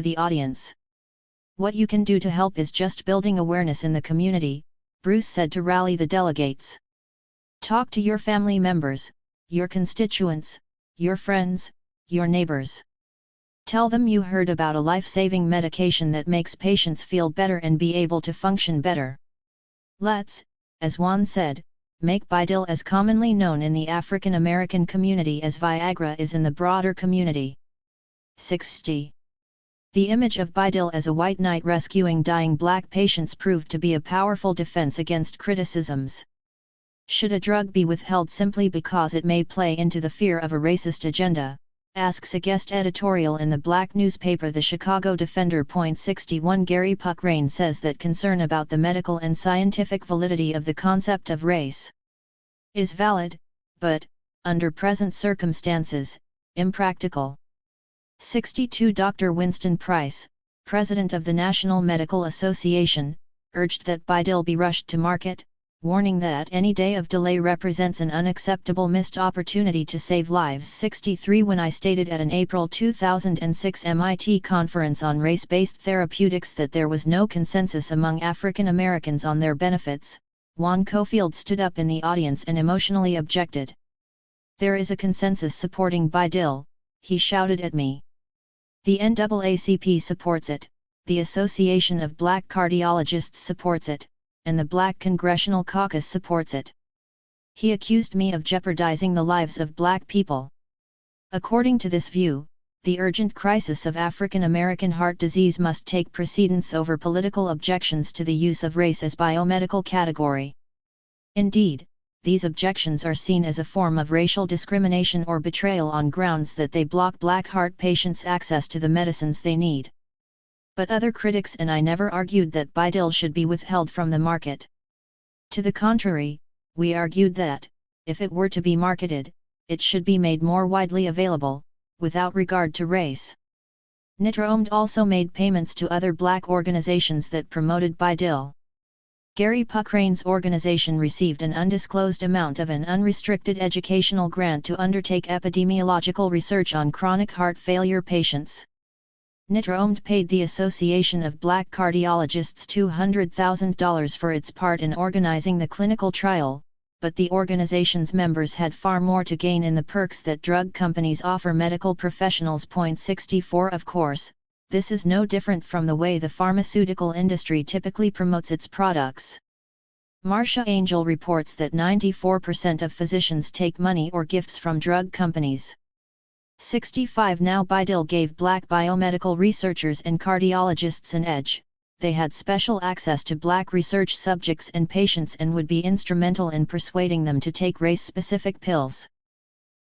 the audience. "What you can do to help is just building awareness in the community," Bruce said to rally the delegates. "Talk to your family members, your constituents, your friends, your neighbors. Tell them you heard about a life-saving medication that makes patients feel better and be able to function better. Let's," as Juan said, "make Bidil as commonly known in the African American community as Viagra is in the broader community." 60. The image of Bidil as a white knight rescuing dying black patients proved to be a powerful defense against criticisms. Should a drug be withheld simply because it may play into the fear of a racist agenda? Asks a guest editorial in the black newspaper The Chicago Defender. 61 Gary Puckrain says that concern about the medical and scientific validity of the concept of race is valid, but, under present circumstances, impractical. 62 Dr. Winston Price, president of the National Medical Association, urged that Bidil be rushed to market, warning that any day of delay represents an unacceptable missed opportunity to save lives. 63 When I stated at an April 2006 MIT conference on race-based therapeutics that there was no consensus among African Americans on their benefits, Juan Cofield stood up in the audience and emotionally objected. "There is a consensus supporting Bidil," he shouted at me. "The NAACP supports it, the Association of Black Cardiologists supports it, and the Black Congressional Caucus supports it." He accused me of jeopardizing the lives of black people. According to this view, the urgent crisis of African American heart disease must take precedence over political objections to the use of race as biomedical category. Indeed, these objections are seen as a form of racial discrimination or betrayal on grounds that they block black heart patients' access to the medicines they need. But other critics and I never argued that Bidil should be withheld from the market. To the contrary, we argued that, if it were to be marketed, it should be made more widely available, without regard to race. NITROMD also made payments to other black organizations that promoted Bidil. Gary Puckrain's organization received an undisclosed amount of an unrestricted educational grant to undertake epidemiological research on chronic heart failure patients. NITROMD paid the Association of Black Cardiologists $200,000 for its part in organizing the clinical trial, but the organization's members had far more to gain in the perks that drug companies offer medical professionals. 64 Of course, this is no different from the way the pharmaceutical industry typically promotes its products. Marcia Angel reports that 94% of physicians take money or gifts from drug companies. 65 Now Bidil gave black biomedical researchers and cardiologists an edge. They had special access to black research subjects and patients and would be instrumental in persuading them to take race-specific pills.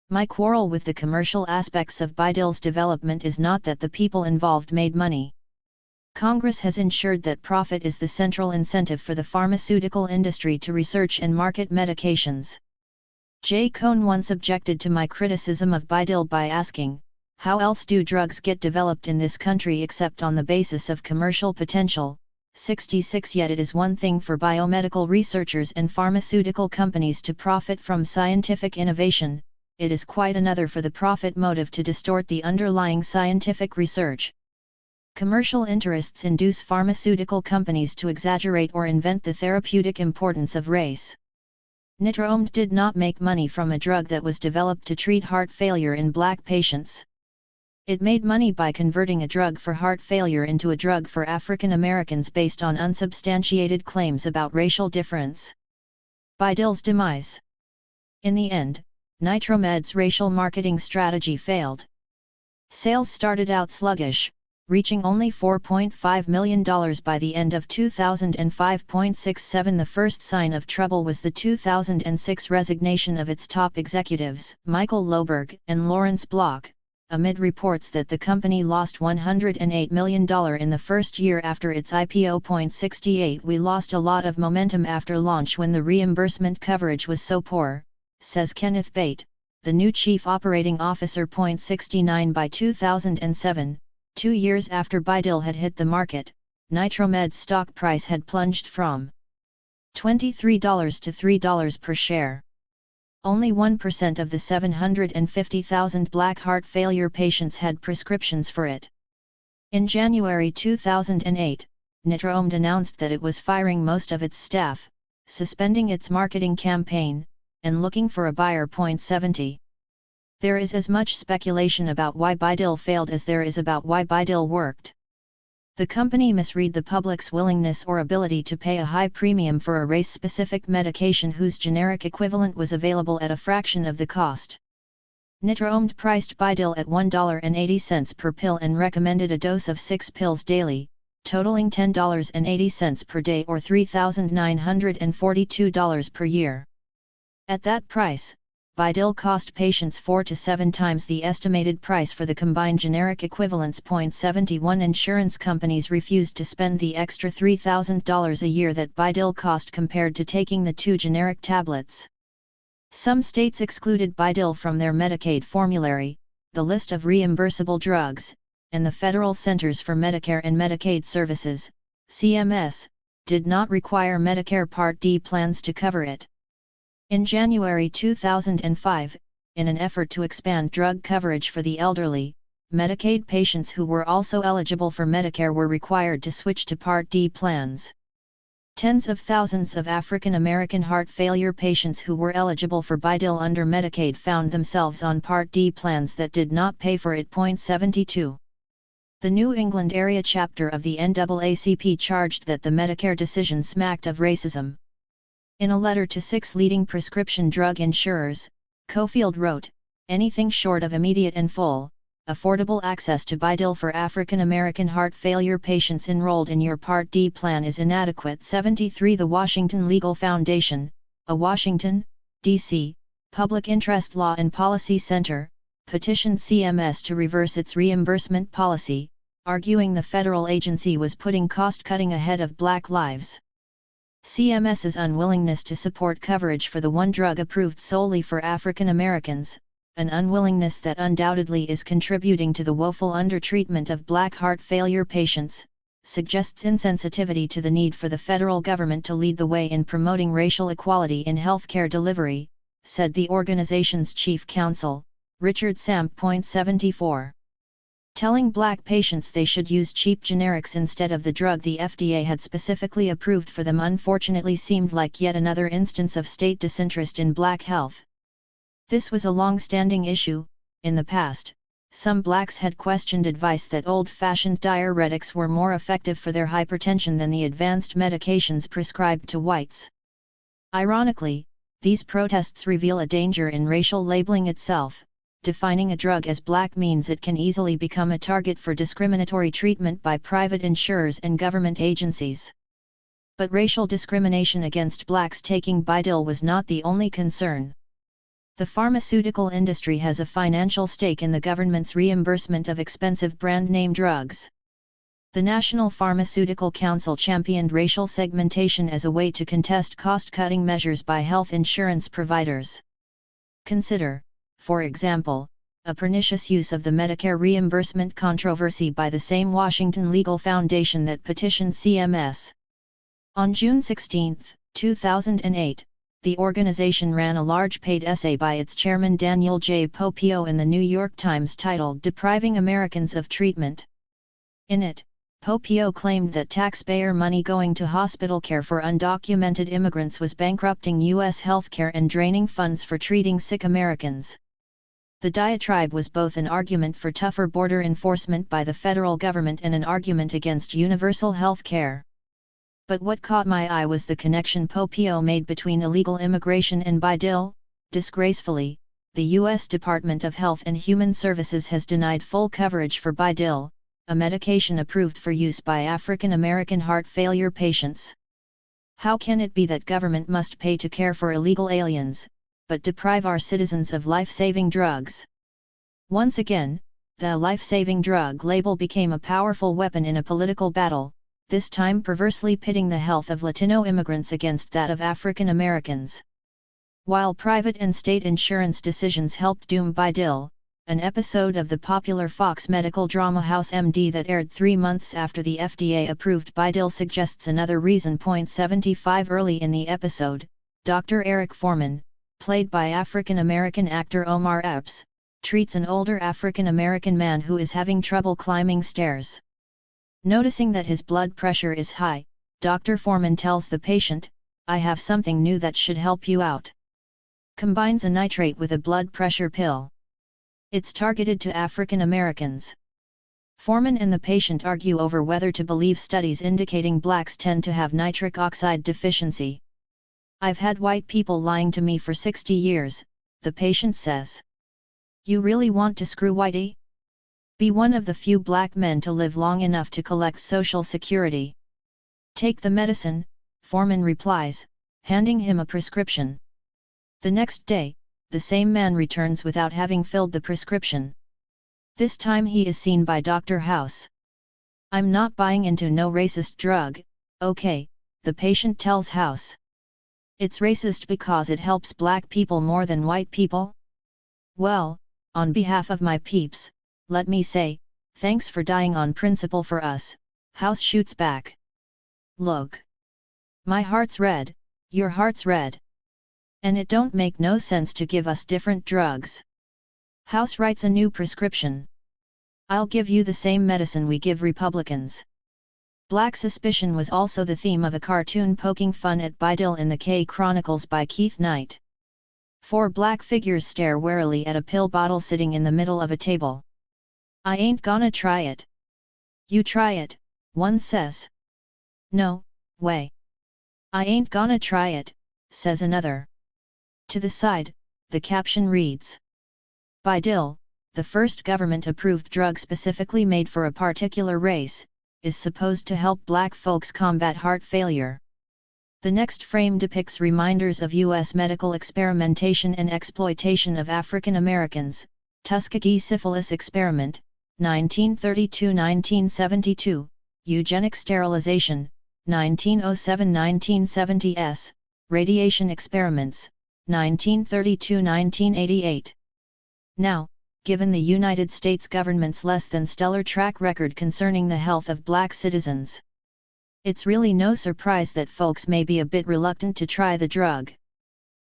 My quarrel with the commercial aspects of Bidil's development is not that the people involved made money. Congress has ensured that profit is the central incentive for the pharmaceutical industry to research and market medications. J. Cohn once objected to my criticism of Bidil by asking, "How else do drugs get developed in this country except on the basis of commercial potential?" 66 Yet it is one thing for biomedical researchers and pharmaceutical companies to profit from scientific innovation, it is quite another for the profit motive to distort the underlying scientific research. Commercial interests induce pharmaceutical companies to exaggerate or invent the therapeutic importance of race. NITROMD did not make money from a drug that was developed to treat heart failure in black patients. It made money by converting a drug for heart failure into a drug for African Americans based on unsubstantiated claims about racial difference. Bidil's demise. In the end, Nitromed's racial marketing strategy failed. Sales started out sluggish, reaching only $4.5 million by the end of 2005.67. The first sign of trouble was the 2006 resignation of its top executives, Michael Loberg and Lawrence Block, amid reports that the company lost $108 million in the first year after its IPO. 68 We lost a lot of momentum after launch when the reimbursement coverage was so poor, says Kenneth Bate, the new chief operating officer. 69 By 2007, 2 years after Bidil had hit the market, Nitromed's stock price had plunged from $23 to $3 per share. Only 1% of the 750,000 black heart failure patients had prescriptions for it. In January 2008, THIRD announced that it was firing most of its staff, suspending its marketing campaign, and looking for a buyer. 70. There is as much speculation about why Bidil failed as there is about why Bidil worked. The company misread the public's willingness or ability to pay a high premium for a race-specific medication whose generic equivalent was available at a fraction of the cost. THIRD priced Bidil at $1.80 per pill and recommended a dose of 6 pills daily, totaling $10.80 per day or $3,942 per year. At that price, Bidil cost patients 4 to 7 times the estimated price for the combined generic equivalents. 71 Insurance companies refused to spend the extra $3,000 a year that Bidil cost compared to taking the 2 generic tablets. Some states excluded Bidil from their Medicaid formulary, the list of reimbursable drugs, and the Federal Centers for Medicare and Medicaid Services, CMS, did not require Medicare Part D plans to cover it. In January 2005, in an effort to expand drug coverage for the elderly, Medicaid patients who were also eligible for Medicare were required to switch to Part D plans. Tens of thousands of African American heart failure patients who were eligible for Bidil under Medicaid found themselves on Part D plans that did not pay for it. 72. The New England area chapter of the NAACP charged that the Medicare decision smacked of racism. In a letter to 6 leading prescription drug insurers, Cofield wrote, "Anything short of immediate and full, affordable access to Bidil for African American heart failure patients enrolled in your Part D plan is inadequate." 73 The Washington Legal Foundation, a Washington, D.C., public interest law and policy center, petitioned CMS to reverse its reimbursement policy, arguing the federal agency was putting cost-cutting ahead of Black lives. CMS's unwillingness to support coverage for the one drug approved solely for African Americans, an unwillingness that undoubtedly is contributing to the woeful undertreatment of Black heart failure patients, suggests insensitivity to the need for the federal government to lead the way in promoting racial equality in healthcare delivery, said the organization's chief counsel, Richard Samp. 74. Telling Black patients they should use cheap generics instead of the drug the FDA had specifically approved for them unfortunately seemed like yet another instance of state disinterest in Black health. This was a long-standing issue. In the past, some Blacks had questioned advice that old-fashioned diuretics were more effective for their hypertension than the advanced medications prescribed to whites. Ironically, these protests reveal a danger in racial labeling itself. Defining a drug as Black means it can easily become a target for discriminatory treatment by private insurers and government agencies. But racial discrimination against Blacks taking Bidil was not the only concern. The pharmaceutical industry has a financial stake in the government's reimbursement of expensive brand-name drugs. The National Pharmaceutical Council championed racial segmentation as a way to contest cost-cutting measures by health insurance providers. Consider, for example, a pernicious use of the Medicare reimbursement controversy by the same Washington Legal Foundation that petitioned CMS. On June 16, 2008, the organization ran a large paid essay by its chairman Daniel J. Popio in the New York Times titled "Depriving Americans of Treatment." In it, Popio claimed that taxpayer money going to hospital care for undocumented immigrants was bankrupting U.S. healthcare and draining funds for treating sick Americans. The diatribe was both an argument for tougher border enforcement by the federal government and an argument against universal health care. But what caught my eye was the connection Popio made between illegal immigration and Bidil. Disgracefully, the U.S. Department of Health and Human Services has denied full coverage for Bidil, a medication approved for use by African American heart failure patients. How can it be that government must pay to care for illegal aliens, but deprive our citizens of life-saving drugs? Once again, the life-saving drug label became a powerful weapon in a political battle, this time perversely pitting the health of Latino immigrants against that of African Americans. While private and state insurance decisions helped doom Bidil, an episode of the popular Fox medical drama House MD that aired 3 months after the FDA approved Bidil suggests another reason. 75 Early in the episode, Dr. Eric Foreman, played by African American actor Omar Epps, treats an older African American man who is having trouble climbing stairs. Noticing that his blood pressure is high, Dr. Foreman tells the patient, "I have something new that should help you out." Combines a nitrate with a blood pressure pill. It's targeted to African Americans. Foreman and the patient argue over whether to believe studies indicating blacks tend to have nitric oxide deficiency. "I've had white people lying to me for 60 years, the patient says. "You really want to screw Whitey? Be one of the few black men to live long enough to collect Social Security. Take the medicine," Foreman replies, handing him a prescription. The next day, the same man returns without having filled the prescription. This time he is seen by Dr. House. "I'm not buying into no racist drug, okay," the patient tells House. "It's racist because it helps black people more than white people? Well, on behalf of my peeps, let me say, thanks for dying on principle for us," House shoots back. "Look. My heart's red, your heart's red. And it don't make no sense to give us different drugs." House writes a new prescription. "I'll give you the same medicine we give Republicans." Black suspicion was also the theme of a cartoon poking fun at Bidil in the K Chronicles by Keith Knight. 4 black figures stare warily at a pill bottle sitting in the middle of a table. "I ain't gonna try it." "You try it," one says. "No way. I ain't gonna try it," says another. To the side, the caption reads, "Bidil, the first government-approved drug specifically made for a particular race, is supposed to help black folks combat heart failure." The next frame depicts reminders of U.S. medical experimentation and exploitation of African Americans. Tuskegee syphilis experiment, 1932–1972, eugenic sterilization, 1907–1970s, radiation experiments, 1932–1988. Now, given the United States government's less than stellar track record concerning the health of black citizens, it's really no surprise that folks may be a bit reluctant to try the drug.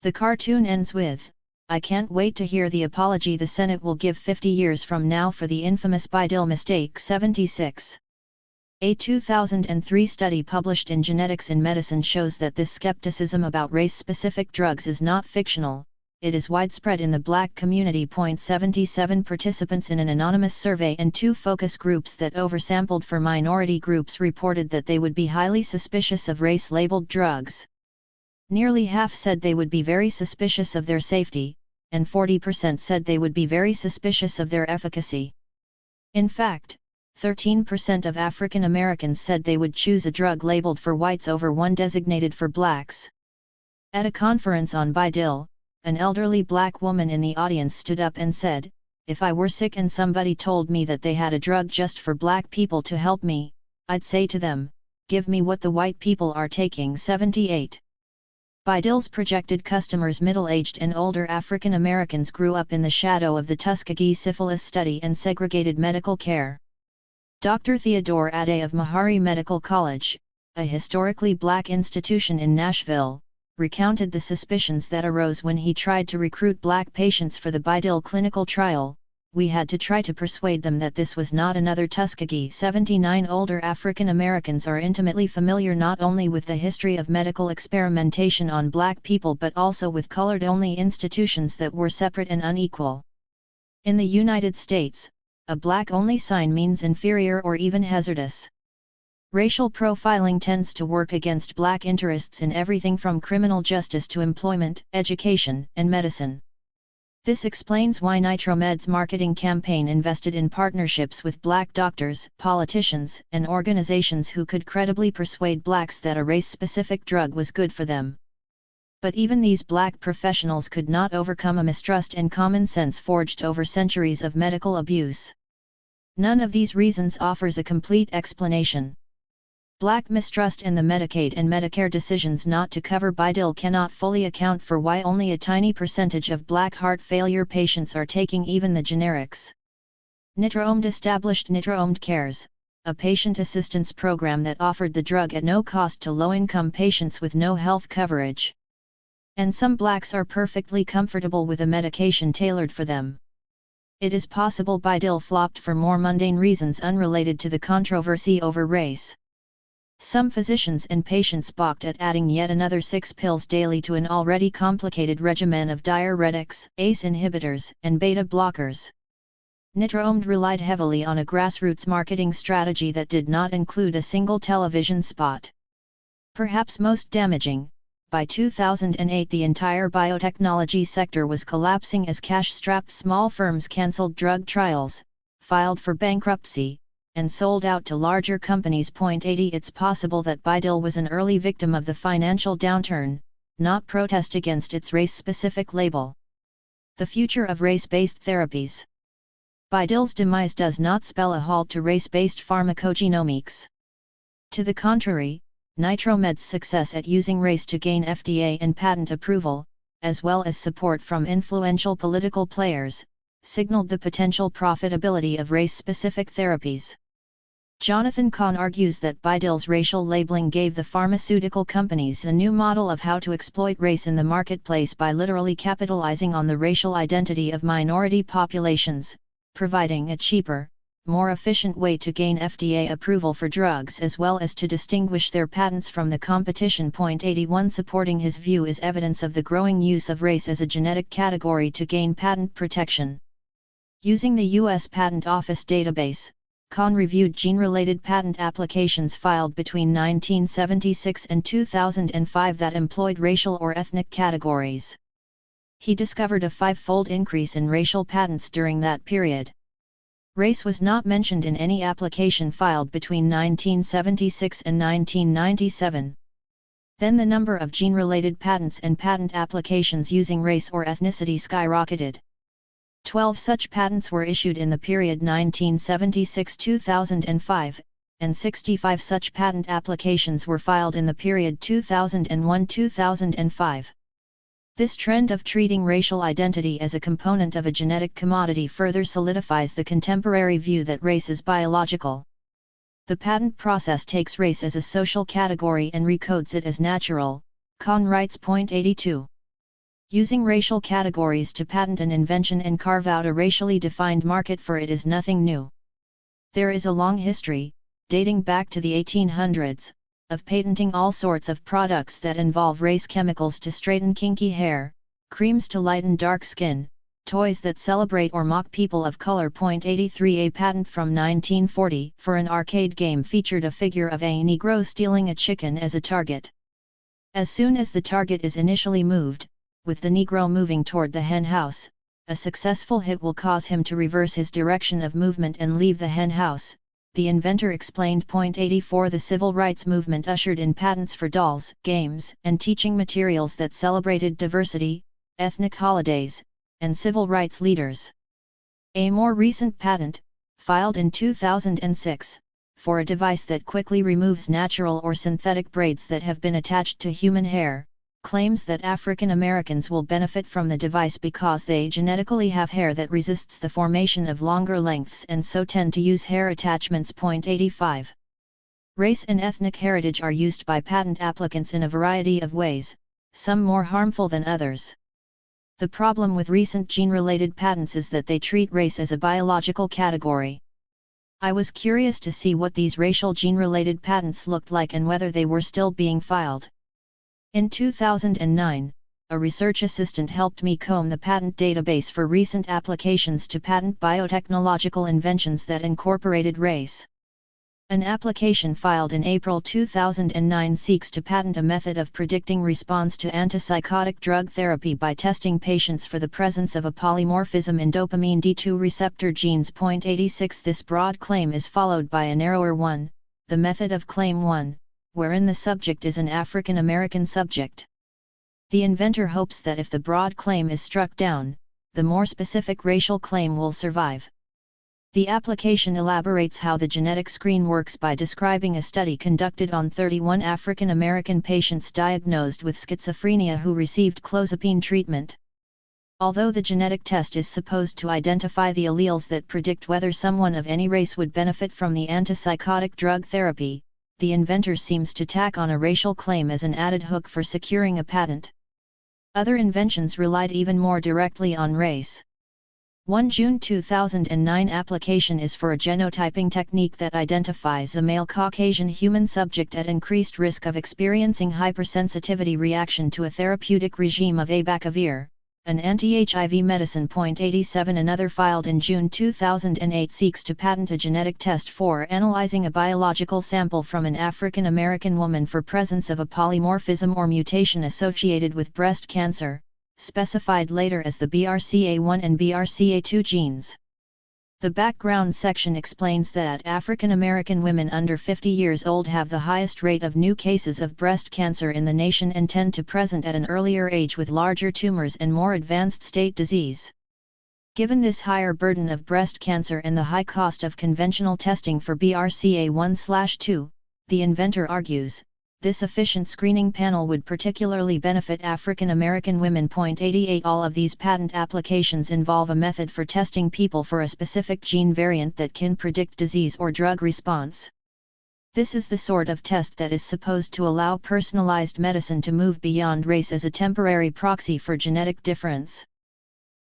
The cartoon ends with, "I can't wait to hear the apology the Senate will give 50 years from now for the infamous Bidil mistake 76. A 2003 study published in Genetics in Medicine shows that this skepticism about race-specific drugs is not fictional, it is widespread in the black community. 77 participants in an anonymous survey and 2 focus groups that oversampled for minority groups reported that they would be highly suspicious of race-labeled drugs. Nearly half said they would be very suspicious of their safety, and 40% said they would be very suspicious of their efficacy. In fact, 13% of African Americans said they would choose a drug labeled for whites over one designated for blacks. At a conference on Bidil, an elderly black woman in the audience stood up and said, "If I were sick and somebody told me that they had a drug just for black people to help me, I'd say to them, give me what the white people are taking." 78. Bidil's projected customers middle-aged and older African Americans grew up in the shadow of the Tuskegee syphilis study and segregated medical care. Dr. Theodore Ade of Meharry Medical College, a historically black institution in Nashville, recounted the suspicions that arose when he tried to recruit black patients for the Bidil clinical trial. "We had to try to persuade them that this was not another Tuskegee." 79 Older African Americans are intimately familiar not only with the history of medical experimentation on black people but also with colored-only institutions that were separate and unequal. In the United States, a black-only sign means inferior or even hazardous. Racial profiling tends to work against black interests in everything from criminal justice to employment, education, and medicine. This explains why Nitromed's marketing campaign invested in partnerships with black doctors, politicians, and organizations who could credibly persuade blacks that a race-specific drug was good for them. But even these black professionals could not overcome a mistrust and common sense forged over centuries of medical abuse. None of these reasons offers a complete explanation. Black mistrust and the Medicaid and Medicare decisions not to cover Bidil cannot fully account for why only a tiny percentage of black heart failure patients are taking even the generics. NitroOmed established NitroOmed Cares, a patient assistance program that offered the drug at no cost to low-income patients with no health coverage. And some blacks are perfectly comfortable with a medication tailored for them. It is possible Bidil flopped for more mundane reasons unrelated to the controversy over race. Some physicians and patients balked at adding yet another 6 pills daily to an already complicated regimen of diuretics, ACE inhibitors, and beta blockers. NitroOMD relied heavily on a grassroots marketing strategy that did not include a single television spot. Perhaps most damaging, by 2008 the entire biotechnology sector was collapsing as cash-strapped small firms cancelled drug trials, filed for bankruptcy, and sold out to larger companies. 80 It's possible that Bidil was an early victim of the financial downturn, not protest against its race-specific label. The future of race-based therapies. Bidil's demise does not spell a halt to race-based pharmacogenomics. To the contrary, Nitromed's success at using race to gain FDA and patent approval, as well as support from influential political players, signaled the potential profitability of race-specific therapies. Jonathan Kahn argues that Bidil's racial labeling gave the pharmaceutical companies a new model of how to exploit race in the marketplace by literally capitalizing on the racial identity of minority populations, providing a cheaper, more efficient way to gain FDA approval for drugs as well as to distinguish their patents from the competition. 81 Supporting his view is evidence of the growing use of race as a genetic category to gain patent protection. Using the U.S. Patent Office database, Kahn reviewed gene-related patent applications filed between 1976 and 2005 that employed racial or ethnic categories. He discovered a 5-fold increase in racial patents during that period. Race was not mentioned in any application filed between 1976 and 1997. Then the number of gene-related patents and patent applications using race or ethnicity skyrocketed. 12 such patents were issued in the period 1976-2005, and 65 such patent applications were filed in the period 2001-2005. This trend of treating racial identity as a component of a genetic commodity further solidifies the contemporary view that race is biological. The patent process takes race as a social category and recodes it as natural, Kahn writes. 82. Using racial categories to patent an invention and carve out a racially defined market for it is nothing new. There is a long history, dating back to the 1800s, of patenting all sorts of products that involve race: chemicals to straighten kinky hair, creams to lighten dark skin, toys that celebrate or mock people of color. 83 A patent from 1940 for an arcade game featured a figure of a Negro stealing a chicken as a target. As soon as the target is initially moved, with the Negro moving toward the hen house, a successful hit will cause him to reverse his direction of movement and leave the hen house, the inventor explained. 84 The civil rights movement ushered in patents for dolls, games, and teaching materials that celebrated diversity, ethnic holidays, and civil rights leaders. A more recent patent, filed in 2006, for a device that quickly removes natural or synthetic braids that have been attached to human hair, claims that African Americans will benefit from the device because they genetically have hair that resists the formation of longer lengths and so tend to use hair attachments. 85. Race and ethnic heritage are used by patent applicants in a variety of ways, some more harmful than others. The problem with recent gene-related patents is that they treat race as a biological category. I was curious to see what these racial gene-related patents looked like and whether they were still being filed. In 2009, a research assistant helped me comb the patent database for recent applications to patent biotechnological inventions that incorporated race. An application filed in April 2009 seeks to patent a method of predicting response to antipsychotic drug therapy by testing patients for the presence of a polymorphism in dopamine D2 receptor genes. 86 This broad claim is followed by a narrower one, the method of Claim 1, wherein the subject is an African American subject. The inventor hopes that if the broad claim is struck down, the more specific racial claim will survive. The application elaborates how the genetic screen works by describing a study conducted on 31 African American patients diagnosed with schizophrenia who received clozapine treatment. Although the genetic test is supposed to identify the alleles that predict whether someone of any race would benefit from the antipsychotic drug therapy, the inventor seems to tack on a racial claim as an added hook for securing a patent. Other inventions relied even more directly on race. 1 June 2009 application is for a genotyping technique that identifies a male Caucasian human subject at increased risk of experiencing hypersensitivity reaction to a therapeutic regime of abacavir, an anti-HIV medicine. 87 Another filed in June 2008 seeks to patent a genetic test for analyzing a biological sample from an African American woman for presence of a polymorphism or mutation associated with breast cancer, specified later as the BRCA1 and BRCA2 genes. The background section explains that African American women under 50 years old have the highest rate of new cases of breast cancer in the nation and tend to present at an earlier age with larger tumors and more advanced state disease. Given this higher burden of breast cancer and the high cost of conventional testing for BRCA1/2, the inventor argues, this efficient screening panel would particularly benefit African American women. 88 All of these patent applications involve a method for testing people for a specific gene variant that can predict disease or drug response. This is the sort of test that is supposed to allow personalized medicine to move beyond race as a temporary proxy for genetic difference.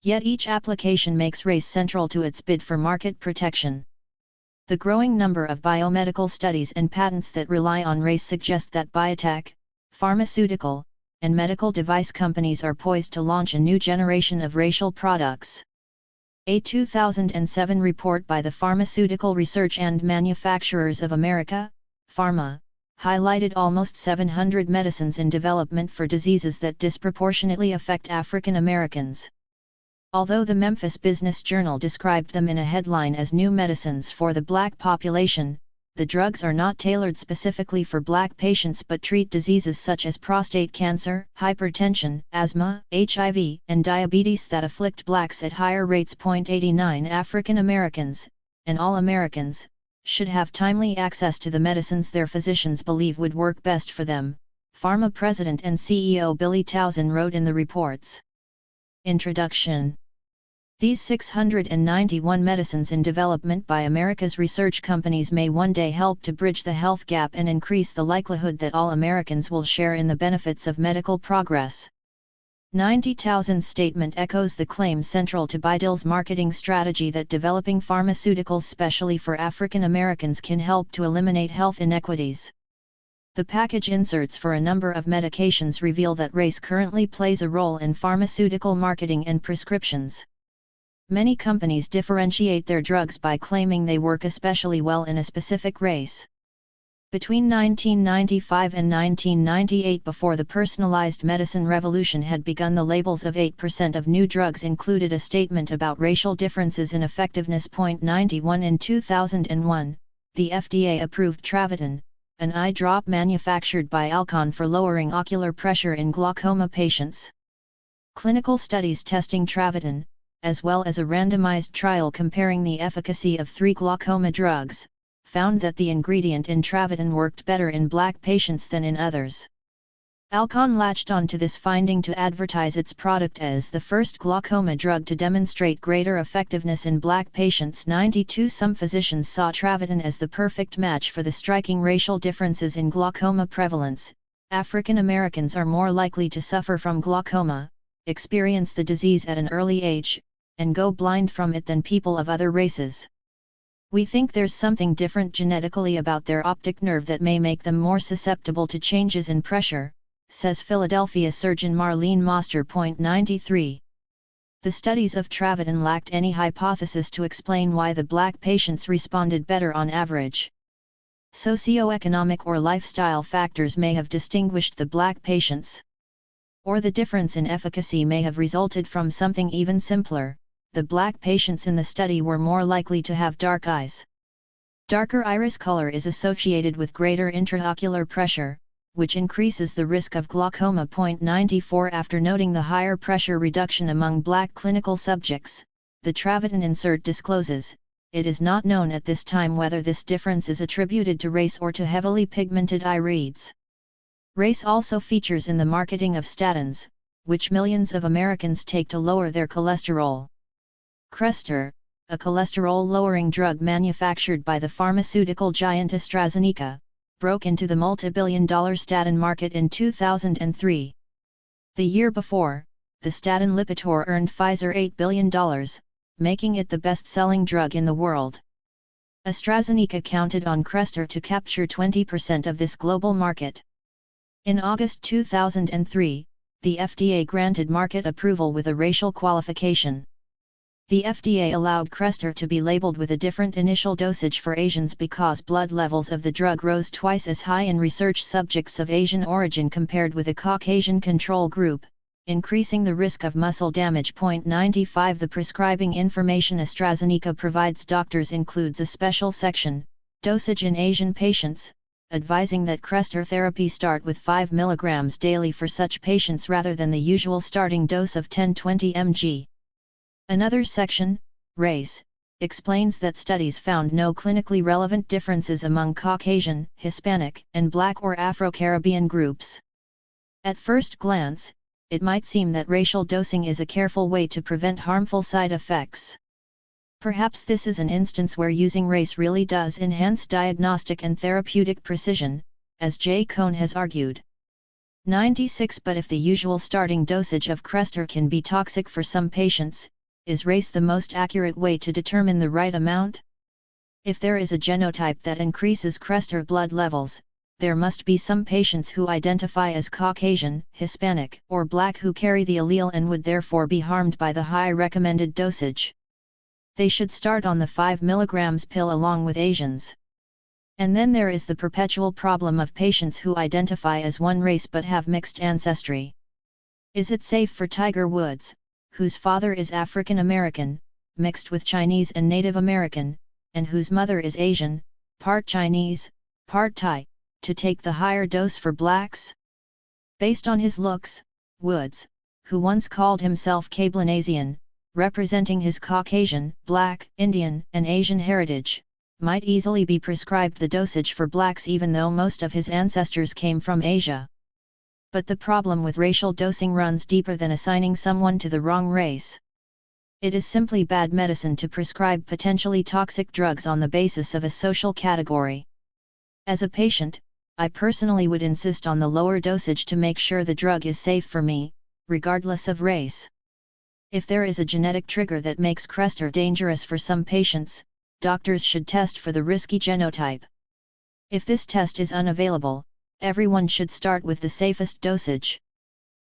Yet each application makes race central to its bid for market protection. The growing number of biomedical studies and patents that rely on race suggest that biotech, pharmaceutical, and medical device companies are poised to launch a new generation of racial products. A 2007 report by the Pharmaceutical Research and Manufacturers of America, PhRMA, highlighted almost 700 medicines in development for diseases that disproportionately affect African Americans. Although the Memphis Business Journal described them in a headline as new medicines for the black population, the drugs are not tailored specifically for black patients but treat diseases such as prostate cancer, hypertension, asthma, HIV, and diabetes that afflict blacks at higher rates. 89 African Americans, and all Americans, should have timely access to the medicines their physicians believe would work best for them, PhRMA President and CEO Billy Towson wrote in the reports. Introduction. These 691 medicines in development by America's research companies may one day help to bridge the health gap and increase the likelihood that all Americans will share in the benefits of medical progress. 90,000's statement echoes the claim central to BioDeal's marketing strategy that developing pharmaceuticals specially for African Americans can help to eliminate health inequities. The package inserts for a number of medications reveal that race currently plays a role in pharmaceutical marketing and prescriptions. Many companies differentiate their drugs by claiming they work especially well in a specific race. Between 1995 and 1998, before the personalized medicine revolution had begun, the labels of 8% of new drugs included a statement about racial differences in effectiveness. 91 In 2001, the FDA approved Travatan, an eye drop manufactured by Alcon for lowering ocular pressure in glaucoma patients. Clinical studies testing Travatan, as well as a randomized trial comparing the efficacy of 3 glaucoma drugs, found that the ingredient in Travatan worked better in black patients than in others. Alcon latched on to this finding to advertise its product as the first glaucoma drug to demonstrate greater effectiveness in black patients. 92 Some physicians saw Travatan as the perfect match for the striking racial differences in glaucoma prevalence. African Americans are more likely to suffer from glaucoma, experience the disease at an early age, and go blind from it than people of other races. We think there's something different genetically about their optic nerve that may make them more susceptible to changes in pressure, says Philadelphia surgeon Marlene Moster. 93. The studies of Travatan lacked any hypothesis to explain why the black patients responded better on average. Socioeconomic or lifestyle factors may have distinguished the black patients. Or the difference in efficacy may have resulted from something even simpler: the black patients in the study were more likely to have dark eyes. Darker iris color is associated with greater intraocular pressure, which increases the risk of glaucoma. 94 After noting the higher pressure reduction among black clinical subjects, the Travatan insert discloses, it is not known at this time whether this difference is attributed to race or to heavily pigmented irides. Race also features in the marketing of statins, which millions of Americans take to lower their cholesterol. Crestor, a cholesterol-lowering drug manufactured by the pharmaceutical giant AstraZeneca, broke into the multi-billion-dollar statin market in 2003. The year before, the statin Lipitor earned Pfizer $8 billion, making it the best-selling drug in the world. AstraZeneca counted on Crestor to capture 20% of this global market. In August 2003, the FDA granted market approval with a racial qualification. The FDA allowed Crestor to be labeled with a different initial dosage for Asians because blood levels of the drug rose twice as high in research subjects of Asian origin compared with a Caucasian control group, increasing the risk of muscle damage. 95 The prescribing information AstraZeneca provides doctors includes a special section, Dosage in Asian Patients, advising that Crestor therapy start with 5 mg daily for such patients rather than the usual starting dose of 10-20 mg. Another section, Race, explains that studies found no clinically relevant differences among Caucasian, Hispanic, and Black or Afro-Caribbean groups. At first glance, it might seem that racial dosing is a careful way to prevent harmful side effects. Perhaps this is an instance where using race really does enhance diagnostic and therapeutic precision, as J. Cohn has argued. 96 But if the usual starting dosage of Crestor can be toxic for some patients, is race the most accurate way to determine the right amount? If there is a genotype that increases Crestor blood levels, there must be some patients who identify as Caucasian, Hispanic, or Black who carry the allele and would therefore be harmed by the high recommended dosage. They should start on the 5 mg pill along with Asians. And then there is the perpetual problem of patients who identify as one race but have mixed ancestry. Is it safe for Tiger Woods, whose father is African American, mixed with Chinese and Native American, and whose mother is Asian, part Chinese, part Thai, to take the higher dose for blacks? Based on his looks, Woods, who once called himself Cablinasian, representing his Caucasian, Black, Indian, and Asian heritage, might easily be prescribed the dosage for blacks even though most of his ancestors came from Asia. But the problem with racial dosing runs deeper than assigning someone to the wrong race. It is simply bad medicine to prescribe potentially toxic drugs on the basis of a social category. As a patient, I personally would insist on the lower dosage to make sure the drug is safe for me, regardless of race. If there is a genetic trigger that makes Crestor dangerous for some patients, doctors should test for the risky genotype. If this test is unavailable, everyone should start with the safest dosage.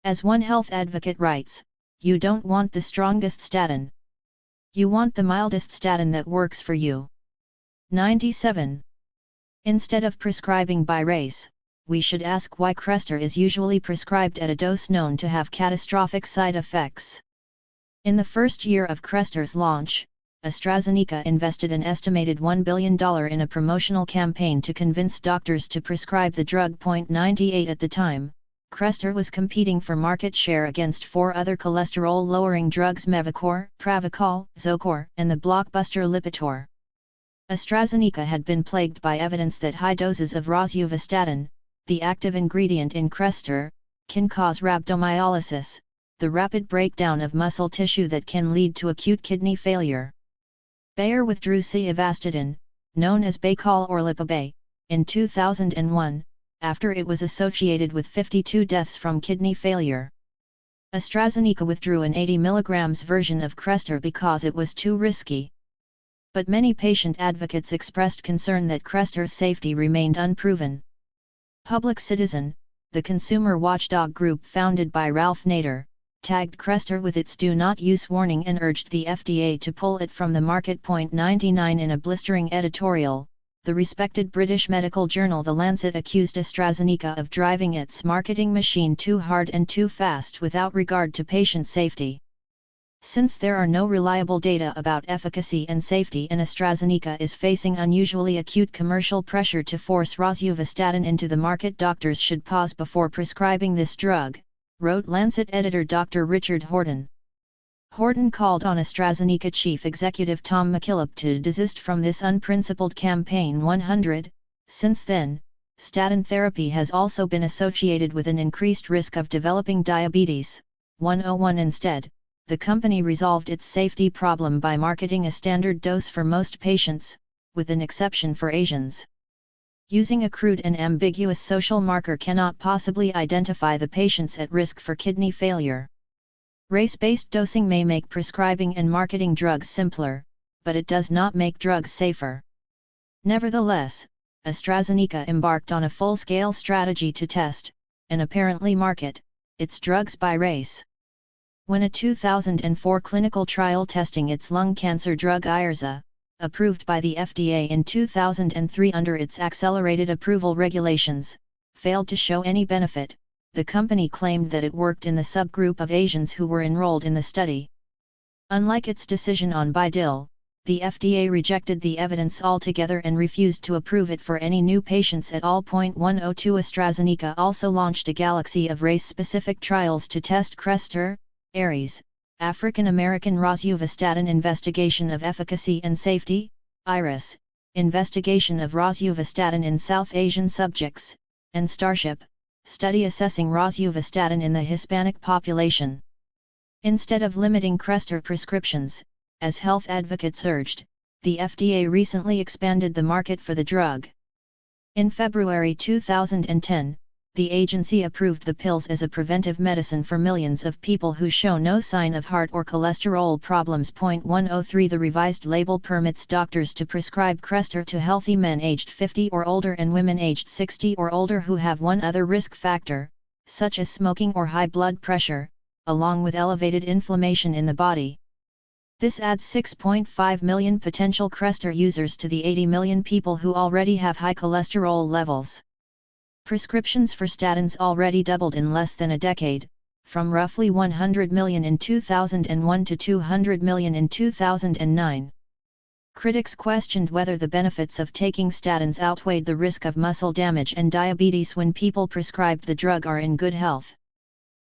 As one health advocate writes, you don't want the strongest statin. You want the mildest statin that works for you. 97. Instead of prescribing by race, we should ask why Crestor is usually prescribed at a dose known to have catastrophic side effects. In the first year of Crestor's launch, AstraZeneca invested an estimated $1 billion in a promotional campaign to convince doctors to prescribe the drug. 98 At the time, Crestor was competing for market share against 4 other cholesterol-lowering drugs: Mevacor, Pravachol, Zocor, and the blockbuster Lipitor. AstraZeneca had been plagued by evidence that high doses of rosuvastatin, the active ingredient in Crestor, can cause rhabdomyolysis, the rapid breakdown of muscle tissue that can lead to acute kidney failure. Bayer withdrew Avastadin, known as Baycol or Lipabay, in 2001, after it was associated with 52 deaths from kidney failure. AstraZeneca withdrew an 80 mg version of Crestor because it was too risky. But many patient advocates expressed concern that Crestor's safety remained unproven. Public Citizen, the consumer watchdog group founded by Ralph Nader, tagged Crestor with its do not use warning and urged the FDA to pull it from the market. 99 In a blistering editorial, the respected British medical journal The Lancet accused AstraZeneca of driving its marketing machine too hard and too fast without regard to patient safety. Since there are no reliable data about efficacy and safety and AstraZeneca is facing unusually acute commercial pressure to force rosuvastatin into the market, doctors should pause before prescribing this drug, wrote Lancet editor Dr. Richard Horton. Horton called on AstraZeneca chief executive Tom McKillop to desist from this unprincipled campaign. 100. Since then, statin therapy has also been associated with an increased risk of developing diabetes. 101 Instead, the company resolved its safety problem by marketing a standard dose for most patients, with an exception for Asians. Using a crude and ambiguous social marker cannot possibly identify the patients at risk for kidney failure. Race-based dosing may make prescribing and marketing drugs simpler, but it does not make drugs safer. Nevertheless, AstraZeneca embarked on a full-scale strategy to test, and apparently market, its drugs by race. When a 2004 clinical trial testing its lung cancer drug Irza, approved by the FDA in 2003 under its accelerated approval regulations, failed to show any benefit, the company claimed that it worked in the subgroup of Asians who were enrolled in the study. Unlike its decision on Bidil, the FDA rejected the evidence altogether and refused to approve it for any new patients at all. 102 AstraZeneca also launched a galaxy of race-specific trials to test CRESTR, ARES, African American rosuvastatin investigation of efficacy and safety, IRIS, investigation of rosuvastatin in South Asian subjects, and Starship, study assessing rosuvastatin in the Hispanic population. Instead of limiting CRESTR prescriptions, as health advocates urged, the FDA recently expanded the market for the drug. In February 2010, the agency approved the pills as a preventive medicine for millions of people who show no sign of heart or cholesterol problems. 103 The revised label permits doctors to prescribe CRESTR to healthy men aged 50 or older and women aged 60 or older who have one other risk factor, such as smoking or high blood pressure, along with elevated inflammation in the body. This adds 6.5 million potential CRESTR users to the 80 million people who already have high cholesterol levels. Prescriptions for statins already doubled in less than a decade, from roughly 100 million in 2001 to 200 million in 2009. Critics questioned whether the benefits of taking statins outweighed the risk of muscle damage and diabetes when people prescribed the drug are in good health.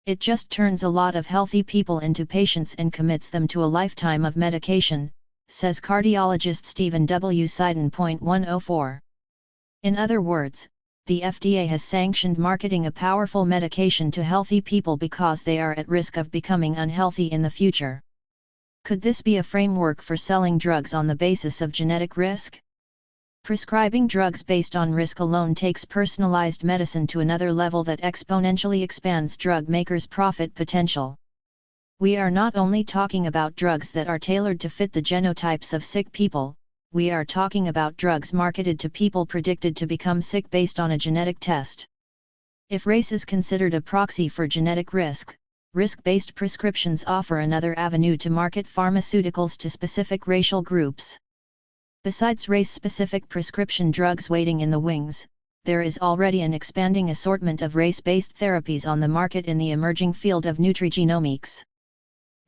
It just turns a lot of healthy people into patients and commits them to a lifetime of medication, says cardiologist Stephen W. Seiden. 104. In other words, the FDA has sanctioned marketing a powerful medication to healthy people because they are at risk of becoming unhealthy in the future. Could this be a framework for selling drugs on the basis of genetic risk? Prescribing drugs based on risk alone takes personalized medicine to another level that exponentially expands drug makers' profit potential. We are not only talking about drugs that are tailored to fit the genotypes of sick people, we are talking about drugs marketed to people predicted to become sick based on a genetic test. If race is considered a proxy for genetic risk, risk-based prescriptions offer another avenue to market pharmaceuticals to specific racial groups. Besides race-specific prescription drugs waiting in the wings, there is already an expanding assortment of race-based therapies on the market in the emerging field of nutrigenomics.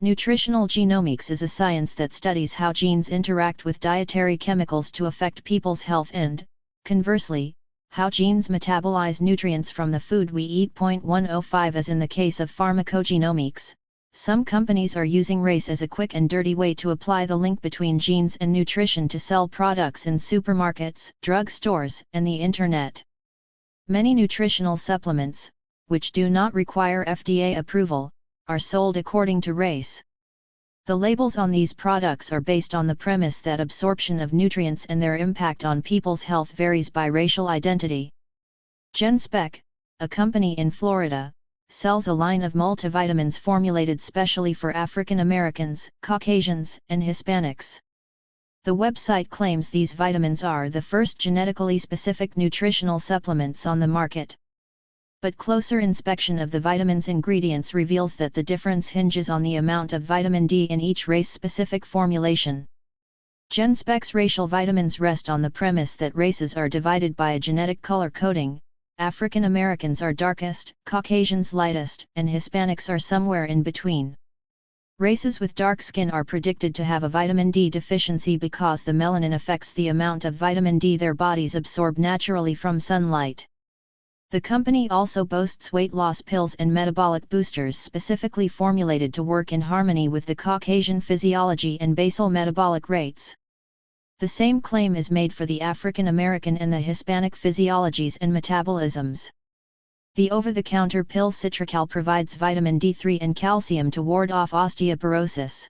Nutritional genomics is a science that studies how genes interact with dietary chemicals to affect people's health and, conversely, how genes metabolize nutrients from the food we eat. 105 As in the case of pharmacogenomics, some companies are using race as a quick and dirty way to apply the link between genes and nutrition to sell products in supermarkets, drug stores, and the internet. Many nutritional supplements, which do not require FDA approval, are sold according to race. The labels on these products are based on the premise that absorption of nutrients and their impact on people's health varies by racial identity. GenSpec, a company in Florida, sells a line of multivitamins formulated specially for African Americans, Caucasians, and Hispanics. The website claims these vitamins are the first genetically specific nutritional supplements on the market. But closer inspection of the vitamin's ingredients reveals that the difference hinges on the amount of vitamin D in each race-specific formulation. GenSpec's racial vitamins rest on the premise that races are divided by a genetic color coding. African Americans are darkest, Caucasians lightest, and Hispanics are somewhere in between. Races with dark skin are predicted to have a vitamin D deficiency because the melanin affects the amount of vitamin D their bodies absorb naturally from sunlight. The company also boasts weight loss pills and metabolic boosters specifically formulated to work in harmony with the Caucasian physiology and basal metabolic rates. The same claim is made for the African American and the Hispanic physiologies and metabolisms. The over-the-counter pill Citracal provides vitamin D3 and calcium to ward off osteoporosis.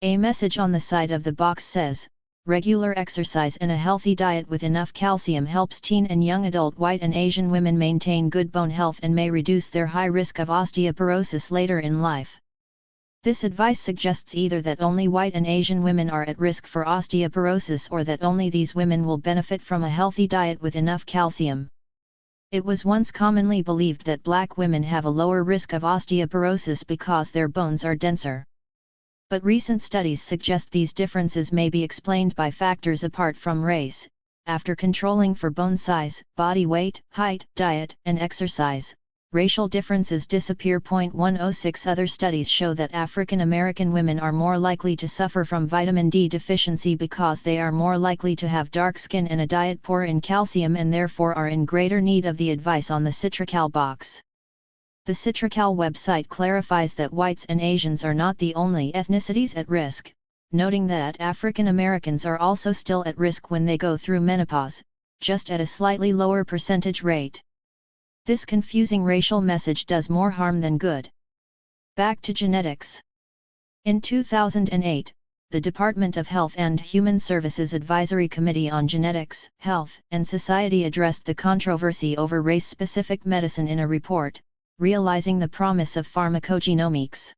A message on the side of the box says, regular exercise and a healthy diet with enough calcium helps teen and young adult white and Asian women maintain good bone health and may reduce their high risk of osteoporosis later in life. This advice suggests either that only white and Asian women are at risk for osteoporosis or that only these women will benefit from a healthy diet with enough calcium. It was once commonly believed that black women have a lower risk of osteoporosis because their bones are denser. But recent studies suggest these differences may be explained by factors apart from race. After controlling for bone size, body weight, height, diet, and exercise, racial differences disappear. 106 Other studies show that African American women are more likely to suffer from vitamin D deficiency because they are more likely to have dark skin and a diet poor in calcium and therefore are in greater need of the advice on the Citracal box. The Citracal website clarifies that whites and Asians are not the only ethnicities at risk, noting that African Americans are also still at risk when they go through menopause, just at a slightly lower percentage rate. This confusing racial message does more harm than good. Back to genetics. In 2008, the Department of Health and Human Services Advisory Committee on Genetics, Health, and Society addressed the controversy over race-specific medicine in a report, Realizing the Promise of Pharmacogenomics.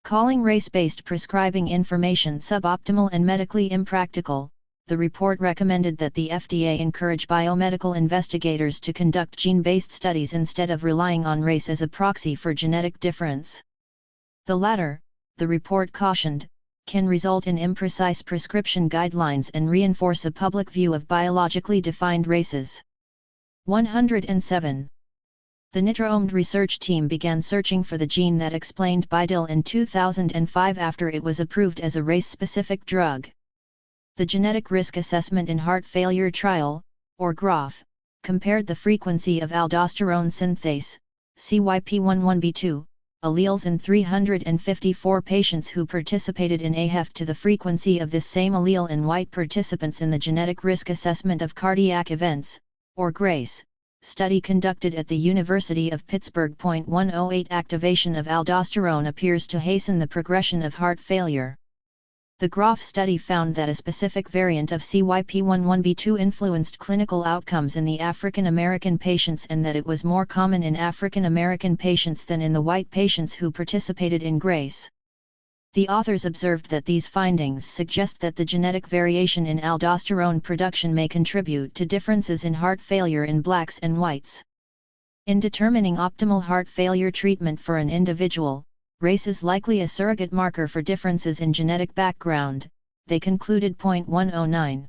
Calling race-based prescribing information suboptimal and medically impractical, the report recommended that the FDA encourage biomedical investigators to conduct gene-based studies instead of relying on race as a proxy for genetic difference. The latter, the report cautioned, can result in imprecise prescription guidelines and reinforce a public view of biologically defined races. 107. The NITRA-OMD research team began searching for the gene that explained BiDil in 2005 after it was approved as a race-specific drug. The Genetic Risk Assessment in Heart Failure Trial, or GRAF, compared the frequency of aldosterone synthase, CYP11B2, alleles in 354 patients who participated in AHEF to the frequency of this same allele in white participants in the Genetic Risk Assessment of Cardiac Events, or GRACE, study conducted at the University of Pittsburgh. 108 Activation of aldosterone appears to hasten the progression of heart failure. The GRAF study found that a specific variant of CYP11B2 influenced clinical outcomes in the African American patients and that it was more common in African American patients than in the white patients who participated in GRACE. The authors observed that these findings suggest that the genetic variation in aldosterone production may contribute to differences in heart failure in blacks and whites. In determining optimal heart failure treatment for an individual, race is likely a surrogate marker for differences in genetic background, they concluded. 109.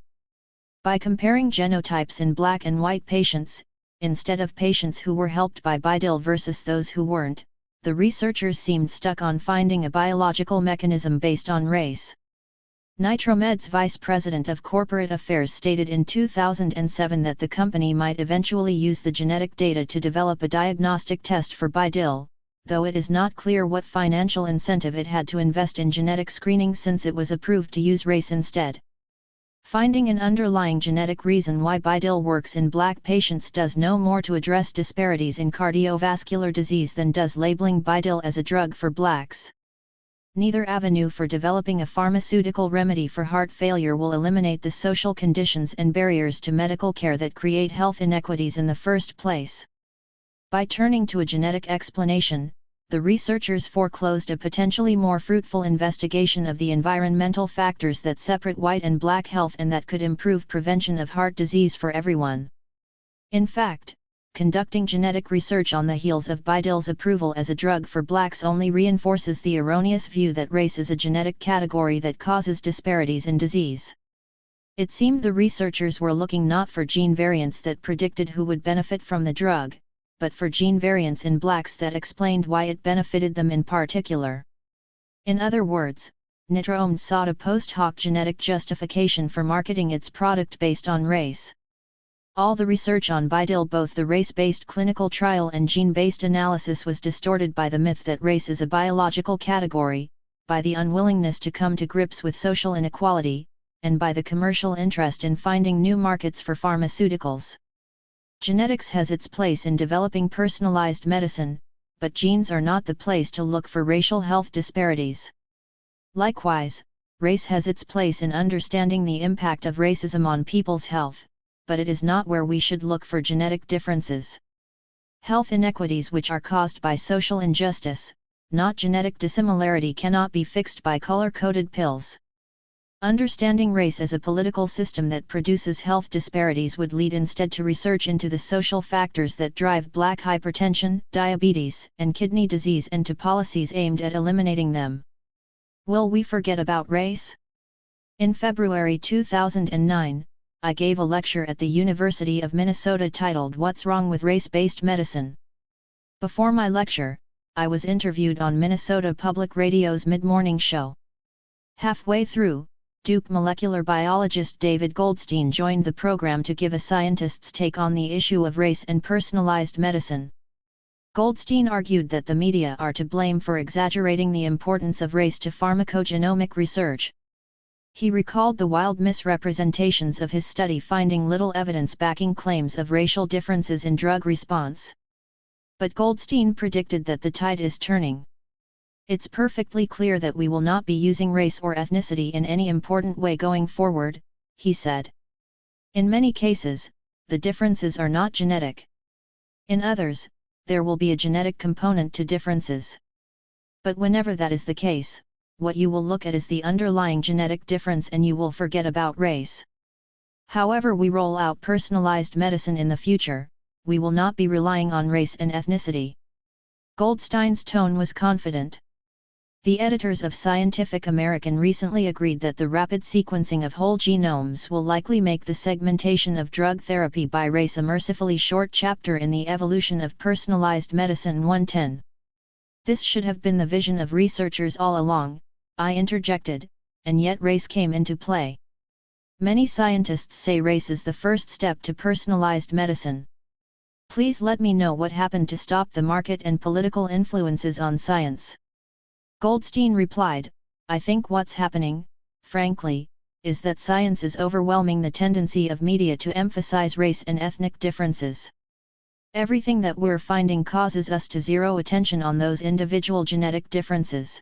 By comparing genotypes in black and white patients, instead of patients who were helped by BiDil versus those who weren't, the researchers seemed stuck on finding a biological mechanism based on race. Nitromed's vice president of corporate affairs stated in 2007 that the company might eventually use the genetic data to develop a diagnostic test for BiDil, though it is not clear what financial incentive it had to invest in genetic screening since it was approved to use race instead. Finding an underlying genetic reason why BiDil works in black patients does no more to address disparities in cardiovascular disease than does labeling BiDil as a drug for blacks. Neither avenue for developing a pharmaceutical remedy for heart failure will eliminate the social conditions and barriers to medical care that create health inequities in the first place. By turning to a genetic explanation, the researchers foreclosed a potentially more fruitful investigation of the environmental factors that separate white and black health and that could improve prevention of heart disease for everyone. In fact, conducting genetic research on the heels of BiDil's approval as a drug for blacks only reinforces the erroneous view that race is a genetic category that causes disparities in disease. It seemed the researchers were looking not for gene variants that predicted who would benefit from the drug, but for gene variants in blacks that explained why it benefited them in particular. In other words, NITRA-OMD sought a post hoc genetic justification for marketing its product based on race. All the research on BiDil, both the race-based clinical trial and gene-based analysis, was distorted by the myth that race is a biological category, by the unwillingness to come to grips with social inequality, and by the commercial interest in finding new markets for pharmaceuticals. Genetics has its place in developing personalized medicine, but genes are not the place to look for racial health disparities. Likewise, race has its place in understanding the impact of racism on people's health, but it is not where we should look for genetic differences. Health inequities which are caused by social injustice, not genetic dissimilarity, cannot be fixed by color-coded pills. Understanding race as a political system that produces health disparities would lead instead to research into the social factors that drive black hypertension, diabetes, and kidney disease, and to policies aimed at eliminating them. Will we forget about race? In February 2009, I gave a lecture at the University of Minnesota titled "What's Wrong with Race-Based Medicine?" Before my lecture, I was interviewed on Minnesota Public Radio's mid-morning show. Halfway through, Duke molecular biologist David Goldstein joined the program to give a scientist's take on the issue of race and personalized medicine. Goldstein argued that the media are to blame for exaggerating the importance of race to pharmacogenomic research. He recalled the wild misrepresentations of his study, finding little evidence backing claims of racial differences in drug response. But Goldstein predicted that the tide is turning. It's perfectly clear that we will not be using race or ethnicity in any important way going forward, he said. In many cases, the differences are not genetic. In others, there will be a genetic component to differences. But whenever that is the case, what you will look at is the underlying genetic difference and you will forget about race. However we roll out personalized medicine in the future, we will not be relying on race and ethnicity. Goldstein's tone was confident. The editors of Scientific American recently agreed that the rapid sequencing of whole genomes will likely make the segmentation of drug therapy by race a mercifully short chapter in the evolution of personalized medicine 110. This should have been the vision of researchers all along, I interjected, and yet race came into play. Many scientists say race is the first step to personalized medicine. Please let me know what happened to stop the market and political influences on science. Goldstein replied, I think what's happening, frankly, is that science is overwhelming the tendency of media to emphasize race and ethnic differences. Everything that we're finding causes us to zero attention on those individual genetic differences.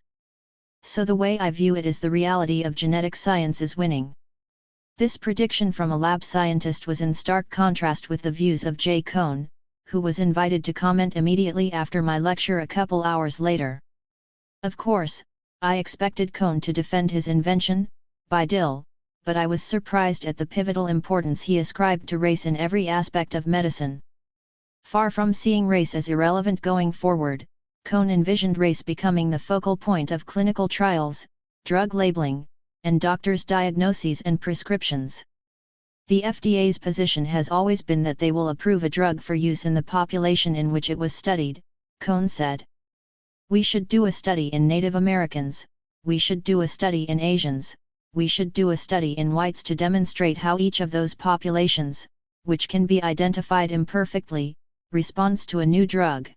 So the way I view it is the reality of genetic science is winning. This prediction from a lab scientist was in stark contrast with the views of Jay Cohn, who was invited to comment immediately after my lecture a couple hours later. Of course, I expected Cohn to defend his invention, Bi-Dil, but I was surprised at the pivotal importance he ascribed to race in every aspect of medicine. Far from seeing race as irrelevant going forward, Cohn envisioned race becoming the focal point of clinical trials, drug labeling, and doctors' diagnoses and prescriptions. The FDA's position has always been that they will approve a drug for use in the population in which it was studied, Cohn said. We should do a study in Native Americans, we should do a study in Asians, we should do a study in whites to demonstrate how each of those populations, which can be identified imperfectly, responds to a new drug.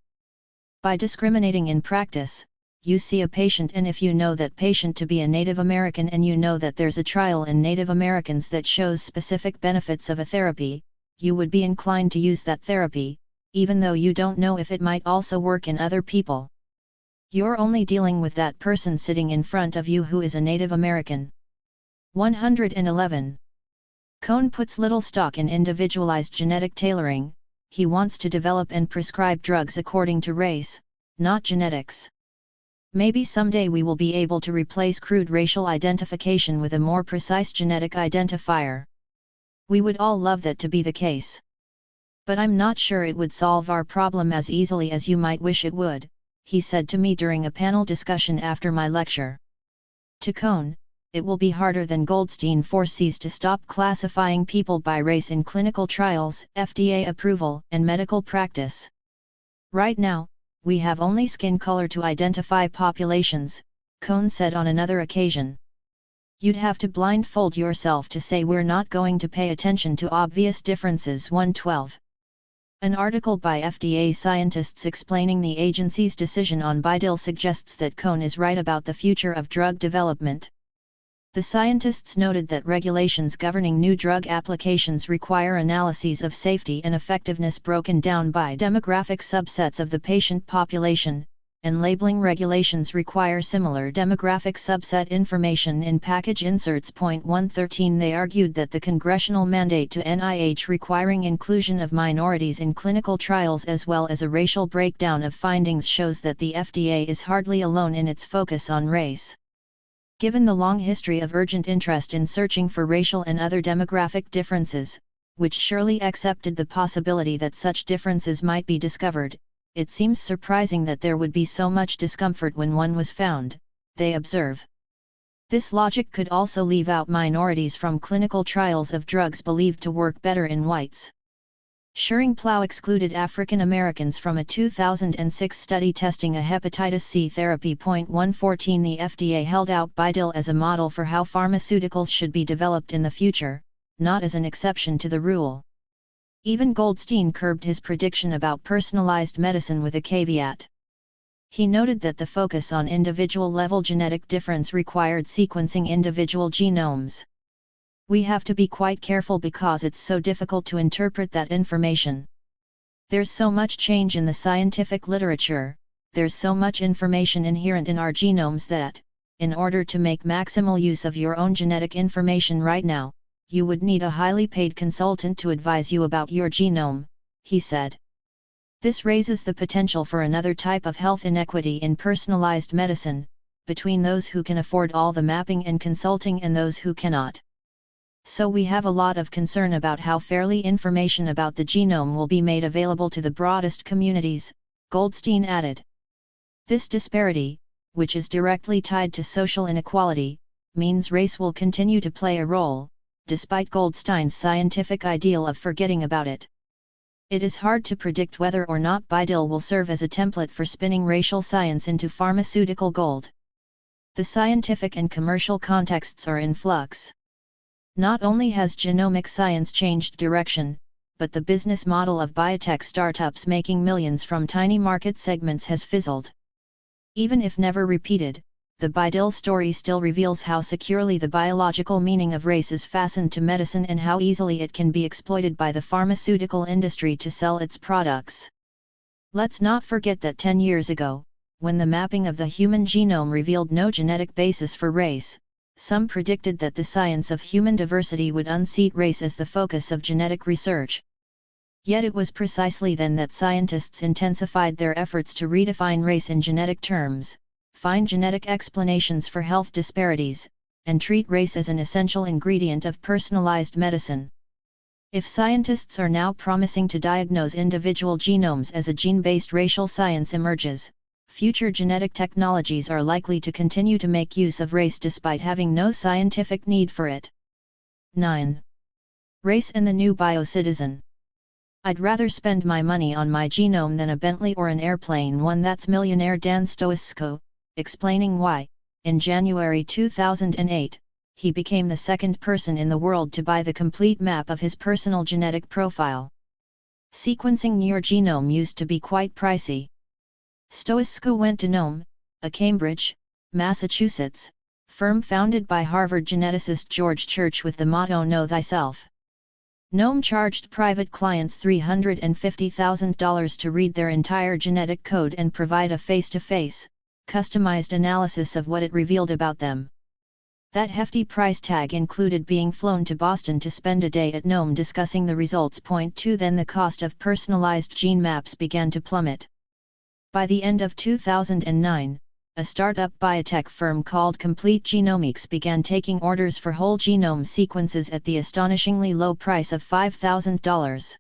By discriminating in practice, you see a patient, and if you know that patient to be a Native American and you know that there's a trial in Native Americans that shows specific benefits of a therapy, you would be inclined to use that therapy, even though you don't know if it might also work in other people. You're only dealing with that person sitting in front of you who is a Native American. 111. Cohn puts little stock in individualized genetic tailoring. He wants to develop and prescribe drugs according to race, not genetics. Maybe someday we will be able to replace crude racial identification with a more precise genetic identifier. We would all love that to be the case. But I'm not sure it would solve our problem as easily as you might wish it would, he said to me during a panel discussion after my lecture. To Cohn, it will be harder than Goldstein foresees to stop classifying people by race in clinical trials, FDA approval, and medical practice. Right now, we have only skin color to identify populations, Cohn said on another occasion. You'd have to blindfold yourself to say we're not going to pay attention to obvious differences. 112. An article by FDA scientists explaining the agency's decision on Bi-Dil suggests that Cohn is right about the future of drug development. The scientists noted that regulations governing new drug applications require analyses of safety and effectiveness broken down by demographic subsets of the patient population, and labeling regulations require similar demographic subset information in package inserts. 113 They argued that the congressional mandate to NIH requiring inclusion of minorities in clinical trials as well as a racial breakdown of findings shows that the FDA is hardly alone in its focus on race. Given the long history of urgent interest in searching for racial and other demographic differences, which surely accepted the possibility that such differences might be discovered, it seems surprising that there would be so much discomfort when one was found, they observe. This logic could also leave out minorities from clinical trials of drugs believed to work better in whites. Schering-Plough excluded African Americans from a 2006 study testing a hepatitis C therapy. 114 The FDA held out Bidil as a model for how pharmaceuticals should be developed in the future, not as an exception to the rule. Even Goldstein curbed his prediction about personalized medicine with a caveat. He noted that the focus on individual-level genetic difference required sequencing individual genomes. We have to be quite careful because it's so difficult to interpret that information. There's so much change in the scientific literature, there's so much information inherent in our genomes that, in order to make maximal use of your own genetic information right now, you would need a highly paid consultant to advise you about your genome, he said. This raises the potential for another type of health inequity in personalized medicine, between those who can afford all the mapping and consulting and those who cannot. So we have a lot of concern about how fairly information about the genome will be made available to the broadest communities, Goldstein added. This disparity, which is directly tied to social inequality, means race will continue to play a role, despite Goldstein's scientific ideal of forgetting about it. It is hard to predict whether or not Bidil will serve as a template for spinning racial science into pharmaceutical gold. The scientific and commercial contexts are in flux. Not only has genomic science changed direction, but the business model of biotech startups making millions from tiny market segments has fizzled. Even if never repeated, the Bidil story still reveals how securely the biological meaning of race is fastened to medicine and how easily it can be exploited by the pharmaceutical industry to sell its products. Let's not forget that 10 years ago, when the mapping of the human genome revealed no genetic basis for race, some predicted that the science of human diversity would unseat race as the focus of genetic research. Yet it was precisely then that scientists intensified their efforts to redefine race in genetic terms, find genetic explanations for health disparities, and treat race as an essential ingredient of personalized medicine. If scientists are now promising to diagnose individual genomes as a gene-based racial science emerges, future genetic technologies are likely to continue to make use of race despite having no scientific need for it. 9. Race and the new biocitizen. I'd rather spend my money on my genome than a Bentley or an airplane. One that's millionaire Dan Stoisko, explaining why, in January 2008, he became the second person in the world to buy the complete map of his personal genetic profile. Sequencing your genome used to be quite pricey. Stoisko went to Nome, a Cambridge, Massachusetts, firm founded by Harvard geneticist George Church with the motto Know Thyself. Nome charged private clients $350,000 to read their entire genetic code and provide a face-to-face, customized analysis of what it revealed about them. That hefty price tag included being flown to Boston to spend a day at Nome discussing the results. 2 Then the cost of personalized gene maps began to plummet. By the end of 2009, a startup biotech firm called Complete Genomics began taking orders for whole genome sequences at the astonishingly low price of $5,000.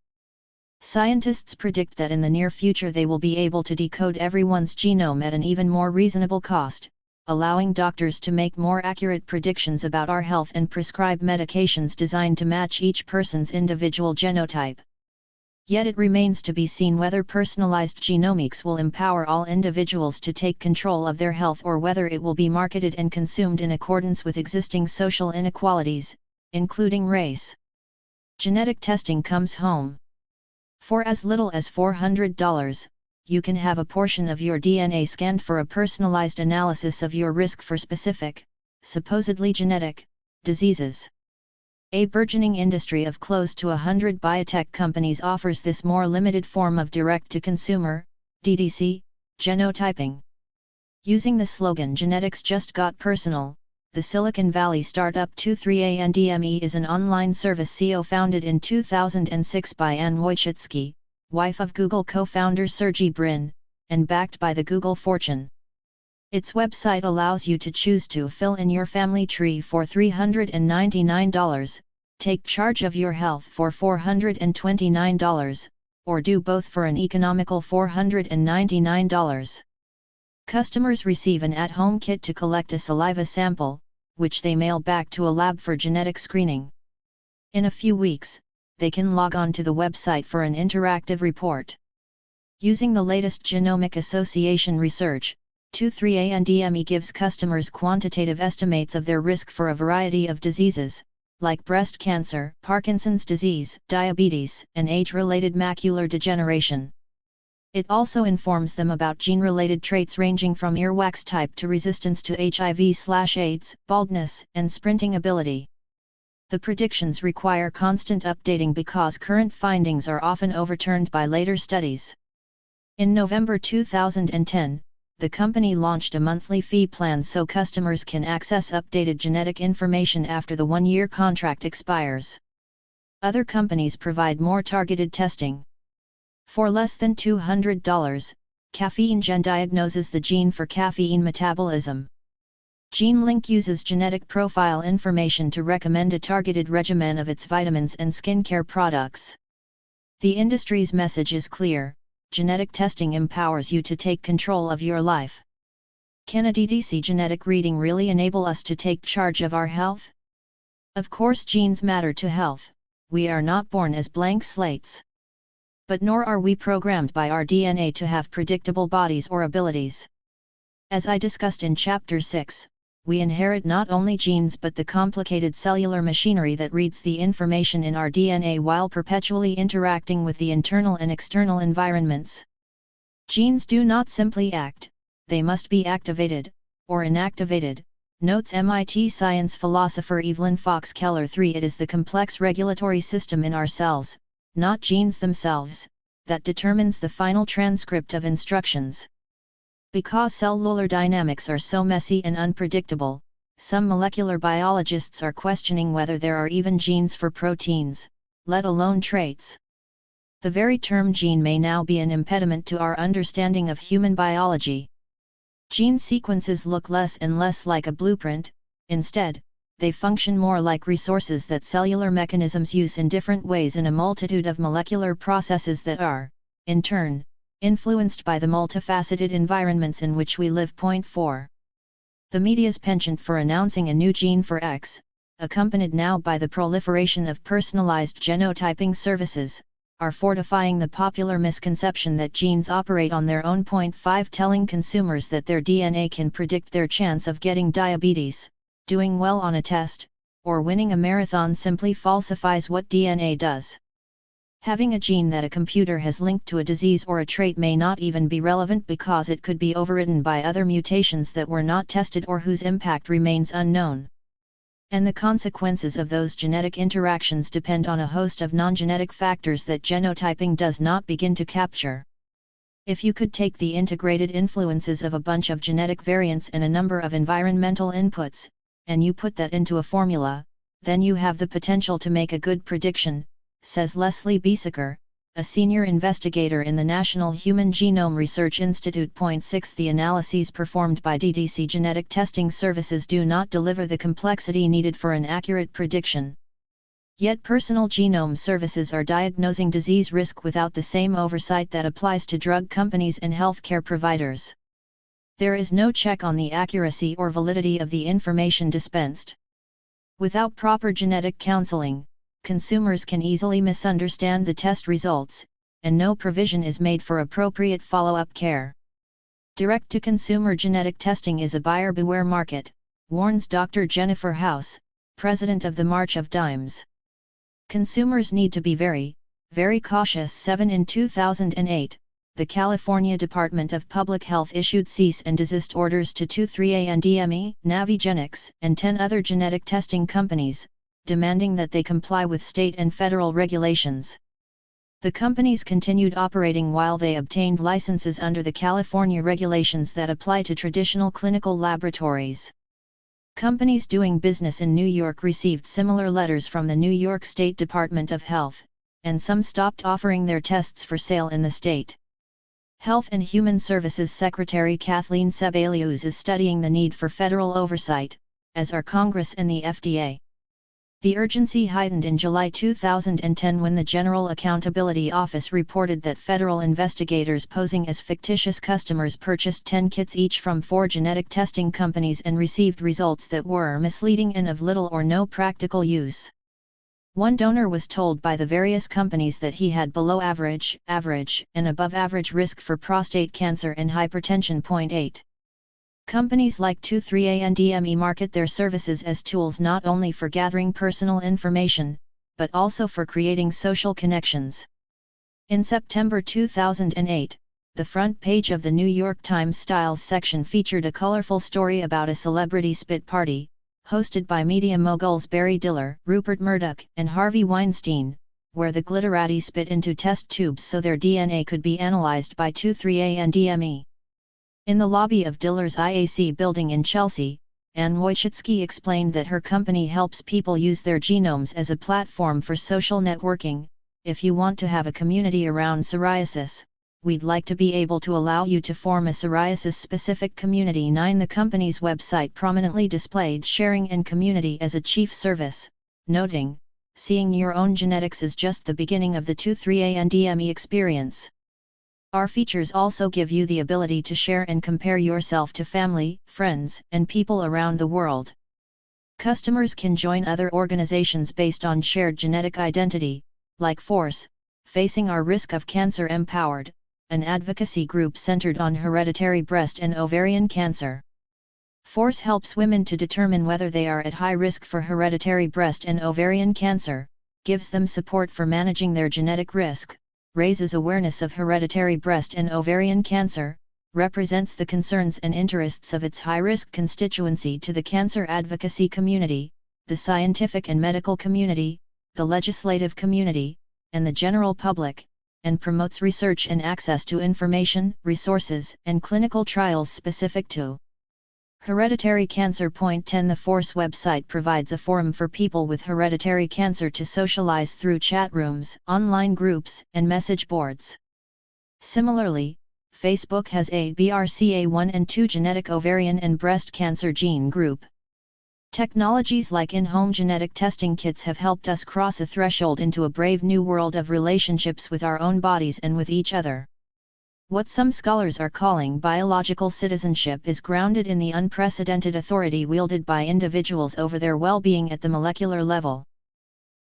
Scientists predict that in the near future they will be able to decode everyone's genome at an even more reasonable cost, allowing doctors to make more accurate predictions about our health and prescribe medications designed to match each person's individual genotype. Yet it remains to be seen whether personalized genomics will empower all individuals to take control of their health or whether it will be marketed and consumed in accordance with existing social inequalities, including race. Genetic testing comes home. For as little as $400, you can have a portion of your DNA scanned for a personalized analysis of your risk for specific, supposedly genetic, diseases. A burgeoning industry of close to 100 biotech companies offers this more limited form of direct-to-consumer, DTC, genotyping. Using the slogan "Genetics just got personal," the Silicon Valley startup 23andMe is an online service founded in 2006 by Anne Wojcicki, wife of Google co-founder Sergey Brin, and backed by the Google fortune. Its website allows you to choose to fill in your family tree for $399, take charge of your health for $429, or do both for an economical $499. Customers receive an at-home kit to collect a saliva sample, which they mail back to a lab for genetic screening. In a few weeks, they can log on to the website for an interactive report. Using the latest Genomic Association research, 23andMe gives customers quantitative estimates of their risk for a variety of diseases, like breast cancer, Parkinson's disease, diabetes, and age-related macular degeneration. It also informs them about gene-related traits ranging from earwax type to resistance to HIV/AIDS, baldness, and sprinting ability. The predictions require constant updating because current findings are often overturned by later studies. In November 2010, the company launched a monthly fee plan so customers can access updated genetic information after the one-year contract expires. Other companies provide more targeted testing. For less than $200, CaffeineGen diagnoses the gene for caffeine metabolism. GeneLink uses genetic profile information to recommend a targeted regimen of its vitamins and skincare products. The industry's message is clear: genetic testing empowers you to take control of your life. Can a DDC genetic reading really enable us to take charge of our health? Of course, genes matter to health. We are not born as blank slates. But nor are we programmed by our DNA to have predictable bodies or abilities. As I discussed in Chapter 6, we inherit not only genes but the complicated cellular machinery that reads the information in our DNA while perpetually interacting with the internal and external environments. Genes do not simply act, they must be activated, or inactivated, notes MIT science philosopher Evelyn Fox Keller. 3. It is the complex regulatory system in our cells, not genes themselves, that determines the final transcript of instructions. Because cellular dynamics are so messy and unpredictable, some molecular biologists are questioning whether there are even genes for proteins, let alone traits. The very term gene may now be an impediment to our understanding of human biology. Gene sequences look less and less like a blueprint. Instead, they function more like resources that cellular mechanisms use in different ways in a multitude of molecular processes that are, in turn, influenced by the multifaceted environments in which we live. 4. The media's penchant for announcing a new gene for X, accompanied now by the proliferation of personalized genotyping services, are fortifying the popular misconception that genes operate on their own. 5. Telling consumers that their DNA can predict their chance of getting diabetes, doing well on a test, or winning a marathon simply falsifies what DNA does. Having a gene that a computer has linked to a disease or a trait may not even be relevant because it could be overridden by other mutations that were not tested or whose impact remains unknown. And the consequences of those genetic interactions depend on a host of non-genetic factors that genotyping does not begin to capture. If you could take the integrated influences of a bunch of genetic variants and a number of environmental inputs, and you put that into a formula, then you have the potential to make a good prediction, says Leslie Biesecker, a senior investigator in the National Human Genome Research Institute. 6. The analyses performed by DDC genetic testing services do not deliver the complexity needed for an accurate prediction. Yet personal genome services are diagnosing disease risk without the same oversight that applies to drug companies and healthcare providers. There is no check on the accuracy or validity of the information dispensed. Without proper genetic counseling, consumers can easily misunderstand the test results, and no provision is made for appropriate follow-up care. Direct-to-consumer genetic testing is a buyer beware market, warns Dr. Jennifer House, president of the March of Dimes. Consumers need to be very, very cautious. 7. In 2008, the California Department of Public Health issued cease and desist orders to 23andMe, Navigenics, and 10 other genetic testing companies, demanding that they comply with state and federal regulations. The companies continued operating while they obtained licenses under the California regulations that apply to traditional clinical laboratories. Companies doing business in New York received similar letters from the New York State Department of Health, and some stopped offering their tests for sale in the state. Health and Human Services Secretary Kathleen Sebelius is studying the need for federal oversight, as are Congress and the FDA. The urgency heightened in July 2010 when the General Accountability Office reported that federal investigators posing as fictitious customers purchased 10 kits each from 4 genetic testing companies and received results that were misleading and of little or no practical use. One donor was told by the various companies that he had below average, and above average risk for prostate cancer and hypertension. 8. Companies like 23andMe market their services as tools not only for gathering personal information, but also for creating social connections. In September 2008, the front page of the New York Times Styles section featured a colorful story about a celebrity spit party, hosted by media moguls Barry Diller, Rupert Murdoch, and Harvey Weinstein, where the glitterati spit into test tubes so their DNA could be analyzed by 23andMe. In the lobby of Diller's IAC building in Chelsea, Anne Wojcicki explained that her company helps people use their genomes as a platform for social networking. If you want to have a community around psoriasis, we'd like to be able to allow you to form a psoriasis-specific community. 9. The company's website prominently displayed sharing and community as a chief service, noting, "Seeing your own genetics is just the beginning of the 23andMe experience. Our features also give you the ability to share and compare yourself to family, friends, and people around the world. Customers can join other organizations based on shared genetic identity, like FORCE, Facing Our Risk of Cancer Empowered, an advocacy group centered on hereditary breast and ovarian cancer. FORCE helps women to determine whether they are at high risk for hereditary breast and ovarian cancer, gives them support for managing their genetic risk, raises awareness of hereditary breast and ovarian cancer, represents the concerns and interests of its high-risk constituency to the cancer advocacy community, the scientific and medical community, the legislative community, and the general public, and promotes research and access to information, resources, and clinical trials specific to hereditary cancer. 10. The FORCE website provides a forum for people with hereditary cancer to socialize through chat rooms, online groups, and message boards. Similarly, Facebook has a BRCA1 and 2 genetic ovarian and breast cancer gene group. Technologies like in-home genetic testing kits have helped us cross a threshold into a brave new world of relationships with our own bodies and with each other. What some scholars are calling biological citizenship is grounded in the unprecedented authority wielded by individuals over their well-being at the molecular level.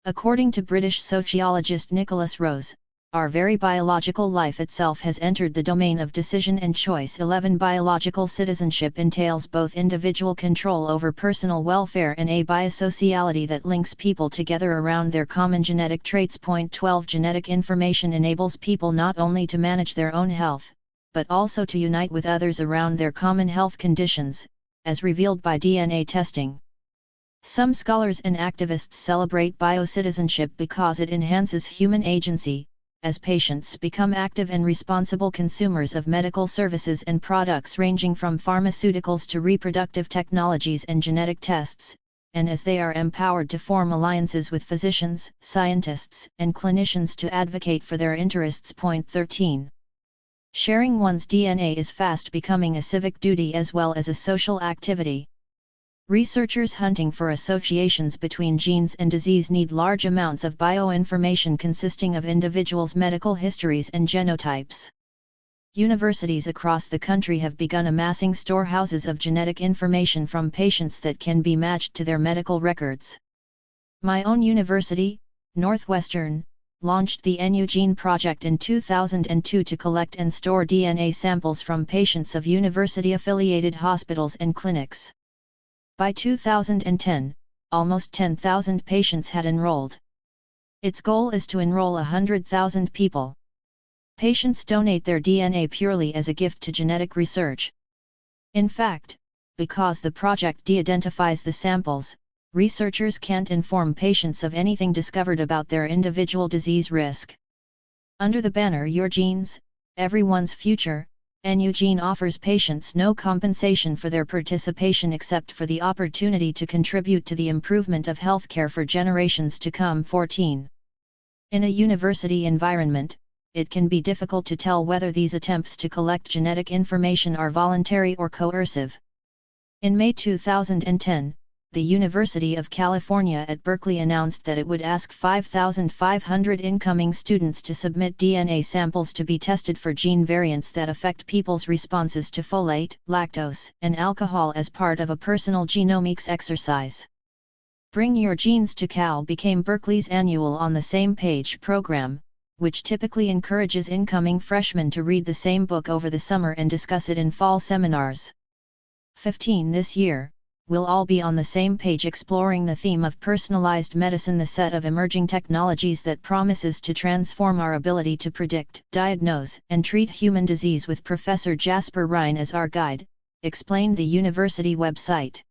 According to British sociologist Nicholas Rose, our very biological life itself has entered the domain of decision and choice. 11. Biological citizenship entails both individual control over personal welfare and a biosociality that links people together around their common genetic traits. 12. Genetic information enables people not only to manage their own health, but also to unite with others around their common health conditions, as revealed by DNA testing. Some scholars and activists celebrate biocitizenship because it enhances human agency, as patients become active and responsible consumers of medical services and products ranging from pharmaceuticals to reproductive technologies and genetic tests, and as they are empowered to form alliances with physicians, scientists, and clinicians to advocate for their interests. 13. Sharing one's DNA is fast becoming a civic duty as well as a social activity. Researchers hunting for associations between genes and disease need large amounts of bioinformation consisting of individuals' medical histories and genotypes. Universities across the country have begun amassing storehouses of genetic information from patients that can be matched to their medical records. My own university, Northwestern, launched the NU Gene Project in 2002 to collect and store DNA samples from patients of university-affiliated hospitals and clinics. By 2010, almost 10,000 patients had enrolled. Its goal is to enroll 100,000 people. Patients donate their DNA purely as a gift to genetic research. In fact, because the project de-identifies the samples, researchers can't inform patients of anything discovered about their individual disease risk. Under the banner Your Genes, Everyone's Future, NUGene offers patients no compensation for their participation except for the opportunity to contribute to the improvement of healthcare for generations to come. 14. In a university environment, it can be difficult to tell whether these attempts to collect genetic information are voluntary or coercive. In May 2010, the University of California at Berkeley announced that it would ask 5,500 incoming students to submit DNA samples to be tested for gene variants that affect people's responses to folate, lactose, and alcohol as part of a personal genomics exercise. Bring Your Genes to Cal became Berkeley's annual On the Same Page program, which typically encourages incoming freshmen to read the same book over the summer and discuss it in fall seminars. 15. This year, we'll all be on the same page exploring the theme of personalized medicine, the set of emerging technologies that promises to transform our ability to predict, diagnose, and treat human disease, with Professor Jasper Rhine as our guide, explained the university website.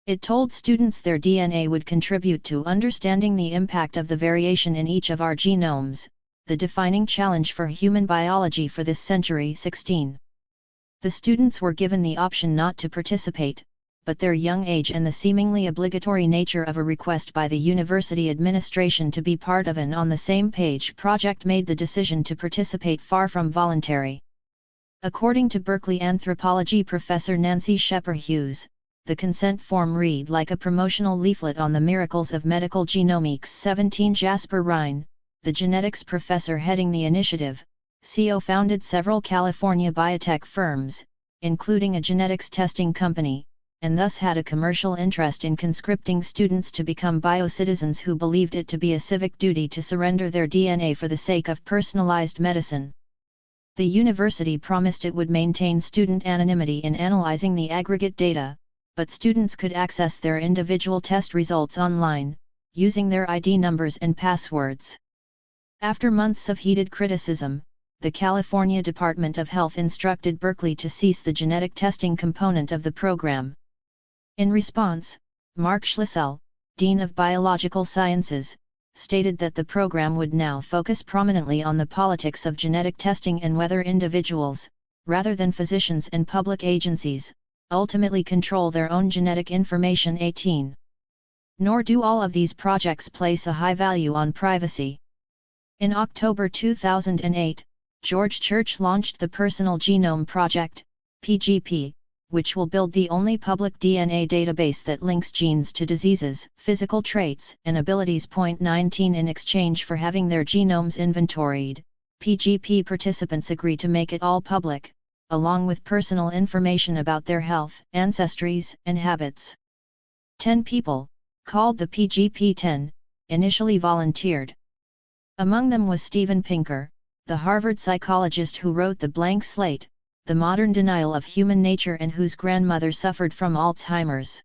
It told students their DNA would contribute to understanding the impact of the variation in each of our genomes, the defining challenge for human biology for this century. 16. The students were given the option not to participate, but their young age and the seemingly obligatory nature of a request by the university administration to be part of an On the Same Page project made the decision to participate far from voluntary. According to Berkeley anthropology professor Nancy Shepper Hughes, the consent form read like a promotional leaflet on the miracles of medical genomics. 17. Jasper Rhine, the genetics professor heading the initiative, co-founded several California biotech firms, including a genetics testing company, and thus had a commercial interest in conscripting students to become biocitizens who believed it to be a civic duty to surrender their DNA for the sake of personalized medicine. The university promised it would maintain student anonymity in analyzing the aggregate data, but students could access their individual test results online, using their ID numbers and passwords. After months of heated criticism, the California Department of Health instructed Berkeley to cease the genetic testing component of the program. In response, Mark Schlissel, Dean of Biological Sciences, stated that the program would now focus prominently on the politics of genetic testing and whether individuals, rather than physicians and public agencies, ultimately control their own genetic information. 18. Nor do all of these projects place a high value on privacy. In October 2008, George Church launched the Personal Genome Project, PGP, which will build the only public DNA database that links genes to diseases, physical traits, and abilities. 19. In exchange for having their genomes inventoried, PGP participants agree to make it all public, along with personal information about their health, ancestries, and habits. 10 people, called the PGP 10, initially volunteered. Among them was Steven Pinker, the Harvard psychologist who wrote The Blank Slate, The Modern Denial of Human Nature, and whose grandmother suffered from Alzheimer's.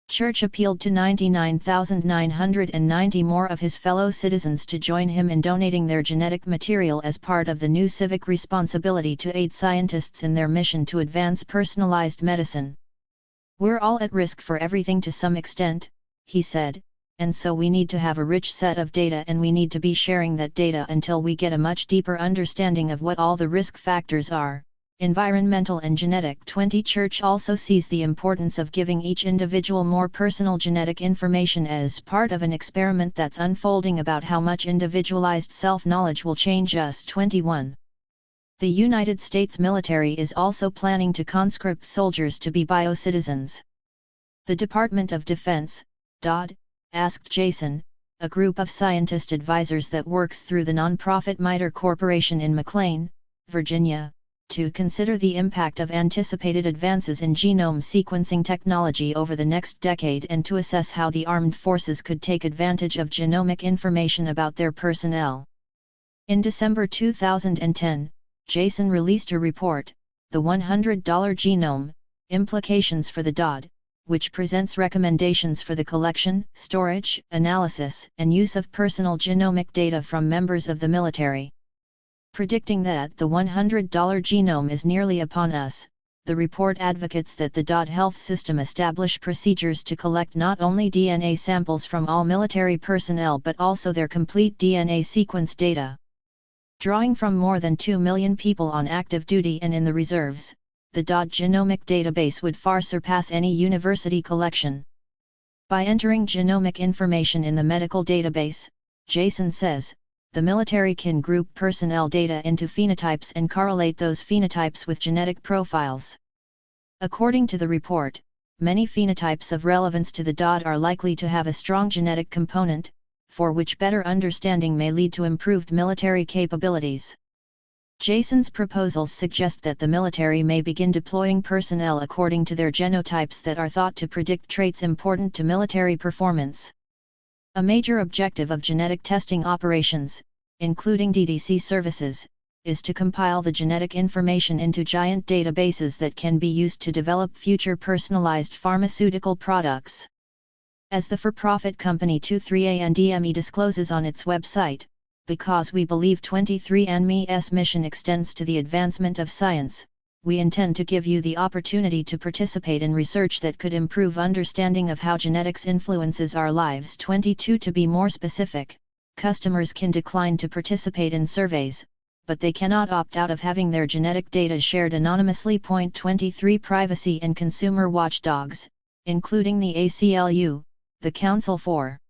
Church appealed to 99,990 more of his fellow citizens to join him in donating their genetic material as part of the new civic responsibility to aid scientists in their mission to advance personalized medicine. "We're all at risk for everything to some extent," he said, "and so we need to have a rich set of data, and we need to be sharing that data until we get a much deeper understanding of what all the risk factors are, environmental and genetic." 20. Church also sees the importance of giving each individual more personal genetic information as part of an experiment that's unfolding about how much individualized self-knowledge will change us. 21. The United States military is also planning to conscript soldiers to be biocitizens. The Department of Defense, DoD, asked Jason, a group of scientist advisors that works through the nonprofit MITRE Corporation in McLean, Virginia, to consider the impact of anticipated advances in genome sequencing technology over the next decade and to assess how the armed forces could take advantage of genomic information about their personnel. In December 2010, Jason released a report, The $100 Genome, Implications for the DoD, which presents recommendations for the collection, storage, analysis, and use of personal genomic data from members of the military. Predicting that the $100 genome is nearly upon us, the report advocates that the DoD health system establish procedures to collect not only DNA samples from all military personnel but also their complete DNA sequence data. Drawing from more than 2 million people on active duty and in the reserves, the THIRD genomic database would far surpass any university collection. By entering genomic information in the medical database, Jason says, the military can group personnel data into phenotypes and correlate those phenotypes with genetic profiles. According to the report, many phenotypes of relevance to the THIRD are likely to have a strong genetic component, for which better understanding may lead to improved military capabilities. Jason's proposals suggest that the military may begin deploying personnel according to their genotypes that are thought to predict traits important to military performance. A major objective of genetic testing operations, including DDC services, is to compile the genetic information into giant databases that can be used to develop future personalized pharmaceutical products. As the for-profit company 23andMe discloses on its website, because we believe 23andMe's mission extends to the advancement of science, we intend to give you the opportunity to participate in research that could improve understanding of how genetics influences our lives. 22 To be more specific, customers can decline to participate in surveys, but they cannot opt out of having their genetic data shared anonymously. 23 Privacy and consumer watchdogs, including the ACLU, the Council for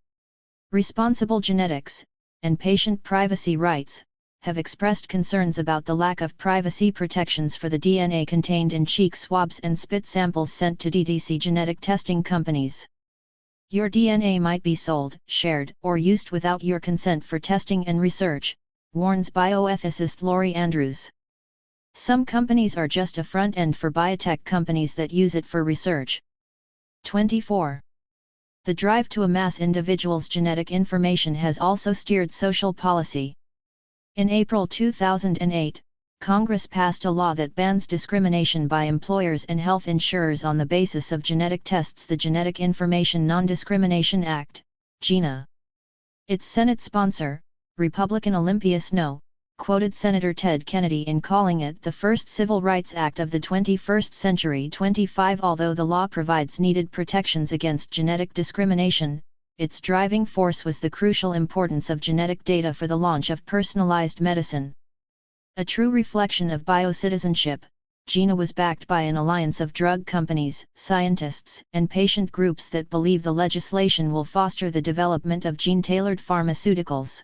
Responsible Genetics, and patient privacy rights, have expressed concerns about the lack of privacy protections for the DNA contained in cheek swabs and spit samples sent to DDC genetic testing companies. Your DNA might be sold, shared, or used without your consent for testing and research, warns bioethicist Lori Andrews. Some companies are just a front end for biotech companies that use it for research. 24. The drive to amass individuals' genetic information has also steered social policy. In April 2008, Congress passed a law that bans discrimination by employers and health insurers on the basis of genetic tests, the Genetic Information Non-Discrimination Act, GINA. Its Senate sponsor, Republican Olympia Snowe, quoted Senator Ted Kennedy in calling it the first civil rights act of the 21st century. 25 Although the law provides needed protections against genetic discrimination, its driving force was the crucial importance of genetic data for the launch of personalized medicine. A true reflection of biocitizenship, GINA was backed by an alliance of drug companies, scientists, and patient groups that believe the legislation will foster the development of gene-tailored pharmaceuticals.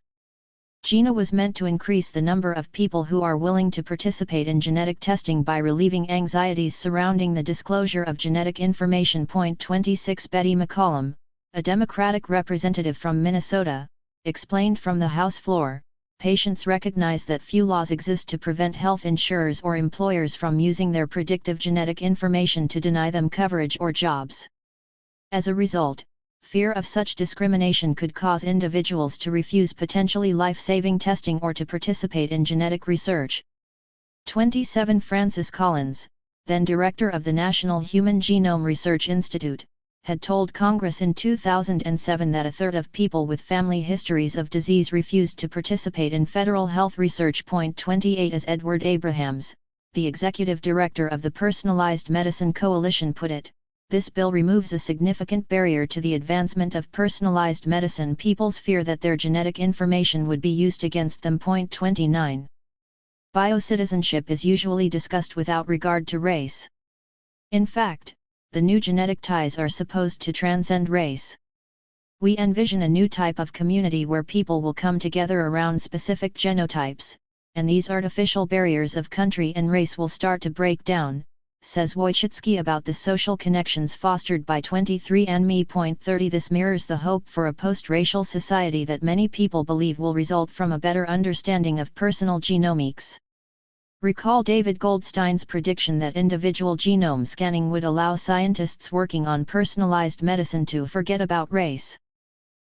GINA was meant to increase the number of people who are willing to participate in genetic testing by relieving anxieties surrounding the disclosure of genetic information. 26 Betty McCollum, a Democratic representative from Minnesota, explained from the House floor, patients recognize that few laws exist to prevent health insurers or employers from using their predictive genetic information to deny them coverage or jobs. As a result, fear of such discrimination could cause individuals to refuse potentially life-saving testing or to participate in genetic research. 27 Francis Collins, then director of the National Human Genome Research Institute, had told Congress in 2007 that a third of people with family histories of disease refused to participate in federal health research. 28 As Edward Abrahams, the executive director of the Personalized Medicine Coalition put it, this bill removes a significant barrier to the advancement of personalized medicine. People's fear that their genetic information would be used against them. 29. Biocitizenship is usually discussed without regard to race. In fact, the new genetic ties are supposed to transcend race. We envision a new type of community where people will come together around specific genotypes, and these artificial barriers of country and race will start to break down, says Wojcicki about the social connections fostered by 23andMe. 30 This mirrors the hope for a post-racial society that many people believe will result from a better understanding of personal genomics. Recall David Goldstein's prediction that individual genome scanning would allow scientists working on personalized medicine to forget about race.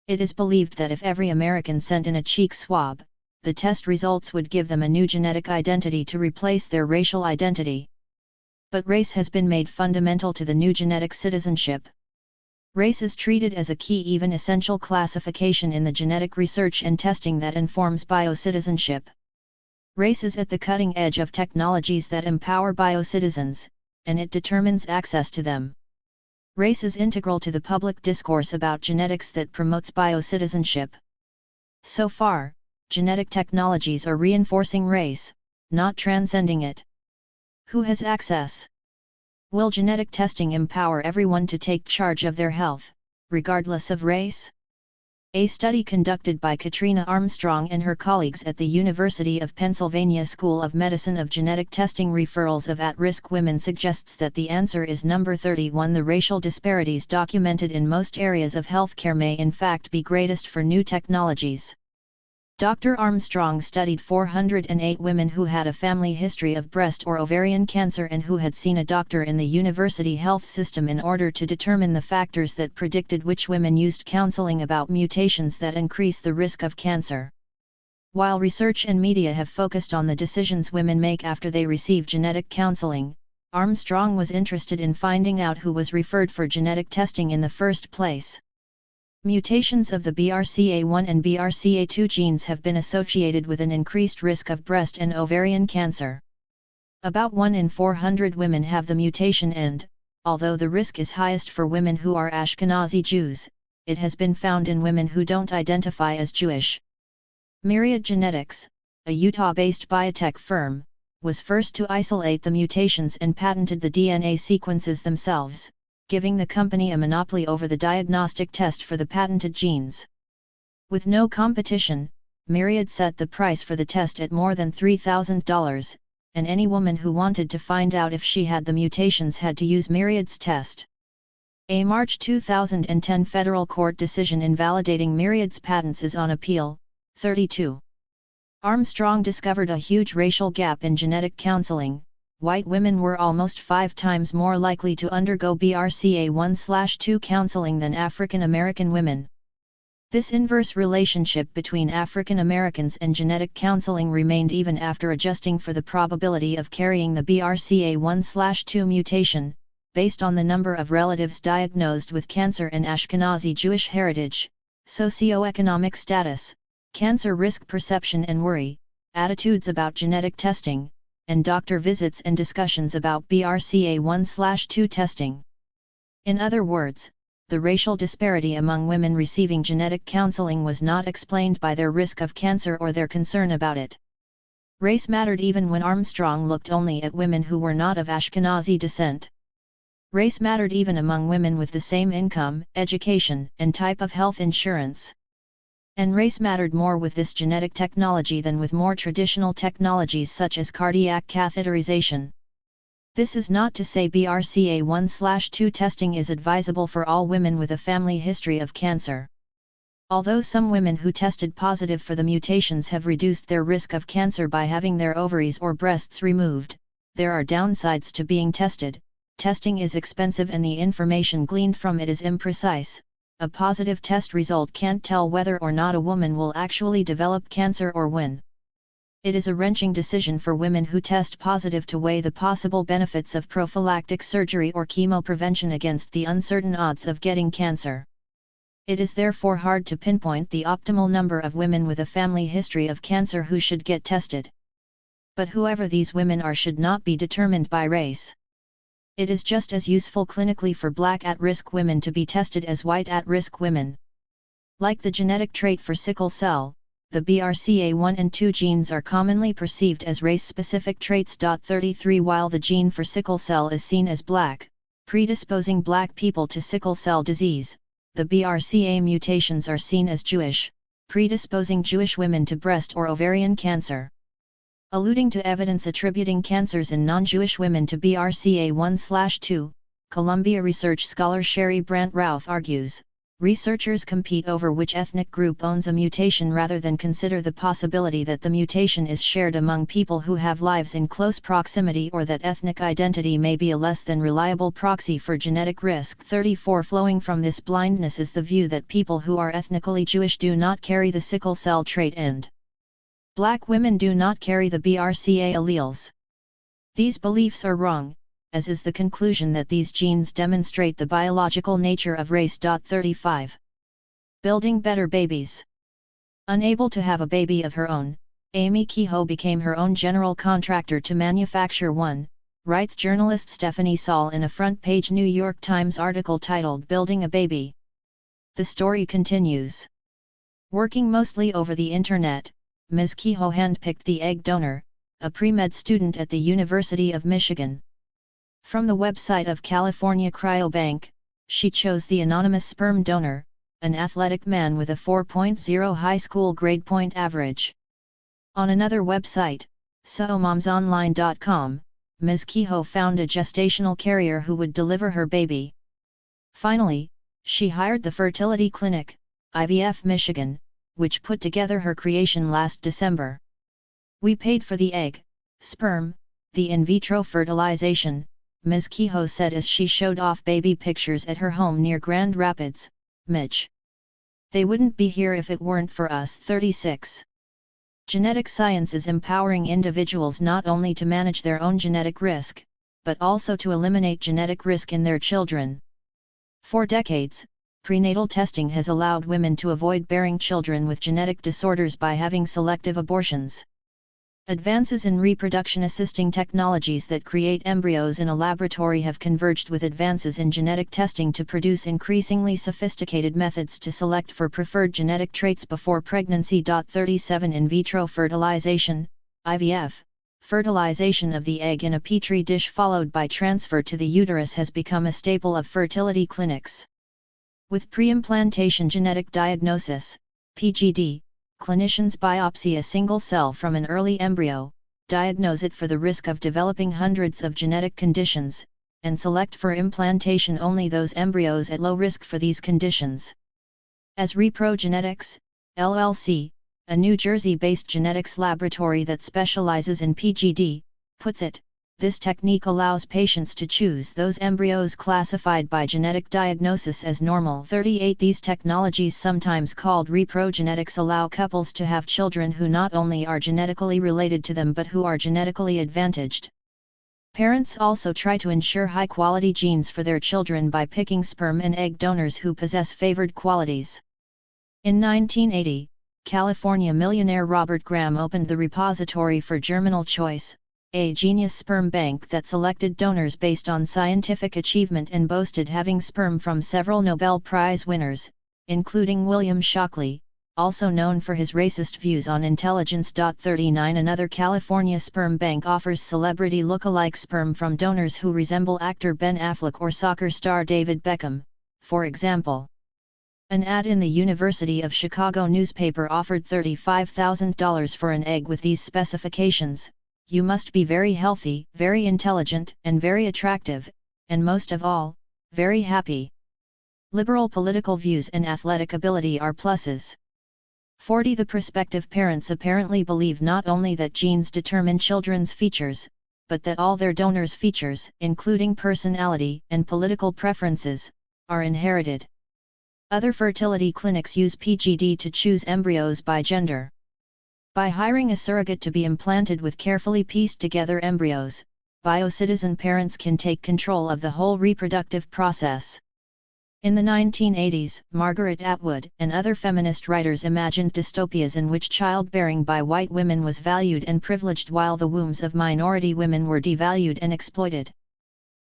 It is believed that if every American sent in a cheek swab, the test results would give them a new genetic identity to replace their racial identity. But race has been made fundamental to the new genetic citizenship. Race is treated as a key, even essential classification in the genetic research and testing that informs biocitizenship. Race is at the cutting edge of technologies that empower biocitizens, and it determines access to them. Race is integral to the public discourse about genetics that promotes biocitizenship. So far, genetic technologies are reinforcing race, not transcending it. Who has access? Will genetic testing empower everyone to take charge of their health, regardless of race? A study conducted by Katrina Armstrong and her colleagues at the University of Pennsylvania School of Medicine of genetic testing referrals of at-risk women suggests that the answer is number 31. The racial disparities documented in most areas of healthcare may in fact be greatest for new technologies. Dr. Armstrong studied 408 women who had a family history of breast or ovarian cancer and who had seen a doctor in the university health system in order to determine the factors that predicted which women used counseling about mutations that increase the risk of cancer. While research and media have focused on the decisions women make after they receive genetic counseling, Armstrong was interested in finding out who was referred for genetic testing in the first place. Mutations of the BRCA1 and BRCA2 genes have been associated with an increased risk of breast and ovarian cancer. About 1 in 400 women have the mutation and, although the risk is highest for women who are Ashkenazi Jews, it has been found in women who don't identify as Jewish. Myriad Genetics, a Utah-based biotech firm, was first to isolate the mutations and patented the DNA sequences themselves, giving the company a monopoly over the diagnostic test for the patented genes. With no competition, Myriad set the price for the test at more than $3,000, and any woman who wanted to find out if she had the mutations had to use Myriad's test. A March 2010 federal court decision invalidating Myriad's patents is on appeal. 32. Armstrong discovered a huge racial gap in genetic counseling. White women were almost 5 times more likely to undergo BRCA1/2 counseling than African American women. This inverse relationship between African Americans and genetic counseling remained even after adjusting for the probability of carrying the BRCA1/2 mutation, based on the number of relatives diagnosed with cancer and Ashkenazi Jewish heritage, socioeconomic status, cancer risk perception and worry, attitudes about genetic testing, and doctor visits and discussions about BRCA1/2 testing. In other words, the racial disparity among women receiving genetic counseling was not explained by their risk of cancer or their concern about it. Race mattered even when Armstrong looked only at women who were not of Ashkenazi descent. Race mattered even among women with the same income, education, and type of health insurance. And race mattered more with this genetic technology than with more traditional technologies such as cardiac catheterization. This is not to say BRCA1/2 testing is advisable for all women with a family history of cancer. Although some women who tested positive for the mutations have reduced their risk of cancer by having their ovaries or breasts removed, there are downsides to being tested. Testing is expensive and the information gleaned from it is imprecise. A positive test result can't tell whether or not a woman will actually develop cancer or when. It is a wrenching decision for women who test positive to weigh the possible benefits of prophylactic surgery or chemoprevention against the uncertain odds of getting cancer. It is therefore hard to pinpoint the optimal number of women with a family history of cancer who should get tested. But whoever these women are should not be determined by race. It is just as useful clinically for Black at-risk women to be tested as white at-risk women. Like the genetic trait for sickle cell, the BRCA1 and 2 genes are commonly perceived as race-specific traits. 33 While the gene for sickle cell is seen as Black, predisposing Black people to sickle cell disease, the BRCA mutations are seen as Jewish, predisposing Jewish women to breast or ovarian cancer. Alluding to evidence attributing cancers in non-Jewish women to BRCA1/2, Columbia research scholar Sherry Brandt Routh argues, researchers compete over which ethnic group owns a mutation rather than consider the possibility that the mutation is shared among people who have lives in close proximity or that ethnic identity may be a less than reliable proxy for genetic risk. 34 Flowing from this blindness is the view that people who are ethnically Jewish do not carry the sickle cell trait and Black women do not carry the BRCA alleles. These beliefs are wrong, as is the conclusion that these genes demonstrate the biological nature of race. 35. Building better babies. Unable to have a baby of her own, Amy Kehoe became her own general contractor to manufacture one, writes journalist Stephanie Saul in a front-page New York Times article titled Building a Baby. The story continues. Working mostly over the internet, Ms. Kehoe handpicked the egg donor, a pre-med student at the University of Michigan. From the website of California Cryobank, she chose the anonymous sperm donor, an athletic man with a 4.0 high school grade point average. On another website, SoMomsOnline.com, Ms. Kehoe found a gestational carrier who would deliver her baby. Finally, she hired the fertility clinic, IVF Michigan, which put together her creation last December. "We paid for the egg, sperm, the in vitro fertilization," Ms. Kehoe said as she showed off baby pictures at her home near Grand Rapids, Mich. "They wouldn't be here if it weren't for us." 36. Genetic science is empowering individuals not only to manage their own genetic risk, but also to eliminate genetic risk in their children. For decades, prenatal testing has allowed women to avoid bearing children with genetic disorders by having selective abortions. Advances in reproduction-assisting technologies that create embryos in a laboratory have converged with advances in genetic testing to produce increasingly sophisticated methods to select for preferred genetic traits before pregnancy. 37 In vitro fertilization, IVF, fertilization of the egg in a petri dish followed by transfer to the uterus has become a staple of fertility clinics. With pre-implantation genetic diagnosis, PGD, clinicians biopsy a single cell from an early embryo, diagnose it for the risk of developing hundreds of genetic conditions, and select for implantation only those embryos at low risk for these conditions. As Reprogenetics, LLC, a New Jersey-based genetics laboratory that specializes in PGD, puts it, this technique allows patients to choose those embryos classified by genetic diagnosis as normal. 38 These technologies, sometimes called reprogenetics, allow couples to have children who not only are genetically related to them but who are genetically advantaged. Parents also try to ensure high-quality genes for their children by picking sperm and egg donors who possess favored qualities. In 1980, California millionaire Robert Graham opened the Repository for Germinal Choice, a genius sperm bank that selected donors based on scientific achievement and boasted having sperm from several Nobel Prize winners, including William Shockley, also known for his racist views on intelligence. 39 Another California sperm bank offers celebrity look-alike sperm from donors who resemble actor Ben Affleck or soccer star David Beckham, for example. An ad in the University of Chicago newspaper offered $35,000 for an egg with these specifications: "You must be very healthy, very intelligent, and very attractive, and most of all, very happy." Liberal political views and athletic ability are pluses. 40 The prospective parents apparently believe not only that genes determine children's features, but that all their donors' features, including personality and political preferences, are inherited. Other fertility clinics use PGD to choose embryos by gender. By hiring a surrogate to be implanted with carefully pieced-together embryos, biocitizen parents can take control of the whole reproductive process. In the 1980s, Margaret Atwood and other feminist writers imagined dystopias in which childbearing by white women was valued and privileged while the wombs of minority women were devalued and exploited.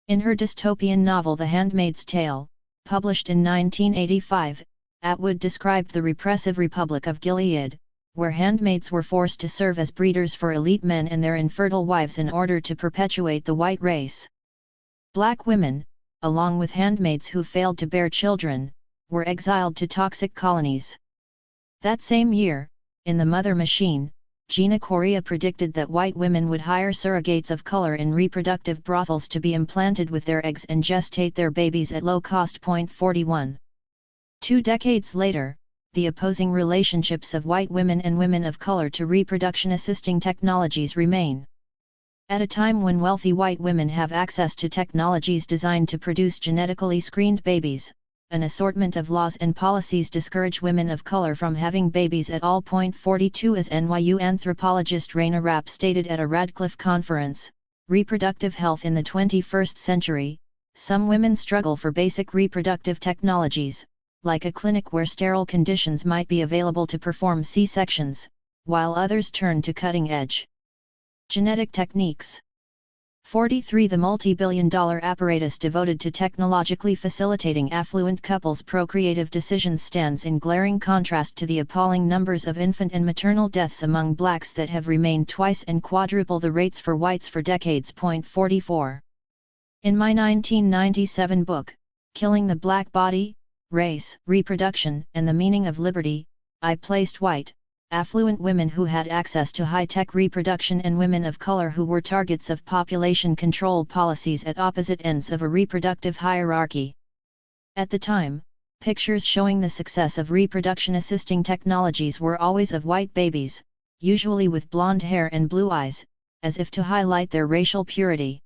In her dystopian novel The Handmaid's Tale, published in 1985, Atwood described the repressive Republic of Gilead, where handmaids were forced to serve as breeders for elite men and their infertile wives in order to perpetuate the white race. Black women, along with handmaids who failed to bear children, were exiled to toxic colonies. That same year, in The Mother Machine, Gina Correa predicted that white women would hire surrogates of color in reproductive brothels to be implanted with their eggs and gestate their babies at low cost. 41. 2 decades later, the opposing relationships of white women and women of color to reproduction-assisting technologies remain. At a time when wealthy white women have access to technologies designed to produce genetically screened babies, an assortment of laws and policies discourage women of color from having babies at all. 42 As NYU anthropologist Raina Rapp stated at a Radcliffe conference, reproductive health in the 21st century, some women struggle for basic reproductive technologies, like a clinic where sterile conditions might be available to perform C-sections, while others turn to cutting-edge genetic techniques. 43. The multi-billion-dollar apparatus devoted to technologically facilitating affluent couples' procreative decisions stands in glaring contrast to the appalling numbers of infant and maternal deaths among blacks that have remained twice and quadruple the rates for whites for decades. 44. In my 1997 book, Killing the Black Body, Race, Reproduction, and the Meaning of Liberty, I placed white, affluent women who had access to high-tech reproduction and women of color who were targets of population control policies at opposite ends of a reproductive hierarchy. At the time, pictures showing the success of reproduction-assisting technologies were always of white babies, usually with blonde hair and blue eyes, as if to highlight their racial purity.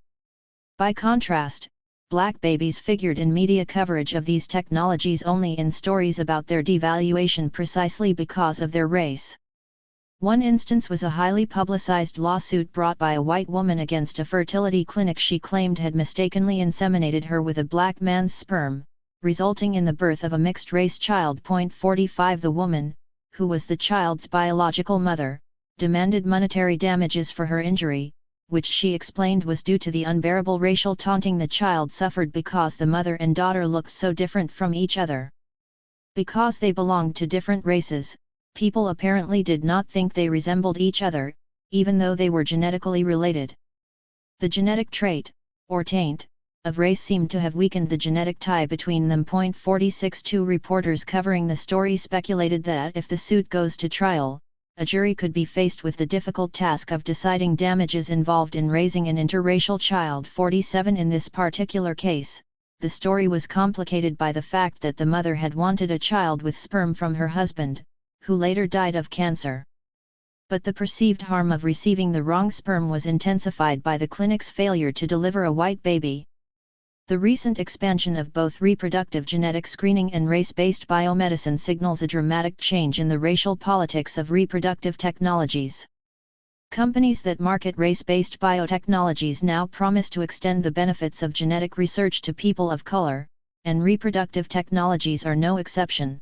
By contrast, black babies figured in media coverage of these technologies only in stories about their devaluation precisely because of their race. One instance was a highly publicized lawsuit brought by a white woman against a fertility clinic she claimed had mistakenly inseminated her with a black man's sperm, resulting in the birth of a mixed-race child. 45. The woman, who was the child's biological mother, demanded monetary damages for her injury, which she explained was due to the unbearable racial taunting the child suffered because the mother and daughter looked so different from each other. Because they belonged to different races, people apparently did not think they resembled each other, even though they were genetically related. The genetic trait, or taint, of race seemed to have weakened the genetic tie between them. 46. Two reporters covering the story speculated that if the suit goes to trial, a jury could be faced with the difficult task of deciding damages involved in raising an interracial child. 47. In this particular case, the story was complicated by the fact that the mother had wanted a child with sperm from her husband, who later died of cancer. But the perceived harm of receiving the wrong sperm was intensified by the clinic's failure to deliver a white baby. The recent expansion of both reproductive genetic screening and race-based biomedicine signals a dramatic change in the racial politics of reproductive technologies. Companies that market race-based biotechnologies now promise to extend the benefits of genetic research to people of color, and reproductive technologies are no exception.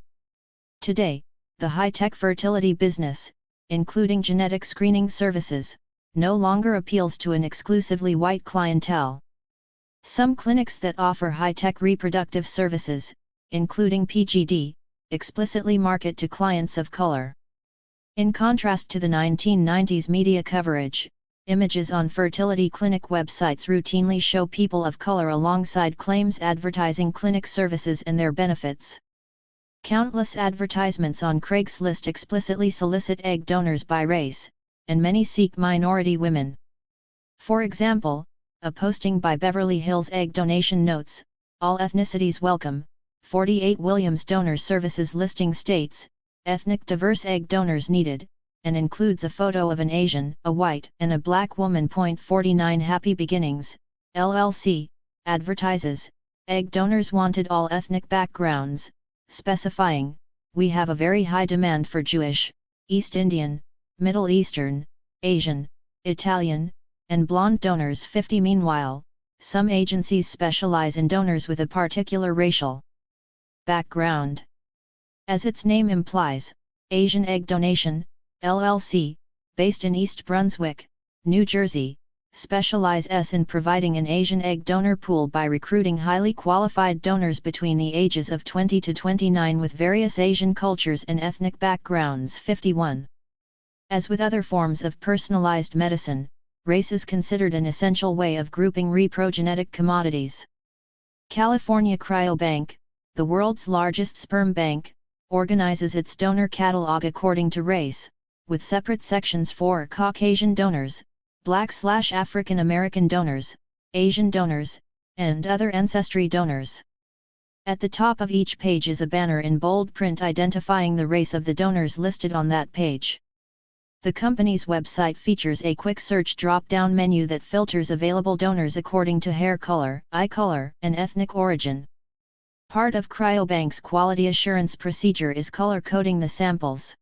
Today, the high-tech fertility business, including genetic screening services, no longer appeals to an exclusively white clientele. Some clinics that offer high-tech reproductive services, including PGD, explicitly market to clients of color. In contrast to the 1990s media coverage, images on fertility clinic websites routinely show people of color alongside claims advertising clinic services and their benefits. Countless advertisements on Craigslist explicitly solicit egg donors by race, and many seek minority women. For example, a posting by Beverly Hills Egg Donation notes, "All ethnicities welcome." 48. Williams Donor Services listing states, "Ethnic diverse egg donors needed," and includes a photo of an Asian, a white, and a black woman. 49. Happy Beginnings, LLC, advertises, "Egg donors wanted all ethnic backgrounds," specifying, "We have a very high demand for Jewish, East Indian, Middle Eastern, Asian, Italian, and blonde donors." 50. Meanwhile, some agencies specialize in donors with a particular racial background. As its name implies, Asian Egg Donation, LLC, based in East Brunswick, New Jersey, specializes in providing an Asian egg donor pool by recruiting highly qualified donors between the ages of 20 to 29 with various Asian cultures and ethnic backgrounds. 51. As with other forms of personalized medicine, race is considered an essential way of grouping reprogenetic commodities. California Cryobank, the world's largest sperm bank, organizes its donor catalog according to race, with separate sections for Caucasian donors, Black/African American donors, Asian donors, and other ancestry donors. At the top of each page is a banner in bold print identifying the race of the donors listed on that page. The company's website features a quick search drop-down menu that filters available donors according to hair color, eye color, and ethnic origin. Part of Cryobank's quality assurance procedure is color-coding the samples.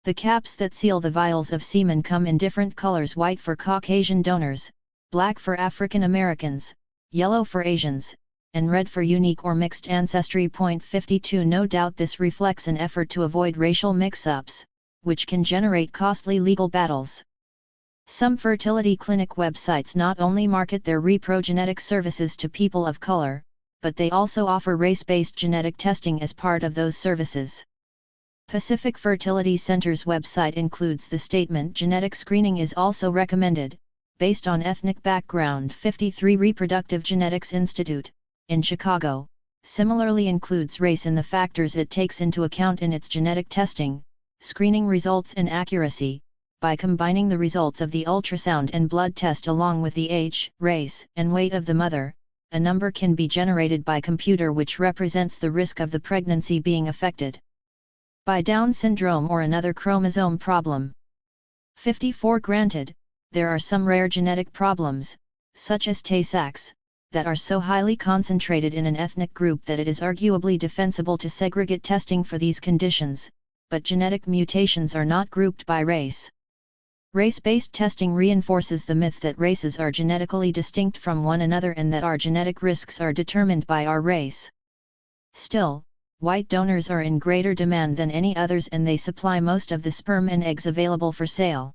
The caps that seal the vials of semen come in different colors: white for Caucasian donors, black for African Americans, yellow for Asians, and red for unique or mixed ancestry. 52. No doubt this reflects an effort to avoid racial mix-ups, which can generate costly legal battles. Some fertility clinic websites not only market their reprogenetic services to people of color, but they also offer race-based genetic testing as part of those services. Pacific Fertility Center's website includes the statement genetic screening is also recommended, based on ethnic background. 53 Reproductive Genetics Institute, in Chicago, similarly includes race in the factors it takes into account in its genetic testing, screening results and accuracy. By combining the results of the ultrasound and blood test along with the age, race, and weight of the mother, a number can be generated by computer which represents the risk of the pregnancy being affected by Down syndrome or another chromosome problem. 54 Granted, there are some rare genetic problems, such as Tay-Sachs, that are so highly concentrated in an ethnic group that it is arguably defensible to segregate testing for these conditions, but genetic mutations are not grouped by race. Race-based testing reinforces the myth that races are genetically distinct from one another and that our genetic risks are determined by our race. Still, white donors are in greater demand than any others and they supply most of the sperm and eggs available for sale.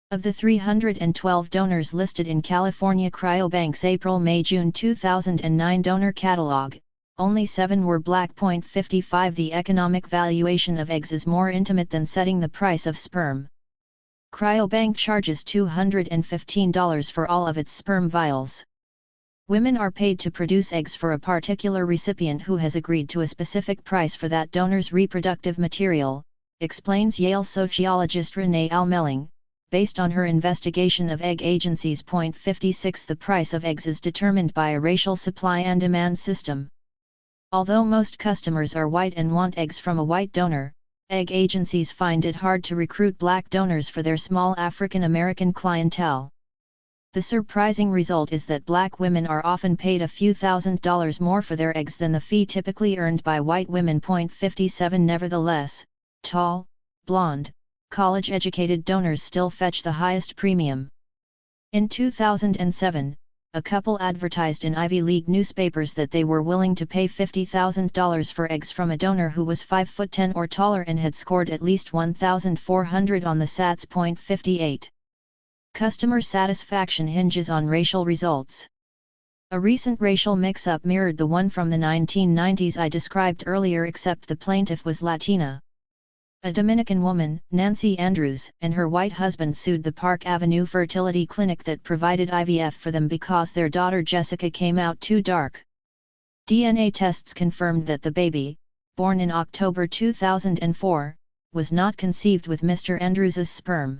Of the 312 donors listed in California Cryobank's April-May-June 2009 donor catalog, only 7 were black. 55 The economic valuation of eggs is more intimate than setting the price of sperm. Cryobank charges $215 for all of its sperm vials. Women are paid to produce eggs for a particular recipient who has agreed to a specific price for that donor's reproductive material, explains Yale sociologist Renee Almelling, based on her investigation of egg agencies. 56 The price of eggs is determined by a racial supply and demand system. Although most customers are white and want eggs from a white donor, egg agencies find it hard to recruit black donors for their small African American clientele. The surprising result is that black women are often paid a few $1,000s more for their eggs than the fee typically earned by white women. 57 Nevertheless, tall, blonde, college-educated donors still fetch the highest premium. In 2007, a couple advertised in Ivy League newspapers that they were willing to pay $50,000 for eggs from a donor who was 5'10" or taller and had scored at least 1,400 on the SATs. 58. Customer satisfaction hinges on racial results. A recent racial mix-up mirrored the one from the 1990s I described earlier, except the plaintiff was Latina. A Dominican woman, Nancy Andrews, and her white husband sued the Park Avenue fertility clinic that provided IVF for them because their daughter Jessica came out too dark. DNA tests confirmed that the baby, born in October 2004, was not conceived with Mr. Andrews's sperm.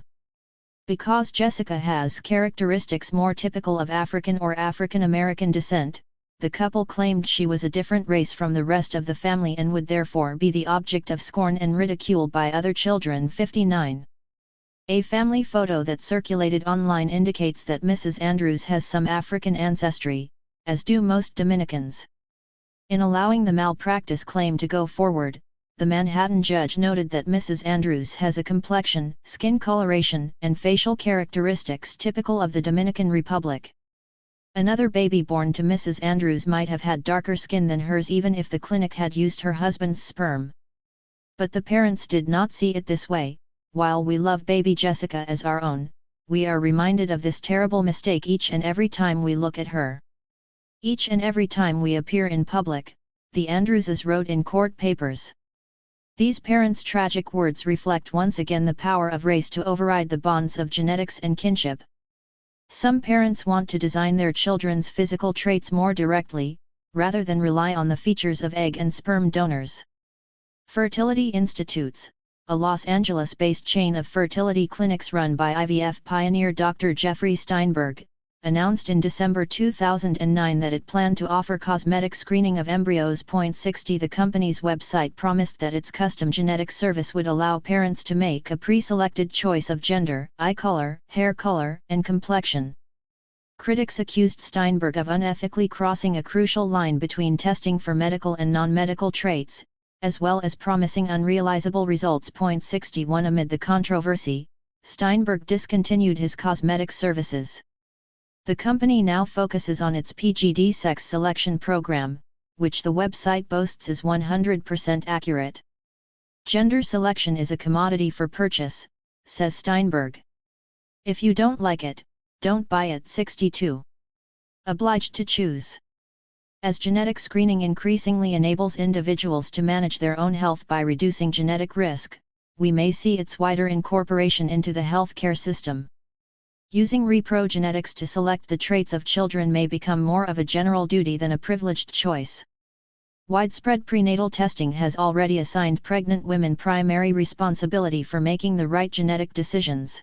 Because Jessica has characteristics more typical of African or African American descent, the couple claimed she was a different race from the rest of the family and would therefore be the object of scorn and ridicule by other children. 59. A family photo that circulated online indicates that Mrs. Andrews has some African ancestry, as do most Dominicans. In allowing the malpractice claim to go forward, the Manhattan judge noted that Mrs. Andrews has a complexion, skin coloration, and facial characteristics typical of the Dominican Republic. Another baby born to Mrs. Andrews might have had darker skin than hers even if the clinic had used her husband's sperm. But the parents did not see it this way. While we love baby Jessica as our own, we are reminded of this terrible mistake each and every time we look at her. Each and every time we appear in public, the Andrewses wrote in court papers. These parents' tragic words reflect once again the power of race to override the bonds of genetics and kinship. Some parents want to design their children's physical traits more directly, rather than rely on the features of egg and sperm donors. Fertility Institutes, a Los Angeles-based chain of fertility clinics run by IVF pioneer Dr. Jeffrey Steinberg, announced in December 2009 that it planned to offer cosmetic screening of embryos. 60 The company's website promised that its custom genetic service would allow parents to make a pre-selected choice of gender, eye color, hair color, and complexion. Critics accused Steinberg of unethically crossing a crucial line between testing for medical and non-medical traits, as well as promising unrealizable results. 61 Amid the controversy, Steinberg discontinued his cosmetic services. The company now focuses on its PGD sex selection program, which the website boasts is 100% accurate. Gender selection is a commodity for purchase, says Steinberg. If you don't like it, don't buy it. 62. Obliged to choose. As genetic screening increasingly enables individuals to manage their own health by reducing genetic risk, we may see its wider incorporation into the healthcare system. Using reprogenetics to select the traits of children may become more of a general duty than a privileged choice. Widespread prenatal testing has already assigned pregnant women primary responsibility for making the right genetic decisions.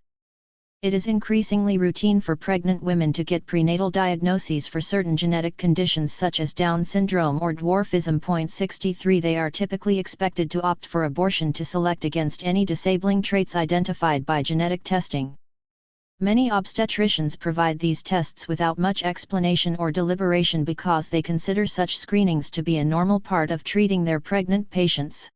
It is increasingly routine for pregnant women to get prenatal diagnoses for certain genetic conditions such as Down syndrome or dwarfism. 63 They are typically expected to opt for abortion to select against any disabling traits identified by genetic testing. Many obstetricians provide these tests without much explanation or deliberation because they consider such screenings to be a normal part of treating their pregnant patients.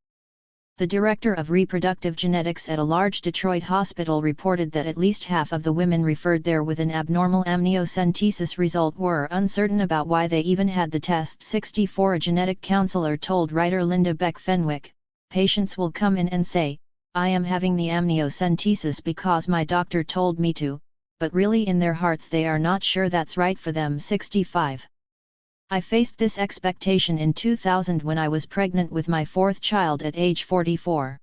The director of reproductive genetics at a large Detroit hospital reported that at least half of the women referred there with an abnormal amniocentesis result were uncertain about why they even had the test. 64 A genetic counselor told writer Linda Beck Fenwick, "Patients will come in and say, 'I am having the amniocentesis because my doctor told me to,' but really in their hearts they are not sure that's right for them." 65. I faced this expectation in 2000 when I was pregnant with my fourth child at age 44.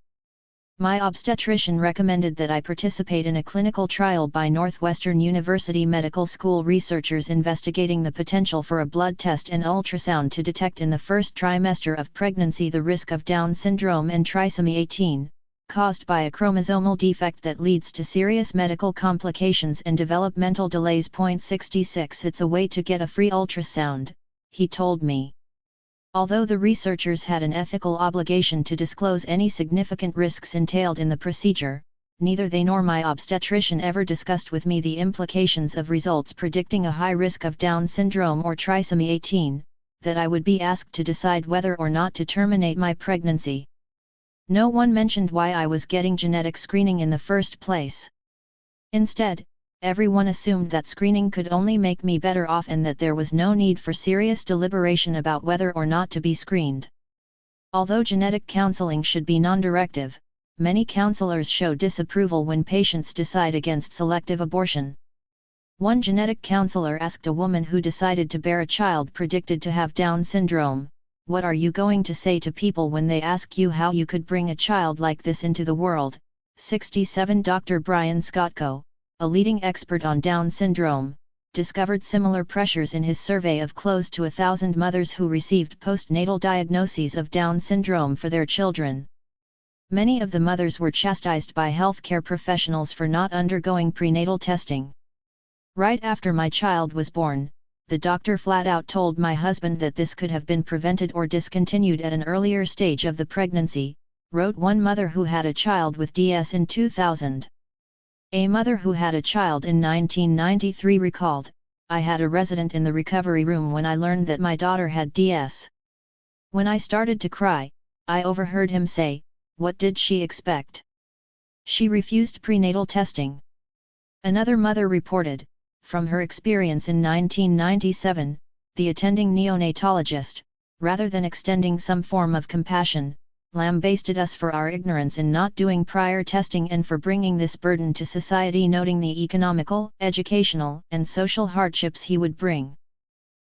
My obstetrician recommended that I participate in a clinical trial by Northwestern University Medical School researchers investigating the potential for a blood test and ultrasound to detect in the first trimester of pregnancy the risk of Down syndrome and trisomy 18, caused by a chromosomal defect that leads to serious medical complications and developmental delays. 66 It's a way to get a free ultrasound, he told me. Although the researchers had an ethical obligation to disclose any significant risks entailed in the procedure, neither they nor my obstetrician ever discussed with me the implications of results predicting a high risk of Down syndrome or trisomy 18, that I would be asked to decide whether or not to terminate my pregnancy. No one mentioned why I was getting genetic screening in the first place. Instead, everyone assumed that screening could only make me better off and that there was no need for serious deliberation about whether or not to be screened. Although genetic counseling should be non-directive, many counselors show disapproval when patients decide against selective abortion. One genetic counselor asked a woman who decided to bear a child predicted to have Down syndrome, "What are you going to say to people when they ask you how you could bring a child like this into the world?" 67 Dr. Brian Scottco, a leading expert on Down syndrome, discovered similar pressures in his survey of close to 1,000 mothers who received postnatal diagnoses of Down syndrome for their children. Many of the mothers were chastised by healthcare professionals for not undergoing prenatal testing. "Right after my child was born, the doctor flat out told my husband that this could have been prevented or discontinued at an earlier stage of the pregnancy," wrote one mother who had a child with DS in 2000. A mother who had a child in 1993 recalled, "I had a resident in the recovery room when I learned that my daughter had DS. When I started to cry, I overheard him say, 'What did she expect?' She refused prenatal testing." Another mother reported, from her experience in 1997, the attending neonatologist, rather than extending some form of compassion, lambasted us for our ignorance in not doing prior testing and for bringing this burden to society, noting the economical, educational, and social hardships he would bring.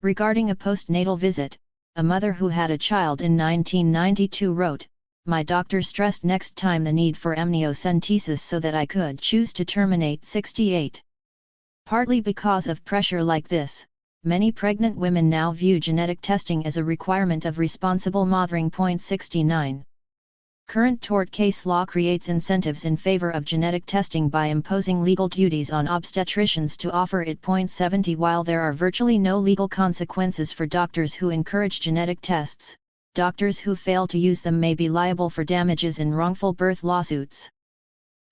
Regarding a postnatal visit, a mother who had a child in 1992 wrote, "My doctor stressed next time the need for amniocentesis so that I could choose to terminate." 68. Partly because of pressure like this, many pregnant women now view genetic testing as a requirement of responsible mothering. 69. Current tort case law creates incentives in favor of genetic testing by imposing legal duties on obstetricians to offer it. 70. While there are virtually no legal consequences for doctors who encourage genetic tests, doctors who fail to use them may be liable for damages in wrongful birth lawsuits.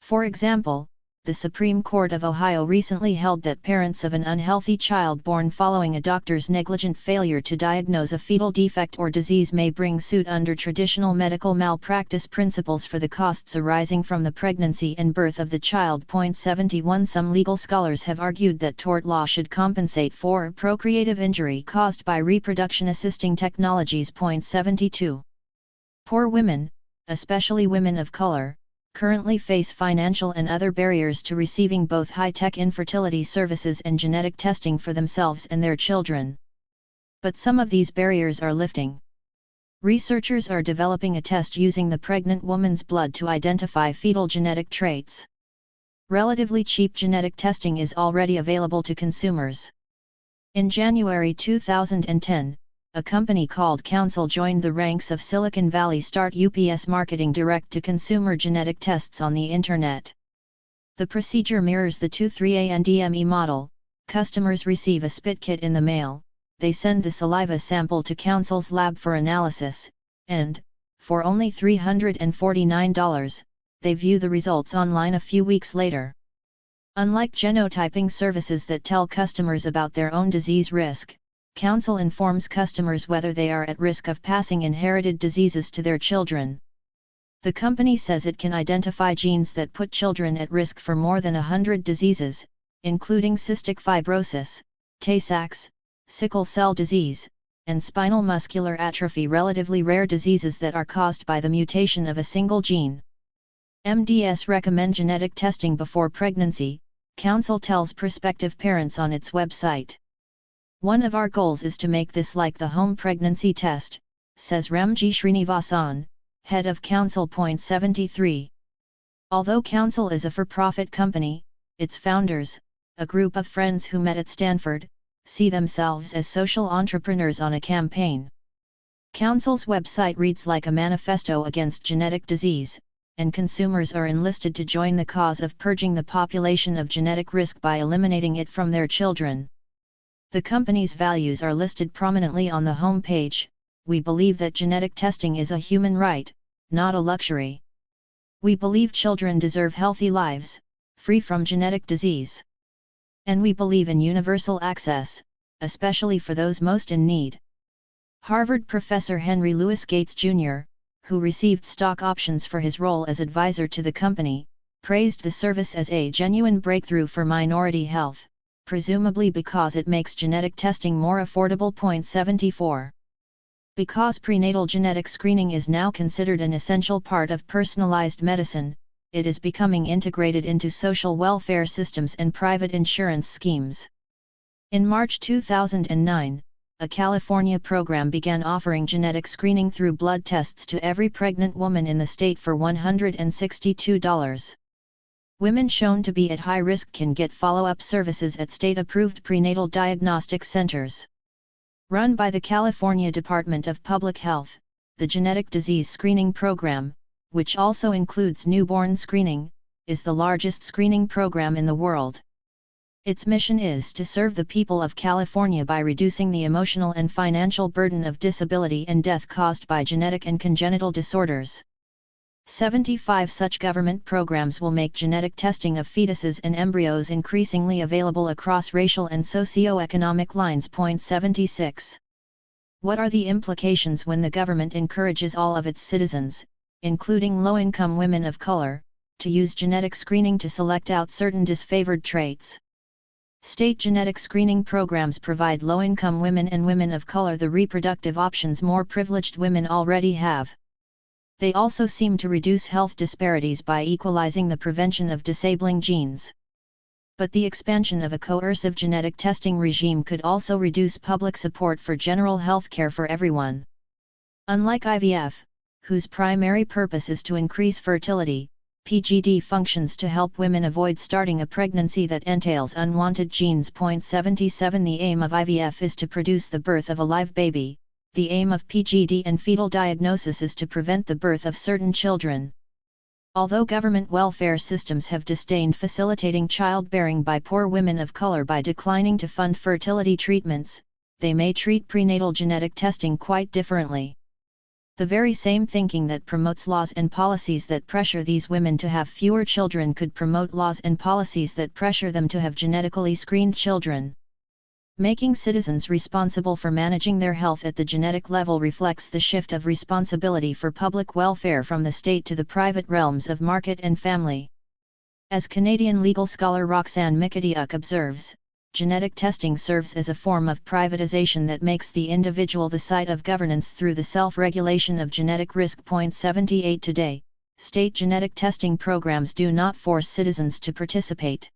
For example, the Supreme Court of Ohio recently held that parents of an unhealthy child born following a doctor's negligent failure to diagnose a fetal defect or disease may bring suit under traditional medical malpractice principles for the costs arising from the pregnancy and birth of the child. 71. Some legal scholars have argued that tort law should compensate for procreative injury caused by reproduction assisting technologies. 72. Poor women, especially women of color, currently face financial and other barriers to receiving both high-tech infertility services and genetic testing for themselves and their children. But some of these barriers are lifting. Researchers are developing a test using the pregnant woman's blood to identify fetal genetic traits. Relatively cheap genetic testing is already available to consumers. In January 2010, a company called Counsel joined the ranks of Silicon Valley start UPS marketing direct-to-consumer genetic tests on the Internet. The procedure mirrors the 23andMe model. Customers receive a spit kit in the mail, they send the saliva sample to Counsel's lab for analysis, and, for only $349, they view the results online a few weeks later. Unlike genotyping services that tell customers about their own disease risk, Counsel informs customers whether they are at risk of passing inherited diseases to their children. The company says it can identify genes that put children at risk for more than 100 diseases, including cystic fibrosis, Tay-Sachs, sickle cell disease, and spinal muscular atrophy, relatively rare diseases that are caused by the mutation of a single gene. MDS recommend genetic testing before pregnancy, Counsel tells prospective parents on its website. One of our goals is to make this like the home pregnancy test, says Ramji Srinivasan, head of Counsel. 73. Although Counsel is a for-profit company, its founders, a group of friends who met at Stanford, see themselves as social entrepreneurs on a campaign. Counsel's website reads like a manifesto against genetic disease, and consumers are enlisted to join the cause of purging the population of genetic risk by eliminating it from their children. The company's values are listed prominently on the home page. We believe that genetic testing is a human right, not a luxury. We believe children deserve healthy lives, free from genetic disease. And we believe in universal access, especially for those most in need. Harvard professor Henry Louis Gates Jr., who received stock options for his role as advisor to the company, praised the service as a genuine breakthrough for minority health, presumably because it makes genetic testing more affordable. 74. Because prenatal genetic screening is now considered an essential part of personalized medicine, it is becoming integrated into social welfare systems and private insurance schemes. In March 2009, a California program began offering genetic screening through blood tests to every pregnant woman in the state for $162. Women shown to be at high risk can get follow-up services at state-approved prenatal diagnostic centers. Run by the California Department of Public Health, the Genetic Disease Screening Program, which also includes newborn screening, is the largest screening program in the world. Its mission is to serve the people of California by reducing the emotional and financial burden of disability and death caused by genetic and congenital disorders. 75 such government programs will make genetic testing of fetuses and embryos increasingly available across racial and socio-economic lines. 76. What are the implications when the government encourages all of its citizens, including low-income women of color, to use genetic screening to select out certain disfavored traits? State genetic screening programs provide low-income women and women of color the reproductive options more privileged women already have. They also seem to reduce health disparities by equalizing the prevention of disabling genes. But the expansion of a coercive genetic testing regime could also reduce public support for general health care for everyone. Unlike IVF, whose primary purpose is to increase fertility, PGD functions to help women avoid starting a pregnancy that entails unwanted genes. 77. The aim of IVF is to produce the birth of a live baby. The aim of PGD and fetal diagnosis is to prevent the birth of certain children. Although government welfare systems have disdained facilitating childbearing by poor women of color by declining to fund fertility treatments, they may treat prenatal genetic testing quite differently. The very same thinking that promotes laws and policies that pressure these women to have fewer children could promote laws and policies that pressure them to have genetically screened children. Making citizens responsible for managing their health at the genetic level reflects the shift of responsibility for public welfare from the state to the private realms of market and family. As Canadian legal scholar Roxanne Mikitiuk observes, genetic testing serves as a form of privatization that makes the individual the site of governance through the self-regulation of genetic risk. 78. Today, state genetic testing programs do not force citizens to participate.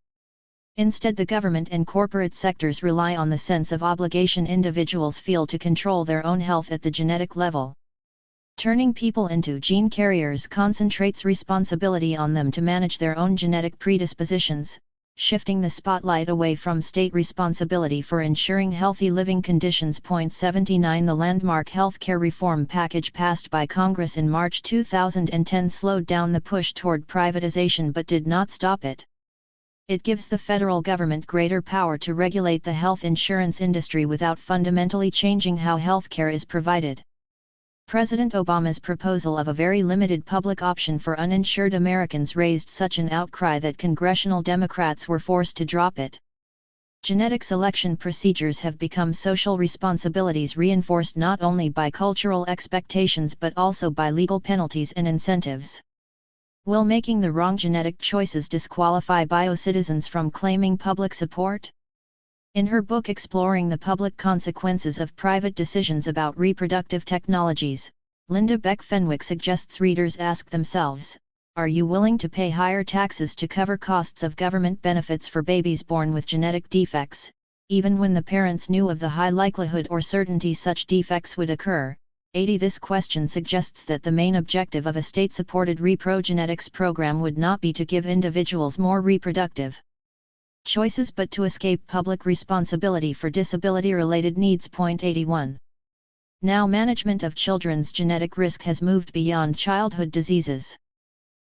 Instead, the government and corporate sectors rely on the sense of obligation individuals feel to control their own health at the genetic level. Turning people into gene carriers concentrates responsibility on them to manage their own genetic predispositions, shifting the spotlight away from state responsibility for ensuring healthy living conditions. 79 The landmark healthcare reform package passed by Congress in March 2010 slowed down the push toward privatization but did not stop it. It gives the federal government greater power to regulate the health insurance industry without fundamentally changing how healthcare is provided. President Obama's proposal of a very limited public option for uninsured Americans raised such an outcry that congressional Democrats were forced to drop it. Genetic selection procedures have become social responsibilities reinforced not only by cultural expectations but also by legal penalties and incentives. Will making the wrong genetic choices disqualify biocitizens from claiming public support? In her book Exploring the Public Consequences of Private Decisions About Reproductive Technologies, Linda Beck Fenwick suggests readers ask themselves, are you willing to pay higher taxes to cover costs of government benefits for babies born with genetic defects, even when the parents knew of the high likelihood or certainty such defects would occur? 80 This question suggests that the main objective of a state-supported reprogenetics program would not be to give individuals more reproductive choices but to escape public responsibility for disability-related needs. 81. Now management of children's genetic risk has moved beyond childhood diseases.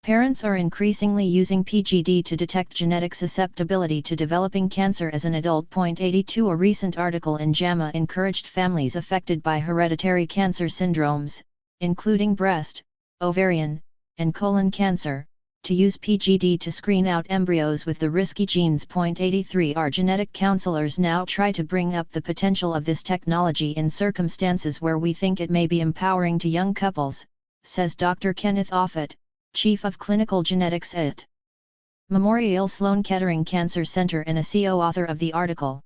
Parents are increasingly using PGD to detect genetic susceptibility to developing cancer as an adult. 82 A recent article in JAMA encouraged families affected by hereditary cancer syndromes, including breast, ovarian, and colon cancer, to use PGD to screen out embryos with the risky genes. 83 Our genetic counselors now try to bring up the potential of this technology in circumstances where we think it may be empowering to young couples, says Dr. Kenneth Offit, Chief of Clinical Genetics at Memorial Sloan Kettering Cancer Center and a co-author of the article.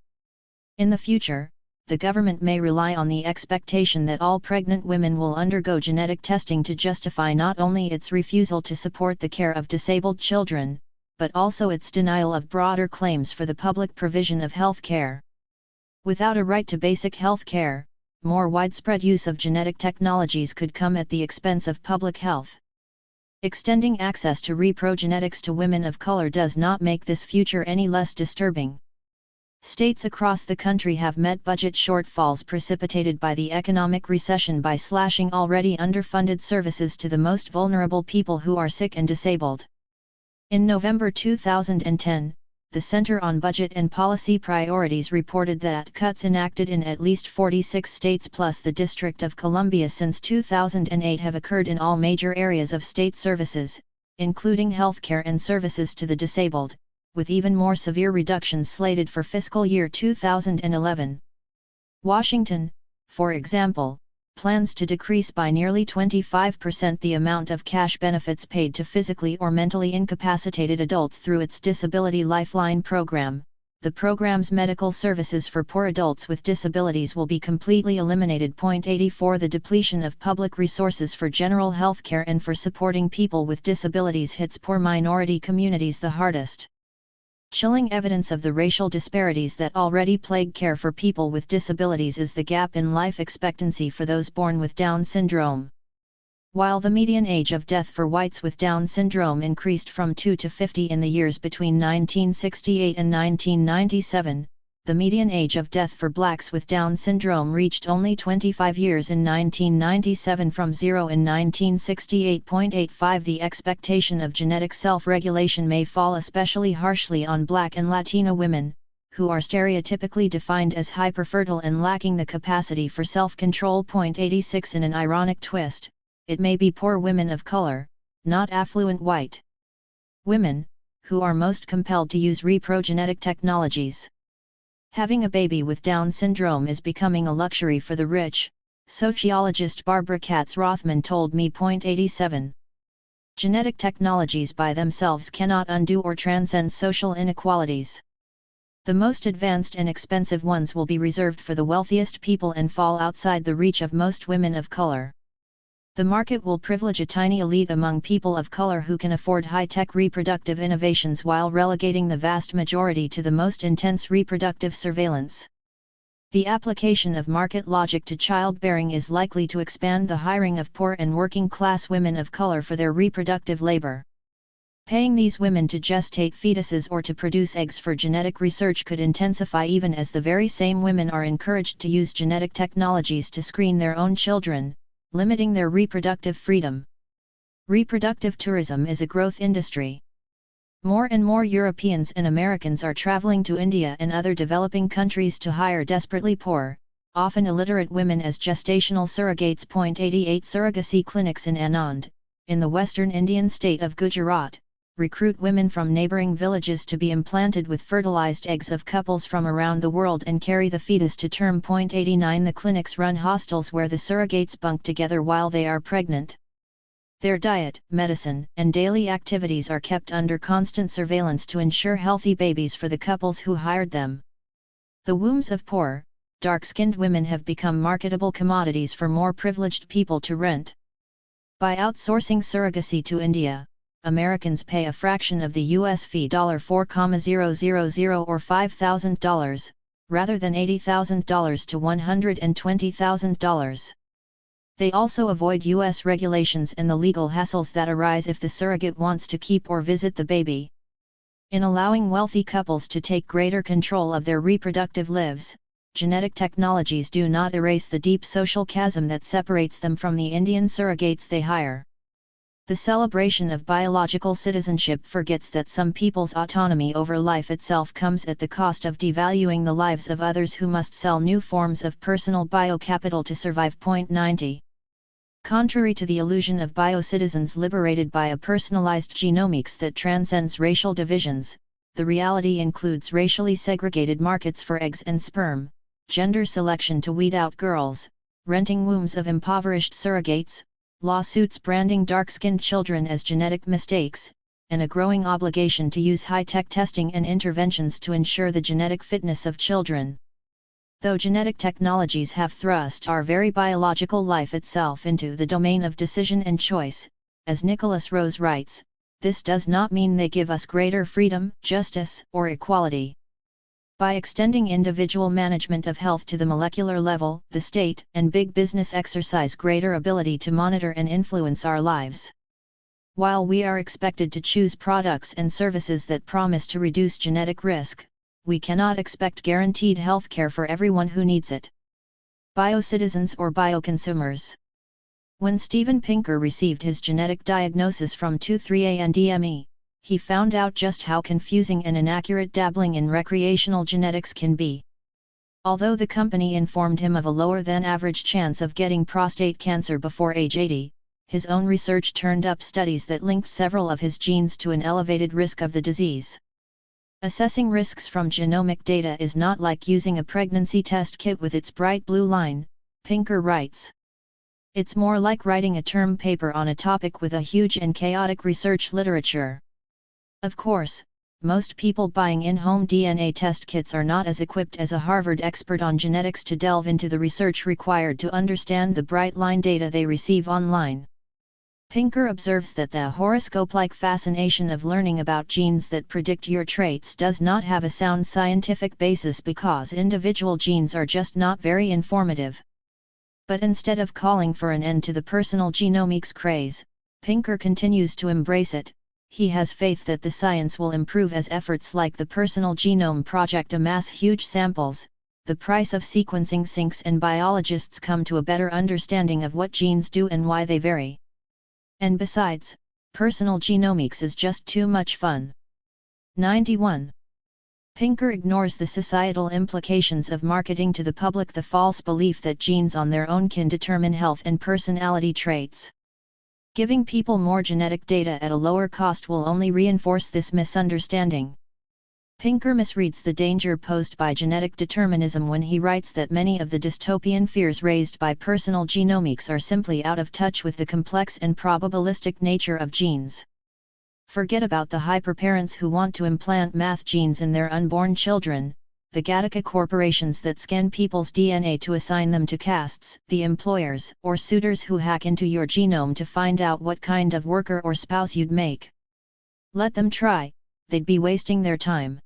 In the future, the government may rely on the expectation that all pregnant women will undergo genetic testing to justify not only its refusal to support the care of disabled children, but also its denial of broader claims for the public provision of health care. Without a right to basic health care, more widespread use of genetic technologies could come at the expense of public health. Extending access to reprogenetics to women of color does not make this future any less disturbing. States across the country have met budget shortfalls precipitated by the economic recession by slashing already underfunded services to the most vulnerable people who are sick and disabled. In November 2010, the Center on Budget and Policy Priorities reported that cuts enacted in at least 46 states plus the District of Columbia since 2008 have occurred in all major areas of state services, including healthcare and services to the disabled, with even more severe reductions slated for fiscal year 2011. Washington, for example, plans to decrease by nearly 25% the amount of cash benefits paid to physically or mentally incapacitated adults through its Disability Lifeline program. The program's medical services for poor adults with disabilities will be completely eliminated. 84 The depletion of public resources for general health care and for supporting people with disabilities hits poor minority communities the hardest. Chilling evidence of the racial disparities that already plague care for people with disabilities is the gap in life expectancy for those born with Down syndrome. While the median age of death for whites with Down syndrome increased from 2 to 50 in the years between 1968 and 1997, the median age of death for blacks with Down syndrome reached only 25 years in 1997 from 0 in 1968. 85 The expectation of genetic self-regulation may fall especially harshly on Black and Latina women, who are stereotypically defined as hyperfertile and lacking the capacity for self-control. 86 In an ironic twist, it may be poor women of color, not affluent white women, who are most compelled to use reprogenetic technologies. Having a baby with Down syndrome is becoming a luxury for the rich, sociologist Barbara Katz-Rothman told me. 87. Genetic technologies by themselves cannot undo or transcend social inequalities. The most advanced and expensive ones will be reserved for the wealthiest people and fall outside the reach of most women of color. The market will privilege a tiny elite among people of color who can afford high-tech reproductive innovations while relegating the vast majority to the most intense reproductive surveillance. The application of market logic to childbearing is likely to expand the hiring of poor and working-class women of color for their reproductive labor. Paying these women to gestate fetuses or to produce eggs for genetic research could intensify even as the very same women are encouraged to use genetic technologies to screen their own children, limiting their reproductive freedom. Reproductive tourism is a growth industry. More and more Europeans and Americans are traveling to India and other developing countries to hire desperately poor, often illiterate women as gestational surrogates. 88 Surrogacy clinics in Anand, in the western Indian state of Gujarat, recruit women from neighbouring villages to be implanted with fertilized eggs of couples from around the world and carry the fetus to term. 89 The clinics run hostels where the surrogates bunk together while they are pregnant. Their diet, medicine, and daily activities are kept under constant surveillance to ensure healthy babies for the couples who hired them. The wombs of poor, dark-skinned women have become marketable commodities for more privileged people to rent. By outsourcing surrogacy to India, Americans pay a fraction of the U.S. fee $4,000 or $5,000, rather than $80,000 to $120,000. They also avoid U.S. regulations and the legal hassles that arise if the surrogate wants to keep or visit the baby. In allowing wealthy couples to take greater control of their reproductive lives, genetic technologies do not erase the deep social chasm that separates them from the Indian surrogates they hire. The celebration of biological citizenship forgets that some people's autonomy over life itself comes at the cost of devaluing the lives of others who must sell new forms of personal biocapital to survive. 90. Contrary to the illusion of biocitizens liberated by a personalized genomics that transcends racial divisions, the reality includes racially segregated markets for eggs and sperm, gender selection to weed out girls, renting wombs of impoverished surrogates, lawsuits branding dark-skinned children as genetic mistakes, and a growing obligation to use high-tech testing and interventions to ensure the genetic fitness of children. Though genetic technologies have thrust our very biological life itself into the domain of decision and choice, as Nicholas Rose writes, this does not mean they give us greater freedom, justice, or equality. By extending individual management of health to the molecular level, the state and big business exercise greater ability to monitor and influence our lives. While we are expected to choose products and services that promise to reduce genetic risk, we cannot expect guaranteed health care for everyone who needs it. Biocitizens or bioconsumers. When Steven Pinker received his genetic diagnosis from 23andMe, he found out just how confusing and inaccurate dabbling in recreational genetics can be. Although the company informed him of a lower than average chance of getting prostate cancer before age 80, his own research turned up studies that linked several of his genes to an elevated risk of the disease. Assessing risks from genomic data is not like using a pregnancy test kit with its bright blue line, Pinker writes. It's more like writing a term paper on a topic with a huge and chaotic research literature. Of course, most people buying in-home DNA test kits are not as equipped as a Harvard expert on genetics to delve into the research required to understand the bright line data they receive online. Pinker observes that the horoscope-like fascination of learning about genes that predict your traits does not have a sound scientific basis because individual genes are just not very informative. But instead of calling for an end to the personal genomics craze, Pinker continues to embrace it. He has faith that the science will improve as efforts like the Personal Genome Project amass huge samples, the price of sequencing sinks and biologists come to a better understanding of what genes do and why they vary. And besides, personal genomics is just too much fun. 91. Pinker ignores the societal implications of marketing to the public the false belief that genes on their own can determine health and personality traits. Giving people more genetic data at a lower cost will only reinforce this misunderstanding. Pinker misreads the danger posed by genetic determinism when he writes that many of the dystopian fears raised by personal genomics are simply out of touch with the complex and probabilistic nature of genes. Forget about the hyperparents who want to implant math genes in their unborn children, the Gattaca corporations that scan people's DNA to assign them to castes, the employers or suitors who hack into your genome to find out what kind of worker or spouse you'd make. Let them try, they'd be wasting their time.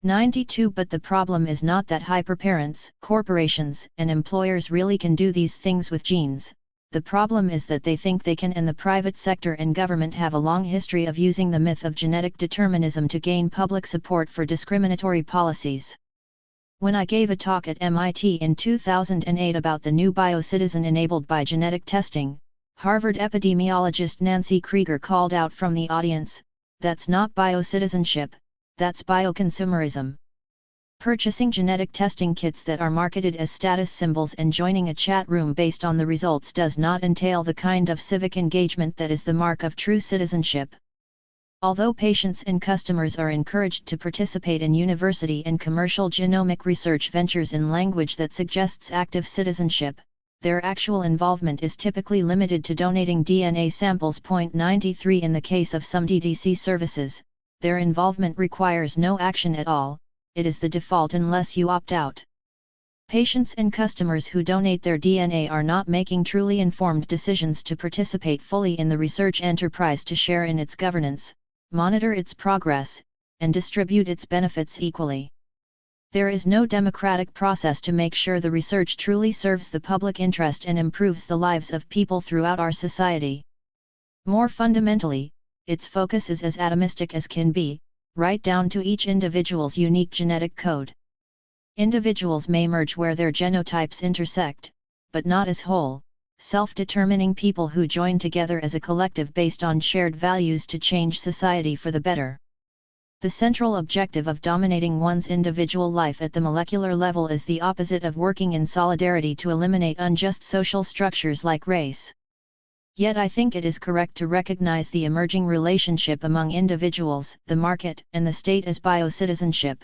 92 But the problem is not that hyperparents, corporations, and employers really can do these things with genes. The problem is that they think they can, and the private sector and government have a long history of using the myth of genetic determinism to gain public support for discriminatory policies. When I gave a talk at MIT in 2008 about the new biocitizen enabled by genetic testing, Harvard epidemiologist Nancy Krieger called out from the audience, "That's not biocitizenship, that's bioconsumerism." Purchasing genetic testing kits that are marketed as status symbols and joining a chat room based on the results does not entail the kind of civic engagement that is the mark of true citizenship. Although patients and customers are encouraged to participate in university and commercial genomic research ventures in language that suggests active citizenship, their actual involvement is typically limited to donating DNA samples. 93 In the case of some DDC services, their involvement requires no action at all. It is the default unless you opt out. Patients and customers who donate their DNA are not making truly informed decisions to participate fully in the research enterprise, to share in its governance, monitor its progress, and distribute its benefits equally. There is no democratic process to make sure the research truly serves the public interest and improves the lives of people throughout our society. More fundamentally, its focus is as atomistic as can be, right down to each individual's unique genetic code. Individuals may merge where their genotypes intersect, but not as whole, self-determining people who join together as a collective based on shared values to change society for the better. The central objective of dominating one's individual life at the molecular level is the opposite of working in solidarity to eliminate unjust social structures like race. Yet I think it is correct to recognize the emerging relationship among individuals, the market, and the state as biocitizenship.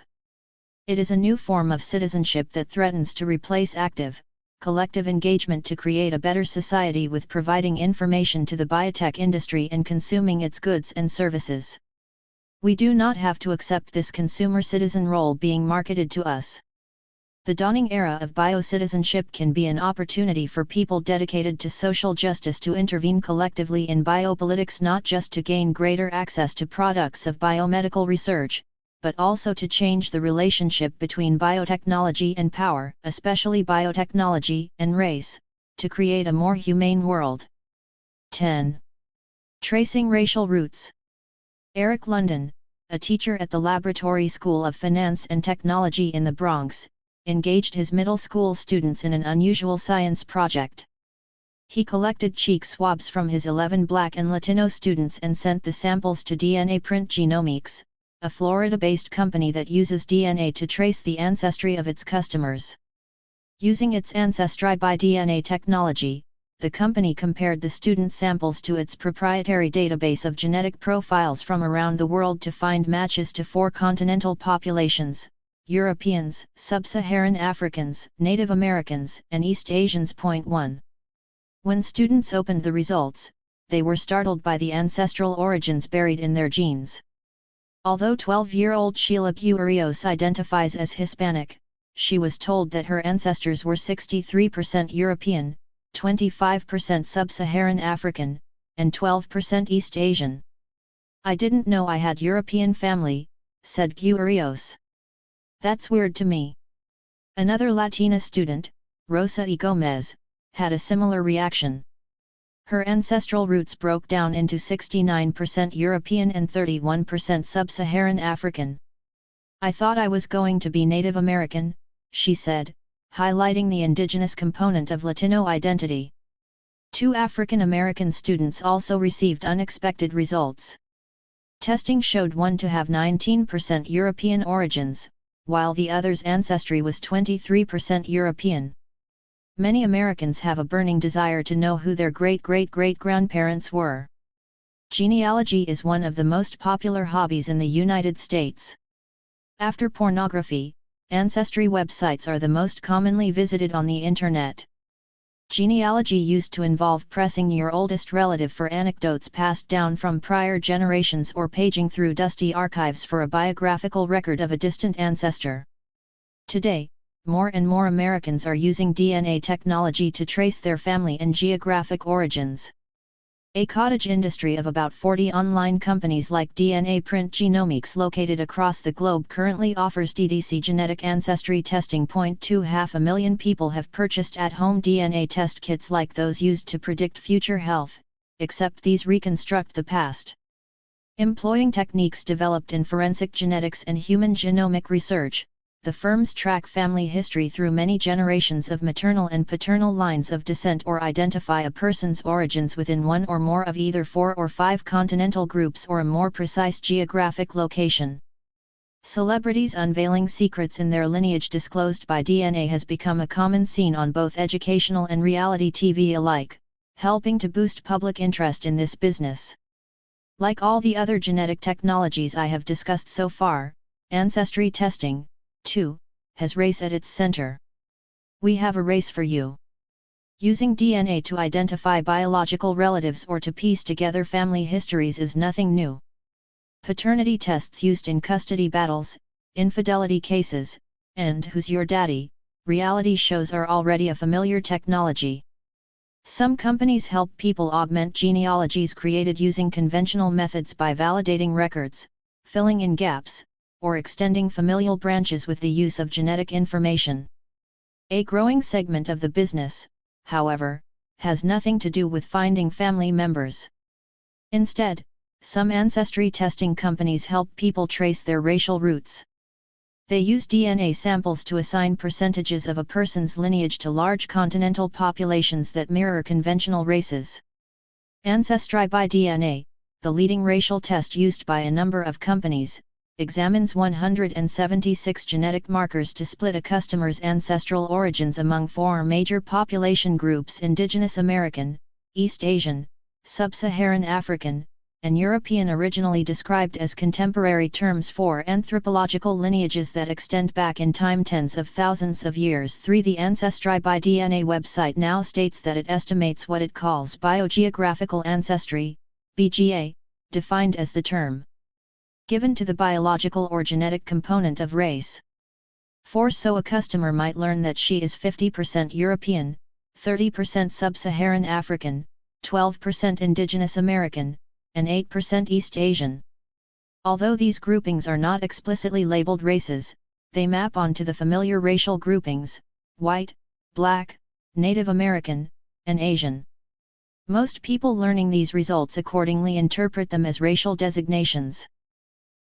It is a new form of citizenship that threatens to replace active, collective engagement to create a better society with providing information to the biotech industry and consuming its goods and services. We do not have to accept this consumer citizen role being marketed to us. The dawning era of biocitizenship can be an opportunity for people dedicated to social justice to intervene collectively in biopolitics, not just to gain greater access to products of biomedical research, but also to change the relationship between biotechnology and power, especially biotechnology and race, to create a more humane world. 10. Tracing racial roots. Eric London, a teacher at the Laboratory School of Finance and Technology in the Bronx, engaged his middle school students in an unusual science project. He collected cheek swabs from his 11 Black and Latino students and sent the samples to DNA Print Genomics, a Florida-based company that uses DNA to trace the ancestry of its customers. Using its Ancestry by DNA technology, the company compared the student samples to its proprietary database of genetic profiles from around the world to find matches to 4 continental populations: Europeans, Sub-Saharan Africans, Native Americans, and East Asians. 1. When students opened the results, they were startled by the ancestral origins buried in their genes. Although 12-year-old Sheila Guerrios identifies as Hispanic, she was told that her ancestors were 63% European, 25% Sub-Saharan African, and 12% East Asian. "I didn't know I had European family," said Guerrios. "That's weird to me." Another Latina student, Rosa E. Gomez, had a similar reaction. Her ancestral roots broke down into 69% European and 31% Sub-Saharan African. "I thought I was going to be Native American," she said, highlighting the indigenous component of Latino identity. 2 African American students also received unexpected results. Testing showed one to have 19% European origins, while the other's ancestry was 23% European. Many Americans have a burning desire to know who their great-great-great-grandparents were. Genealogy is one of the most popular hobbies in the United States. After pornography, ancestry websites are the most commonly visited on the Internet. Genealogy used to involve pressing your oldest relative for anecdotes passed down from prior generations or paging through dusty archives for a biographical record of a distant ancestor. Today, more and more Americans are using DNA technology to trace their family and geographic origins. A cottage industry of about 40 online companies like DNA Print Genomics located across the globe currently offers DDC genetic ancestry testing. 250,000 people have purchased at-home DNA test kits like those used to predict future health, except these reconstruct the past. Employing techniques developed in forensic genetics and human genomic research, the firms track family history through many generations of maternal and paternal lines of descent or identify a person's origins within one or more of either 4 or 5 continental groups or a more precise geographic location. Celebrities unveiling secrets in their lineage disclosed by DNA has become a common scene on both educational and reality TV alike, helping to boost public interest in this business. Like all the other genetic technologies I have discussed so far, ancestry testing, too, has race at its center. We have a race for you. Using DNA to identify biological relatives or to piece together family histories is nothing new. Paternity tests used in custody battles, infidelity cases, and Who's Your Daddy? Reality shows are already a familiar technology. Some companies help people augment genealogies created using conventional methods by validating records, filling in gaps, or extending familial branches with the use of genetic information. A growing segment of the business, however, has nothing to do with finding family members. Instead, some ancestry testing companies help people trace their racial roots. They use DNA samples to assign percentages of a person's lineage to large continental populations that mirror conventional races. Ancestry by DNA, the leading racial test used by a number of companies, examines 176 genetic markers to split a customer's ancestral origins among 4 major population groups: Indigenous American, East Asian, Sub-Saharan African, and European, originally described as contemporary terms for anthropological lineages that extend back in time tens of thousands of years. 3. The Ancestry by DNA website now states that it estimates what it calls biogeographical ancestry, BGA, defined as the term given to the biological or genetic component of race. So a customer might learn that she is 50% European, 30% Sub-Saharan African, 12% Indigenous American, and 8% East Asian. Although these groupings are not explicitly labeled races, they map onto the familiar racial groupings: white, black, Native American, and Asian. Most people learning these results accordingly interpret them as racial designations.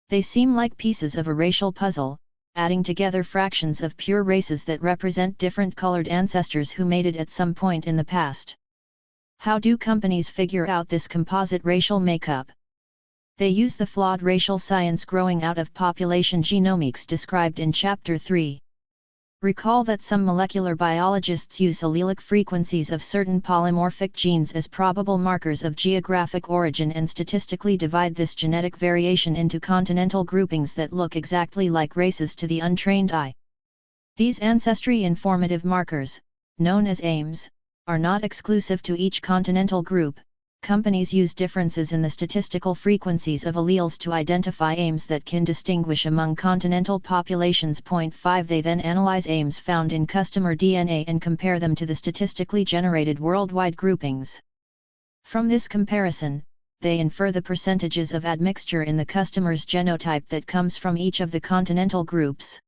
They seem like pieces of a racial puzzle, adding together fractions of pure races that represent different colored ancestors who made it at some point in the past. How do companies figure out this composite racial makeup? They use the flawed racial science growing out of population genomics described in Chapter 3. Recall that some molecular biologists use allelic frequencies of certain polymorphic genes as probable markers of geographic origin and statistically divide this genetic variation into continental groupings that look exactly like races to the untrained eye. These ancestry informative markers, known as AIMs, are not exclusive to each continental group. Companies use differences in the statistical frequencies of alleles to identify AIMs that can distinguish among continental populations. 5. They then analyze AIMs found in customer DNA and compare them to the statistically generated worldwide groupings. From this comparison, they infer the percentages of admixture in the customer's genotype that comes from each of the continental groups.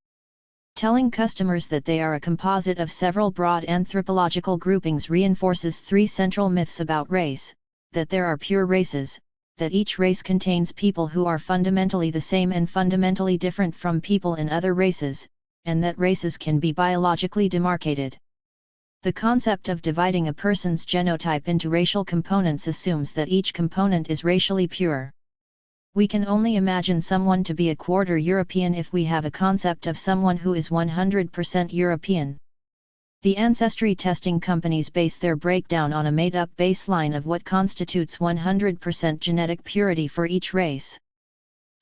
Telling customers that they are a composite of several broad anthropological groupings reinforces 3 central myths about race: that there are pure races, that each race contains people who are fundamentally the same and fundamentally different from people in other races, and that races can be biologically demarcated. The concept of dividing a person's genotype into racial components assumes that each component is racially pure. We can only imagine someone to be a quarter European if we have a concept of someone who is 100% European. The ancestry testing companies base their breakdown on a made-up baseline of what constitutes 100% genetic purity for each race.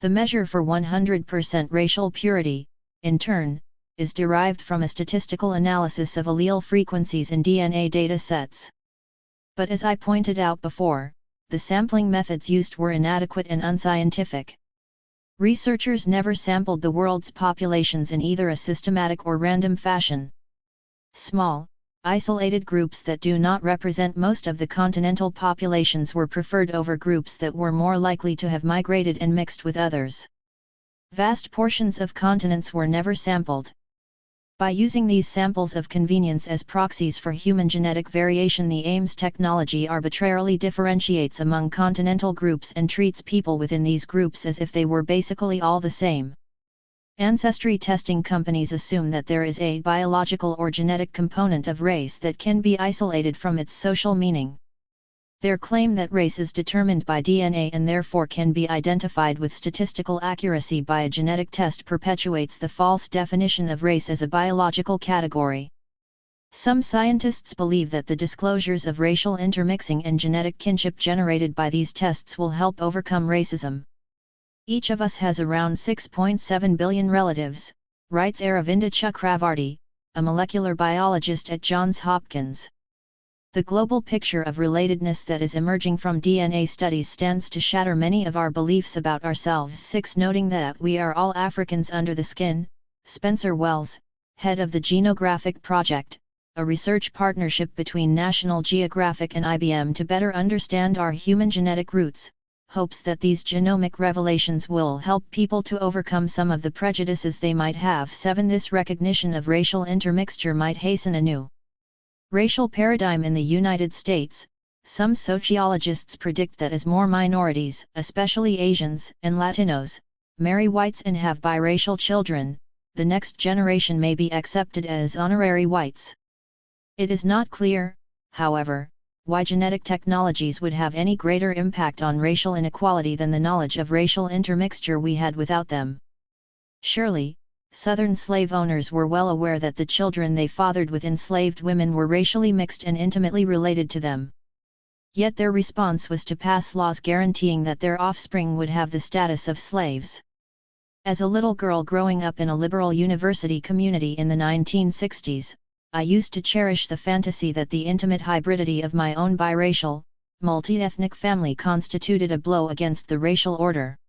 The measure for 100% racial purity, in turn, is derived from a statistical analysis of allele frequencies in DNA data sets. But as I pointed out before, the sampling methods used were inadequate and unscientific. Researchers never sampled the world's populations in either a systematic or random fashion. Small, isolated groups that do not represent most of the continental populations were preferred over groups that were more likely to have migrated and mixed with others. Vast portions of continents were never sampled. By using these samples of convenience as proxies for human genetic variation, the Ames technology arbitrarily differentiates among continental groups and treats people within these groups as if they were basically all the same. Ancestry testing companies assume that there is a biological or genetic component of race that can be isolated from its social meaning. Their claim that race is determined by DNA and therefore can be identified with statistical accuracy by a genetic test perpetuates the false definition of race as a biological category. Some scientists believe that the disclosures of racial intermixing and genetic kinship generated by these tests will help overcome racism. Each of us has around 6.7 billion relatives, writes Aravinda Chakravarti, a molecular biologist at Johns Hopkins. The global picture of relatedness that is emerging from DNA studies stands to shatter many of our beliefs about ourselves. 6. Noting that we are all Africans under the skin, Spencer Wells, head of the Genographic Project, a research partnership between National Geographic and IBM to better understand our human genetic roots, hopes that these genomic revelations will help people to overcome some of the prejudices they might have. 7. This recognition of racial intermixture might hasten a new racial paradigm in the United States. Some sociologists predict that as more minorities, especially Asians and Latinos, marry whites and have biracial children, the next generation may be accepted as honorary whites. It is not clear, however, why genetic technologies would have any greater impact on racial inequality than the knowledge of racial intermixture we had without them. Surely, Southern slave owners were well aware that the children they fathered with enslaved women were racially mixed and intimately related to them. Yet their response was to pass laws guaranteeing that their offspring would have the status of slaves. As a little girl growing up in a liberal university community in the 1960s, I used to cherish the fantasy that the intimate hybridity of my own biracial, multi-ethnic family constituted a blow against the racial order.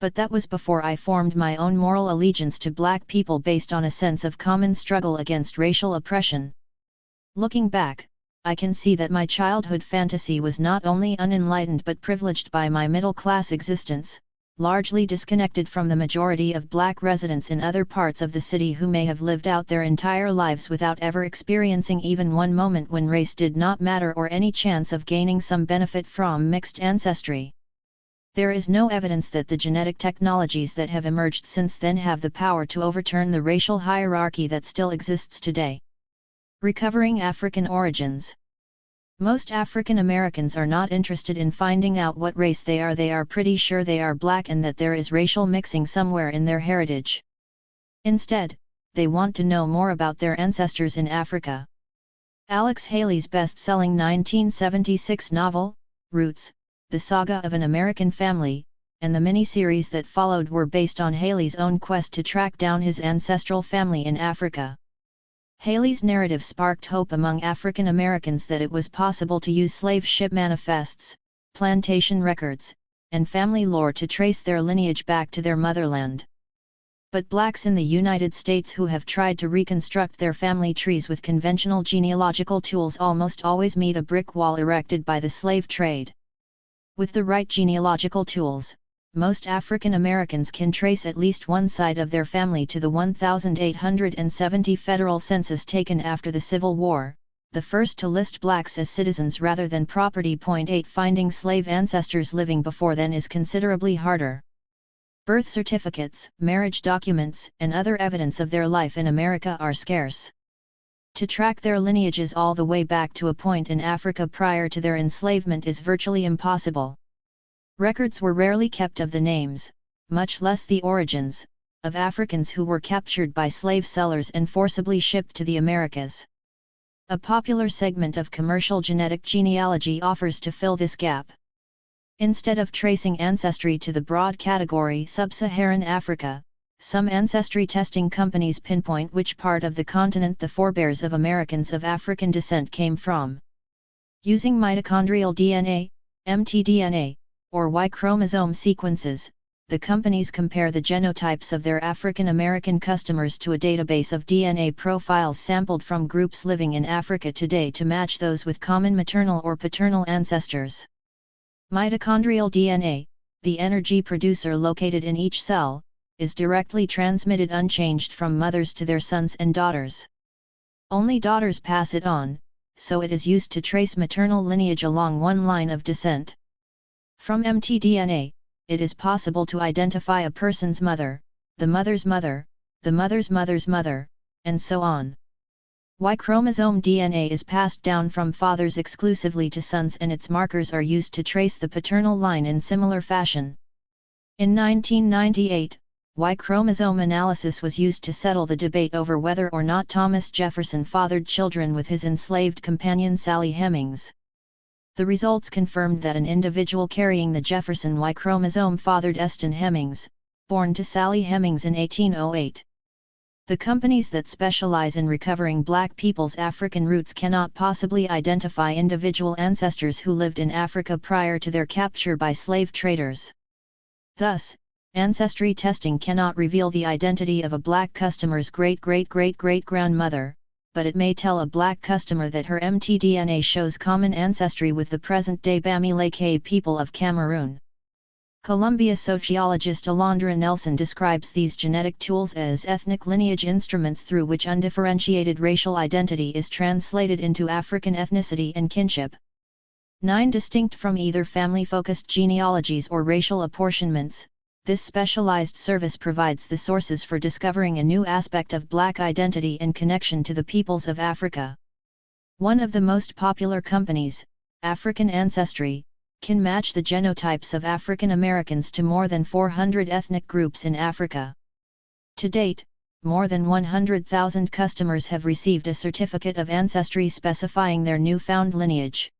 But that was before I formed my own moral allegiance to black people based on a sense of common struggle against racial oppression. Looking back, I can see that my childhood fantasy was not only unenlightened but privileged by my middle-class existence, largely disconnected from the majority of black residents in other parts of the city who may have lived out their entire lives without ever experiencing even one moment when race did not matter or any chance of gaining some benefit from mixed ancestry. There is no evidence that the genetic technologies that have emerged since then have the power to overturn the racial hierarchy that still exists today. Recovering African origins. Most African Americans are not interested in finding out what race they are pretty sure they are black and that there is racial mixing somewhere in their heritage. Instead, they want to know more about their ancestors in Africa. Alex Haley's best-selling 1976 novel, Roots, The Saga of an American Family, and the miniseries that followed were based on Haley's own quest to track down his ancestral family in Africa. Haley's narrative sparked hope among African Americans that it was possible to use slave ship manifests, plantation records, and family lore to trace their lineage back to their motherland. But blacks in the United States who have tried to reconstruct their family trees with conventional genealogical tools almost always meet a brick wall erected by the slave trade. With the right genealogical tools, most African Americans can trace at least one side of their family to the 1870 federal census taken after the Civil War, the first to list blacks as citizens rather than property. 8 Finding slave ancestors living before then is considerably harder. Birth certificates, marriage documents, and other evidence of their life in America are scarce. To track their lineages all the way back to a point in Africa prior to their enslavement is virtually impossible. Records were rarely kept of the names, much less the origins, of Africans who were captured by slave sellers and forcibly shipped to the Americas. A popular segment of commercial genetic genealogy offers to fill this gap. Instead of tracing ancestry to the broad category Sub-Saharan Africa, some ancestry testing companies pinpoint which part of the continent the forebears of Americans of African descent came from. Using mitochondrial DNA, mtDNA, or Y chromosome sequences, the companies compare the genotypes of their African American customers to a database of DNA profiles sampled from groups living in Africa today to match those with common maternal or paternal ancestors. Mitochondrial DNA, the energy producer located in each cell, is directly transmitted unchanged from mothers to their sons and daughters. Only daughters pass it on, so it is used to trace maternal lineage along one line of descent. From mtDNA, it is possible to identify a person's mother, the mother's mother, the mother's mother's mother, and so on. Y chromosome DNA is passed down from fathers exclusively to sons, and its markers are used to trace the paternal line in similar fashion. In 1998, Y chromosome analysis was used to settle the debate over whether or not Thomas Jefferson fathered children with his enslaved companion Sally Hemings. The results confirmed that an individual carrying the Jefferson Y chromosome fathered Eston Hemings, born to Sally Hemings in 1808. The companies that specialize in recovering black people's African roots cannot possibly identify individual ancestors who lived in Africa prior to their capture by slave traders. Thus, ancestry testing cannot reveal the identity of a black customer's great-great-great-great-grandmother, but it may tell a black customer that her mtDNA shows common ancestry with the present-day Bamileke people of Cameroon. Columbia sociologist Alondra Nelson describes these genetic tools as ethnic lineage instruments through which undifferentiated racial identity is translated into African ethnicity and kinship. 9 Distinct from either family-focused genealogies or racial apportionments, this specialized service provides the sources for discovering a new aspect of Black identity and connection to the peoples of Africa. One of the most popular companies, African Ancestry, can match the genotypes of African Americans to more than 400 ethnic groups in Africa. To date, more than 100,000 customers have received a certificate of ancestry specifying their newfound lineage.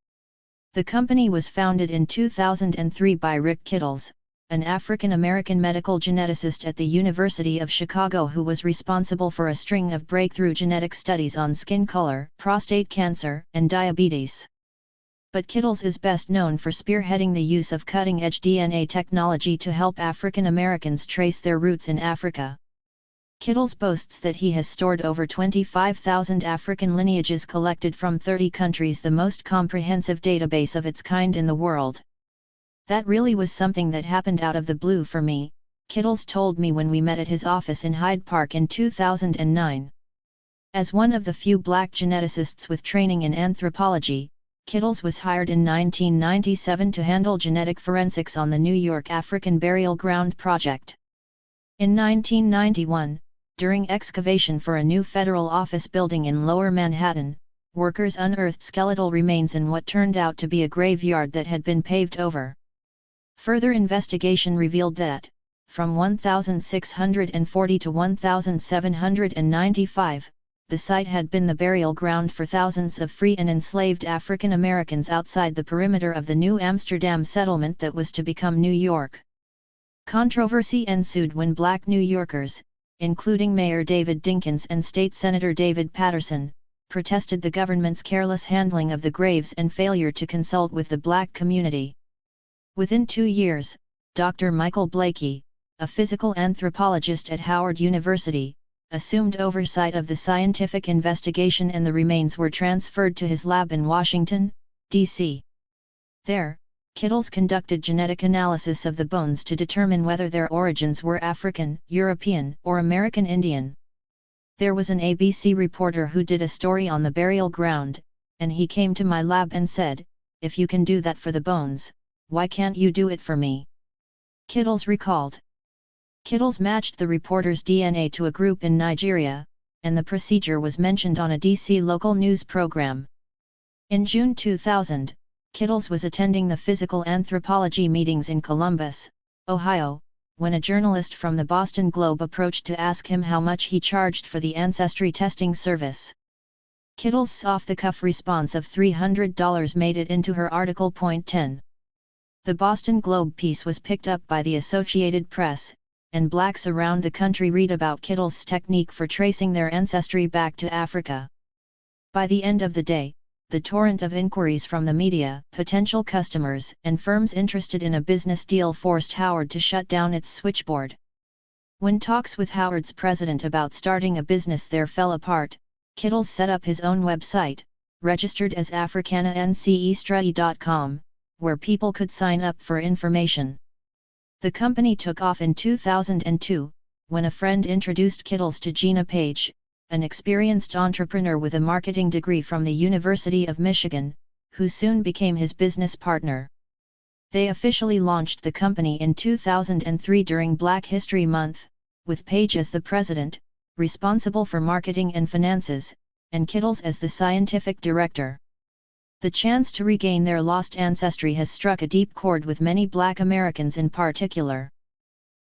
The company was founded in 2003 by Rick Kittles, an African-American medical geneticist at the University of Chicago who was responsible for a string of breakthrough genetic studies on skin color, prostate cancer, and diabetes. But Kittles is best known for spearheading the use of cutting-edge DNA technology to help African Americans trace their roots in Africa. Kittles boasts that he has stored over 25,000 African lineages collected from 30 countries, the most comprehensive database of its kind in the world. "That really was something that happened out of the blue for me," Kittles told me when we met at his office in Hyde Park in 2009. As one of the few black geneticists with training in anthropology, Kittles was hired in 1997 to handle genetic forensics on the New York African Burial Ground project. In 1991, during excavation for a new federal office building in Lower Manhattan, workers unearthed skeletal remains in what turned out to be a graveyard that had been paved over. Further investigation revealed that, from 1640 to 1795, the site had been the burial ground for thousands of free and enslaved African Americans outside the perimeter of the New Amsterdam settlement that was to become New York. Controversy ensued when black New Yorkers, including Mayor David Dinkins and State Senator David Patterson, protested the government's careless handling of the graves and failure to consult with the black community. Within 2 years, Dr. Michael Blakey, a physical anthropologist at Howard University, assumed oversight of the scientific investigation and the remains were transferred to his lab in Washington, D.C. There, Kittles conducted genetic analysis of the bones to determine whether their origins were African, European, or American Indian. There was an ABC reporter who did a story on the burial ground, and he came to my lab and said, "If you can do that for the bones, why can't you do it for me?" Kittles recalled. Kittles matched the reporter's DNA to a group in Nigeria, and the procedure was mentioned on a DC local news program. In June 2000, Kittles was attending the physical anthropology meetings in Columbus, Ohio, when a journalist from the Boston Globe approached to ask him how much he charged for the ancestry testing service. Kittles' off-the-cuff response of $300 made it into her article. 10. The Boston Globe piece was picked up by the Associated Press, and blacks around the country read about Kittles' technique for tracing their ancestry back to Africa. By the end of the day, the torrent of inquiries from the media, potential customers, and firms interested in a business deal forced Howard to shut down its switchboard. When talks with Howard's president about starting a business there fell apart, Kittles set up his own website, registered as africanancestry.com, where people could sign up for information. The company took off in 2002, when a friend introduced Kittles to Gina Page, an experienced entrepreneur with a marketing degree from the University of Michigan, who soon became his business partner. They officially launched the company in 2003 during Black History Month, with Page as the president, responsible for marketing and finances, and Kittles as the scientific director. The chance to regain their lost ancestry has struck a deep chord with many Black Americans in particular.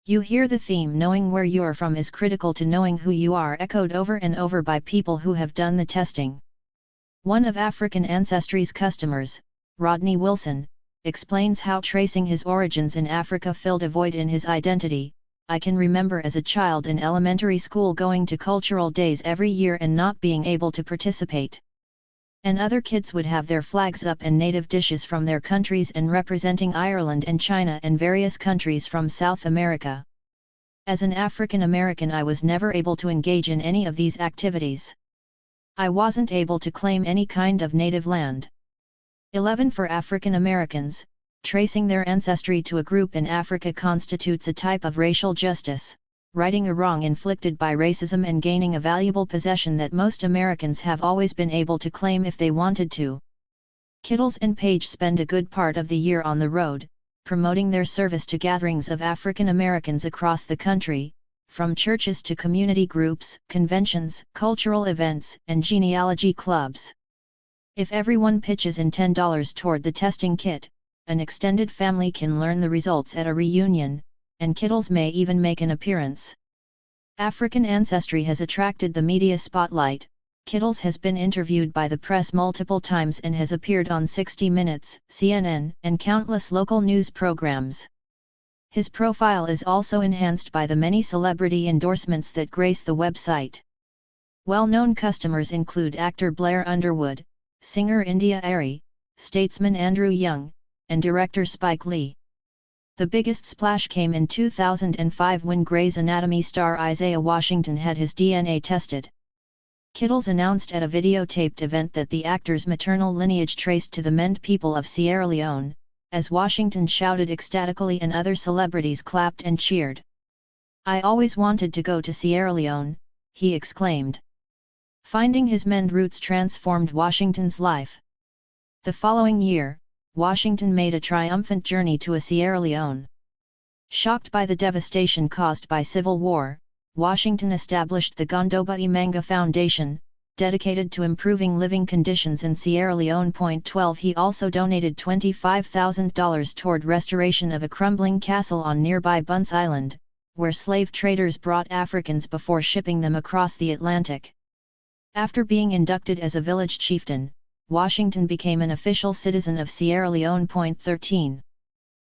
You hear the theme "knowing where you're from is critical to knowing who you are" echoed over and over by people who have done the testing. One of African Ancestry's customers, Rodney Wilson, explains how tracing his origins in Africa filled a void in his identity. "I can remember as a child in elementary school going to cultural days every year and not being able to participate. And other kids would have their flags up and native dishes from their countries and representing Ireland and China and various countries from South America. As an African American, I was never able to engage in any of these activities. I wasn't able to claim any kind of native land." 11 For African Americans, tracing their ancestry to a group in Africa constitutes a type of racial justice, righting a wrong inflicted by racism and gaining a valuable possession that most Americans have always been able to claim if they wanted to. Kittles and Page spend a good part of the year on the road, promoting their service to gatherings of African Americans across the country, from churches to community groups, conventions, cultural events, and genealogy clubs. If everyone pitches in $10 toward the testing kit, an extended family can learn the results at a reunion, and Kittles may even make an appearance. African Ancestry has attracted the media spotlight. Kittles has been interviewed by the press multiple times and has appeared on 60 Minutes, CNN, and countless local news programs. His profile is also enhanced by the many celebrity endorsements that grace the website. Well-known customers include actor Blair Underwood, singer India Arie, statesman Andrew Young, and director Spike Lee. The biggest splash came in 2005 when Grey's Anatomy star Isaiah Washington had his DNA tested. Kittles announced at a videotaped event that the actor's maternal lineage traced to the Mende people of Sierra Leone, as Washington shouted ecstatically and other celebrities clapped and cheered. "I always wanted to go to Sierra Leone," he exclaimed. Finding his Mende roots transformed Washington's life. The following year, Washington made a triumphant journey to Sierra Leone. Shocked by the devastation caused by civil war, Washington established the Gondoba Imanga Foundation, dedicated to improving living conditions in Sierra Leone. 12 He also donated $25,000 toward restoration of a crumbling castle on nearby Bunce Island, where slave traders brought Africans before shipping them across the Atlantic. After being inducted as a village chieftain, Washington became an official citizen of Sierra Leone. 13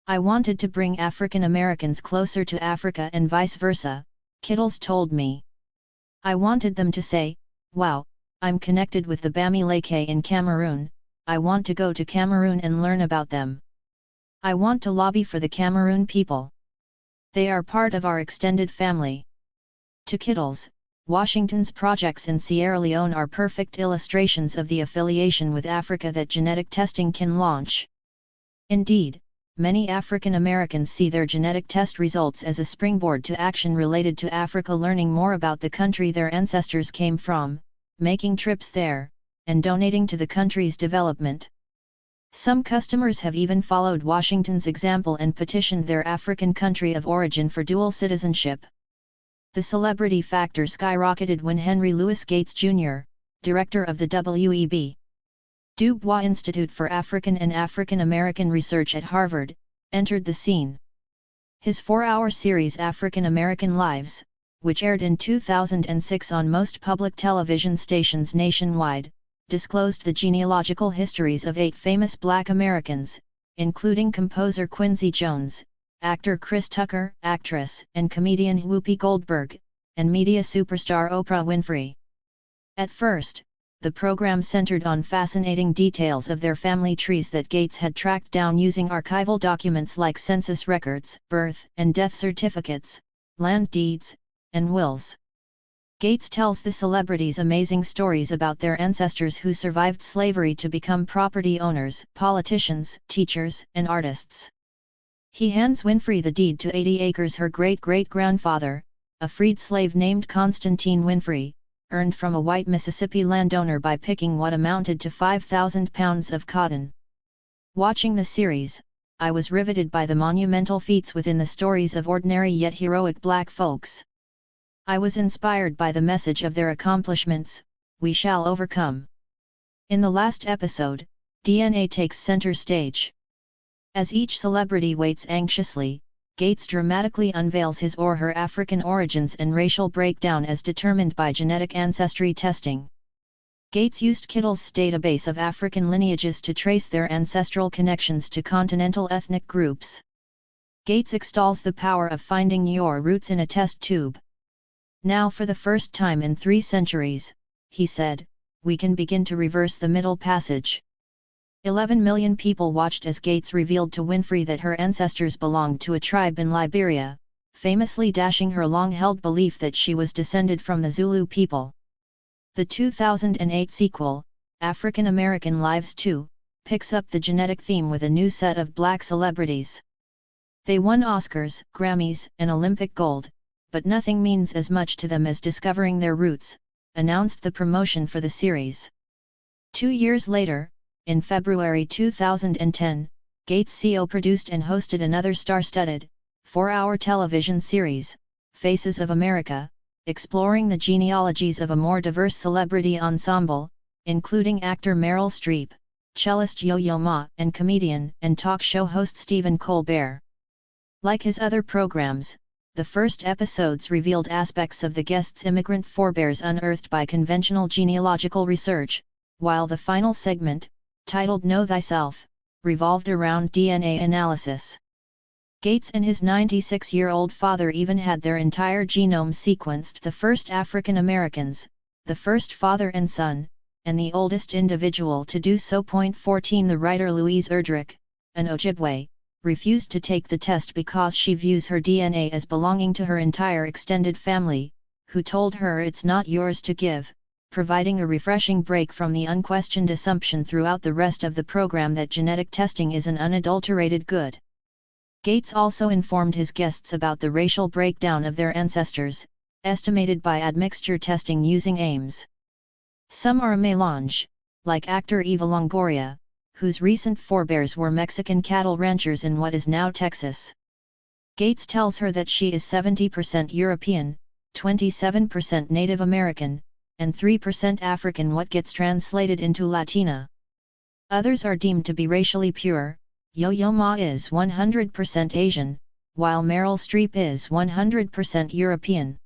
I wanted to bring African Americans closer to Africa and vice versa, Kittles told me. I wanted them to say, "Wow, I'm connected with the Bamileke in Cameroon, I want to go to Cameroon and learn about them. I want to lobby for the Cameroon people. They are part of our extended family." To Kittles, Washington's projects in Sierra Leone are perfect illustrations of the affiliation with Africa that genetic testing can launch. Indeed, many African Americans see their genetic test results as a springboard to action related to Africa, learning more about the country their ancestors came from, making trips there, and donating to the country's development. Some customers have even followed Washington's example and petitioned their African country of origin for dual citizenship. The celebrity factor skyrocketed when Henry Louis Gates Jr., director of the W.E.B. Du Bois Institute for African and African American Research at Harvard, entered the scene. His 4-hour series African American Lives, which aired in 2006 on most public television stations nationwide, disclosed the genealogical histories of 8 famous Black Americans, including composer Quincy Jones, actor Chris Tucker, actress and comedian Whoopi Goldberg, and media superstar Oprah Winfrey. At first, the program centered on fascinating details of their family trees that Gates had tracked down using archival documents like census records, birth and death certificates, land deeds, and wills. Gates tells the celebrities amazing stories about their ancestors who survived slavery to become property owners, politicians, teachers, and artists. He hands Winfrey the deed to 80 acres her great-great-grandfather, a freed slave named Constantine Winfrey, earned from a white Mississippi landowner by picking what amounted to 5,000 pounds of cotton. Watching the series, I was riveted by the monumental feats within the stories of ordinary yet heroic black folks. I was inspired by the message of their accomplishments, "We shall overcome." In the last episode, DNA takes center stage. As each celebrity waits anxiously, Gates dramatically unveils his or her African origins and racial breakdown as determined by genetic ancestry testing. Gates used Kittle's database of African lineages to trace their ancestral connections to continental ethnic groups. Gates extols the power of finding your roots in a test tube. "Now for the first time in 3 centuries," he said, "we can begin to reverse the Middle Passage." 11 million people watched as Gates revealed to Winfrey that her ancestors belonged to a tribe in Liberia, famously dashing her long-held belief that she was descended from the Zulu people. The 2008 sequel, African American Lives 2, picks up the genetic theme with a new set of black celebrities. They won Oscars, Grammys, and Olympic gold, but nothing means as much to them as discovering their roots, announced the promotion for the series. 2 years later, in February 2010, Gates co-produced and hosted another star-studded, 4-hour television series, Faces of America, exploring the genealogies of a more diverse celebrity ensemble, including actor Meryl Streep, cellist Yo-Yo Ma, and comedian and talk show host Stephen Colbert. Like his other programs, the first episodes revealed aspects of the guests' immigrant forebears unearthed by conventional genealogical research, while the final segment, titled Know Thyself, revolved around DNA analysis. Gates and his 96-year-old father even had their entire genome sequenced, the first African Americans, the first father and son, and the oldest individual to do so. 14 The writer Louise Erdrich, an Ojibwe, refused to take the test because she views her DNA as belonging to her entire extended family, who told her it's not yours to give, providing a refreshing break from the unquestioned assumption throughout the rest of the program that genetic testing is an unadulterated good. Gates also informed his guests about the racial breakdown of their ancestors, estimated by admixture testing using Ames. Some are a mélange, like actor Eva Longoria, whose recent forebears were Mexican cattle ranchers in what is now Texas. Gates tells her that she is 70% European, 27% Native American, and 3% African, what gets translated into Latina. Others are deemed to be racially pure. Yo-Yo Ma is 100% Asian, while Meryl Streep is 100% European.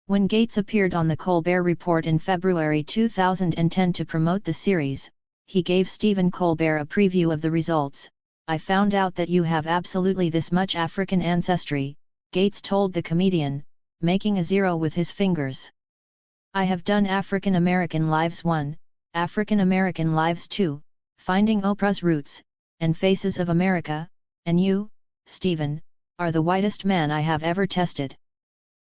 When Gates appeared on the Colbert Report in February 2010 to promote the series, he gave Stephen Colbert a preview of the results. "I found out that you have absolutely this much African ancestry," Gates told the comedian, making a 0 with his fingers. "I have done African American Lives 1, African American Lives 2, Finding Oprah's Roots, and Faces of America, and you, Stephen, are the whitest man I have ever tested."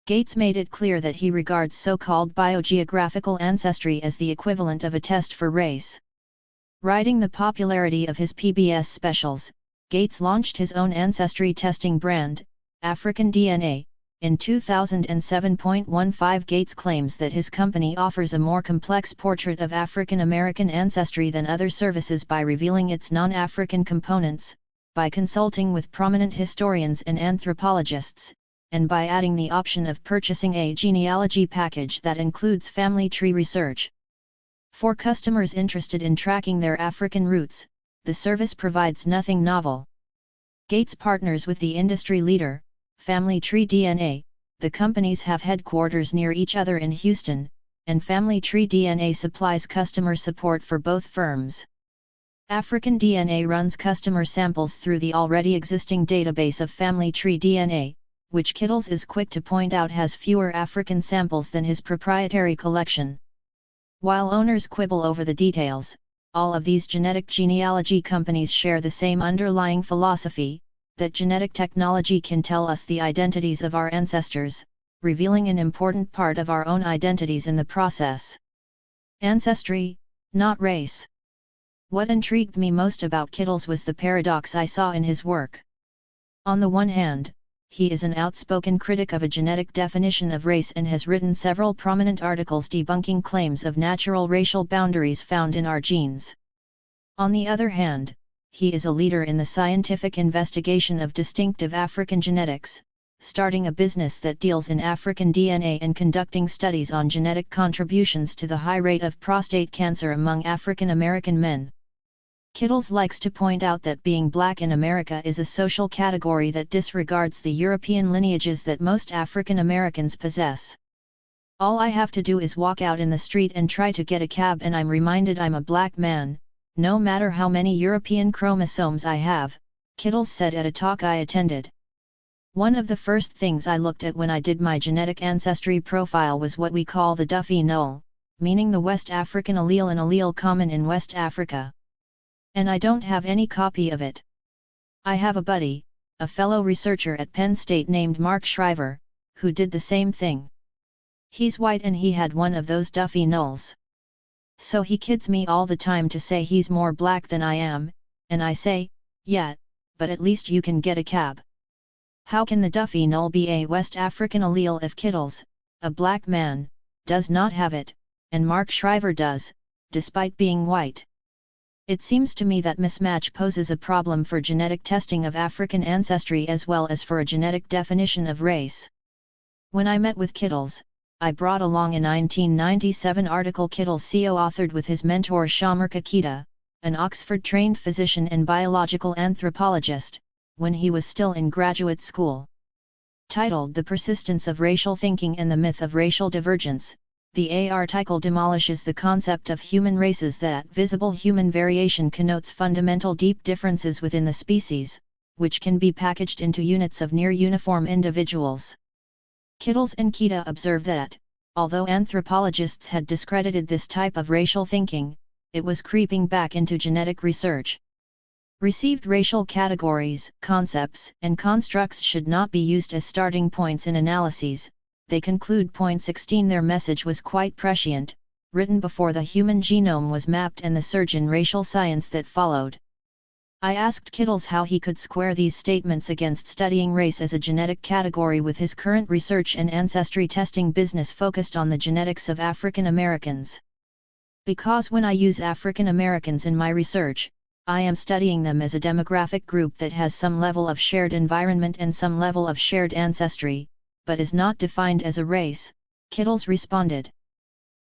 Gates made it clear that he regards so-called biogeographical ancestry as the equivalent of a test for race. Riding the popularity of his PBS specials, Gates launched his own ancestry testing brand, African DNA, in 2007.15. Gates claims that his company offers a more complex portrait of African American ancestry than other services by revealing its non-African components, by consulting with prominent historians and anthropologists, and by adding the option of purchasing a genealogy package that includes family tree research. For customers interested in tracking their African roots, the service provides nothing novel. Gates partners with the industry leader, Family Tree DNA. The companies have headquarters near each other in Houston, and Family Tree DNA supplies customer support for both firms. African DNA runs customer samples through the already existing database of Family Tree DNA, which Kittles is quick to point out has fewer African samples than his proprietary collection. While owners quibble over the details, all of these genetic genealogy companies share the same underlying philosophy, that genetic technology can tell us the identities of our ancestors, revealing an important part of our own identities in the process. Ancestry, not race. What intrigued me most about Kittles was the paradox I saw in his work. On the one hand, he is an outspoken critic of a genetic definition of race and has written several prominent articles debunking claims of natural racial boundaries found in our genes. On the other hand, he is a leader in the scientific investigation of distinctive African genetics, starting a business that deals in African DNA and conducting studies on genetic contributions to the high rate of prostate cancer among African American men. Kittles likes to point out that being black in America is a social category that disregards the European lineages that most African Americans possess. All I have to do is walk out in the street and try to get a cab and I'm reminded I'm a black man, no matter how many European chromosomes I have, Kittles said at a talk I attended. One of the first things I looked at when I did my genetic ancestry profile was what we call the Duffy null, meaning the West African allele, an allele common in West Africa. And I don't have any copy of it. I have a buddy, a fellow researcher at Penn State named Mark Shriver, who did the same thing. He's white and he had one of those Duffy nulls. So he kids me all the time to say he's more black than I am, and I say, yeah, but at least you can get a cab. How can the Duffy null be a West African allele if Kittles, a black man, does not have it, and Mark Shriver does, despite being white? It seems to me that mismatch poses a problem for genetic testing of African ancestry as well as for a genetic definition of race. When I met with Kittles, I brought along a 1997 article Kittles co-authored with his mentor Shamar Kakita, an Oxford-trained physician and biological anthropologist, when he was still in graduate school. Titled The Persistence of Racial Thinking and the Myth of Racial Divergence, the article demolishes the concept of human races that visible human variation connotes fundamental deep differences within the species, which can be packaged into units of near-uniform individuals. Kittles and Kita observe that, although anthropologists had discredited this type of racial thinking, it was creeping back into genetic research. Received racial categories, concepts, and constructs should not be used as starting points in analyses, they conclude. 16 Their message was quite prescient, written before the human genome was mapped and the surge in racial science that followed. I asked Kittles how he could square these statements against studying race as a genetic category with his current research and ancestry testing business focused on the genetics of African Americans. Because when I use African Americans in my research, I am studying them as a demographic group that has some level of shared environment and some level of shared ancestry, but is not defined as a race, Kittles responded.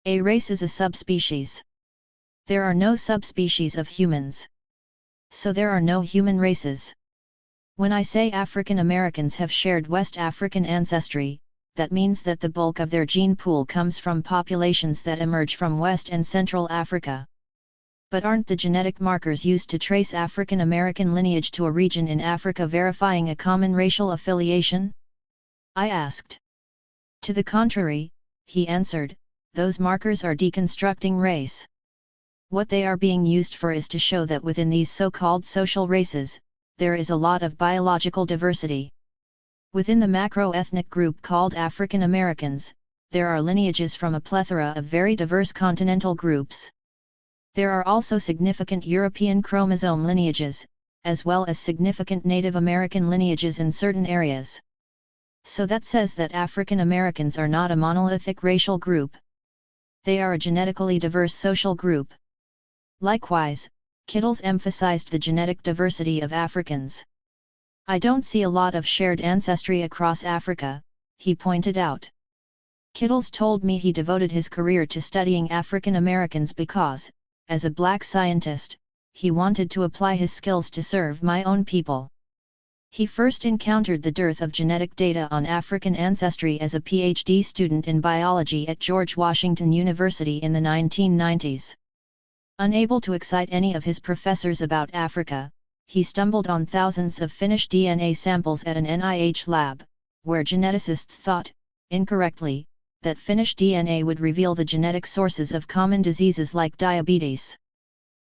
A race is a subspecies. There are no subspecies of humans. So there are no human races. When I say African Americans have shared West African ancestry, that means that the bulk of their gene pool comes from populations that emerge from West and Central Africa. But aren't the genetic markers used to trace African American lineage to a region in Africa verifying a common racial affiliation? I asked. To the contrary, he answered, those markers are deconstructing race. What they are being used for is to show that within these so-called social races, there is a lot of biological diversity. Within the macro-ethnic group called African Americans, there are lineages from a plethora of very diverse continental groups. There are also significant European chromosome lineages, as well as significant Native American lineages in certain areas. So that says that African Americans are not a monolithic racial group. They are a genetically diverse social group. Likewise, Kittles emphasized the genetic diversity of Africans. I don't see a lot of shared ancestry across Africa, he pointed out. Kittles told me he devoted his career to studying African Americans because, as a black scientist, he wanted to apply his skills to serve my own people. He first encountered the dearth of genetic data on African ancestry as a PhD student in biology at George Washington University in the 1990s. Unable to excite any of his professors about Africa, he stumbled on thousands of finished DNA samples at an NIH lab, where geneticists thought, incorrectly, that Finnish DNA would reveal the genetic sources of common diseases like diabetes.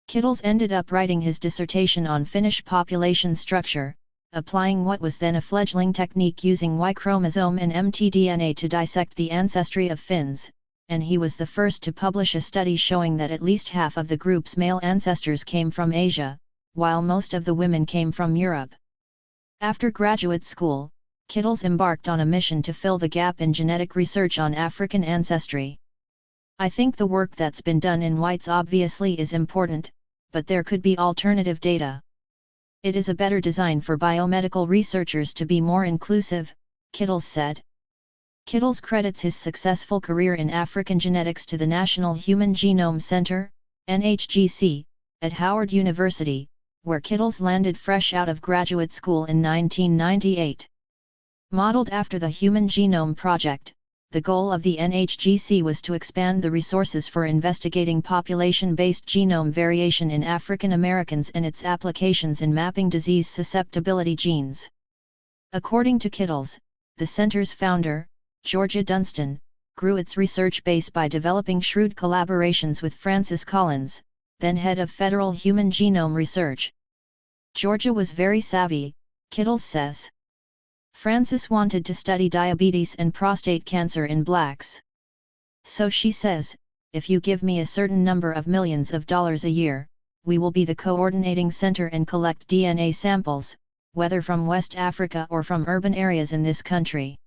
Kittles ended up writing his dissertation on Finnish population structure, applying what was then a fledgling technique using Y chromosome and mtDNA to dissect the ancestry of Finns, and he was the first to publish a study showing that at least half of the group's male ancestors came from Asia, while most of the women came from Europe. After graduate school, Kittles embarked on a mission to fill the gap in genetic research on African ancestry. I think the work that's been done in whites obviously is important, but there could be alternative data. It is a better design for biomedical researchers to be more inclusive, Kittles said. Kittles credits his successful career in African genetics to the National Human Genome Center, NHGC, at Howard University, where Kittles landed fresh out of graduate school in 1998. Modeled after the Human Genome Project, the goal of the NHGC was to expand the resources for investigating population-based genome variation in African Americans and its applications in mapping disease susceptibility genes. According to Kittles, the center's founder, Georgia Dunstan, grew its research base by developing shrewd collaborations with Francis Collins, then head of Federal Human Genome Research. Georgia was very savvy, Kittles says. Francis wanted to study diabetes and prostate cancer in blacks. So she says, if you give me a certain number of millions of dollars a year, we will be the coordinating center and collect DNA samples, whether from West Africa or from urban areas in this country.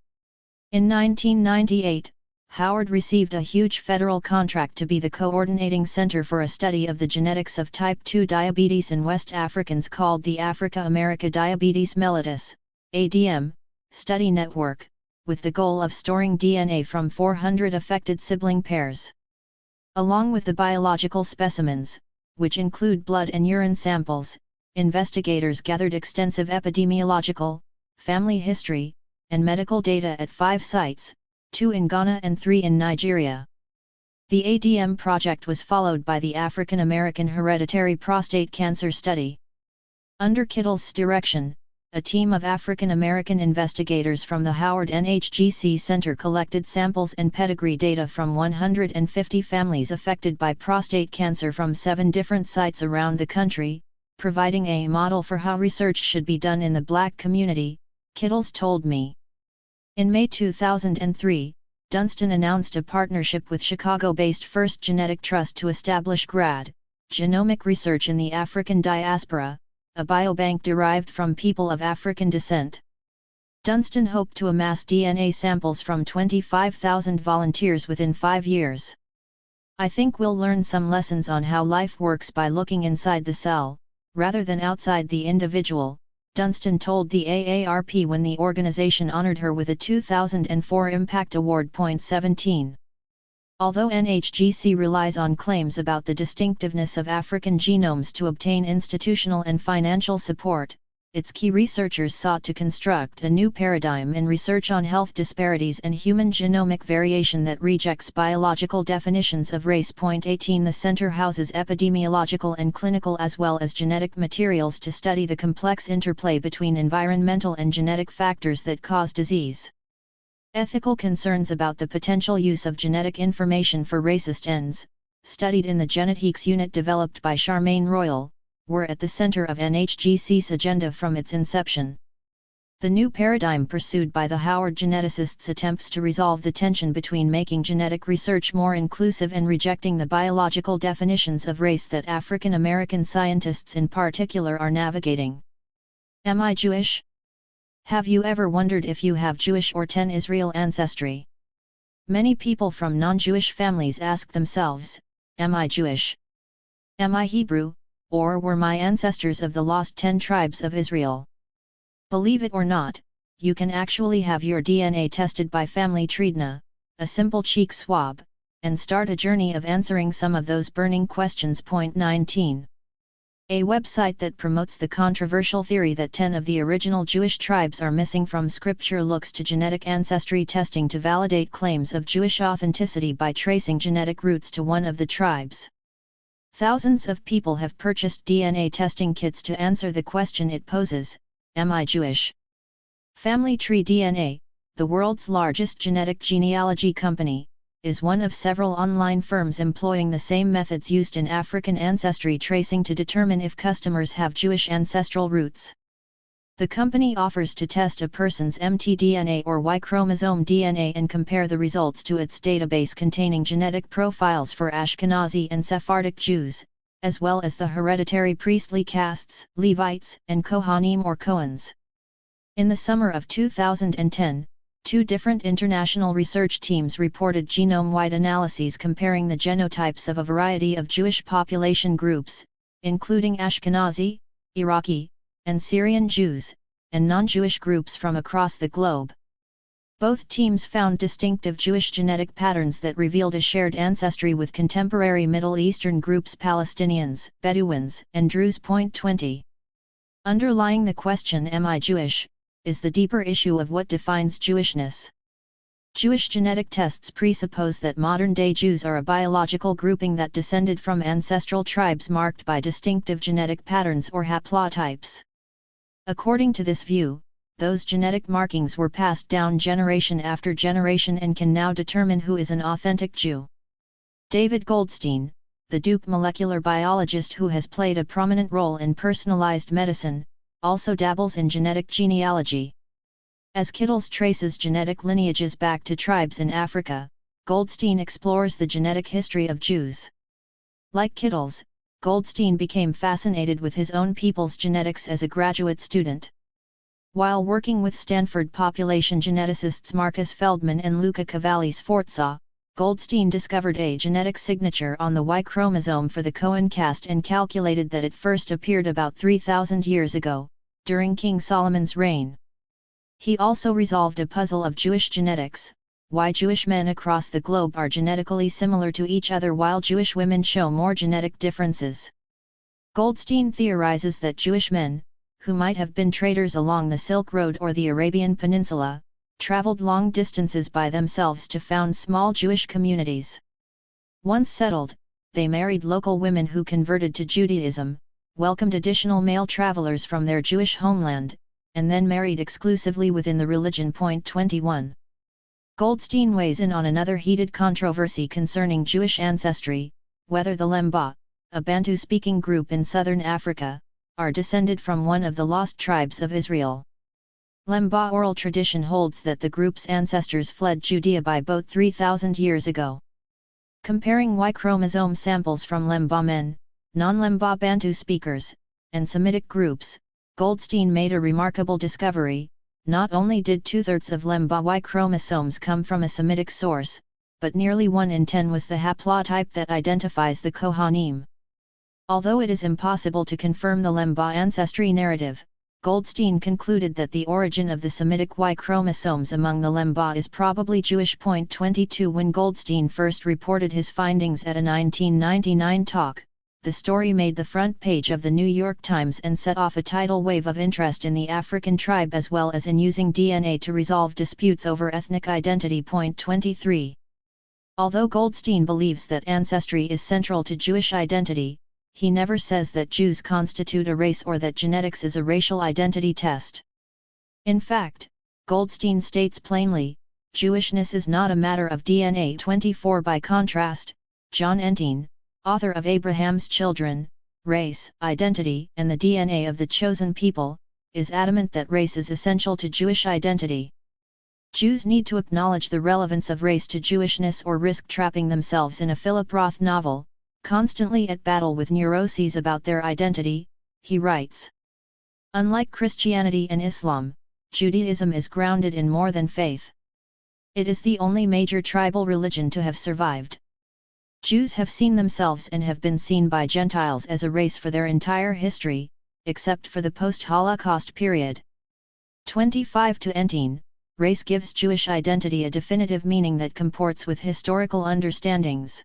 In 1998, Howard received a huge federal contract to be the coordinating center for a study of the genetics of type 2 diabetes in West Africans called the Africa-America Diabetes Mellitus, ADM, study network, with the goal of storing DNA from 400 affected sibling pairs. Along with the biological specimens, which include blood and urine samples, investigators gathered extensive epidemiological, family history, and medical data at 5 sites, 2 in Ghana and 3 in Nigeria. The ADM project was followed by the African American Hereditary Prostate Cancer Study. Under Kittles' direction, a team of African American investigators from the Howard NHGC Center collected samples and pedigree data from 150 families affected by prostate cancer from 7 different sites around the country, providing a model for how research should be done in the Black community, Kittles told me. In May 2003, Dunstan announced a partnership with Chicago-based First Genetic Trust to establish GRAD, Genomic Research in the African Diaspora, a biobank derived from people of African descent. Dunstan hoped to amass DNA samples from 25,000 volunteers within 5 years. I think we'll learn some lessons on how life works by looking inside the cell, rather than outside the individual, Dunstan told the AARP when the organization honored her with a 2004 Impact Award. 17. Although NHGC relies on claims about the distinctiveness of African genomes to obtain institutional and financial support, its key researchers sought to construct a new paradigm in research on health disparities and human genomic variation that rejects biological definitions of race. 18 The center houses epidemiological and clinical as well as genetic materials to study the complex interplay between environmental and genetic factors that cause disease. Ethical concerns about the potential use of genetic information for racist ends, studied in the Genetiques unit developed by Charmaine Royal, were at the center of NHGC's agenda from its inception. The new paradigm pursued by the Howard geneticists attempts to resolve the tension between making genetic research more inclusive and rejecting the biological definitions of race that African American scientists in particular are navigating. Am I Jewish? Have you ever wondered if you have Jewish or 10 Israel ancestry? Many people from non-Jewish families ask themselves, am I Jewish? Am I Hebrew, or were my ancestors of the lost 10 tribes of Israel? Believe it or not, you can actually have your DNA tested by Family Treedna, a simple cheek swab, and start a journey of answering some of those burning questions. 19. A website that promotes the controversial theory that 10 of the original Jewish tribes are missing from Scripture looks to genetic ancestry testing to validate claims of Jewish authenticity by tracing genetic roots to one of the tribes. Thousands of people have purchased DNA testing kits to answer the question it poses, am I Jewish? Family Tree DNA, the world's largest genetic genealogy company, is one of several online firms employing the same methods used in African ancestry tracing to determine if customers have Jewish ancestral roots. The company offers to test a person's mtDNA or Y chromosome DNA and compare the results to its database containing genetic profiles for Ashkenazi and Sephardic Jews, as well as the hereditary priestly castes, Levites, and Kohanim or Cohens. In the summer of 2010, two different international research teams reported genome-wide analyses comparing the genotypes of a variety of Jewish population groups, including Ashkenazi, Iraqi, and Syrian Jews, and non-Jewish groups from across the globe. Both teams found distinctive Jewish genetic patterns that revealed a shared ancestry with contemporary Middle Eastern groups Palestinians, Bedouins, and Druze. 20. Underlying the question "Am I Jewish?" is the deeper issue of what defines Jewishness. Jewish genetic tests presuppose that modern-day Jews are a biological grouping that descended from ancestral tribes marked by distinctive genetic patterns or haplotypes. According to this view, those genetic markings were passed down generation after generation and can now determine who is an authentic Jew. David Goldstein, the Duke molecular biologist who has played a prominent role in personalized medicine, also dabbles in genetic genealogy. As Kittles traces genetic lineages back to tribes in Africa, Goldstein explores the genetic history of Jews. Like Kittles, Goldstein became fascinated with his own people's genetics as a graduate student. While working with Stanford population geneticists Marcus Feldman and Luca Cavalli-Sforza, Goldstein discovered a genetic signature on the Y chromosome for the Cohen caste and calculated that it first appeared about 3,000 years ago, during King Solomon's reign. He also resolved a puzzle of Jewish genetics: why Jewish men across the globe are genetically similar to each other while Jewish women show more genetic differences. Goldstein theorizes that Jewish men, who might have been traders along the Silk Road or the Arabian Peninsula, traveled long distances by themselves to found small Jewish communities. Once settled, they married local women who converted to Judaism, welcomed additional male travelers from their Jewish homeland, and then married exclusively within the religion. 21. Goldstein weighs in on another heated controversy concerning Jewish ancestry: whether the Lemba, a Bantu-speaking group in southern Africa, are descended from one of the lost tribes of Israel. Lemba oral tradition holds that the group's ancestors fled Judea by boat 3,000 years ago. Comparing Y chromosome samples from Lemba men, non-Lemba Bantu speakers, and Semitic groups, Goldstein made a remarkable discovery: not only did 2/3 of Lemba Y chromosomes come from a Semitic source, but nearly 1 in 10 was the haplotype that identifies the Kohanim. Although it is impossible to confirm the Lemba ancestry narrative, Goldstein concluded that the origin of the Semitic Y chromosomes among the Lemba is probably Jewish. 22. When Goldstein first reported his findings at a 1999 talk, the story made the front page of the New York Times and set off a tidal wave of interest in the African tribe as well as in using DNA to resolve disputes over ethnic identity. 23. Although Goldstein believes that ancestry is central to Jewish identity, he never says that Jews constitute a race or that genetics is a racial identity test. In fact, Goldstein states plainly, Jewishness is not a matter of DNA. 24. By contrast, John Entine, author of Abraham's Children, Race, Identity, and the DNA of the Chosen People, is adamant that race is essential to Jewish identity. Jews need to acknowledge the relevance of race to Jewishness or risk trapping themselves in a Philip Roth novel, constantly at battle with neuroses about their identity, he writes. Unlike Christianity and Islam, Judaism is grounded in more than faith. It is the only major tribal religion to have survived. Jews have seen themselves and have been seen by Gentiles as a race for their entire history, except for the post-Holocaust period. 25. To Entine, race gives Jewish identity a definitive meaning that comports with historical understandings.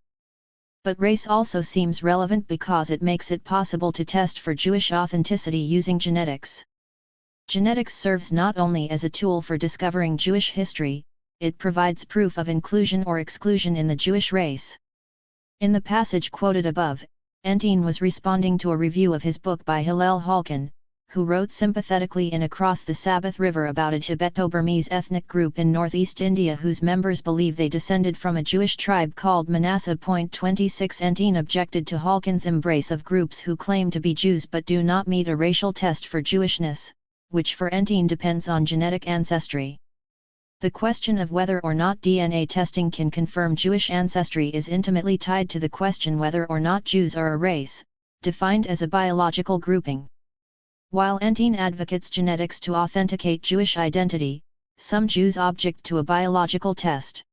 But race also seems relevant because it makes it possible to test for Jewish authenticity using genetics. Genetics serves not only as a tool for discovering Jewish history, it provides proof of inclusion or exclusion in the Jewish race. In the passage quoted above, Entine was responding to a review of his book by Hillel Halkin, who wrote sympathetically in Across the Sabbath River about a Tibeto-Burmese ethnic group in northeast India whose members believe they descended from a Jewish tribe called Manasseh. 26 Entine objected to Hawkins' embrace of groups who claim to be Jews but do not meet a racial test for Jewishness, which for Entine depends on genetic ancestry. The question of whether or not DNA testing can confirm Jewish ancestry is intimately tied to the question whether or not Jews are a race, defined as a biological grouping. While Entine advocates genetics to authenticate Jewish identity, some Jews object to a biological test.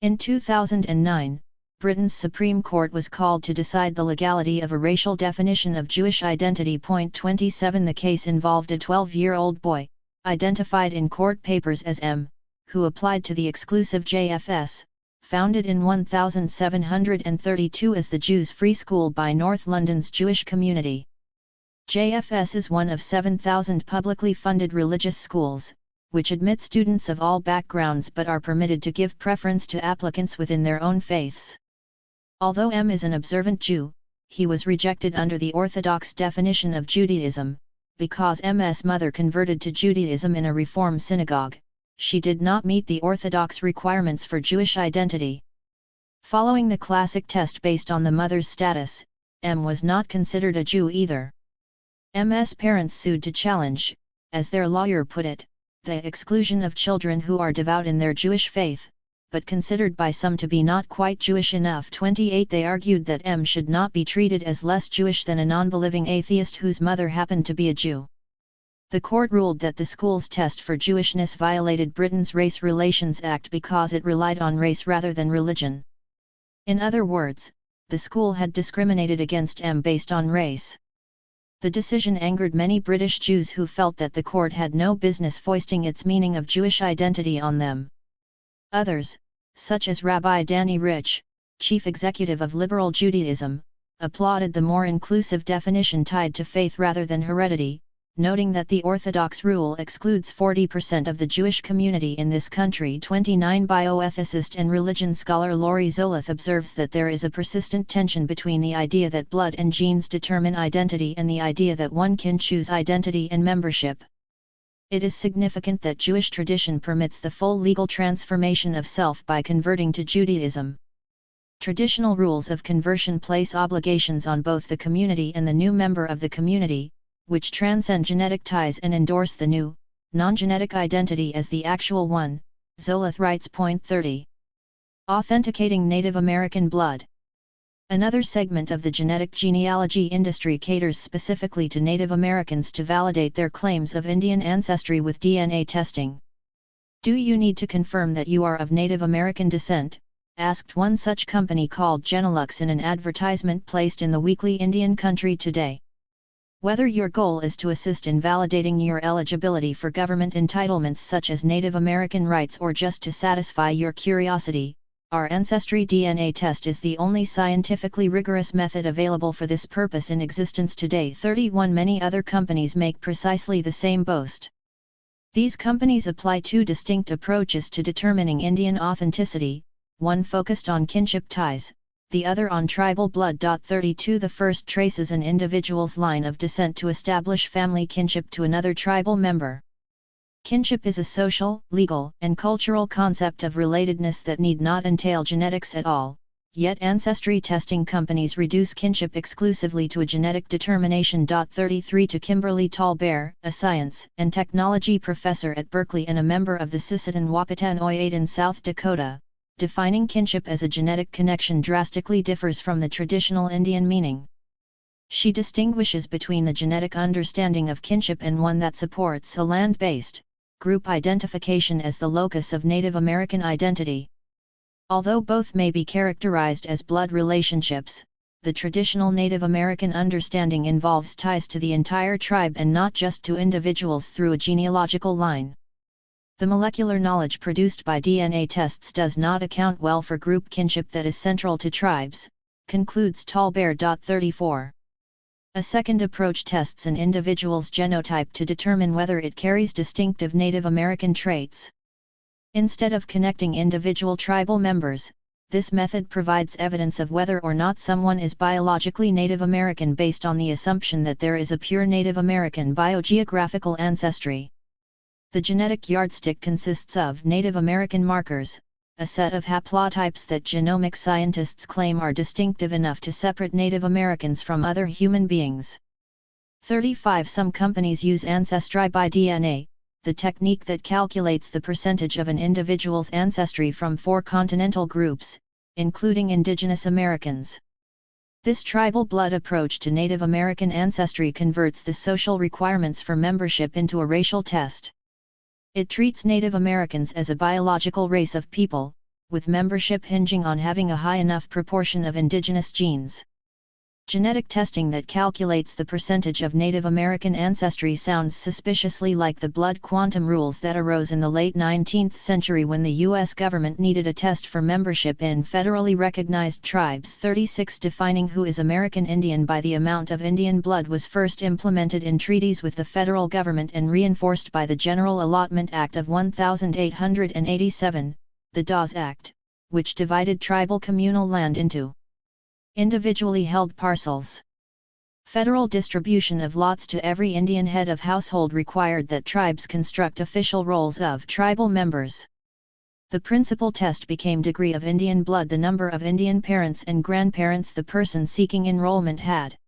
In 2009, Britain's Supreme Court was called to decide the legality of a racial definition of Jewish identity. 27 The case involved a 12-year-old boy, identified in court papers as M, who applied to the exclusive JFS, founded in 1732 as the Jews' Free School by North London's Jewish community. JFS is one of 7,000 publicly funded religious schools, which admit students of all backgrounds but are permitted to give preference to applicants within their own faiths. Although M is an observant Jew, he was rejected under the Orthodox definition of Judaism, because M's mother converted to Judaism in a Reform synagogue. She did not meet the Orthodox requirements for Jewish identity. Following the classic test based on the mother's status, M was not considered a Jew either. M's parents sued to challenge, as their lawyer put it, the exclusion of children who are devout in their Jewish faith, but considered by some to be not quite Jewish enough. 28 They argued that M should not be treated as less Jewish than a non-believing atheist whose mother happened to be a Jew. The court ruled that the school's test for Jewishness violated Britain's Race Relations Act because it relied on race rather than religion. In other words, the school had discriminated against M based on race. The decision angered many British Jews who felt that the court had no business foisting its meaning of Jewish identity on them. Others, such as Rabbi Danny Rich, chief executive of liberal Judaism, applauded the more inclusive definition tied to faith rather than heredity, noting that the Orthodox rule excludes 40% of the Jewish community in this country. 29 Bioethicist and religion scholar Laurie Zolith observes that there is a persistent tension between the idea that blood and genes determine identity and the idea that one can choose identity and membership. It is significant that Jewish tradition permits the full legal transformation of self by converting to Judaism. Traditional rules of conversion place obligations on both the community and the new member of the community, which transcend genetic ties and endorse the new, non-genetic identity as the actual one, Zolith writes. 30. Authenticating Native American blood. Another segment of the genetic genealogy industry caters specifically to Native Americans to validate their claims of Indian ancestry with DNA testing. Do you need to confirm that you are of Native American descent? Asked one such company called Genelux in an advertisement placed in the weekly Indian Country Today. Whether your goal is to assist in validating your eligibility for government entitlements such as Native American rights or just to satisfy your curiosity, our Ancestry DNA test is the only scientifically rigorous method available for this purpose in existence today. 31 Many other companies make precisely the same boast. These companies apply two distinct approaches to determining Indian authenticity, one focused on kinship ties, the other on tribal blood. 32 The first traces an individual's line of descent to establish family kinship to another tribal member. Kinship is a social, legal, and cultural concept of relatedness that need not entail genetics at all, yet ancestry testing companies reduce kinship exclusively to a genetic determination. 33 To Kimberly Tallbear, a science and technology professor at Berkeley and a member of the Sisseton Wahpeton Oi'at in South Dakota, defining kinship as a genetic connection drastically differs from the traditional Indian meaning. She distinguishes between the genetic understanding of kinship and one that supports a land-based, group identification as the locus of Native American identity. Although both may be characterized as blood relationships, the traditional Native American understanding involves ties to the entire tribe and not just to individuals through a genealogical line. The molecular knowledge produced by DNA tests does not account well for group kinship that is central to tribes, concludes Tallbear. 34. A second approach tests an individual's genotype to determine whether it carries distinctive Native American traits. Instead of connecting individual tribal members, This method provides evidence of whether or not someone is biologically Native American based on the assumption that there is a pure Native American biogeographical ancestry. The genetic yardstick consists of Native American markers, a set of haplotypes that genomic scientists claim are distinctive enough to separate Native Americans from other human beings. 35 Some companies use ancestry by DNA, the technique that calculates the percentage of an individual's ancestry from 4 continental groups, including indigenous Americans. This tribal blood approach to Native American ancestry converts the social requirements for membership into a racial test. It treats Native Americans as a biological race of people, with membership hinging on having a high enough proportion of indigenous genes. Genetic testing that calculates the percentage of Native American ancestry sounds suspiciously like the blood quantum rules that arose in the late 19th century when the U.S. government needed a test for membership in federally recognized tribes. 36 Defining who is American Indian by the amount of Indian blood was first implemented in treaties with the federal government and reinforced by the General Allotment Act of 1887, the Dawes Act, which divided tribal communal land into individually held parcels. Federal distribution of lots to every Indian head of household required that tribes construct official rolls of tribal members. The principal test became degree of Indian blood, the number of Indian parents and grandparents the person seeking enrollment had.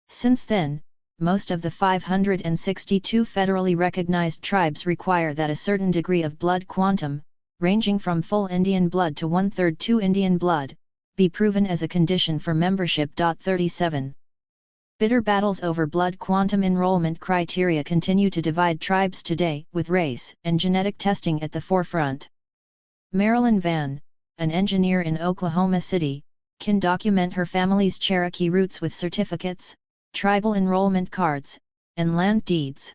Since then, most of the 562 federally recognized tribes require that a certain degree of blood quantum, ranging from full Indian blood to 1/3 to Indian blood, be proven as a condition for membership. 37. Bitter battles over blood quantum enrollment criteria continue to divide tribes today, with race and genetic testing at the forefront. Marilyn Vann, an engineer in Oklahoma City, can document her family's Cherokee roots with certificates, tribal enrollment cards, and land deeds.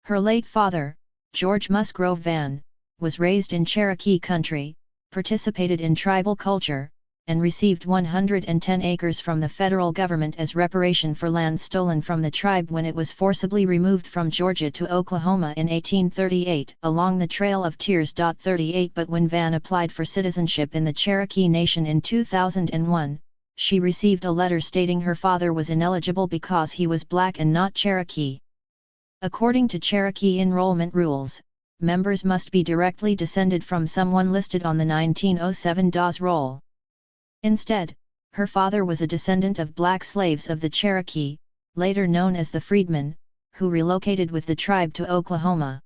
Her late father, George Musgrove Vann, was raised in Cherokee country, participated in tribal culture, and received 110 acres from the federal government as reparation for land stolen from the tribe when it was forcibly removed from Georgia to Oklahoma in 1838 along the Trail of Tears. 38 But when Vann applied for citizenship in the Cherokee Nation in 2001, she received a letter stating her father was ineligible because he was black and not Cherokee. According to Cherokee enrollment rules, members must be directly descended from someone listed on the 1907 Dawes Roll. Instead, her father was a descendant of black slaves of the Cherokee, later known as the Freedmen, who relocated with the tribe to Oklahoma.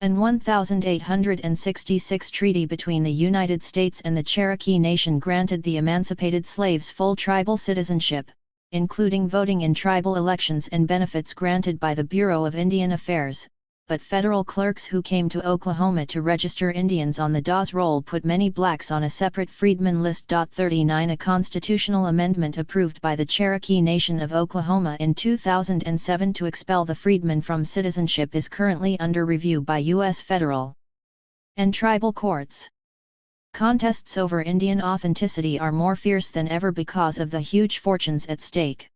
An 1866 treaty between the United States and the Cherokee Nation granted the emancipated slaves full tribal citizenship, including voting in tribal elections and benefits granted by the Bureau of Indian Affairs, but federal clerks who came to Oklahoma to register Indians on the Dawes Roll put many blacks on a separate freedmen list. 39 A constitutional amendment approved by the Cherokee Nation of Oklahoma in 2007 to expel the freedmen from citizenship is currently under review by U.S. federal and tribal courts. Contests over Indian authenticity are more fierce than ever because of the huge fortunes at stake.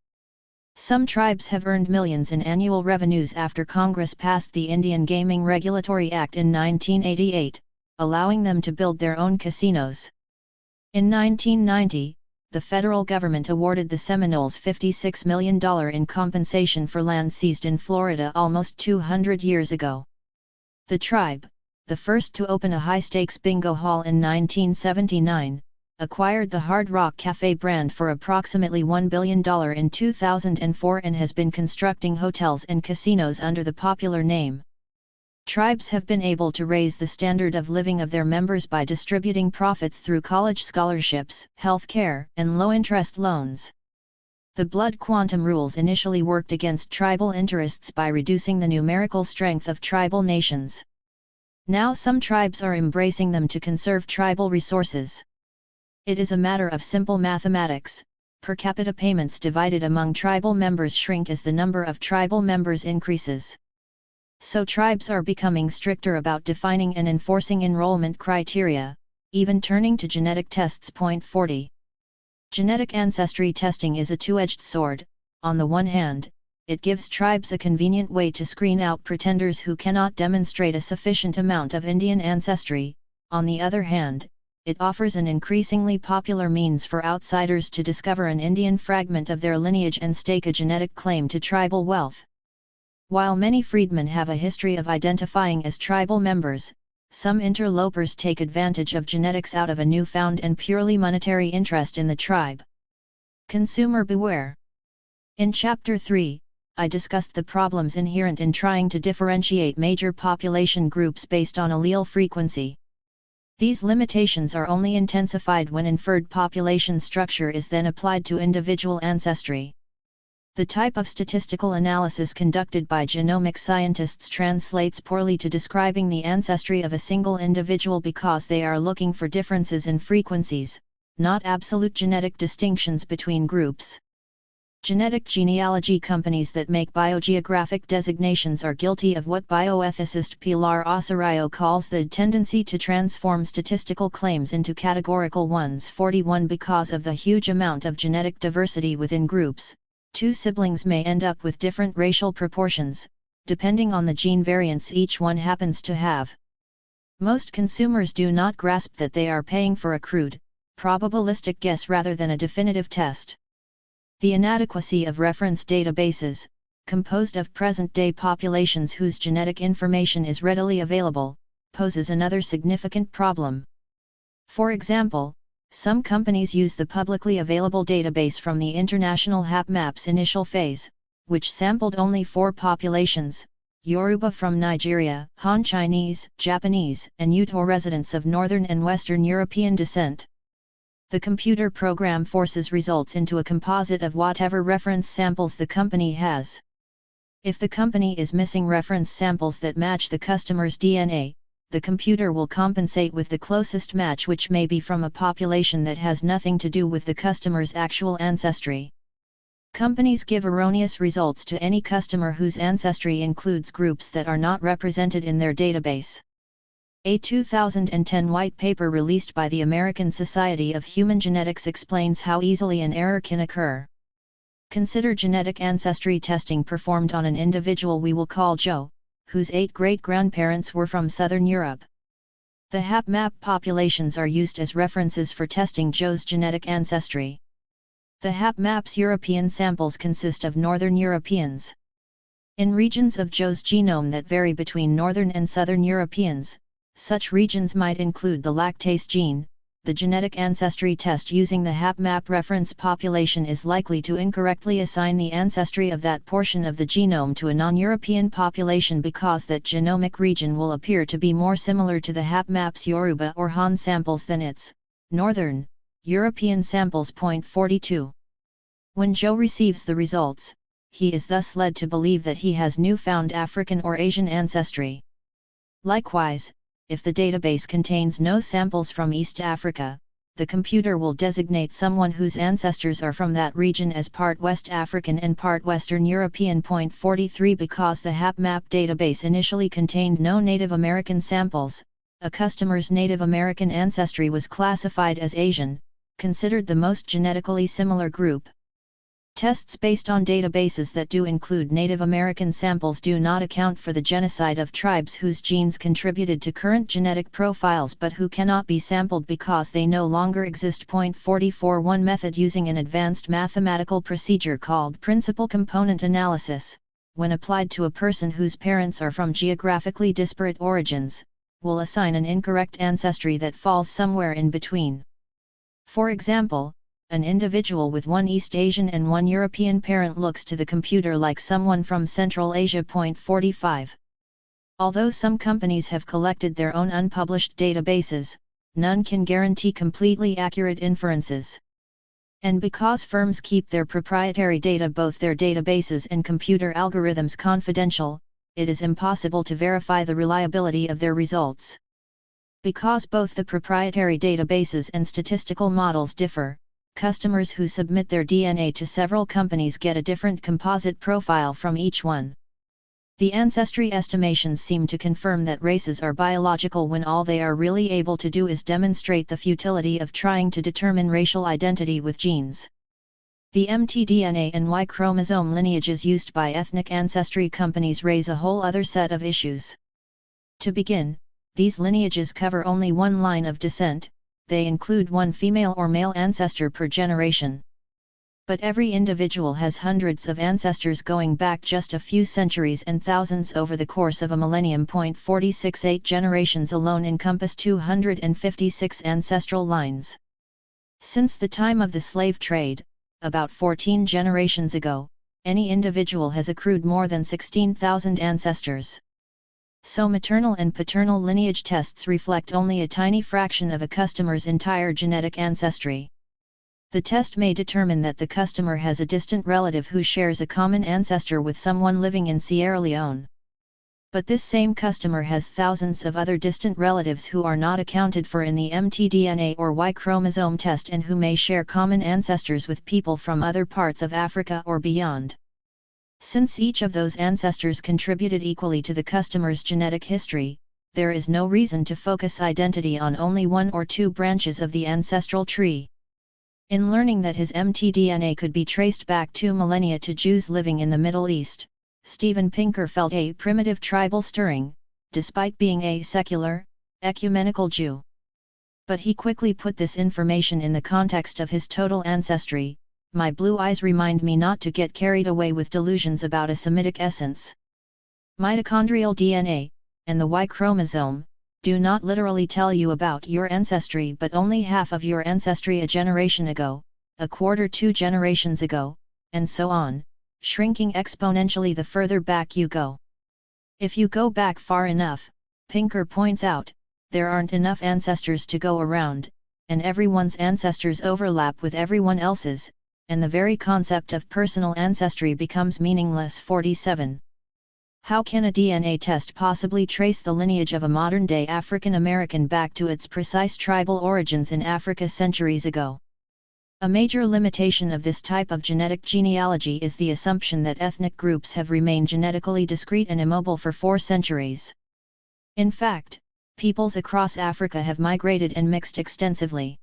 Some tribes have earned millions in annual revenues after Congress passed the Indian Gaming Regulatory Act in 1988, allowing them to build their own casinos. In 1990, the federal government awarded the Seminoles $56 million in compensation for land seized in Florida almost 200 years ago. The tribe, the first to open a high-stakes bingo hall in 1979, acquired the Hard Rock Cafe brand for approximately $1 billion in 2004 and has been constructing hotels and casinos under the popular name. Tribes have been able to raise the standard of living of their members by distributing profits through college scholarships, health care, and low-interest loans. The blood quantum rules initially worked against tribal interests by reducing the numerical strength of tribal nations. Now some tribes are embracing them to conserve tribal resources. It is a matter of simple mathematics. Per capita payments divided among tribal members shrink as the number of tribal members increases. So tribes are becoming stricter about defining and enforcing enrollment criteria, even turning to genetic tests. 40. Genetic ancestry testing is a two-edged sword. On the one hand, it gives tribes a convenient way to screen out pretenders who cannot demonstrate a sufficient amount of Indian ancestry. On the other hand, it offers an increasingly popular means for outsiders to discover an Indian fragment of their lineage and stake a genetic claim to tribal wealth. While many freedmen have a history of identifying as tribal members, some interlopers take advantage of genetics out of a newfound and purely monetary interest in the tribe. Consumer beware. In Chapter 3, I discussed the problems inherent in trying to differentiate major population groups based on allele frequency. These limitations are only intensified when inferred population structure is then applied to individual ancestry. The type of statistical analysis conducted by genomic scientists translates poorly to describing the ancestry of a single individual because they are looking for differences in frequencies, not absolute genetic distinctions between groups. Genetic genealogy companies that make biogeographic designations are guilty of what bioethicist Pilar Osorio calls the tendency to transform statistical claims into categorical ones. 41 Because of the huge amount of genetic diversity within groups, two siblings may end up with different racial proportions, depending on the gene variants each one happens to have. Most consumers do not grasp that they are paying for a crude, probabilistic guess rather than a definitive test. The inadequacy of reference databases, composed of present-day populations whose genetic information is readily available, poses another significant problem. For example, some companies use the publicly available database from the International HapMap's initial phase, which sampled only 4 populations: Yoruba from Nigeria, Han Chinese, Japanese, and Utah residents of Northern and Western European descent. The computer program forces results into a composite of whatever reference samples the company has. If the company is missing reference samples that match the customer's DNA, the computer will compensate with the closest match, which may be from a population that has nothing to do with the customer's actual ancestry. Companies give erroneous results to any customer whose ancestry includes groups that are not represented in their database. A 2010 white paper released by the American Society of Human Genetics explains how easily an error can occur. Consider genetic ancestry testing performed on an individual we will call Joe, whose 8 great-grandparents were from Southern Europe. The HapMap populations are used as references for testing Joe's genetic ancestry. The HapMap's European samples consist of Northern Europeans. In regions of Joe's genome that vary between Northern and Southern Europeans, such regions might include the lactase gene. The genetic ancestry test using the HapMap reference population is likely to incorrectly assign the ancestry of that portion of the genome to a non-European population because that genomic region will appear to be more similar to the HapMap's Yoruba or Han samples than its Northern European samples. 42. When Joe receives the results, he is thus led to believe that he has newfound African or Asian ancestry. Likewise, if the database contains no samples from East Africa, the computer will designate someone whose ancestors are from that region as part West African and part Western European. 43 Because the HapMap database initially contained no Native American samples, a customer's Native American ancestry was classified as Asian, considered the most genetically similar group. Tests based on databases that do include Native American samples do not account for the genocide of tribes whose genes contributed to current genetic profiles but who cannot be sampled because they no longer exist. 44 One method using an advanced mathematical procedure called principal component analysis, when applied to a person whose parents are from geographically disparate origins, will assign an incorrect ancestry that falls somewhere in between. For example, an individual with one East Asian and one European parent looks to the computer like someone from Central Asia. 45. Although some companies have collected their own unpublished databases, none can guarantee completely accurate inferences. And because firms keep their proprietary data, both their databases and computer algorithms, confidential, it is impossible to verify the reliability of their results. Because both the proprietary databases and statistical models differ, customers who submit their DNA to several companies get a different composite profile from each one. The ancestry estimations seem to confirm that races are biological when all they are really able to do is demonstrate the futility of trying to determine racial identity with genes. The mtDNA and Y chromosome lineages used by ethnic ancestry companies raise a whole other set of issues. To begin, these lineages cover only one line of descent, they include one female or male ancestor per generation. But every individual has hundreds of ancestors going back just a few centuries and thousands over the course of a millennium. 468 generations alone encompass 256 ancestral lines. Since the time of the slave trade, about 14 generations ago, any individual has accrued more than 16,000 ancestors. So maternal and paternal lineage tests reflect only a tiny fraction of a customer's entire genetic ancestry. The test may determine that the customer has a distant relative who shares a common ancestor with someone living in Sierra Leone. But this same customer has thousands of other distant relatives who are not accounted for in the mtDNA or Y chromosome test and who may share common ancestors with people from other parts of Africa or beyond. Since each of those ancestors contributed equally to the customer's genetic history, there is no reason to focus identity on only one or two branches of the ancestral tree. In learning that his mtDNA could be traced back 2 millennia to Jews living in the Middle East, Steven Pinker felt a primitive tribal stirring, despite being a secular, ecumenical Jew. But he quickly put this information in the context of his total ancestry. My blue eyes remind me not to get carried away with delusions about a Semitic essence. Mitochondrial DNA, and the Y chromosome, do not literally tell you about your ancestry but only half of your ancestry a generation ago, a quarter 2 generations ago, and so on, shrinking exponentially the further back you go. If you go back far enough, Pinker points out, there aren't enough ancestors to go around, and everyone's ancestors overlap with everyone else's, and the very concept of personal ancestry becomes meaningless. 47. How can a DNA test possibly trace the lineage of a modern-day African American back to its precise tribal origins in Africa centuries ago? A major limitation of this type of genetic genealogy is the assumption that ethnic groups have remained genetically discrete and immobile for 4 centuries. In fact, peoples across Africa have migrated and mixed extensively.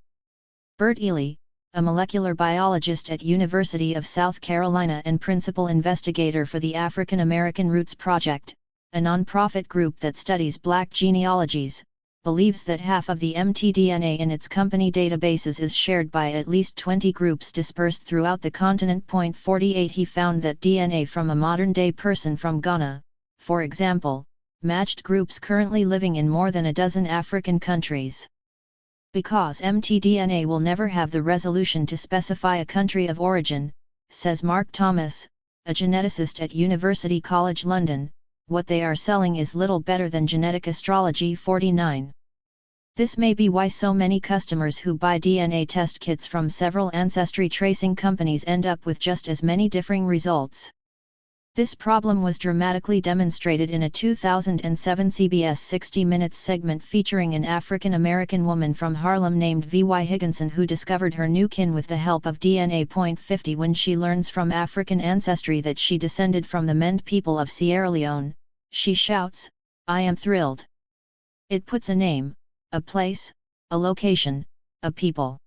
Bert Ely, a molecular biologist at University of South Carolina and principal investigator for the African American Roots Project, a nonprofit group that studies Black genealogies, believes that half of the mtDNA in its company databases is shared by at least 20 groups dispersed throughout the continent. 48 He found that DNA from a modern-day person from Ghana, for example, matched groups currently living in more than a dozen African countries. Because mtDNA will never have the resolution to specify a country of origin, says Mark Thomas, a geneticist at University College London, what they are selling is little better than genetic astrology. 49. This may be why so many customers who buy DNA test kits from several ancestry tracing companies end up with just as many differing results. This problem was dramatically demonstrated in a 2007 CBS 60 Minutes segment featuring an African American woman from Harlem named V.Y. Higginson who discovered her new kin with the help of DNA. 50 When she learns from African ancestry that she descended from the Mende people of Sierra Leone, she shouts, "I am thrilled." It puts a name, a place, a location, a people.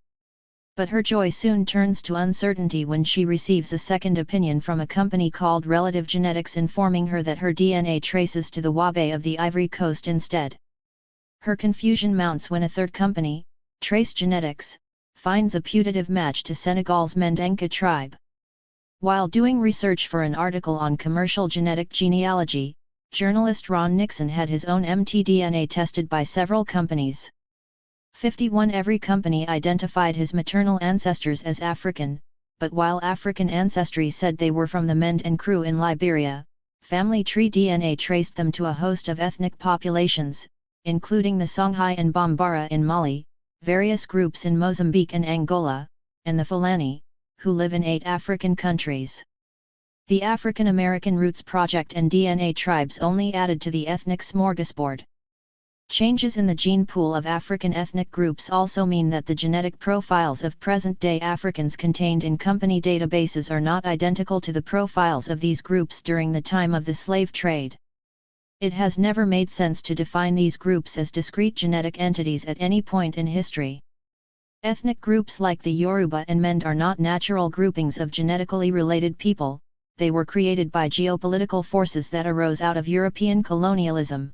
But her joy soon turns to uncertainty when she receives a second opinion from a company called Relative Genetics informing her that her DNA traces to the Wabe of the Ivory Coast instead. Her confusion mounts when a third company, Trace Genetics, finds a putative match to Senegal's Mendenka tribe. While doing research for an article on commercial genetic genealogy, journalist Ron Nixon had his own mtDNA tested by several companies. 51 Every company identified his maternal ancestors as African, but while African ancestry said they were from the Mende and Kru in Liberia, family tree DNA traced them to a host of ethnic populations, including the Songhai and Bambara in Mali, various groups in Mozambique and Angola, and the Fulani, who live in 8 African countries. The African American Roots Project and DNA tribes only added to the ethnic smorgasbord. Changes in the gene pool of African ethnic groups also mean that the genetic profiles of present-day Africans contained in company databases are not identical to the profiles of these groups during the time of the slave trade. It has never made sense to define these groups as discrete genetic entities at any point in history. Ethnic groups like the Yoruba and Mende are not natural groupings of genetically related people, they were created by geopolitical forces that arose out of European colonialism.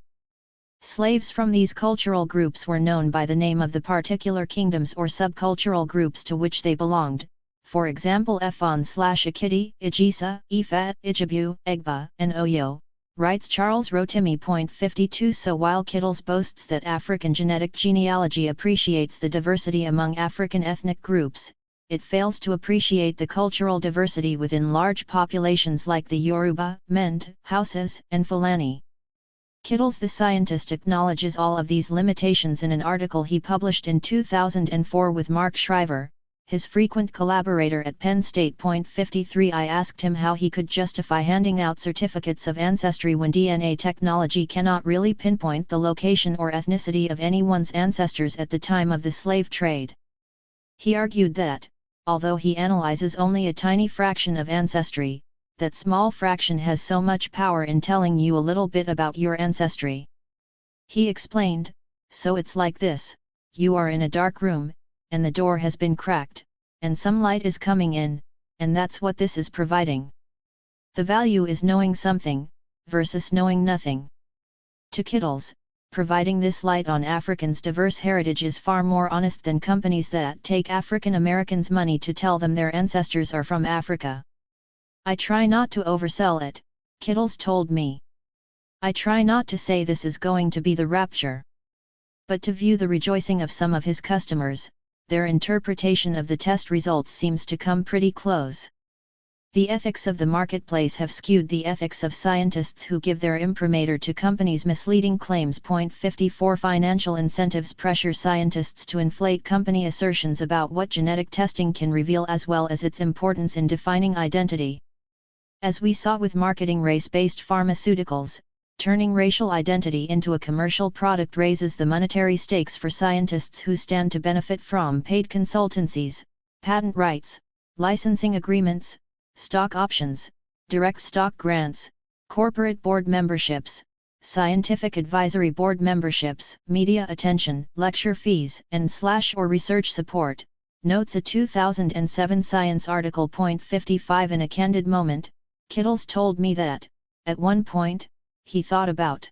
Slaves from these cultural groups were known by the name of the particular kingdoms or subcultural groups to which they belonged, for example Efon/Akiti, Ijisa, Ifa, Ijebu, Egba, and Oyo, writes Charles Rotimi. 52. So while Kittles boasts that African genetic genealogy appreciates the diversity among African ethnic groups, it fails to appreciate the cultural diversity within large populations like the Yoruba, Ment, Hausas, and Fulani. Kittles the scientist acknowledges all of these limitations in an article he published in 2004 with Mark Shriver, his frequent collaborator at Penn State. 53. I asked him how he could justify handing out certificates of ancestry when DNA technology cannot really pinpoint the location or ethnicity of anyone's ancestors at the time of the slave trade. He argued that, although he analyzes only a tiny fraction of ancestry, that small fraction has so much power in telling you a little bit about your ancestry. He explained, so it's like this: you are in a dark room, and the door has been cracked, and some light is coming in, and that's what this is providing. The value is knowing something, versus knowing nothing. To Kittles, providing this light on Africans' diverse heritage is far more honest than companies that take African Americans' money to tell them their ancestors are from Africa. I try not to oversell it, Kittles told me. I try not to say this is going to be the rapture. But to view the rejoicing of some of his customers, their interpretation of the test results seems to come pretty close. The ethics of the marketplace have skewed the ethics of scientists who give their imprimatur to companies' misleading claims. 54 Financial incentives pressure scientists to inflate company assertions about what genetic testing can reveal as well as its importance in defining identity. As we saw with marketing race-based pharmaceuticals, turning racial identity into a commercial product raises the monetary stakes for scientists who stand to benefit from paid consultancies, patent rights, licensing agreements, stock options, direct stock grants, corporate board memberships, scientific advisory board memberships, media attention, lecture fees, and/or research support, notes a 2007 Science article. 55 In a candid moment, Kittles told me that, at one point, he thought about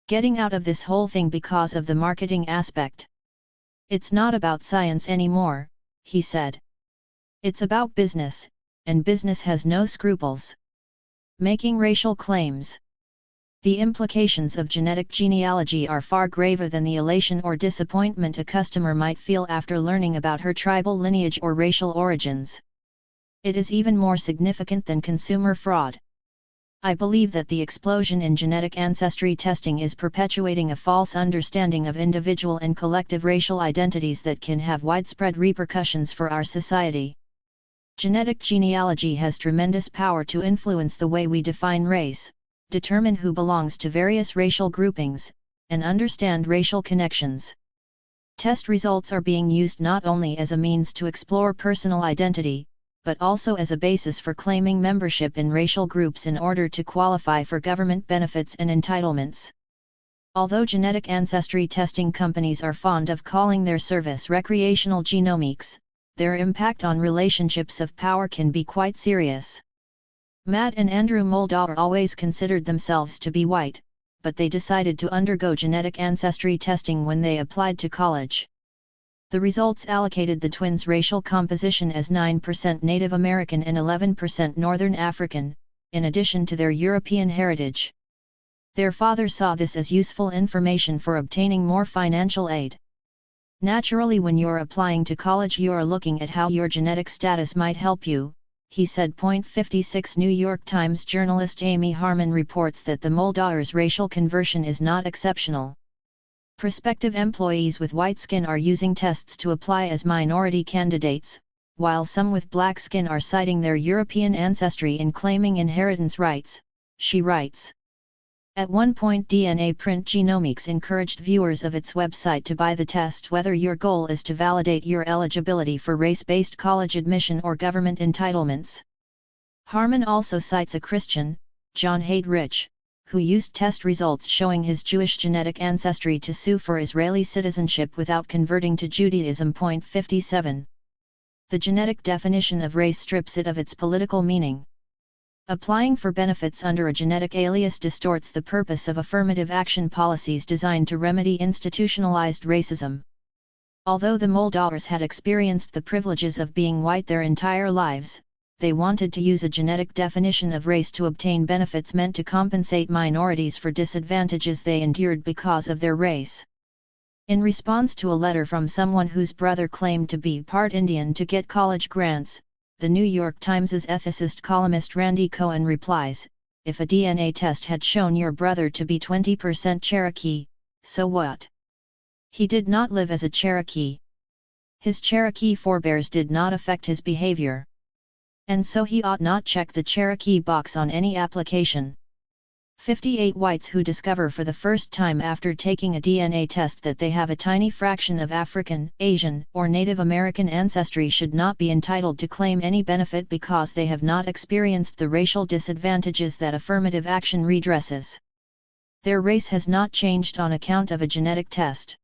getting out of this whole thing because of the marketing aspect. It's not about science anymore, he said. It's about business, and business has no scruples. Making racial claims. The implications of genetic genealogy are far graver than the elation or disappointment a customer might feel after learning about her tribal lineage or racial origins. It is even more significant than consumer fraud. I believe that the explosion in genetic ancestry testing is perpetuating a false understanding of individual and collective racial identities that can have widespread repercussions for our society. Genetic genealogy has tremendous power to influence the way we define race, determine who belongs to various racial groupings, and understand racial connections. Test results are being used not only as a means to explore personal identity, but also as a basis for claiming membership in racial groups in order to qualify for government benefits and entitlements. Although genetic ancestry testing companies are fond of calling their service recreational genomics, their impact on relationships of power can be quite serious. Matt and Andrew Muldaur always considered themselves to be white, but they decided to undergo genetic ancestry testing when they applied to college. The results allocated the twins' racial composition as 9% Native American and 11% Northern African, in addition to their European heritage. Their father saw this as useful information for obtaining more financial aid. Naturally, when you're applying to college, you're looking at how your genetic status might help you, he said. 56 New York Times journalist Amy Harmon reports that the Muldaur's racial conversion is not exceptional. Prospective employees with white skin are using tests to apply as minority candidates, while some with black skin are citing their European ancestry in claiming inheritance rights, she writes. At one point, DNA Print Genomics encouraged viewers of its website to buy the test whether your goal is to validate your eligibility for race-based college admission or government entitlements. Harmon also cites a Christian, John Haydrich, who used test results showing his Jewish genetic ancestry to sue for Israeli citizenship without converting to Judaism. 57. The genetic definition of race strips it of its political meaning. Applying for benefits under a genetic alias distorts the purpose of affirmative action policies designed to remedy institutionalized racism. Although the Moldovars had experienced the privileges of being white their entire lives, they wanted to use a genetic definition of race to obtain benefits meant to compensate minorities for disadvantages they endured because of their race. In response to a letter from someone whose brother claimed to be part Indian to get college grants, The New York Times's ethicist columnist Randy Cohen replies, "If a DNA test had shown your brother to be 20% Cherokee, so what? He did not live as a Cherokee. His Cherokee forebears did not affect his behavior. And so he ought not check the Cherokee box on any application." 58 whites who discover for the first time after taking a DNA test that they have a tiny fraction of African, Asian, or Native American ancestry should not be entitled to claim any benefit because they have not experienced the racial disadvantages that affirmative action redresses. Their race has not changed on account of a genetic test.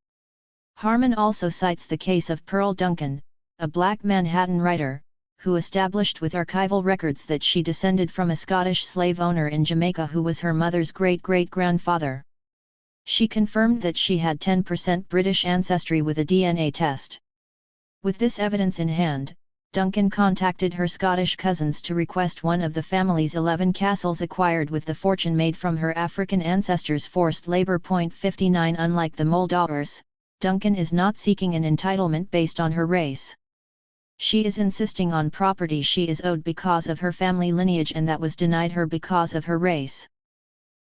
Harmon also cites the case of Pearl Duncan, a black Manhattan writer, who established with archival records that she descended from a Scottish slave owner in Jamaica who was her mother's great-great-grandfather. She confirmed that she had 10% British ancestry with a DNA test. With this evidence in hand, Duncan contacted her Scottish cousins to request one of the family's 11 castles acquired with the fortune made from her African ancestors' forced labor. 59 Unlike the Moldovars, Duncan is not seeking an entitlement based on her race. She is insisting on property she is owed because of her family lineage and that was denied her because of her race.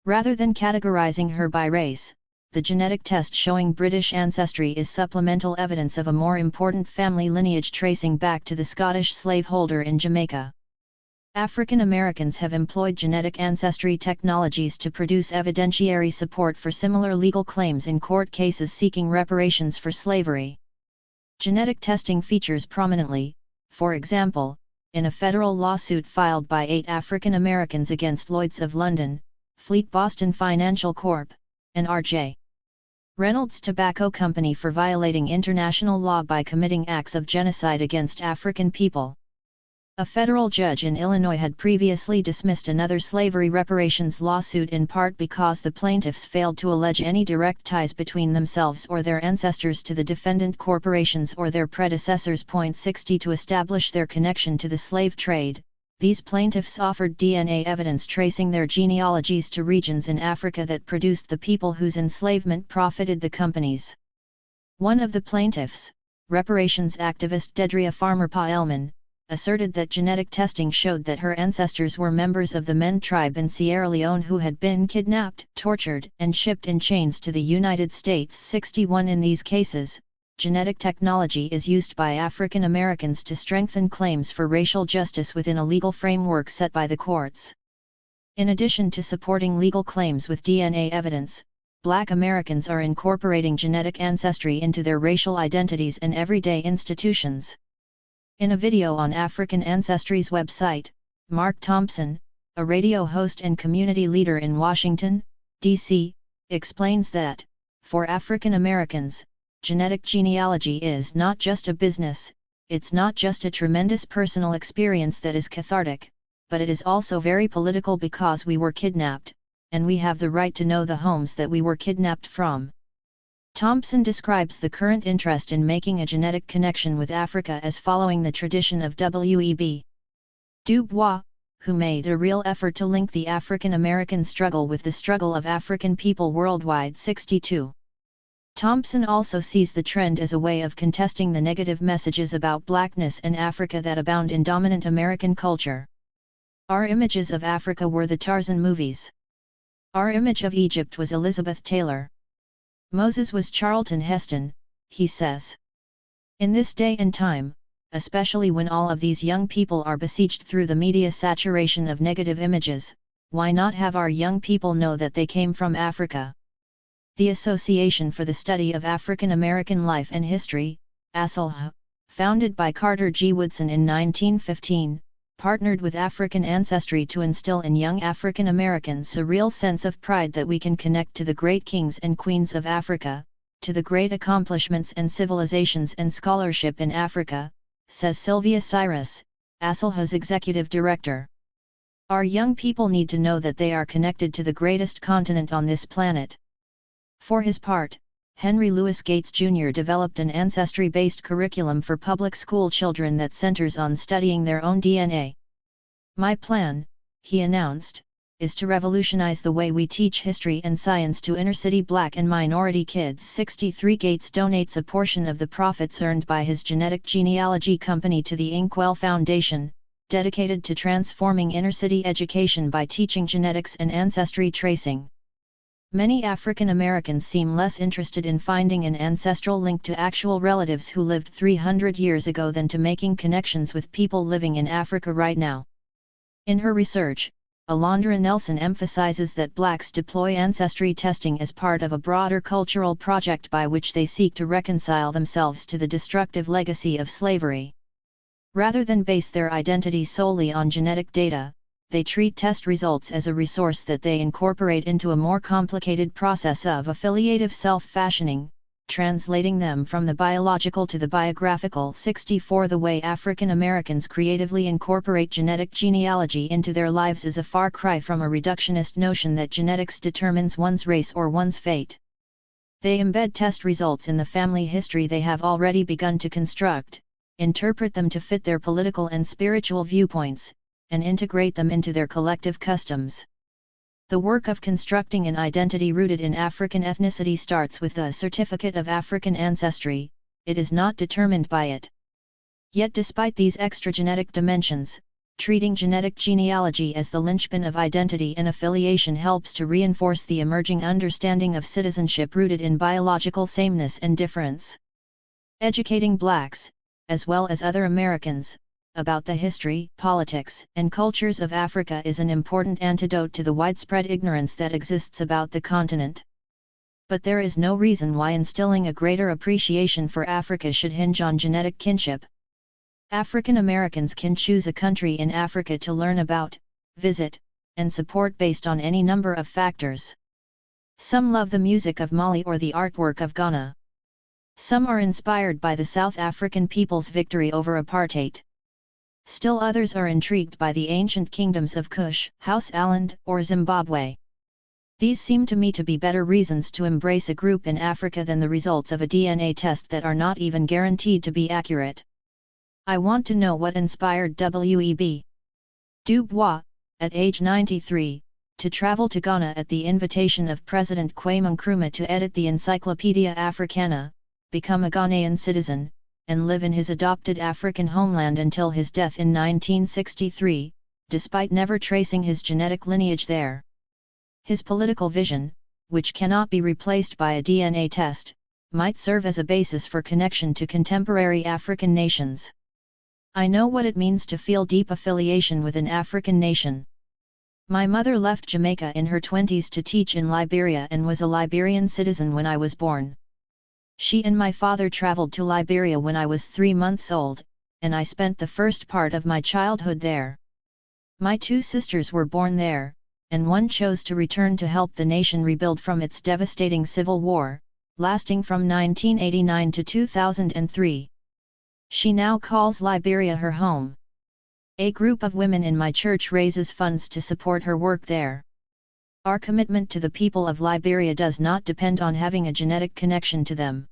Rather than categorizing her by race, the genetic test showing British ancestry is supplemental evidence of a more important family lineage tracing back to the Scottish slaveholder in Jamaica. African Americans have employed genetic ancestry technologies to produce evidentiary support for similar legal claims in court cases seeking reparations for slavery. Genetic testing features prominently, for example, in a federal lawsuit filed by 8 African Americans against Lloyd's of London, Fleet Boston Financial Corp., and R.J. Reynolds Tobacco Company for violating international law by committing acts of genocide against African people. A federal judge in Illinois had previously dismissed another slavery reparations lawsuit in part because the plaintiffs failed to allege any direct ties between themselves or their ancestors to the defendant corporations or their predecessors. 60 To establish their connection to the slave trade, these plaintiffs offered DNA evidence tracing their genealogies to regions in Africa that produced the people whose enslavement profited the companies. One of the plaintiffs, reparations activist Dedria Farmer Pa-Elman, asserted that genetic testing showed that her ancestors were members of the Men tribe in Sierra Leone who had been kidnapped, tortured, and shipped in chains to the United States. 61 In these cases, genetic technology is used by African Americans to strengthen claims for racial justice within a legal framework set by the courts. In addition to supporting legal claims with DNA evidence, Black Americans are incorporating genetic ancestry into their racial identities and everyday institutions. In a video on African Ancestry's website, Mark Thompson, a radio host and community leader in Washington, D.C., explains that, for African Americans, genetic genealogy is not just a business, it's not just a tremendous personal experience that is cathartic, but it is also very political because we were kidnapped, and we have the right to know the homes that we were kidnapped from. Thompson describes the current interest in making a genetic connection with Africa as following the tradition of W.E.B. Du Bois, who made a real effort to link the African American struggle with the struggle of African people worldwide. 62. Thompson also sees the trend as a way of contesting the negative messages about blackness and Africa that abound in dominant American culture. Our images of Africa were the Tarzan movies. Our image of Egypt was Elizabeth Taylor. Moses was Charlton Heston, he says. In this day and time, especially when all of these young people are besieged through the media saturation of negative images, why not have our young people know that they came from Africa? The Association for the Study of African American Life and History, ASALH, founded by Carter G. Woodson in 1915, partnered with African Ancestry to instill in young African Americans a real sense of pride that we can connect to the great kings and queens of Africa, to the great accomplishments and civilizations and scholarship in Africa, says Sylvia Cyrus, ASALH's executive director. Our young people need to know that they are connected to the greatest continent on this planet. For his part, Henry Louis Gates Jr. developed an ancestry-based curriculum for public school children that centers on studying their own DNA. My plan, he announced, is to revolutionize the way we teach history and science to inner-city Black and minority kids. 63 Gates donates a portion of the profits earned by his genetic genealogy company to the Inkwell Foundation, dedicated to transforming inner-city education by teaching genetics and ancestry tracing. Many African Americans seem less interested in finding an ancestral link to actual relatives who lived 300 years ago than to making connections with people living in Africa right now. In her research, Alondra Nelson emphasizes that Blacks deploy ancestry testing as part of a broader cultural project by which they seek to reconcile themselves to the destructive legacy of slavery. Rather than base their identity solely on genetic data, they treat test results as a resource that they incorporate into a more complicated process of affiliative self-fashioning, translating them from the biological to the biographical. 64 The way African Americans creatively incorporate genetic genealogy into their lives is a far cry from a reductionist notion that genetics determines one's race or one's fate. They embed test results in the family history they have already begun to construct, interpret them to fit their political and spiritual viewpoints, and integrate them into their collective customs. The work of constructing an identity rooted in African ethnicity starts with the certificate of African ancestry. It is not determined by it. Yet despite these extra genetic dimensions, treating genetic genealogy as the linchpin of identity and affiliation helps to reinforce the emerging understanding of citizenship rooted in biological sameness and difference. Educating Blacks, as well as other Americans, about the history, politics, and cultures of Africa is an important antidote to the widespread ignorance that exists about the continent. But there is no reason why instilling a greater appreciation for Africa should hinge on genetic kinship. African Americans can choose a country in Africa to learn about, visit, and support based on any number of factors. Some love the music of Mali or the artwork of Ghana. Some are inspired by the South African people's victory over apartheid. Still others are intrigued by the ancient kingdoms of Kush, House Island, or Zimbabwe. These seem to me to be better reasons to embrace a group in Africa than the results of a DNA test that are not even guaranteed to be accurate. I want to know what inspired W.E.B. Du Bois, at age 93, to travel to Ghana at the invitation of President Kwame Nkrumah to edit the Encyclopedia Africana, become a Ghanaian citizen, and live in his adopted African homeland until his death in 1963, despite never tracing his genetic lineage there. His political vision, which cannot be replaced by a DNA test, might serve as a basis for connection to contemporary African nations. I know what it means to feel deep affiliation with an African nation. My mother left Jamaica in her 20s to teach in Liberia and was a Liberian citizen when I was born. She and my father traveled to Liberia when I was 3 months old, and I spent the first part of my childhood there. My 2 sisters were born there, and one chose to return to help the nation rebuild from its devastating civil war, lasting from 1989 to 2003. She now calls Liberia her home. A group of women in my church raises funds to support her work there. Our commitment to the people of Liberia does not depend on having a genetic connection to them.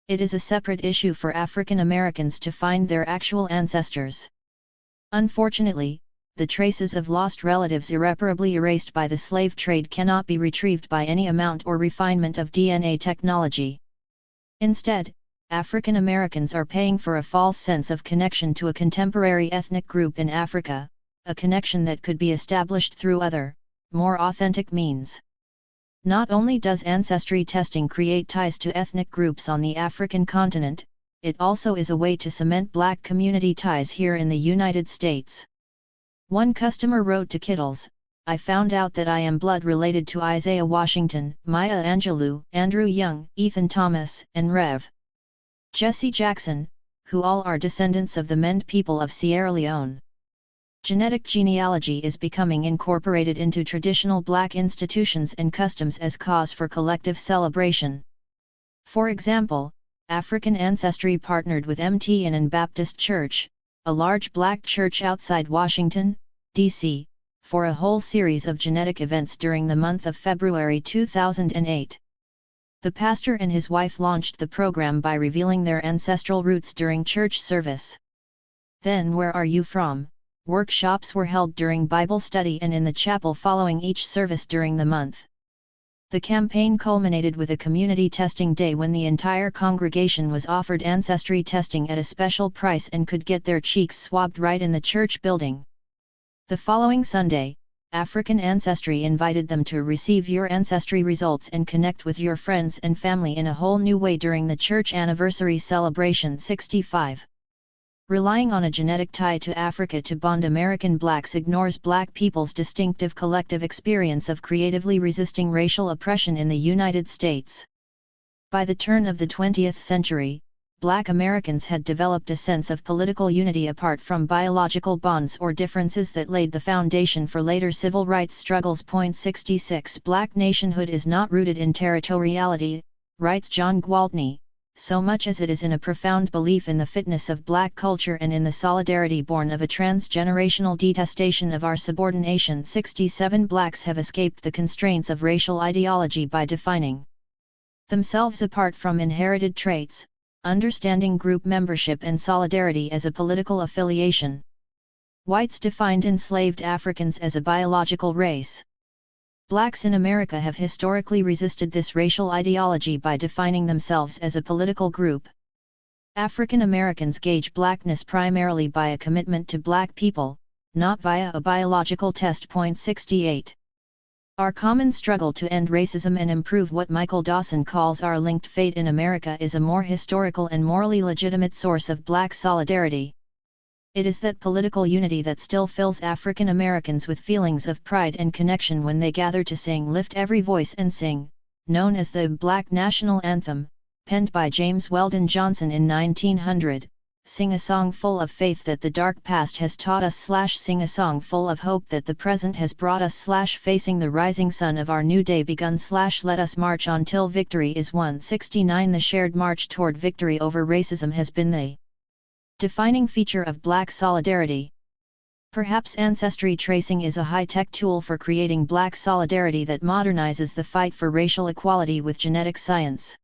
It is a separate issue for African Americans to find their actual ancestors. Unfortunately, the traces of lost relatives irreparably erased by the slave trade cannot be retrieved by any amount or refinement of DNA technology. Instead, African Americans are paying for a false sense of connection to a contemporary ethnic group in Africa, a connection that could be established through other, more authentic means. Not only does ancestry testing create ties to ethnic groups on the African continent, it also is a way to cement Black community ties here in the United States. One customer wrote to Kittles, "I found out that I am blood related to Isaiah Washington, Maya Angelou, Andrew Young, Ethan Thomas, and Rev. Jesse Jackson, who all are descendants of the Mende people of Sierra Leone." Genetic genealogy is becoming incorporated into traditional Black institutions and customs as cause for collective celebration. For example, African Ancestry partnered with MTN and Baptist Church, a large Black church outside Washington, D.C., for a whole series of genetic events during the month of February 2008. The pastor and his wife launched the program by revealing their ancestral roots during church service. Then Where Are You From? Workshops were held during Bible study and in the chapel following each service during the month. The campaign culminated with a community testing day when the entire congregation was offered ancestry testing at a special price and could get their cheeks swabbed right in the church building. The following Sunday, African Ancestry invited them to receive your ancestry results and connect with your friends and family in a whole new way during the church anniversary celebration 65. Relying on a genetic tie to Africa to bond American blacks ignores black people's distinctive collective experience of creatively resisting racial oppression in the United States. By the turn of the 20th century, black Americans had developed a sense of political unity apart from biological bonds or differences that laid the foundation for later civil rights struggles. 66 Black nationhood is not rooted in territoriality, writes John Gwaltney, so much as it is in a profound belief in the fitness of black culture and in the solidarity born of a transgenerational detestation of our subordination. 67 Blacks have escaped the constraints of racial ideology by defining themselves apart from inherited traits, understanding group membership and solidarity as a political affiliation. Whites defined enslaved Africans as a biological race. Blacks in America have historically resisted this racial ideology by defining themselves as a political group. African Americans gauge blackness primarily by a commitment to black people, not via a biological test. 68. Our common struggle to end racism and improve what Michael Dawson calls our linked fate in America is a more historical and morally legitimate source of black solidarity. It is that political unity that still fills African Americans with feelings of pride and connection when they gather to sing "Lift Every Voice and Sing," known as the Black National Anthem, penned by James Weldon Johnson in 1900, sing a song full of faith that the dark past has taught us / sing a song full of hope that the present has brought us / facing the rising sun of our new day begun / let us march on till victory is won. 69 The shared march toward victory over racism has been the defining feature of black solidarity. Perhaps ancestry tracing is a high-tech tool for creating black solidarity that modernizes the fight for racial equality with genetic science.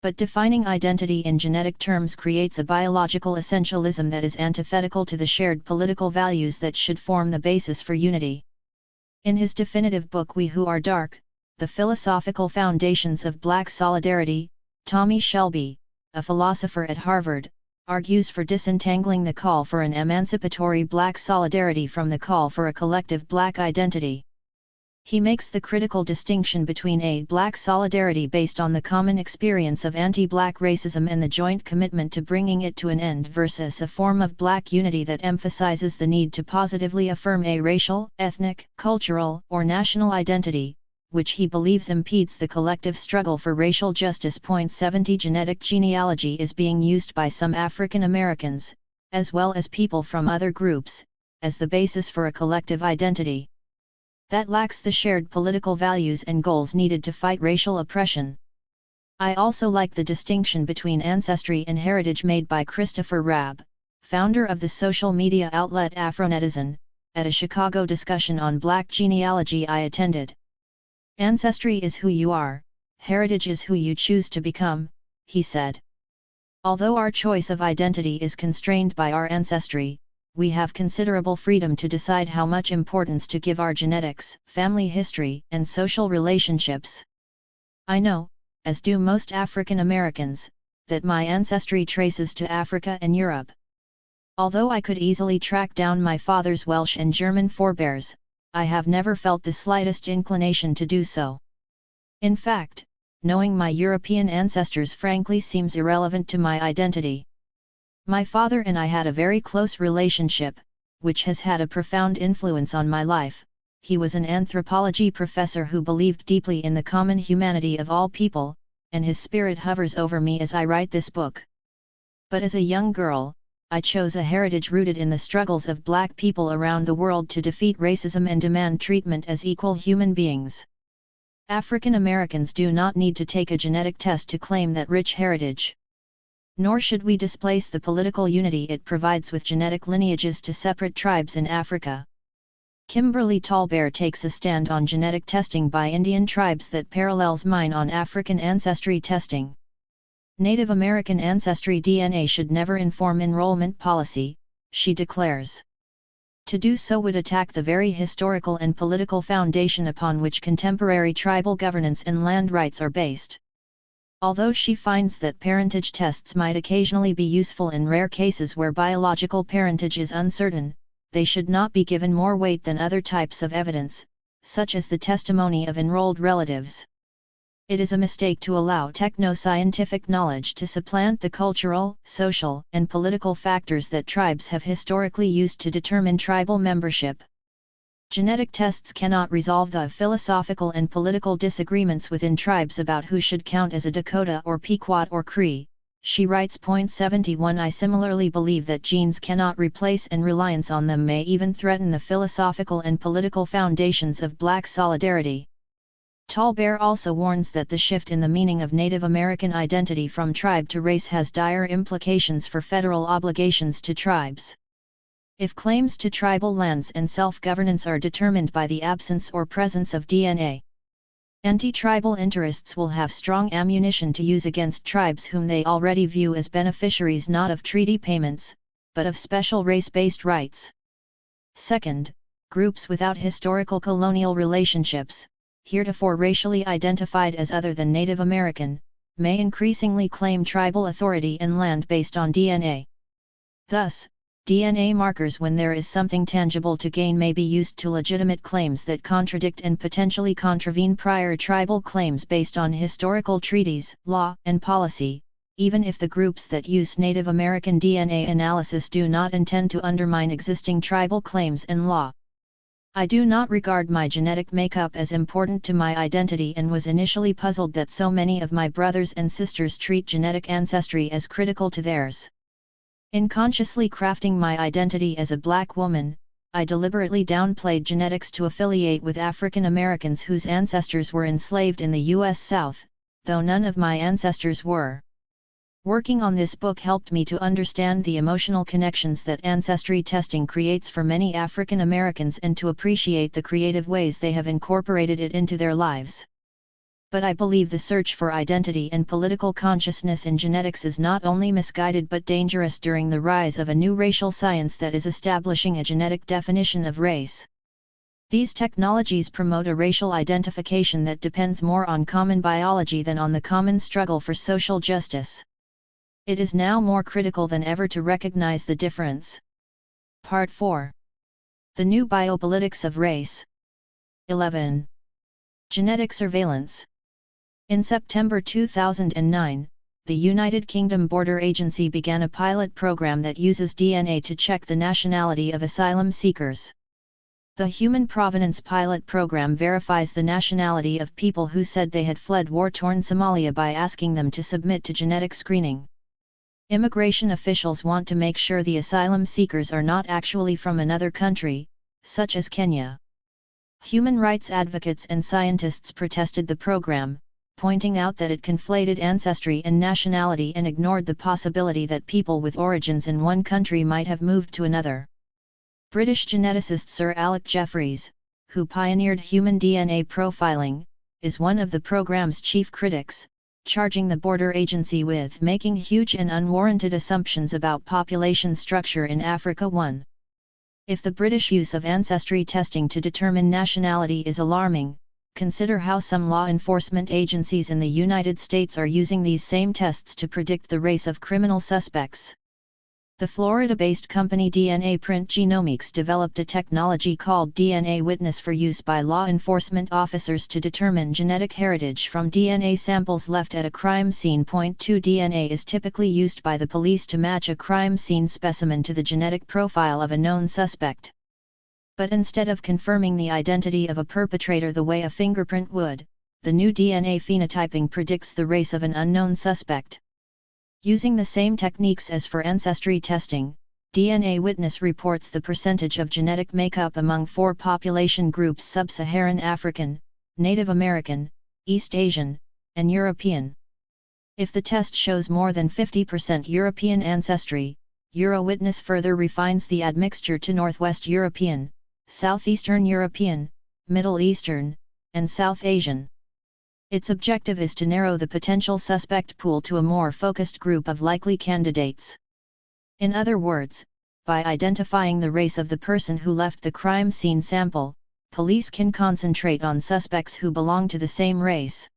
But defining identity in genetic terms creates a biological essentialism that is antithetical to the shared political values that should form the basis for unity. In his definitive book We Who Are Dark, The Philosophical Foundations of Black Solidarity, Tommy Shelby, a philosopher at Harvard, argues for disentangling the call for an emancipatory black solidarity from the call for a collective black identity. He makes the critical distinction between a black solidarity based on the common experience of anti-black racism and the joint commitment to bringing it to an end versus a form of black unity that emphasizes the need to positively affirm a racial, ethnic, cultural, or national identity, which he believes impedes the collective struggle for racial justice. 70 Genetic genealogy is being used by some African Americans, as well as people from other groups, as the basis for a collective identity that lacks the shared political values and goals needed to fight racial oppression. I also like the distinction between ancestry and heritage made by Christopher Rabb, founder of the social media outlet Afronetizen, at a Chicago discussion on black genealogy I attended. Ancestry is who you are, heritage is who you choose to become, he said. Although our choice of identity is constrained by our ancestry, we have considerable freedom to decide how much importance to give our genetics, family history, and social relationships. I know, as do most African Americans, that my ancestry traces to Africa and Europe. Although I could easily track down my father's Welsh and German forebears, I have never felt the slightest inclination to do so. In fact, knowing my European ancestors frankly seems irrelevant to my identity. My father and I had a very close relationship, which has had a profound influence on my life. He was an anthropology professor who believed deeply in the common humanity of all people, and his spirit hovers over me as I write this book. But as a young girl, I chose a heritage rooted in the struggles of black people around the world to defeat racism and demand treatment as equal human beings. African Americans do not need to take a genetic test to claim that rich heritage. Nor should we displace the political unity it provides with genetic lineages to separate tribes in Africa. Kimberly Tallbear takes a stand on genetic testing by Indian tribes that parallels mine on African ancestry testing. Native American ancestry DNA should never inform enrollment policy, she declares. To do so would attack the very historical and political foundation upon which contemporary tribal governance and land rights are based. Although she finds that parentage tests might occasionally be useful in rare cases where biological parentage is uncertain, they should not be given more weight than other types of evidence, such as the testimony of enrolled relatives. It is a mistake to allow techno-scientific knowledge to supplant the cultural, social, and political factors that tribes have historically used to determine tribal membership. Genetic tests cannot resolve the philosophical and political disagreements within tribes about who should count as a Dakota or Pequot or Cree, she writes. 71 I similarly believe that genes cannot replace and reliance on them may even threaten the philosophical and political foundations of Black solidarity. Tallbear also warns that the shift in the meaning of Native American identity from tribe to race has dire implications for federal obligations to tribes. If claims to tribal lands and self-governance are determined by the absence or presence of DNA, anti-tribal interests will have strong ammunition to use against tribes whom they already view as beneficiaries not of treaty payments, but of special race-based rights. Second, groups without historical colonial relationships, heretofore racially identified as other than Native American, may increasingly claim tribal authority and land based on DNA. Thus, DNA markers when there is something tangible to gain may be used to legitimate claims that contradict and potentially contravene prior tribal claims based on historical treaties, law, and policy, even if the groups that use Native American DNA analysis do not intend to undermine existing tribal claims and law. I do not regard my genetic makeup as important to my identity and was initially puzzled that so many of my brothers and sisters treat genetic ancestry as critical to theirs. In consciously crafting my identity as a Black woman, I deliberately downplayed genetics to affiliate with African Americans whose ancestors were enslaved in the U.S. South, though none of my ancestors were. Working on this book helped me to understand the emotional connections that ancestry testing creates for many African Americans and to appreciate the creative ways they have incorporated it into their lives. But I believe the search for identity and political consciousness in genetics is not only misguided but dangerous during the rise of a new racial science that is establishing a genetic definition of race. These technologies promote a racial identification that depends more on common biology than on the common struggle for social justice. It is now more critical than ever to recognize the difference. Part 4. The New Biopolitics of Race. 11. Genetic Surveillance. In September 2009, the United Kingdom Border Agency began a pilot program that uses DNA to check the nationality of asylum seekers. The Human Provenance Pilot Program verifies the nationality of people who said they had fled war-torn Somalia by asking them to submit to genetic screening. Immigration officials want to make sure the asylum seekers are not actually from another country, such as Kenya. Human rights advocates and scientists protested the program, pointing out that it conflated ancestry and nationality and ignored the possibility that people with origins in one country might have moved to another. British geneticist Sir Alec Jeffreys, who pioneered human DNA profiling, is one of the program's chief critics, charging the border agency with making huge and unwarranted assumptions about population structure in Africa. 1. If the British use of ancestry testing to determine nationality is alarming, consider how some law enforcement agencies in the United States are using these same tests to predict the race of criminal suspects. The Florida-based company DNA Print Genomics developed a technology called DNA Witness for use by law enforcement officers to determine genetic heritage from DNA samples left at a crime scene. 2 DNA is typically used by the police to match a crime scene specimen to the genetic profile of a known suspect. But instead of confirming the identity of a perpetrator the way a fingerprint would, the new DNA phenotyping predicts the race of an unknown suspect. Using the same techniques as for ancestry testing, DNA Witness reports the percentage of genetic makeup among 4 population groups: Sub-Saharan African, Native American, East Asian, and European. If the test shows more than 50% European ancestry, EuroWitness further refines the admixture to Northwest European, Southeastern European, Middle Eastern, and South Asian. Its objective is to narrow the potential suspect pool to a more focused group of likely candidates. In other words, by identifying the race of the person who left the crime scene sample, police can concentrate on suspects who belong to the same race.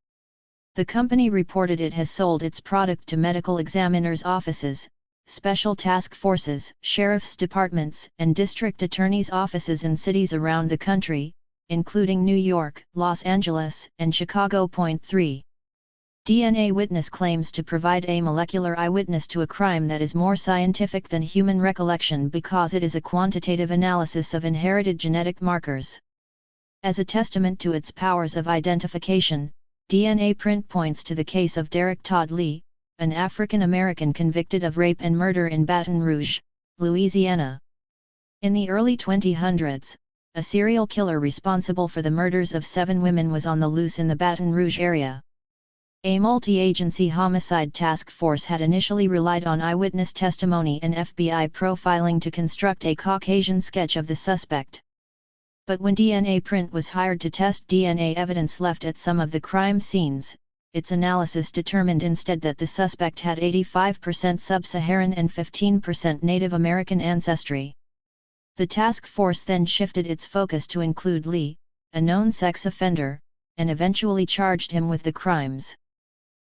The company reported it has sold its product to medical examiners' offices, special task forces, sheriff's departments, and district attorneys' offices in cities around the country, including New York, Los Angeles, and Chicago. 3. DNA Witness claims to provide a molecular eyewitness to a crime that is more scientific than human recollection because it is a quantitative analysis of inherited genetic markers. As a testament to its powers of identification, DNA Print points to the case of Derek Todd Lee, an African American convicted of rape and murder in Baton Rouge, Louisiana. In the early 2000s, a serial killer responsible for the murders of 7 women was on the loose in the Baton Rouge area. A multi-agency homicide task force had initially relied on eyewitness testimony and FBI profiling to construct a Caucasian sketch of the suspect. But when DNA Print was hired to test DNA evidence left at some of the crime scenes, its analysis determined instead that the suspect had 85% Sub-Saharan and 15% Native American ancestry. The task force then shifted its focus to include Lee, a known sex offender, and eventually charged him with the crimes.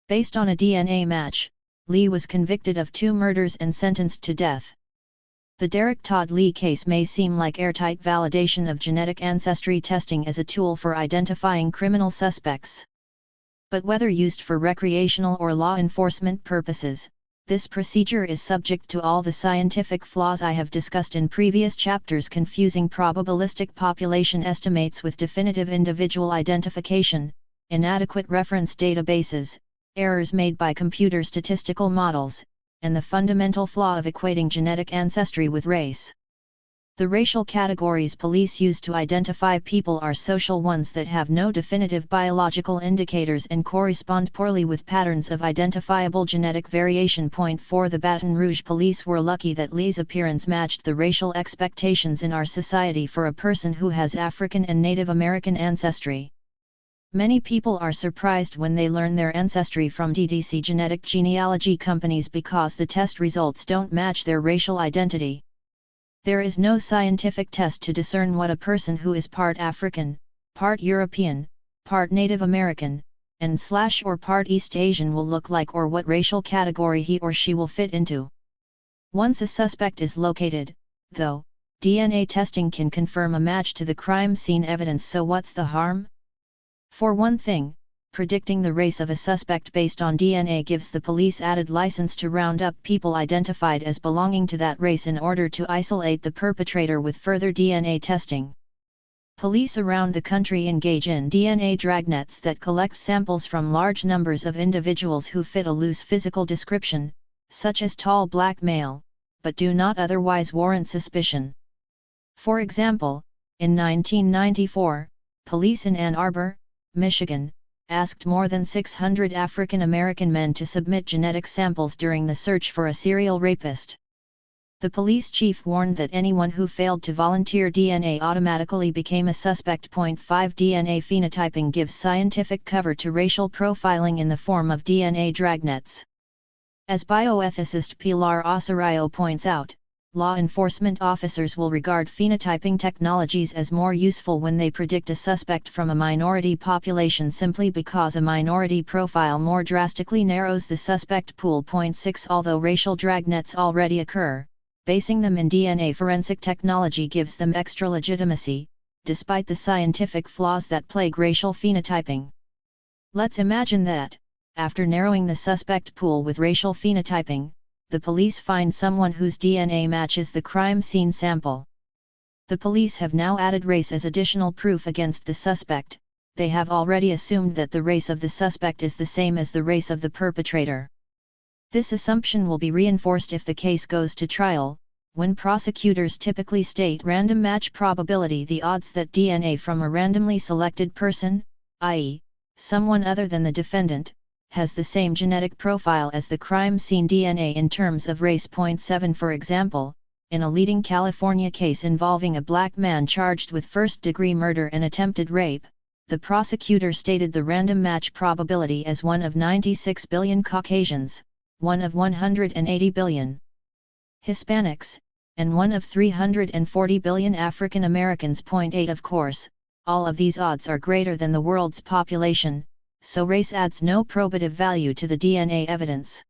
Based on a DNA match, Lee was convicted of 2 murders and sentenced to death. The Derek Todd Lee case may seem like airtight validation of genetic ancestry testing as a tool for identifying criminal suspects. But whether used for recreational or law enforcement purposes, this procedure is subject to all the scientific flaws I have discussed in previous chapters, confusing probabilistic population estimates with definitive individual identification, inadequate reference databases, errors made by computer statistical models, and the fundamental flaw of equating genetic ancestry with race. The racial categories police use to identify people are social ones that have no definitive biological indicators and correspond poorly with patterns of identifiable genetic variation. 4 The Baton Rouge police were lucky that Lee's appearance matched the racial expectations in our society for a person who has African and Native American ancestry. Many people are surprised when they learn their ancestry from DDC genetic genealogy companies because the test results don't match their racial identity. There is no scientific test to discern what a person who is part African, part European, part Native American, and/or part East Asian will look like, or what racial category he or she will fit into. Once a suspect is located, though, DNA testing can confirm a match to the crime scene evidence, so what's the harm? For one thing, predicting the race of a suspect based on DNA gives the police added license to round up people identified as belonging to that race in order to isolate the perpetrator with further DNA testing. Police around the country engage in DNA dragnets that collect samples from large numbers of individuals who fit a loose physical description, such as tall black male, but do not otherwise warrant suspicion. For example, in 1994, police in Ann Arbor, Michigan, asked more than 600 African American men to submit genetic samples during the search for a serial rapist. The police chief warned that anyone who failed to volunteer DNA automatically became a suspect. 5 DNA phenotyping gives scientific cover to racial profiling in the form of DNA dragnets. As bioethicist Pilar Osorio points out, law enforcement officers will regard phenotyping technologies as more useful when they predict a suspect from a minority population simply because a minority profile more drastically narrows the suspect pool. 6 Although racial dragnets already occur, basing them in DNA forensic technology gives them extra legitimacy, despite the scientific flaws that plague racial phenotyping. Let's imagine that, after narrowing the suspect pool with racial phenotyping, the police find someone whose DNA matches the crime scene sample. The police have now added race as additional proof against the suspect. They have already assumed that the race of the suspect is the same as the race of the perpetrator. This assumption will be reinforced if the case goes to trial, when prosecutors typically state random match probability, the odds that DNA from a randomly selected person, i.e., someone other than the defendant, has the same genetic profile as the crime scene DNA in terms of race. 7 For example, in a leading California case involving a black man charged with first-degree murder and attempted rape, the prosecutor stated the random match probability as 1 of 96 billion Caucasians, 1 of 180 billion Hispanics, and 1 of 340 billion African Americans. 8 Of course, all of these odds are greater than the world's population, so race adds no probative value to the DNA evidence.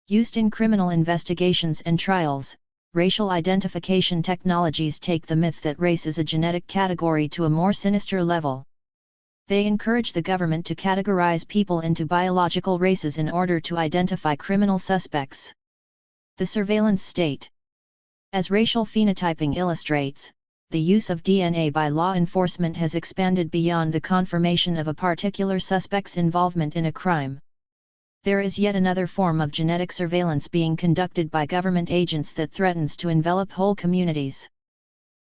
Used in criminal investigations and trials, racial identification technologies take the myth that race is a genetic category to a more sinister level. They encourage the government to categorize people into biological races in order to identify criminal suspects. The surveillance state. As racial phenotyping illustrates, the use of DNA by law enforcement has expanded beyond the confirmation of a particular suspect's involvement in a crime. There is yet another form of genetic surveillance being conducted by government agents that threatens to envelop whole communities.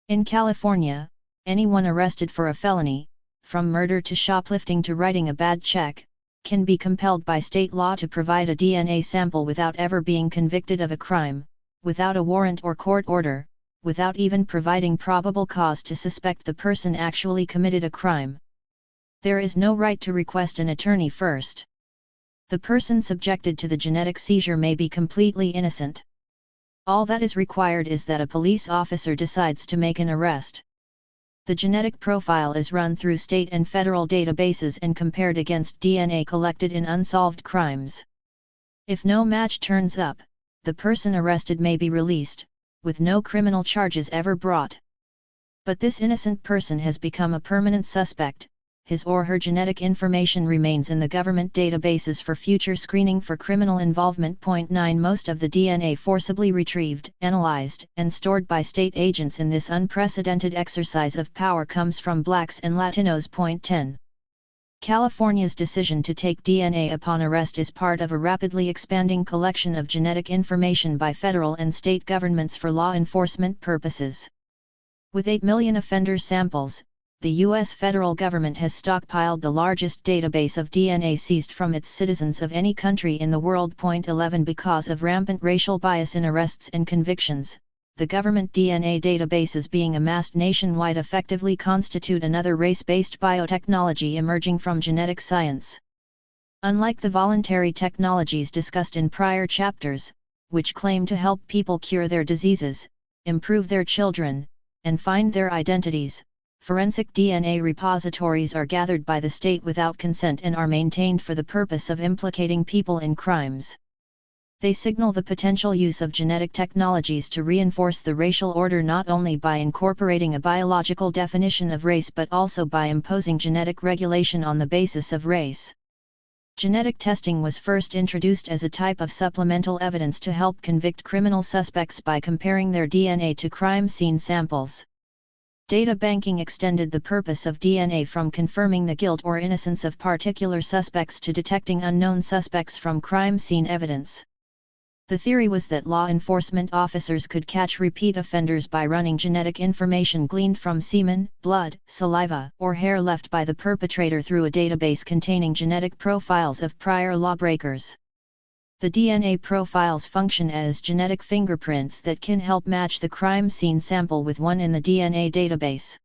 In California, anyone arrested for a felony, from murder to shoplifting to writing a bad check, can be compelled by state law to provide a DNA sample without ever being convicted of a crime, without a warrant or court order, without even providing probable cause to suspect the person actually committed a crime. There is no right to request an attorney first. The person subjected to the genetic seizure may be completely innocent. All that is required is that a police officer decides to make an arrest. The genetic profile is run through state and federal databases and compared against DNA collected in unsolved crimes. If no match turns up, the person arrested may be released, with no criminal charges ever brought. But this innocent person has become a permanent suspect. His or her genetic information remains in the government databases for future screening for criminal involvement. 9 Most of the DNA forcibly retrieved, analyzed, and stored by state agents in this unprecedented exercise of power comes from blacks and Latinos. 10 California's decision to take DNA upon arrest is part of a rapidly expanding collection of genetic information by federal and state governments for law enforcement purposes. With 8 million offender samples, the U.S. federal government has stockpiled the largest database of DNA seized from its citizens of any country in the world. 11 Because of rampant racial bias in arrests and convictions, the government DNA databases being amassed nationwide effectively constitute another race-based biotechnology emerging from genetic science. Unlike the voluntary technologies discussed in prior chapters, which claim to help people cure their diseases, improve their children, and find their identities, forensic DNA repositories are gathered by the state without consent and are maintained for the purpose of implicating people in crimes. They signal the potential use of genetic technologies to reinforce the racial order not only by incorporating a biological definition of race but also by imposing genetic regulation on the basis of race. Genetic testing was first introduced as a type of supplemental evidence to help convict criminal suspects by comparing their DNA to crime scene samples. Data banking extended the purpose of DNA from confirming the guilt or innocence of particular suspects to detecting unknown suspects from crime scene evidence. The theory was that law enforcement officers could catch repeat offenders by running genetic information gleaned from semen, blood, saliva, or hair left by the perpetrator through a database containing genetic profiles of prior lawbreakers. The DNA profiles function as genetic fingerprints that can help match the crime scene sample with one in the DNA database.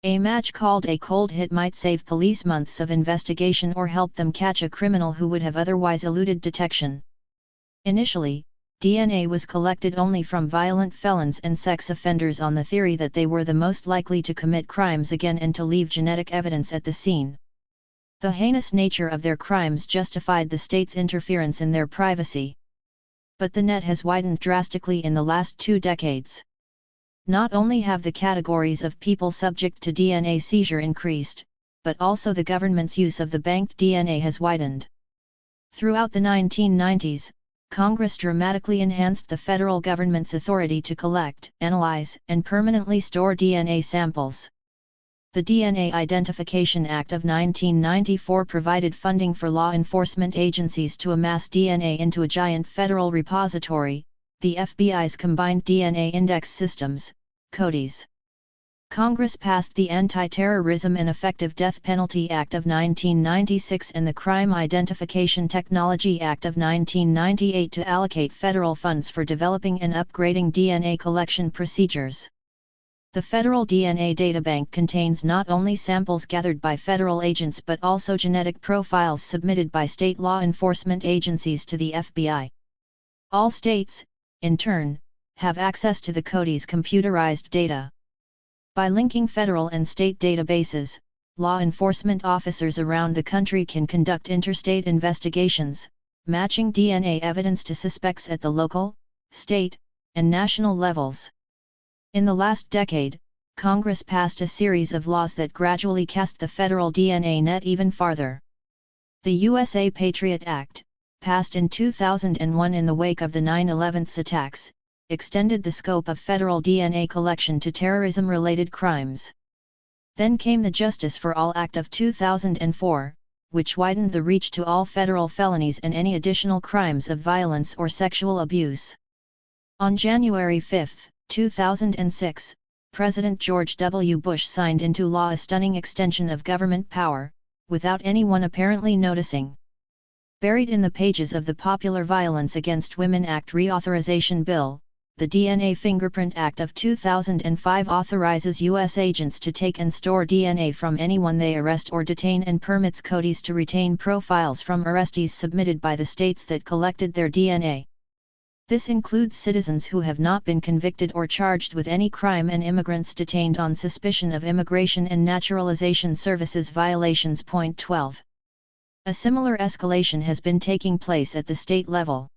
A match called a cold hit might save police months of investigation or help them catch a criminal who would have otherwise eluded detection. Initially, DNA was collected only from violent felons and sex offenders on the theory that they were the most likely to commit crimes again and to leave genetic evidence at the scene. The heinous nature of their crimes justified the state's interference in their privacy. But the net has widened drastically in the last 2 decades. Not only have the categories of people subject to DNA seizure increased, but also the government's use of the banked DNA has widened. Throughout the 1990s, Congress dramatically enhanced the federal government's authority to collect, analyze, and permanently store DNA samples. The DNA Identification Act of 1994 provided funding for law enforcement agencies to amass DNA into a giant federal repository, the FBI's Combined DNA Index Systems, CODIS. Congress passed the Anti-Terrorism and Effective Death Penalty Act of 1996 and the Crime Identification Technology Act of 1998 to allocate federal funds for developing and upgrading DNA collection procedures. The Federal DNA Databank contains not only samples gathered by federal agents but also genetic profiles submitted by state law enforcement agencies to the FBI. All states, in turn, have access to the CODI's computerized data. By linking federal and state databases, law enforcement officers around the country can conduct interstate investigations, matching DNA evidence to suspects at the local, state, and national levels. In the last decade, Congress passed a series of laws that gradually cast the federal DNA net even farther. The USA Patriot Act, passed in 2001 in the wake of the 9/11 attacks, extended the scope of federal DNA collection to terrorism-related crimes. Then came the Justice for All Act of 2004, which widened the reach to all federal felonies and any additional crimes of violence or sexual abuse. On January 5, 2006, President George W. Bush signed into law a stunning extension of government power, without anyone apparently noticing. Buried in the pages of the Popular Violence Against Women Act Reauthorization Bill, the DNA Fingerprint Act of 2005 authorizes U.S. agents to take and store DNA from anyone they arrest or detain and permits CODIs to retain profiles from arrestees submitted by the states that collected their DNA. This includes citizens who have not been convicted or charged with any crime and immigrants detained on suspicion of Immigration and Naturalization Services violations. Point 12. A similar escalation has been taking place at the state level.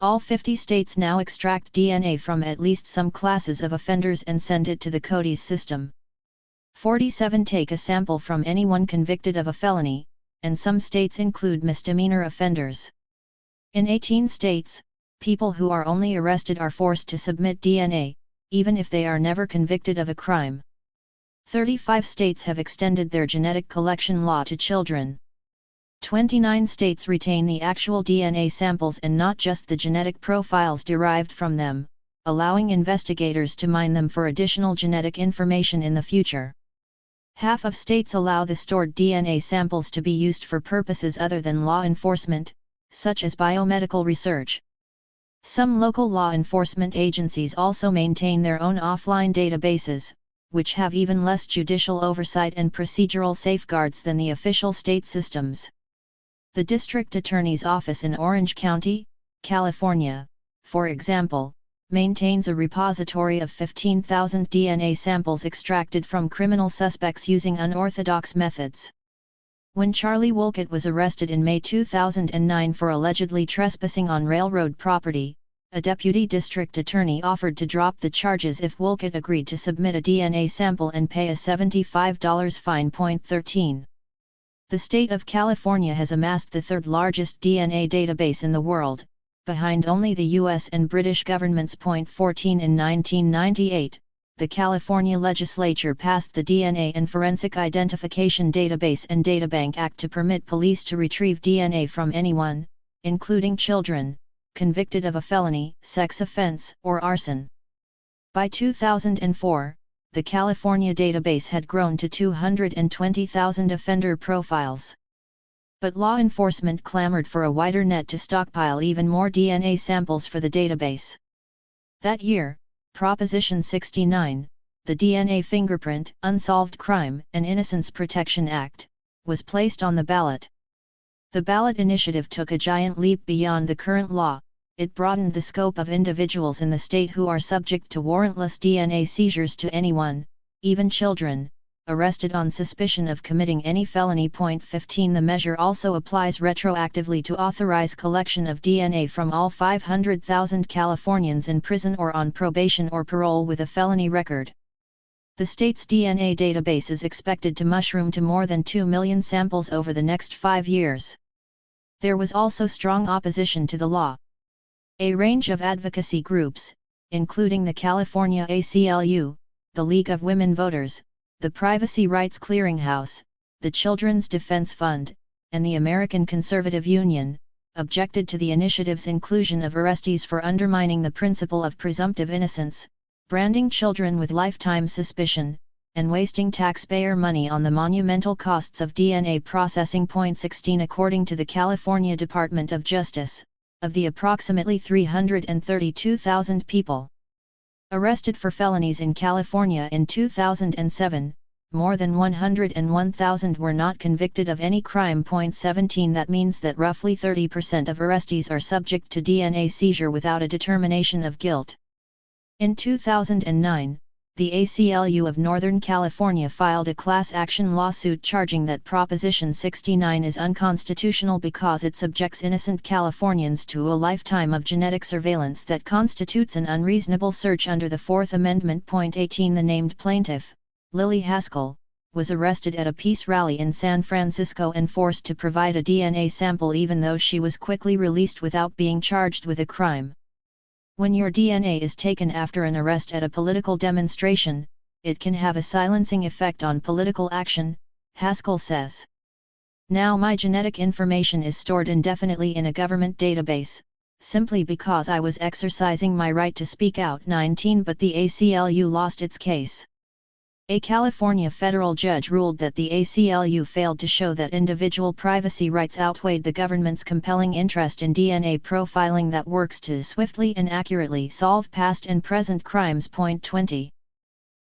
All 50 states now extract DNA from at least some classes of offenders and send it to the CODI's system. 47 take a sample from anyone convicted of a felony, and some states include misdemeanor offenders. In 18 states, people who are only arrested are forced to submit DNA, even if they are never convicted of a crime. 35 states have extended their genetic collection law to children. 29 states retain the actual DNA samples and not just the genetic profiles derived from them, allowing investigators to mine them for additional genetic information in the future. Half of states allow the stored DNA samples to be used for purposes other than law enforcement, such as biomedical research. Some local law enforcement agencies also maintain their own offline databases, which have even less judicial oversight and procedural safeguards than the official state systems. The District Attorney's Office in Orange County, California, for example, maintains a repository of 15,000 DNA samples extracted from criminal suspects using unorthodox methods. When Charlie Wolcott was arrested in May 2009 for allegedly trespassing on railroad property, a deputy district attorney offered to drop the charges if Wolcott agreed to submit a DNA sample and pay a $75 fine. 13. The state of California has amassed the third largest DNA database in the world, behind only the US and British governments. 14. In 1998, the California legislature passed the DNA and Forensic Identification Database and Databank Act to permit police to retrieve DNA from anyone, including children, convicted of a felony, sex offense, or arson. By 2004, the California database had grown to 220,000 offender profiles. But law enforcement clamored for a wider net to stockpile even more DNA samples for the database. That year, Proposition 69, the DNA Fingerprint, Unsolved Crime and Innocence Protection Act, was placed on the ballot. The ballot initiative took a giant leap beyond the current law. It broadened the scope of individuals in the state who are subject to warrantless DNA seizures to anyone, even children, arrested on suspicion of committing any felony. 15. The measure also applies retroactively to authorize collection of DNA from all 500,000 Californians in prison or on probation or parole with a felony record. The state's DNA database is expected to mushroom to more than 2 million samples over the next 5 years. There was also strong opposition to the law. A range of advocacy groups, including the California ACLU, the League of Women Voters, the Privacy Rights Clearinghouse, the Children's Defense Fund, and the American Conservative Union, objected to the initiative's inclusion of arrestees for undermining the principle of presumptive innocence, branding children with lifetime suspicion, and wasting taxpayer money on the monumental costs of DNA processing. 16 According to the California Department of Justice, of the approximately 332,000 people arrested for felonies in California in 2007, more than 101,000 were not convicted of any crime. 17 That means that roughly 30% of arrestees are subject to DNA seizure without a determination of guilt. In 2009, the ACLU of Northern California filed a class action lawsuit charging that Proposition 69 is unconstitutional because it subjects innocent Californians to a lifetime of genetic surveillance that constitutes an unreasonable search under the Fourth Amendment. 18 The named plaintiff, Lily Haskell, was arrested at a peace rally in San Francisco and forced to provide a DNA sample even though she was quickly released without being charged with a crime. When your DNA is taken after an arrest at a political demonstration, it can have a silencing effect on political action, Haskell says. Now my genetic information is stored indefinitely in a government database, simply because I was exercising my right to speak out. 19 But the ACLU lost its case. A California federal judge ruled that the ACLU failed to show that individual privacy rights outweighed the government's compelling interest in DNA profiling that works to swiftly and accurately solve past and present crimes. 20.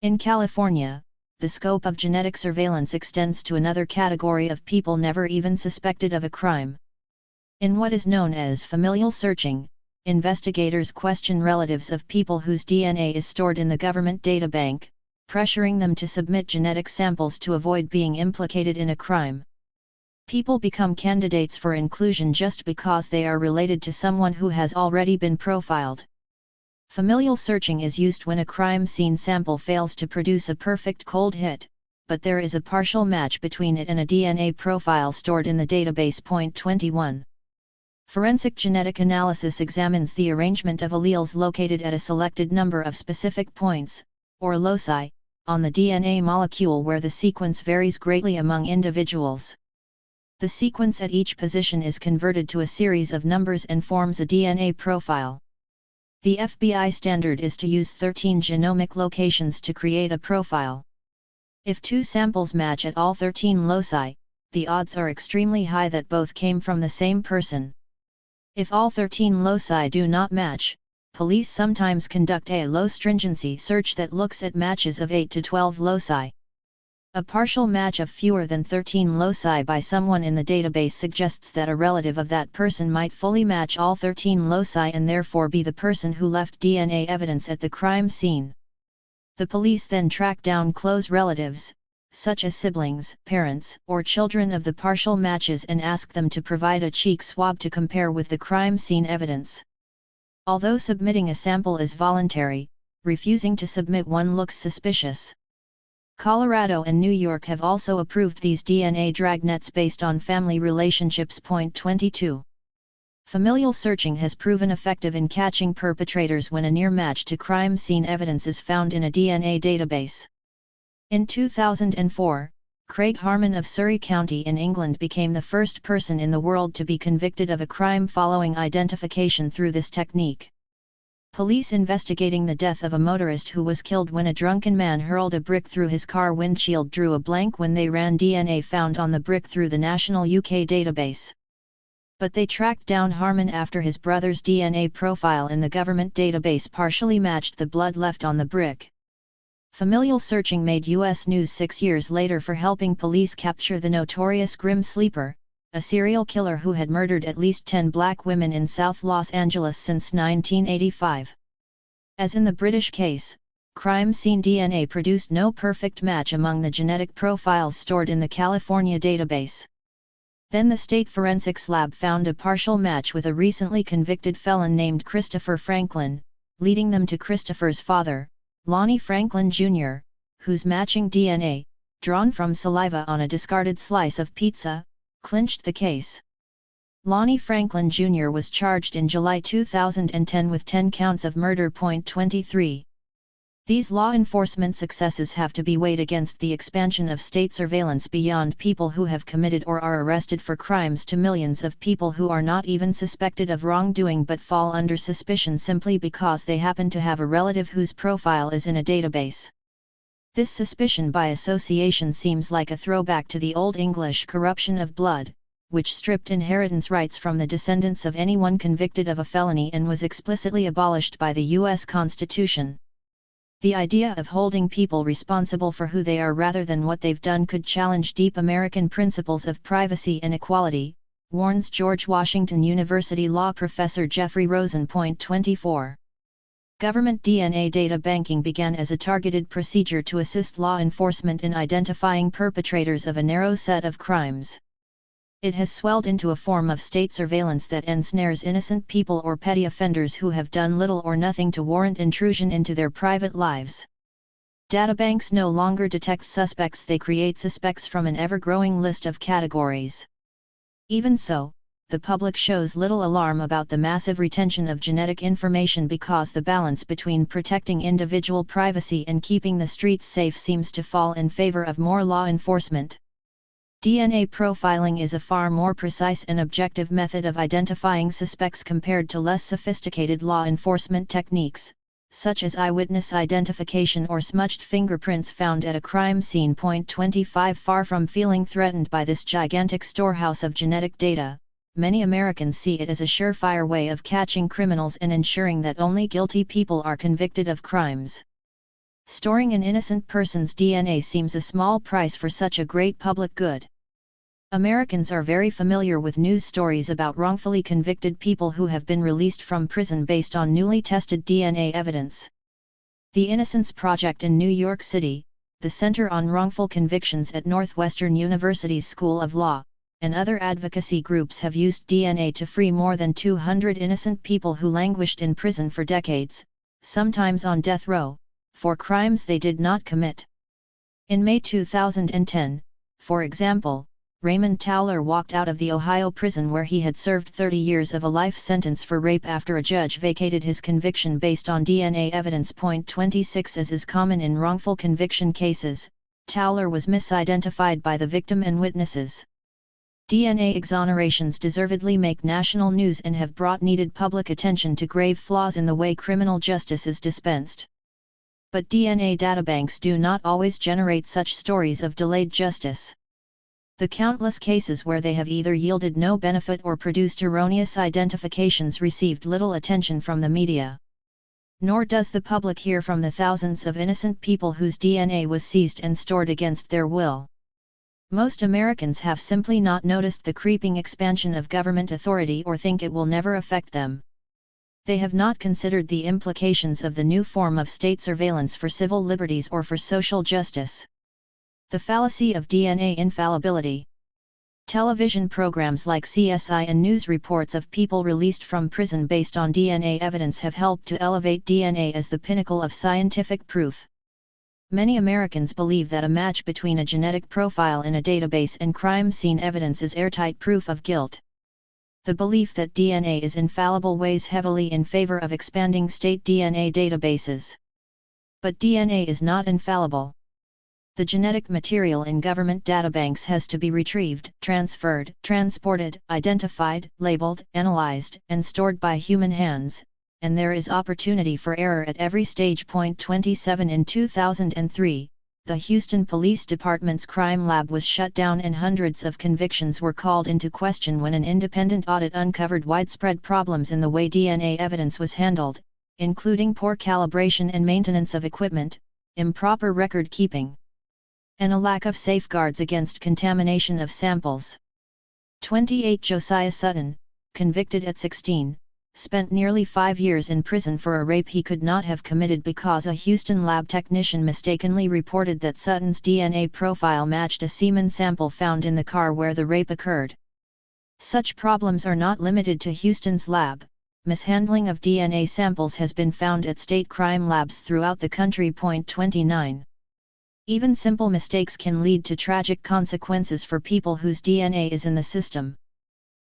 In California, the scope of genetic surveillance extends to another category of people never even suspected of a crime. In what is known as familial searching, investigators question relatives of people whose DNA is stored in the government databank, pressuring them to submit genetic samples to avoid being implicated in a crime. People become candidates for inclusion just because they are related to someone who has already been profiled. Familial searching is used when a crime scene sample fails to produce a perfect cold hit, but there is a partial match between it and a DNA profile stored in the database. 21. Forensic genetic analysis examines the arrangement of alleles located at a selected number of specific points, or loci, on the DNA molecule where the sequence varies greatly among individuals. The sequence at each position is converted to a series of numbers and forms a DNA profile. The FBI standard is to use 13 genomic locations to create a profile. If two samples match at all 13 loci, the odds are extremely high that both came from the same person. If all 13 loci do not match, police sometimes conduct a low-stringency search that looks at matches of 8 to 12 loci. A partial match of fewer than 13 loci by someone in the database suggests that a relative of that person might fully match all 13 loci and therefore be the person who left DNA evidence at the crime scene. The police then track down close relatives, such as siblings, parents, or children of the partial matches and ask them to provide a cheek swab to compare with the crime scene evidence. Although submitting a sample is voluntary, refusing to submit one looks suspicious. Colorado and New York have also approved these DNA dragnets based on family relationships. 22. Familial searching has proven effective in catching perpetrators when a near match to crime scene evidence is found in a DNA database. In 2004, Craig Harmon of Surrey County in England became the first person in the world to be convicted of a crime following identification through this technique. Police investigating the death of a motorist who was killed when a drunken man hurled a brick through his car windshield drew a blank when they ran DNA found on the brick through the national UK database. But they tracked down Harmon after his brother's DNA profile in the government database partially matched the blood left on the brick. Familial searching made U.S. news 6 years later for helping police capture the notorious Grim Sleeper, a serial killer who had murdered at least 10 black women in South Los Angeles since 1985. As in the British case, crime scene DNA produced no perfect match among the genetic profiles stored in the California database. Then the state forensics lab found a partial match with a recently convicted felon named Christopher Franklin, leading them to Christopher's father, Lonnie Franklin Jr., whose matching DNA, drawn from saliva on a discarded slice of pizza, clinched the case. Lonnie Franklin Jr. was charged in July 2010 with 10 counts of murder. 23. These law enforcement successes have to be weighed against the expansion of state surveillance beyond people who have committed or are arrested for crimes to millions of people who are not even suspected of wrongdoing but fall under suspicion simply because they happen to have a relative whose profile is in a database. This suspicion by association seems like a throwback to the Old English corruption of blood, which stripped inheritance rights from the descendants of anyone convicted of a felony and was explicitly abolished by the U.S. Constitution. The idea of holding people responsible for who they are rather than what they've done could challenge deep American principles of privacy and equality, warns George Washington University law professor Jeffrey Rosen. 24. Government DNA data banking began as a targeted procedure to assist law enforcement in identifying perpetrators of a narrow set of crimes. It has swelled into a form of state surveillance that ensnares innocent people or petty offenders who have done little or nothing to warrant intrusion into their private lives. Databanks no longer detect suspects, they create suspects from an ever-growing list of categories. Even so, the public shows little alarm about the massive retention of genetic information because the balance between protecting individual privacy and keeping the streets safe seems to fall in favor of more law enforcement. DNA profiling is a far more precise and objective method of identifying suspects compared to less sophisticated law enforcement techniques, such as eyewitness identification or smudged fingerprints found at a crime scene. 25 Far from feeling threatened by this gigantic storehouse of genetic data, many Americans see it as a surefire way of catching criminals and ensuring that only guilty people are convicted of crimes. Storing an innocent person's DNA seems a small price for such a great public good. Americans are very familiar with news stories about wrongfully convicted people who have been released from prison based on newly tested DNA evidence. The Innocence Project in New York City, the Center on Wrongful Convictions at Northwestern University's School of Law, and other advocacy groups have used DNA to free more than 200 innocent people who languished in prison for decades, sometimes on death row, for crimes they did not commit. In May 2010, for example, Raymond Towler walked out of the Ohio prison where he had served 30 years of a life sentence for rape after a judge vacated his conviction based on DNA evidence. 26 As is common in wrongful conviction cases, Towler was misidentified by the victim and witnesses. DNA exonerations deservedly make national news and have brought needed public attention to grave flaws in the way criminal justice is dispensed. But DNA databanks do not always generate such stories of delayed justice. The countless cases where they have either yielded no benefit or produced erroneous identifications received little attention from the media. Nor does the public hear from the thousands of innocent people whose DNA was seized and stored against their will. Most Americans have simply not noticed the creeping expansion of government authority or think it will never affect them. They have not considered the implications of the new form of state surveillance for civil liberties or for social justice. The fallacy of DNA infallibility. Television programs like CSI and news reports of people released from prison based on DNA evidence have helped to elevate DNA as the pinnacle of scientific proof. Many Americans believe that a match between a genetic profile in a database and crime scene evidence is airtight proof of guilt. The belief that DNA is infallible weighs heavily in favor of expanding state DNA databases. But DNA is not infallible. The genetic material in government databanks has to be retrieved, transferred, transported, identified, labeled, analyzed, and stored by human hands, and there is opportunity for error at every stage. 27 In 2003, the Houston Police Department's crime lab was shut down and hundreds of convictions were called into question when an independent audit uncovered widespread problems in the way DNA evidence was handled, including poor calibration and maintenance of equipment, improper record keeping, and a lack of safeguards against contamination of samples. 28 Josiah Sutton, convicted at 16, spent nearly 5 years in prison for a rape he could not have committed because a Houston lab technician mistakenly reported that Sutton's DNA profile matched a semen sample found in the car where the rape occurred. Such problems are not limited to Houston's lab. Mishandling of DNA samples has been found at state crime labs throughout the country. 29. Even simple mistakes can lead to tragic consequences for people whose DNA is in the system.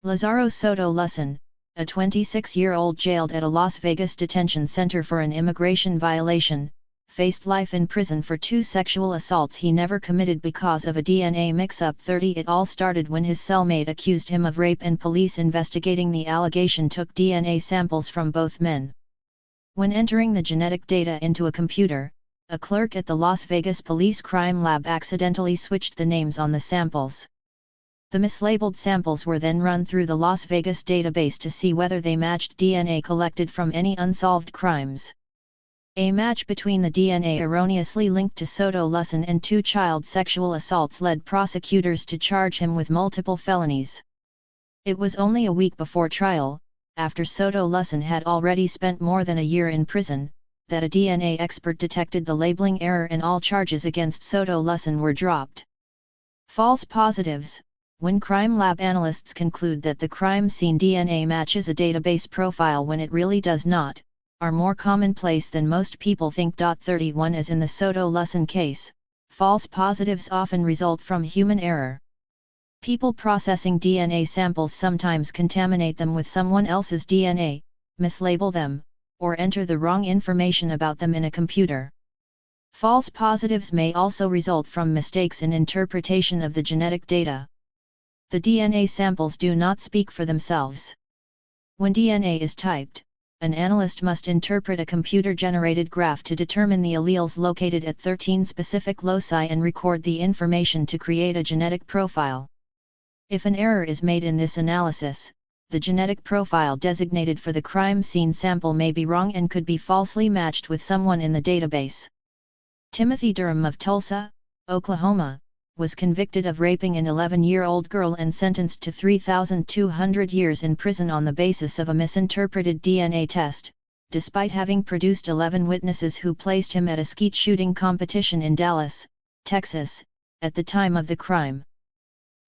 Lazaro Soto Lusson, a 26-year-old jailed at a Las Vegas detention center for an immigration violation, faced life in prison for 2 sexual assaults he never committed because of a DNA mix-up. 30 It all started when his cellmate accused him of rape and police investigating the allegation took DNA samples from both men. When entering the genetic data into a computer, a clerk at the Las Vegas Police Crime Lab accidentally switched the names on the samples. The mislabeled samples were then run through the Las Vegas database to see whether they matched DNA collected from any unsolved crimes. A match between the DNA erroneously linked to Soto Lusson and 2 child sexual assaults led prosecutors to charge him with multiple felonies. It was only a week before trial, after Soto Lusson had already spent more than a year in prison, that a DNA expert detected the labeling error and all charges against Soto Lusson were dropped. False positives. When crime lab analysts conclude that the crime scene DNA matches a database profile when it really does not, are more commonplace than most people think. 31 As in the Soto Lusson case, false positives often result from human error. People processing DNA samples sometimes contaminate them with someone else's DNA, mislabel them, or enter the wrong information about them in a computer. False positives may also result from mistakes in interpretation of the genetic data. The DNA samples do not speak for themselves. When DNA is typed, an analyst must interpret a computer-generated graph to determine the alleles located at 13 specific loci and record the information to create a genetic profile. If an error is made in this analysis, the genetic profile designated for the crime scene sample may be wrong and could be falsely matched with someone in the database. Timothy Durham of Tulsa, Oklahoma, was convicted of raping an 11-year-old girl and sentenced to 3,200 years in prison on the basis of a misinterpreted DNA test, despite having produced 11 witnesses who placed him at a skeet shooting competition in Dallas, Texas, at the time of the crime.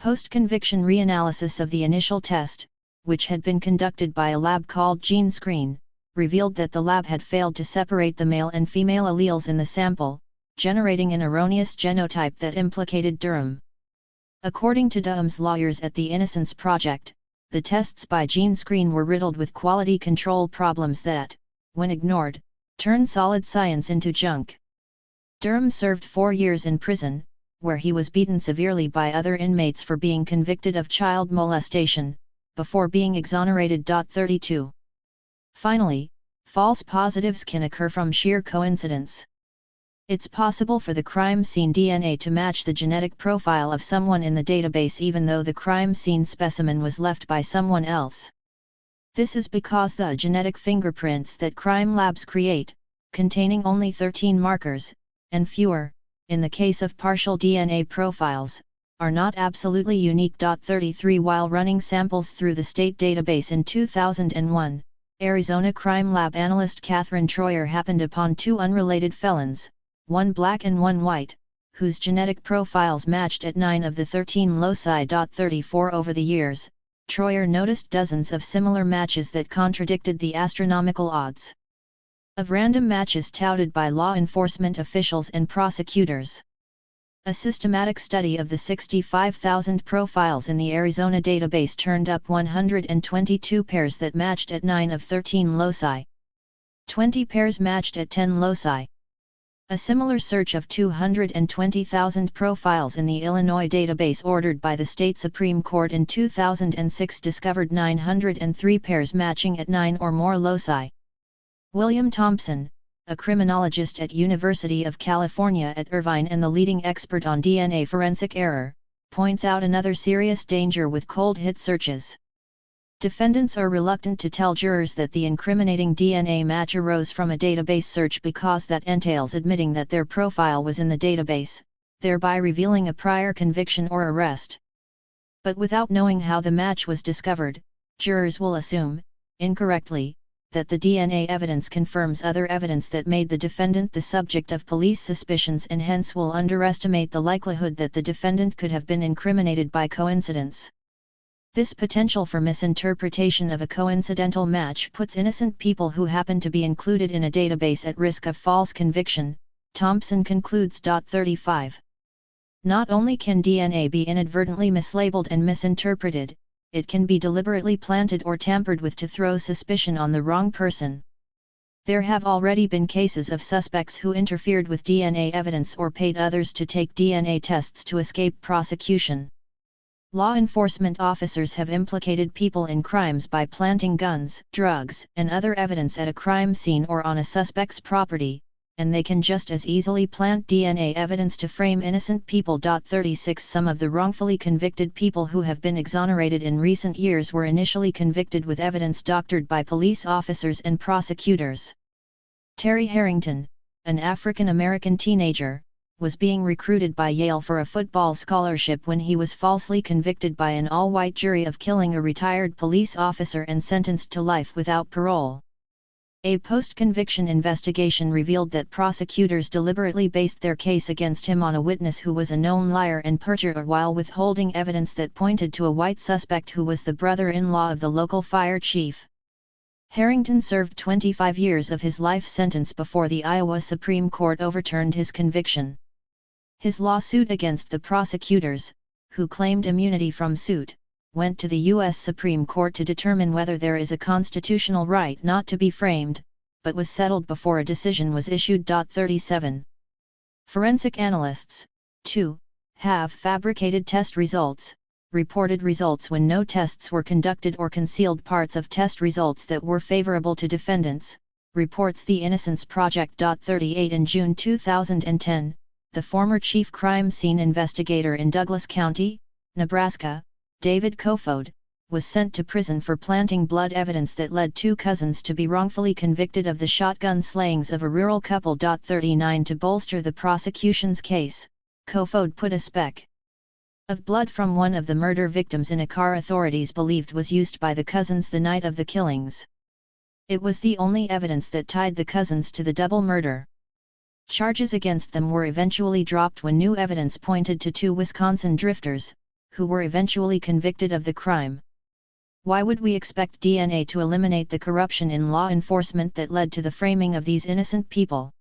Post-conviction reanalysis of the initial test, which had been conducted by a lab called GeneScreen, revealed that the lab had failed to separate the male and female alleles in the sample, generating an erroneous genotype that implicated Durham. According to Durham's lawyers at the Innocence Project, the tests by GeneScreen were riddled with quality control problems that, when ignored, turned solid science into junk. Durham served 4 years in prison, where he was beaten severely by other inmates for being convicted of child molestation, before being exonerated. 32. Finally, false positives can occur from sheer coincidence. It's possible for the crime scene DNA to match the genetic profile of someone in the database even though the crime scene specimen was left by someone else. This is because the genetic fingerprints that crime labs create, containing only 13 markers, and fewer, in the case of partial DNA profiles, are not absolutely unique. 33 While running samples through the state database in 2001, Arizona crime lab analyst Catherine Troyer happened upon 2 unrelated felons, one black and one white, whose genetic profiles matched at 9 of the 13 loci. 34 Over the years, Troyer noticed dozens of similar matches that contradicted the astronomical odds of random matches touted by law enforcement officials and prosecutors. A systematic study of the 65,000 profiles in the Arizona database turned up 122 pairs that matched at 9 of 13 loci. 20 pairs matched at 10 loci. A similar search of 220,000 profiles in the Illinois database ordered by the state Supreme Court in 2006 discovered 903 pairs matching at 9 or more loci. William Thompson, a criminologist at University of California at Irvine and the leading expert on DNA forensic error, points out another serious danger with cold hit searches. Defendants are reluctant to tell jurors that the incriminating DNA match arose from a database search because that entails admitting that their profile was in the database, thereby revealing a prior conviction or arrest. But without knowing how the match was discovered, jurors will assume, incorrectly, that the DNA evidence confirms other evidence that made the defendant the subject of police suspicions and hence will underestimate the likelihood that the defendant could have been incriminated by coincidence. This potential for misinterpretation of a coincidental match puts innocent people who happen to be included in a database at risk of false conviction, Thompson concludes. 35. Not only can DNA be inadvertently mislabeled and misinterpreted, it can be deliberately planted or tampered with to throw suspicion on the wrong person. There have already been cases of suspects who interfered with DNA evidence or paid others to take DNA tests to escape prosecution. Law enforcement officers have implicated people in crimes by planting guns, drugs, and other evidence at a crime scene or on a suspect's property, and they can just as easily plant DNA evidence to frame innocent people. 36 Some of the wrongfully convicted people who have been exonerated in recent years were initially convicted with evidence doctored by police officers and prosecutors. Terry Harrington, an African-American teenager, was being recruited by Yale for a football scholarship when he was falsely convicted by an all-white jury of killing a retired police officer and sentenced to life without parole. A post-conviction investigation revealed that prosecutors deliberately based their case against him on a witness who was a known liar and perjurer while withholding evidence that pointed to a white suspect who was the brother-in-law of the local fire chief. Harrington served 25 years of his life sentence before the Iowa Supreme Court overturned his conviction. His lawsuit against the prosecutors, who claimed immunity from suit, went to the U.S. Supreme Court to determine whether there is a constitutional right not to be framed, but was settled before a decision was issued. 37 Forensic analysts, too, have fabricated test results, reported results when no tests were conducted or concealed parts of test results that were favorable to defendants, reports the Innocence Project. 38 In June 2010, the former chief crime scene investigator in Douglas County, Nebraska, David Kofod, was sent to prison for planting blood evidence that led two cousins to be wrongfully convicted of the shotgun slayings of a rural couple. 39 To bolster the prosecution's case, Kofod put a speck of blood from one of the murder victims in a car authorities believed was used by the cousins the night of the killings. It was the only evidence that tied the cousins to the double murder. Charges against them were eventually dropped when new evidence pointed to two Wisconsin drifters, who were eventually convicted of the crime. Why would we expect DNA to eliminate the corruption in law enforcement that led to the framing of these innocent people?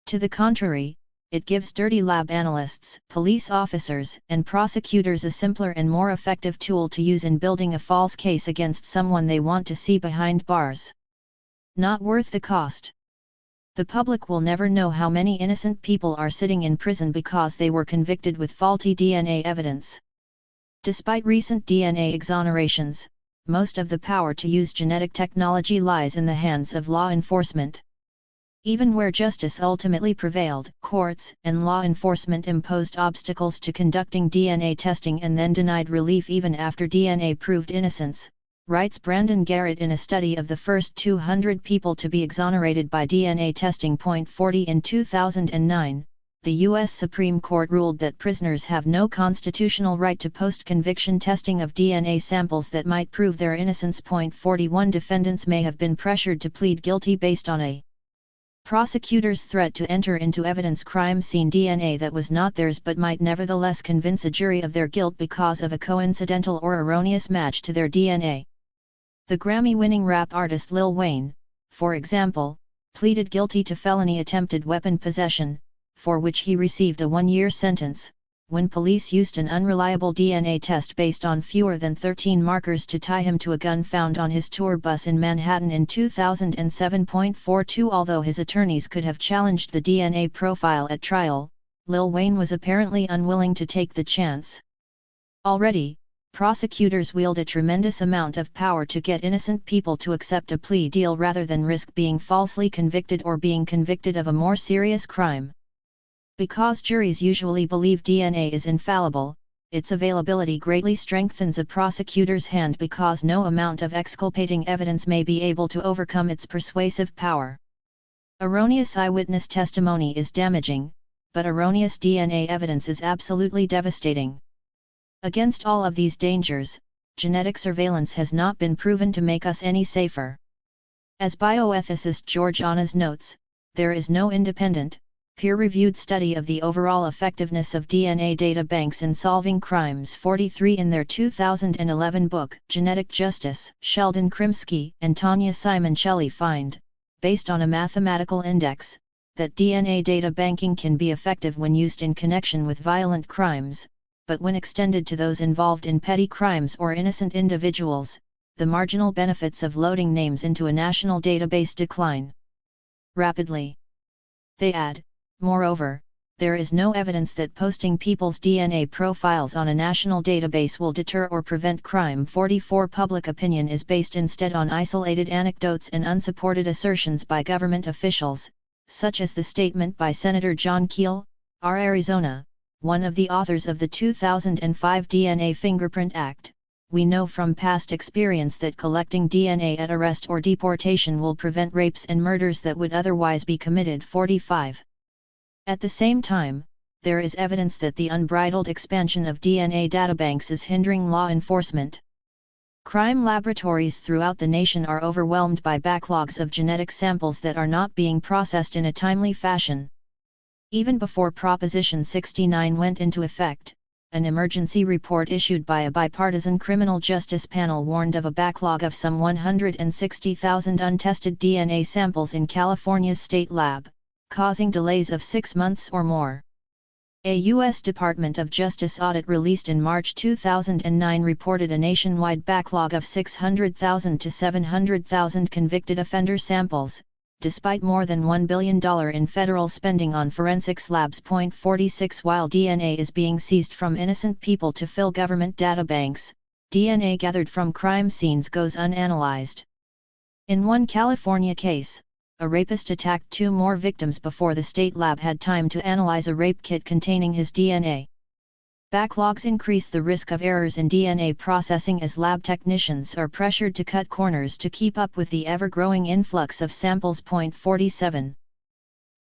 To the contrary, it gives dirty lab analysts, police officers, and prosecutors a simpler and more effective tool to use in building a false case against someone they want to see behind bars. Not worth the cost. The public will never know how many innocent people are sitting in prison because they were convicted with faulty DNA evidence. Despite recent DNA exonerations, most of the power to use genetic technology lies in the hands of law enforcement. Even where justice ultimately prevailed, courts and law enforcement imposed obstacles to conducting DNA testing and then denied relief even after DNA proved innocence, writes Brandon Garrett in a study of the first 200 people to be exonerated by DNA testing. 40 In 2009, the U.S. Supreme Court ruled that prisoners have no constitutional right to post-conviction testing of DNA samples that might prove their innocence. 41 Defendants may have been pressured to plead guilty based on a prosecutor's threat to enter into evidence crime scene DNA that was not theirs but might nevertheless convince a jury of their guilt because of a coincidental or erroneous match to their DNA. The Grammy-winning rap artist Lil Wayne, for example, pleaded guilty to felony attempted weapon possession, for which he received a 1-year sentence, when police used an unreliable DNA test based on fewer than 13 markers to tie him to a gun found on his tour bus in Manhattan in 2007. 42 Although his attorneys could have challenged the DNA profile at trial, Lil Wayne was apparently unwilling to take the chance. Already, prosecutors wield a tremendous amount of power to get innocent people to accept a plea deal rather than risk being falsely convicted or being convicted of a more serious crime. Because juries usually believe DNA is infallible, its availability greatly strengthens a prosecutor's hand because no amount of exculpating evidence may be able to overcome its persuasive power. Erroneous eyewitness testimony is damaging, but erroneous DNA evidence is absolutely devastating. Against all of these dangers, genetic surveillance has not been proven to make us any safer. As bioethicist George Annas notes, there is no independent, peer-reviewed study of the overall effectiveness of DNA data banks in solving crimes. 43 In their 2011 book, Genetic Justice, Sheldon Krimsky and Tanya Simoncelli find, based on a mathematical index, that DNA data banking can be effective when used in connection with violent crimes, but when extended to those involved in petty crimes or innocent individuals, the marginal benefits of loading names into a national database decline rapidly. They add, moreover, there is no evidence that posting people's DNA profiles on a national database will deter or prevent crime. 44 Public opinion is based instead on isolated anecdotes and unsupported assertions by government officials, such as the statement by Senator John Keel, R. Arizona, one of the authors of the 2005 DNA Fingerprint Act. We know from past experience that collecting DNA at arrest or deportation will prevent rapes and murders that would otherwise be committed. 45. At the same time, there is evidence that the unbridled expansion of DNA databanks is hindering law enforcement. Crime laboratories throughout the nation are overwhelmed by backlogs of genetic samples that are not being processed in a timely fashion. Even before Proposition 69 went into effect, an emergency report issued by a bipartisan criminal justice panel warned of a backlog of some 160,000 untested DNA samples in California's state lab, causing delays of 6 months or more. A U.S. Department of Justice audit released in March 2009 reported a nationwide backlog of 600,000 to 700,000 convicted offender samples, despite more than $1 billion in federal spending on forensics labs. 46 While DNA is being seized from innocent people to fill government databanks, DNA gathered from crime scenes goes unanalyzed. In one California case, a rapist attacked 2 more victims before the state lab had time to analyze a rape kit containing his DNA. Backlogs increase the risk of errors in DNA processing as lab technicians are pressured to cut corners to keep up with the ever-growing influx of samples. 47.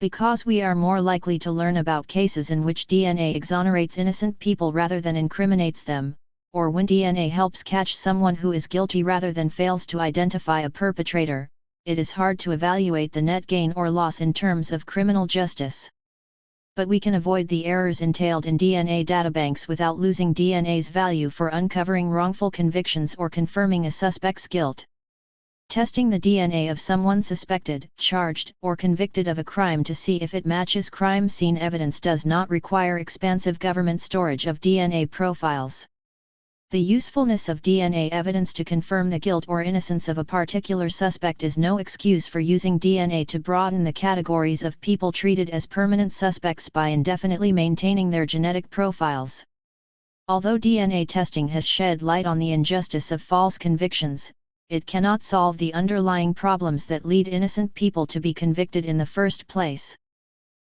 Because we are more likely to learn about cases in which DNA exonerates innocent people rather than incriminates them, or when DNA helps catch someone who is guilty rather than fails to identify a perpetrator, it is hard to evaluate the net gain or loss in terms of criminal justice. But we can avoid the errors entailed in DNA databanks without losing DNA's value for uncovering wrongful convictions or confirming a suspect's guilt. Testing the DNA of someone suspected, charged, or convicted of a crime to see if it matches crime scene evidence does not require expansive government storage of DNA profiles. The usefulness of DNA evidence to confirm the guilt or innocence of a particular suspect is no excuse for using DNA to broaden the categories of people treated as permanent suspects by indefinitely maintaining their genetic profiles. Although DNA testing has shed light on the injustice of false convictions, it cannot solve the underlying problems that lead innocent people to be convicted in the first place.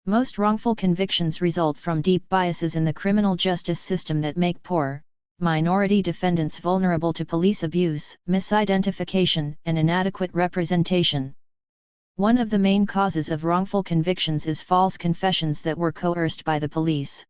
Most wrongful convictions result from deep biases in the criminal justice system that make poor, minority defendants vulnerable to police abuse, misidentification, and inadequate representation. One of the main causes of wrongful convictions is false confessions that were coerced by the police.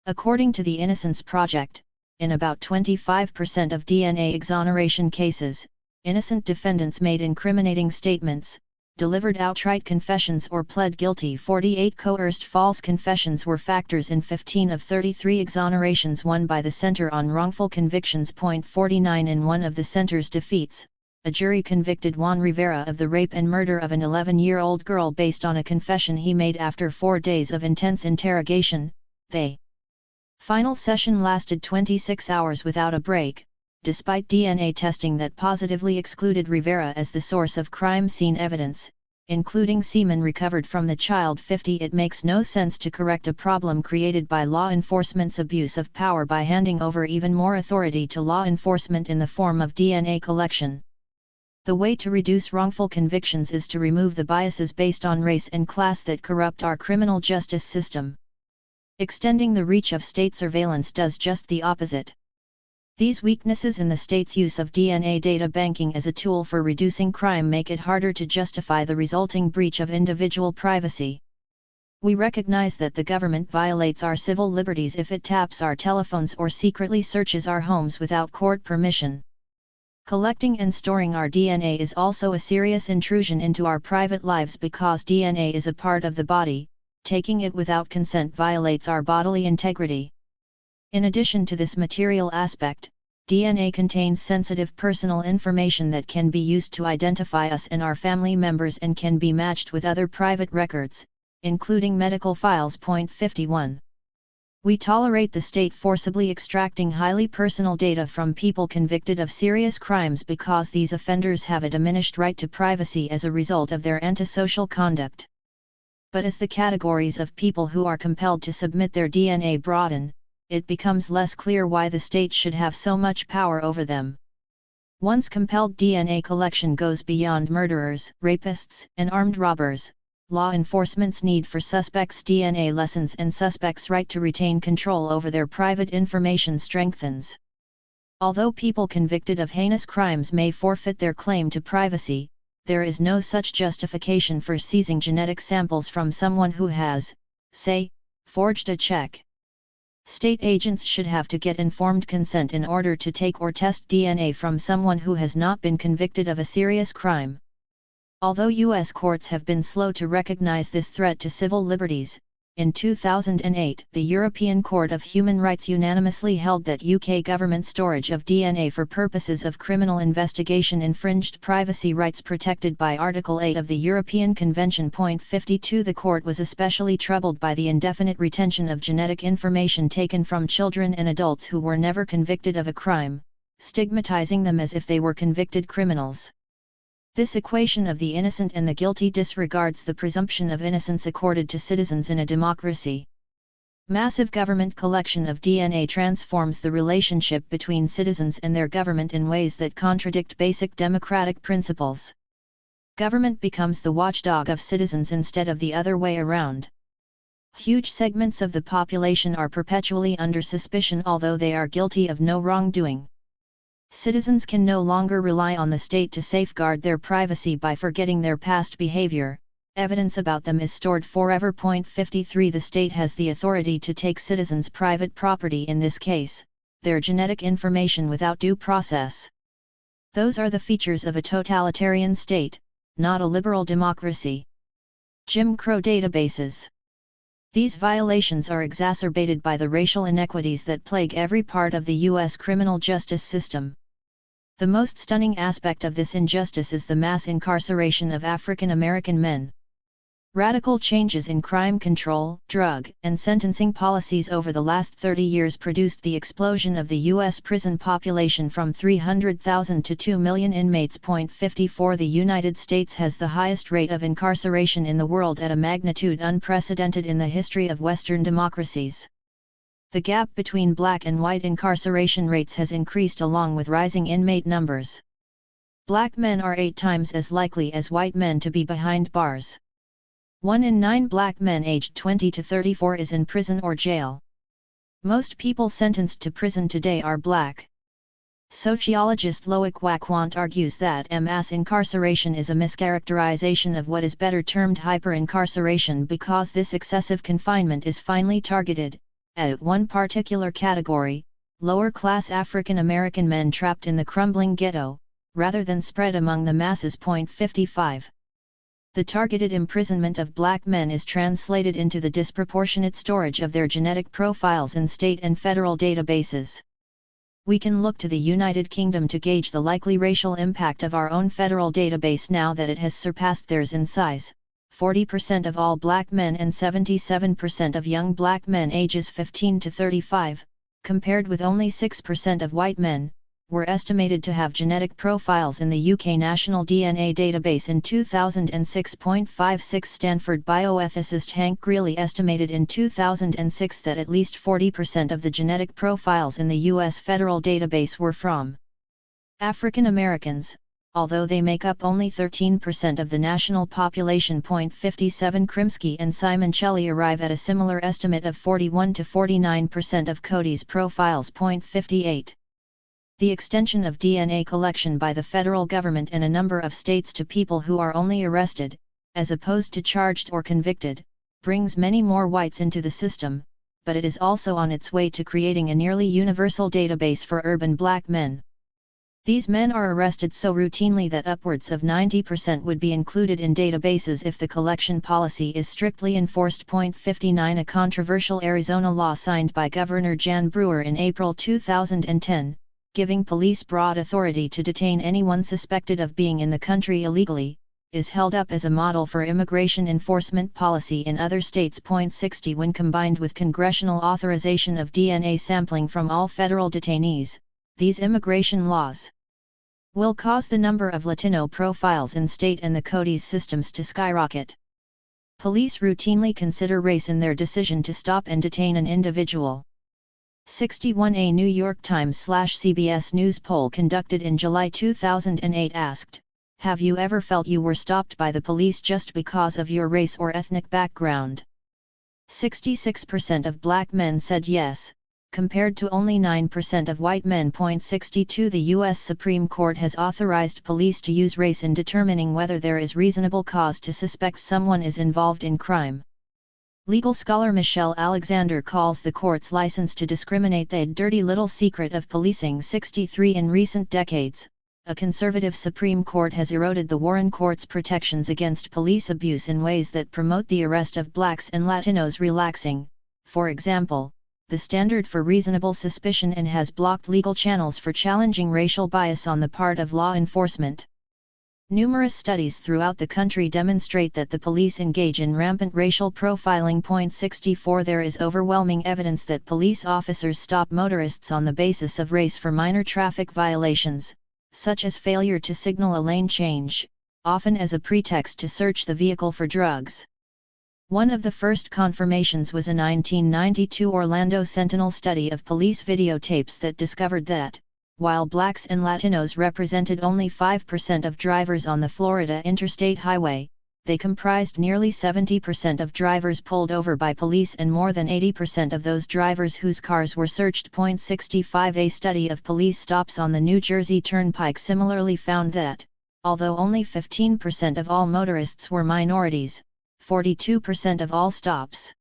According to the Innocence Project, in about 25% of DNA exoneration cases, innocent defendants made incriminating statements, delivered outright confessions or pled guilty. 48 coerced false confessions were factors in 15 of 33 exonerations won by the Center on Wrongful Convictions. 49 In one of the center's defeats, a jury convicted Juan Rivera of the rape and murder of an 11-year-old girl based on a confession he made after 4 days of intense interrogation. The final session lasted 26 hours without a break, despite DNA testing that positively excluded Rivera as the source of crime scene evidence, including semen recovered from the child. 50 It makes no sense to correct a problem created by law enforcement's abuse of power by handing over even more authority to law enforcement in the form of DNA collection. The way to reduce wrongful convictions is to remove the biases based on race and class that corrupt our criminal justice system. Extending the reach of state surveillance does just the opposite. These weaknesses in the state's use of DNA data banking as a tool for reducing crime make it harder to justify the resulting breach of individual privacy. We recognize that the government violates our civil liberties if it taps our telephones or secretly searches our homes without court permission. Collecting and storing our DNA is also a serious intrusion into our private lives because DNA is a part of the body. Taking it without consent violates our bodily integrity. In addition to this material aspect, DNA contains sensitive personal information that can be used to identify us and our family members and can be matched with other private records, including medical files. 51. We tolerate the state forcibly extracting highly personal data from people convicted of serious crimes because these offenders have a diminished right to privacy as a result of their antisocial conduct. But as the categories of people who are compelled to submit their DNA broaden, it becomes less clear why the state should have so much power over them. Once compelled DNA collection goes beyond murderers, rapists, and armed robbers, law enforcement's need for suspects' DNA lessens and suspects' right to retain control over their private information strengthens. Although people convicted of heinous crimes may forfeit their claim to privacy, there is no such justification for seizing genetic samples from someone who has, say, forged a check. State agents should have to get informed consent in order to take or test DNA from someone who has not been convicted of a serious crime. Although U.S. courts have been slow to recognize this threat to civil liberties, in 2008 the European Court of Human Rights unanimously held that UK government storage of DNA for purposes of criminal investigation infringed privacy rights protected by Article 8 of the European Convention. 52 The court was especially troubled by the indefinite retention of genetic information taken from children and adults who were never convicted of a crime, stigmatizing them as if they were convicted criminals. This equation of the innocent and the guilty disregards the presumption of innocence accorded to citizens in a democracy. Massive government collection of DNA transforms the relationship between citizens and their government in ways that contradict basic democratic principles. Government becomes the watchdog of citizens instead of the other way around. Huge segments of the population are perpetually under suspicion although they are guilty of no wrongdoing. Citizens can no longer rely on the state to safeguard their privacy by forgetting their past behavior, evidence about them is stored forever. 53 The state has the authority to take citizens' private property, in this case, their genetic information, without due process. Those are the features of a totalitarian state, not a liberal democracy. Jim Crow databases. These violations are exacerbated by the racial inequities that plague every part of the U.S. criminal justice system. The most stunning aspect of this injustice is the mass incarceration of African American men. Radical changes in crime control, drug, and sentencing policies over the last 30 years produced the explosion of the U.S. prison population from 300,000 to 2 million inmates. 54 The United States has the highest rate of incarceration in the world at a magnitude unprecedented in the history of Western democracies. The gap between black and white incarceration rates has increased along with rising inmate numbers. Black men are 8 times as likely as white men to be behind bars. 1 in 9 black men aged 20 to 34 is in prison or jail. Most people sentenced to prison today are black. Sociologist Loic Wacquant argues that mass incarceration is a mischaracterization of what is better termed hyper-incarceration because this excessive confinement is finely targeted at one particular category, lower-class African American men trapped in the crumbling ghetto, rather than spread among the masses. 55. The targeted imprisonment of black men is translated into the disproportionate storage of their genetic profiles in state and federal databases. We can look to the United Kingdom to gauge the likely racial impact of our own federal database now that it has surpassed theirs in size. 40% of all black men and 77% of young black men ages 15 to 35, compared with only 6% of white men, were estimated to have genetic profiles in the UK National DNA Database in 2006. 56 Stanford bioethicist Hank Greeley estimated in 2006 that at least 40% of the genetic profiles in the US federal database were from African Americans, although they make up only 13% of the national population. 57 Krimsky and Simoncelli arrive at a similar estimate of 41 to 49% of Cody's profiles. 58. The extension of DNA collection by the federal government and a number of states to people who are only arrested, as opposed to charged or convicted, brings many more whites into the system, but it is also on its way to creating a nearly universal database for urban black men. These men are arrested so routinely that upwards of 90% would be included in databases if the collection policy is strictly enforced. 59 A controversial Arizona law signed by Governor Jan Brewer in April 2010, giving police broad authority to detain anyone suspected of being in the country illegally, is held up as a model for immigration enforcement policy in other states. 60 When combined with congressional authorization of DNA sampling from all federal detainees, these immigration laws will cause the number of Latino profiles in state and the CODIS systems to skyrocket. Police routinely consider race in their decision to stop and detain an individual. 61 A New York Times/CBS News poll conducted in July 2008 asked, Have you ever felt you were stopped by the police just because of your race or ethnic background? 66% of black men said yes, compared to only 9% of white men. 62 The U.S. Supreme Court has authorized police to use race in determining whether there is reasonable cause to suspect someone is involved in crime. Legal scholar Michelle Alexander calls the court's license to discriminate the dirty little secret of policing. 63 In recent decades, a conservative Supreme Court has eroded the Warren Court's protections against police abuse in ways that promote the arrest of blacks and Latinos, relaxing, for example, the standard for reasonable suspicion, and has blocked legal channels for challenging racial bias on the part of law enforcement. Numerous studies throughout the country demonstrate that the police engage in rampant racial profiling. 64 There is overwhelming evidence that police officers stop motorists on the basis of race for minor traffic violations, such as failure to signal a lane change, often as a pretext to search the vehicle for drugs. One of the first confirmations was a 1992 Orlando Sentinel study of police videotapes that discovered that, while blacks and Latinos represented only 5% of drivers on the Florida Interstate Highway, they comprised nearly 70% of drivers pulled over by police and more than 80% of those drivers whose cars were searched. 65 A study of police stops on the New Jersey Turnpike similarly found that, although only 15% of all motorists were minorities, 42% of all stops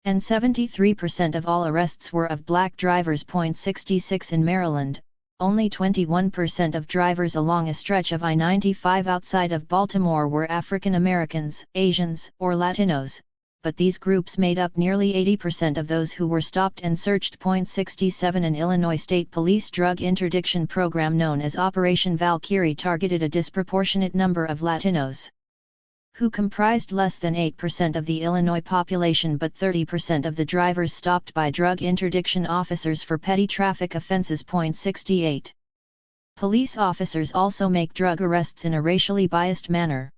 and 73% of all arrests were of black drivers. 66 In Maryland, only 21% of drivers along a stretch of I-95 outside of Baltimore were African Americans, Asians, or Latinos, but these groups made up nearly 80% of those who were stopped and searched. 67 An Illinois State Police drug interdiction program known as Operation Valkyrie targeted a disproportionate number of Latinos, who comprised less than 8% of the Illinois population but 30% of the drivers stopped by drug interdiction officers for petty traffic offenses. 68 Police officers also make drug arrests in a racially biased manner.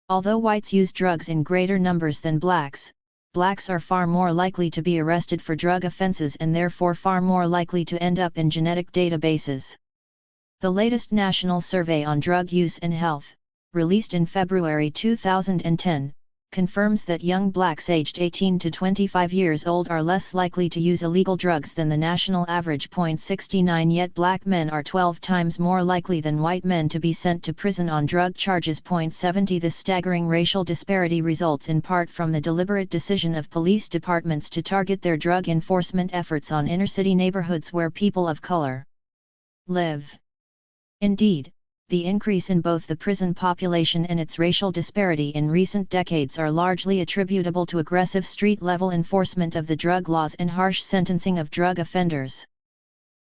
Although whites use drugs in greater numbers than blacks, blacks are far more likely to be arrested for drug offenses and therefore far more likely to end up in genetic databases. The latest National Survey on Drug Use and Health, released in February 2010, confirms that young blacks aged 18 to 25 years old are less likely to use illegal drugs than the national average. 69 Yet black men are 12 times more likely than white men to be sent to prison on drug charges. 70 This staggering racial disparity results in part from the deliberate decision of police departments to target their drug enforcement efforts on inner-city neighborhoods where people of color live. Indeed, the increase in both the prison population and its racial disparity in recent decades are largely attributable to aggressive street-level enforcement of the drug laws and harsh sentencing of drug offenders.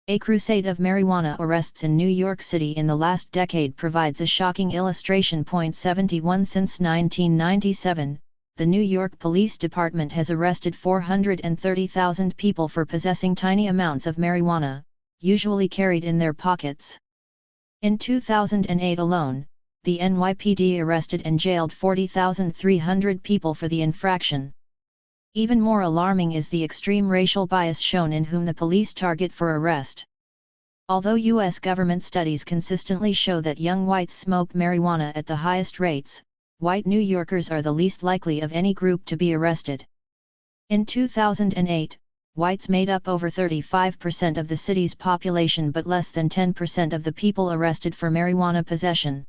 A crusade of marijuana arrests in New York City in the last decade provides a shocking illustration. 71 Since 1997, the New York Police Department has arrested 430,000 people for possessing tiny amounts of marijuana, usually carried in their pockets. In 2008 alone, the NYPD arrested and jailed 40,300 people for the infraction. Even more alarming is the extreme racial bias shown in whom the police target for arrest. Although U.S. government studies consistently show that young whites smoke marijuana at the highest rates, white New Yorkers are the least likely of any group to be arrested. In 2008, whites made up over 35% of the city's population but less than 10% of the people arrested for marijuana possession.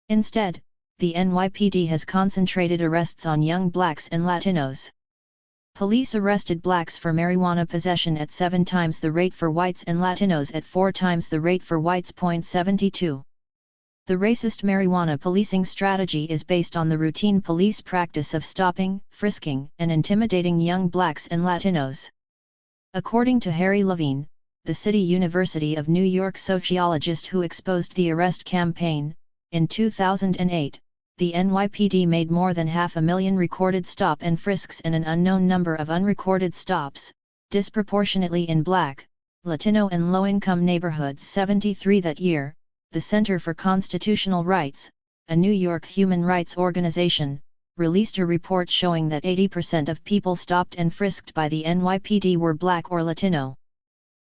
Instead, the NYPD has concentrated arrests on young blacks and Latinos. Police arrested blacks for marijuana possession at 7 times the rate for whites and Latinos at 4 times the rate for whites. 72 The racist marijuana policing strategy is based on the routine police practice of stopping, frisking, and intimidating young blacks and Latinos. According to Harry Levine, the City University of New York sociologist who exposed the arrest campaign, in 2008, the NYPD made more than 500,000 recorded stop and frisks and an unknown number of unrecorded stops, disproportionately in black, Latino and low-income neighborhoods. 73 That year, the Center for Constitutional Rights, a New York human rights organization, released a report showing that 80% of people stopped and frisked by the NYPD were black or Latino.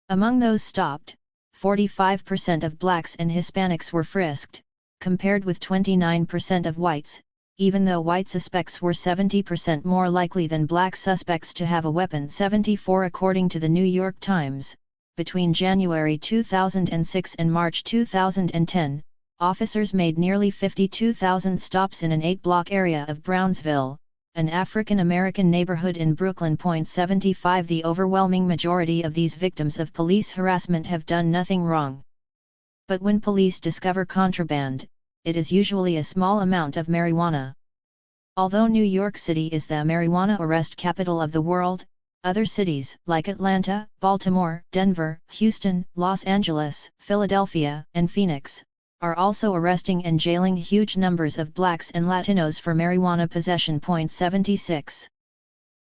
Among those stopped, 45% of blacks and Hispanics were frisked, compared with 29% of whites, even though white suspects were 70% more likely than black suspects to have a weapon. 74 According to the New York Times, between January 2006 and March 2010, officers made nearly 52,000 stops in an 8-block area of Brownsville, an African American neighborhood in Brooklyn. 75 The overwhelming majority of these victims of police harassment have done nothing wrong. But when police discover contraband, it is usually a small amount of marijuana. Although New York City is the marijuana arrest capital of the world, other cities like Atlanta, Baltimore, Denver, Houston, Los Angeles, Philadelphia, and Phoenix are also arresting and jailing huge numbers of blacks and Latinos for marijuana possession. 76.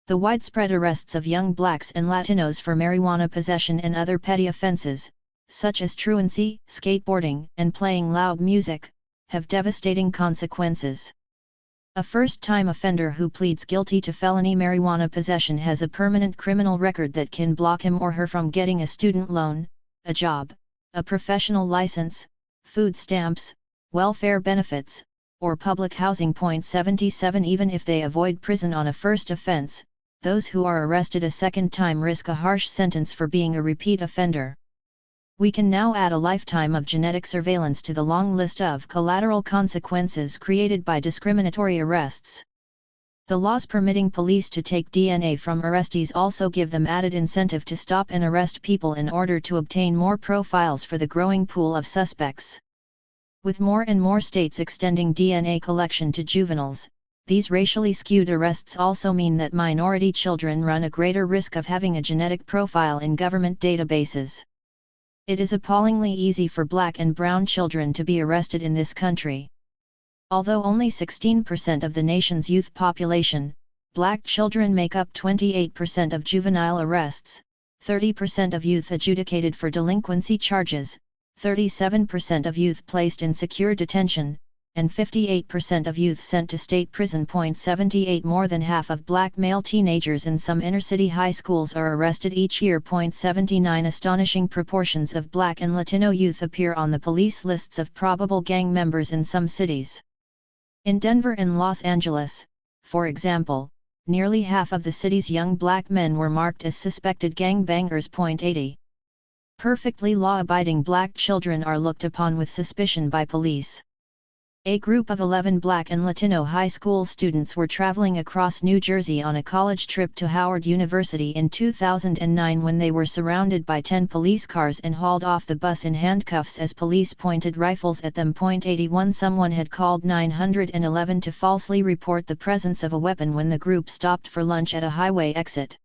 The widespread arrests of young blacks and Latinos for marijuana possession and other petty offenses, such as truancy, skateboarding, and playing loud music, have devastating consequences. A first-time offender who pleads guilty to felony marijuana possession has a permanent criminal record that can block him or her from getting a student loan, a job, a professional license, food stamps, welfare benefits, or public housing. 77 Even if they avoid prison on a first offense, those who are arrested a second time risk a harsh sentence for being a repeat offender. We can now add a lifetime of genetic surveillance to the long list of collateral consequences created by discriminatory arrests. The laws permitting police to take DNA from arrestees also give them added incentive to stop and arrest people in order to obtain more profiles for the growing pool of suspects. With more and more states extending DNA collection to juveniles, these racially skewed arrests also mean that minority children run a greater risk of having a genetic profile in government databases. It is appallingly easy for black and brown children to be arrested in this country. Although only 16% of the nation's youth population, black children make up 28% of juvenile arrests, 30% of youth adjudicated for delinquency charges, 37% of youth placed in secure detention, and 58% of youth sent to state prison. 78 More than half of black male teenagers in some inner-city high schools are arrested each year. 79 Astonishing proportions of black and Latino youth appear on the police lists of probable gang members in some cities. In Denver and Los Angeles, for example, nearly half of the city's young black men were marked as suspected gangbangers. 80 Perfectly law-abiding black children are looked upon with suspicion by police. A group of 11 black and Latino high school students were traveling across New Jersey on a college trip to Howard University in 2009 when they were surrounded by 10 police cars and hauled off the bus in handcuffs as police pointed rifles at them. 81 Someone had called 911 to falsely report the presence of a weapon when the group stopped for lunch at a highway exit.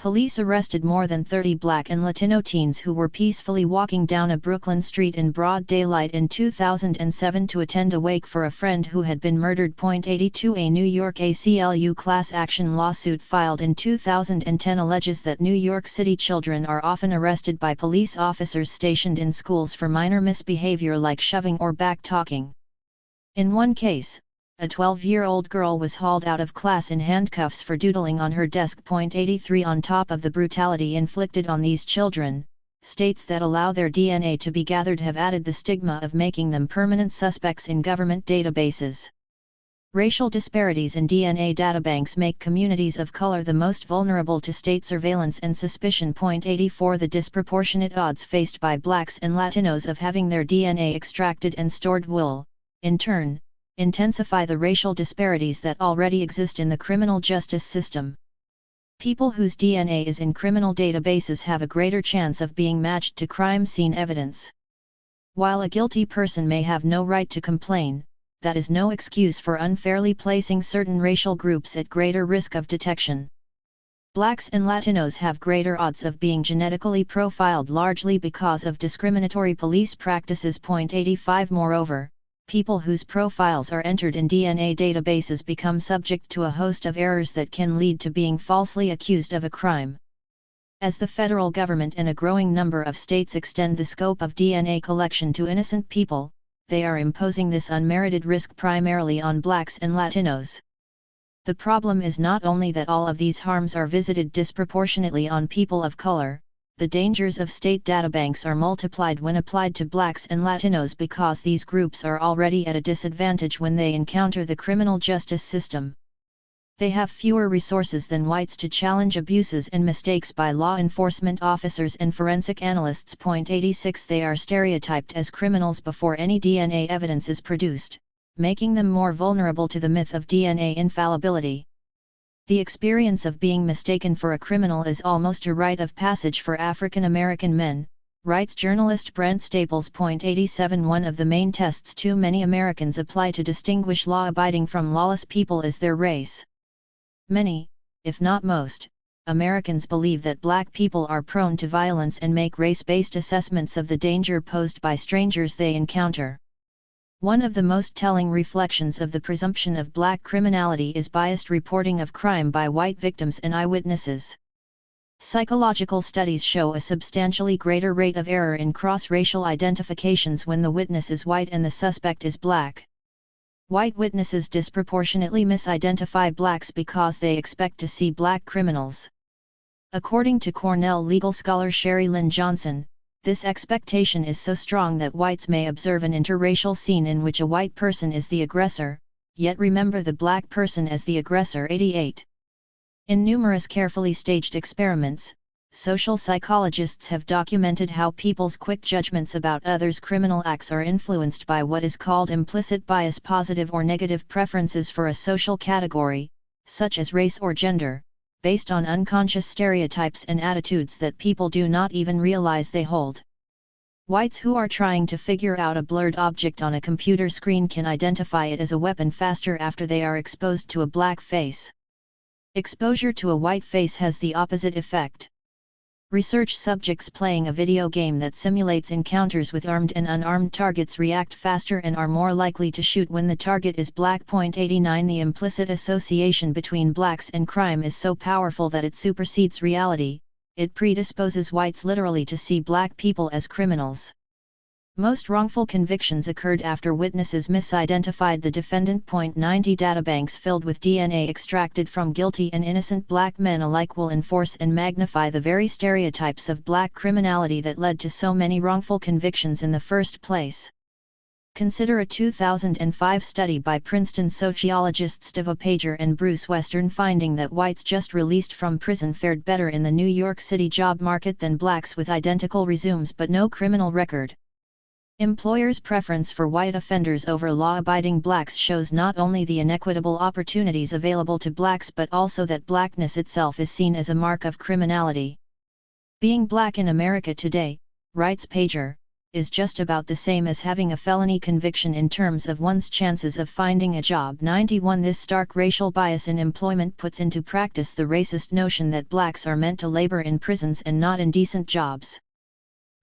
Police arrested more than 30 black and Latino teens who were peacefully walking down a Brooklyn street in broad daylight in 2007 to attend a wake for a friend who had been murdered. 82 A New York ACLU class action lawsuit filed in 2010 alleges that New York City children are often arrested by police officers stationed in schools for minor misbehavior like shoving or back-talking. In one case, a 12-year-old girl was hauled out of class in handcuffs for doodling on her desk. 83 On top of the brutality inflicted on these children, states that allow their DNA to be gathered have added the stigma of making them permanent suspects in government databases. Racial disparities in DNA databanks make communities of color the most vulnerable to state surveillance and suspicion. 84 The disproportionate odds faced by blacks and Latinos of having their DNA extracted and stored will, in turn, intensify the racial disparities that already exist in the criminal justice system. People whose DNA is in criminal databases have a greater chance of being matched to crime scene evidence. While a guilty person may have no right to complain, that is no excuse for unfairly placing certain racial groups at greater risk of detection. Blacks and Latinos have greater odds of being genetically profiled largely because of discriminatory police practices. 85 Moreover, people whose profiles are entered in DNA databases become subject to a host of errors that can lead to being falsely accused of a crime. As the federal government and a growing number of states extend the scope of DNA collection to innocent people, they are imposing this unmerited risk primarily on blacks and Latinos. The problem is not only that all of these harms are visited disproportionately on people of color, the dangers of state databanks are multiplied when applied to blacks and Latinos because these groups are already at a disadvantage when they encounter the criminal justice system. They have fewer resources than whites to challenge abuses and mistakes by law enforcement officers and forensic analysts. 86 They are stereotyped as criminals before any DNA evidence is produced, making them more vulnerable to the myth of DNA infallibility. The experience of being mistaken for a criminal is almost a rite of passage for African American men, writes journalist Brent Staples. 87 One of the main tests too many Americans apply to distinguish law-abiding from lawless people is their race. Many, if not most, Americans believe that black people are prone to violence and make race-based assessments of the danger posed by strangers they encounter. One of the most telling reflections of the presumption of black criminality is biased reporting of crime by white victims and eyewitnesses. Psychological studies show a substantially greater rate of error in cross-racial identifications when the witness is white and the suspect is black. White witnesses disproportionately misidentify blacks because they expect to see black criminals. According to Cornell legal scholar Sherry Lynn Johnson, this expectation is so strong that whites may observe an interracial scene in which a white person is the aggressor, yet remember the black person as the aggressor. 88. In numerous carefully staged experiments, social psychologists have documented how people's quick judgments about others' criminal acts are influenced by what is called implicit bias, positive or negative preferences for a social category, such as race or gender, based on unconscious stereotypes and attitudes that people do not even realize they hold. Whites who are trying to figure out a blurred object on a computer screen can identify it as a weapon faster after they are exposed to a black face. Exposure to a white face has the opposite effect. Research subjects playing a video game that simulates encounters with armed and unarmed targets react faster and are more likely to shoot when the target is black. 89 The implicit association between blacks and crime is so powerful that it supersedes reality, it predisposes whites literally to see black people as criminals. Most wrongful convictions occurred after witnesses misidentified the defendant. 90 Databanks filled with DNA extracted from guilty and innocent black men alike will enforce and magnify the very stereotypes of black criminality that led to so many wrongful convictions in the first place. Consider a 2005 study by Princeton sociologists Steve Pager and Bruce Western finding that whites just released from prison fared better in the New York City job market than blacks with identical resumes but no criminal record. Employers' preference for white offenders over law-abiding blacks shows not only the inequitable opportunities available to blacks but also that blackness itself is seen as a mark of criminality. Being black in America today, writes Pager, is just about the same as having a felony conviction in terms of one's chances of finding a job. 91 This stark racial bias in employment puts into practice the racist notion that blacks are meant to labor in prisons and not in decent jobs.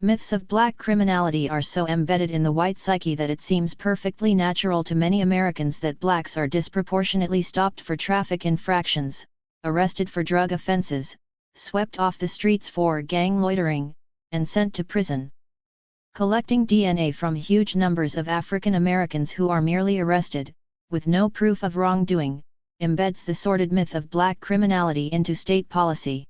Myths of black criminality are so embedded in the white psyche that it seems perfectly natural to many Americans that blacks are disproportionately stopped for traffic infractions, arrested for drug offenses, swept off the streets for gang loitering, and sent to prison. Collecting DNA from huge numbers of African Americans who are merely arrested, with no proof of wrongdoing, embeds the sordid myth of black criminality into state policy.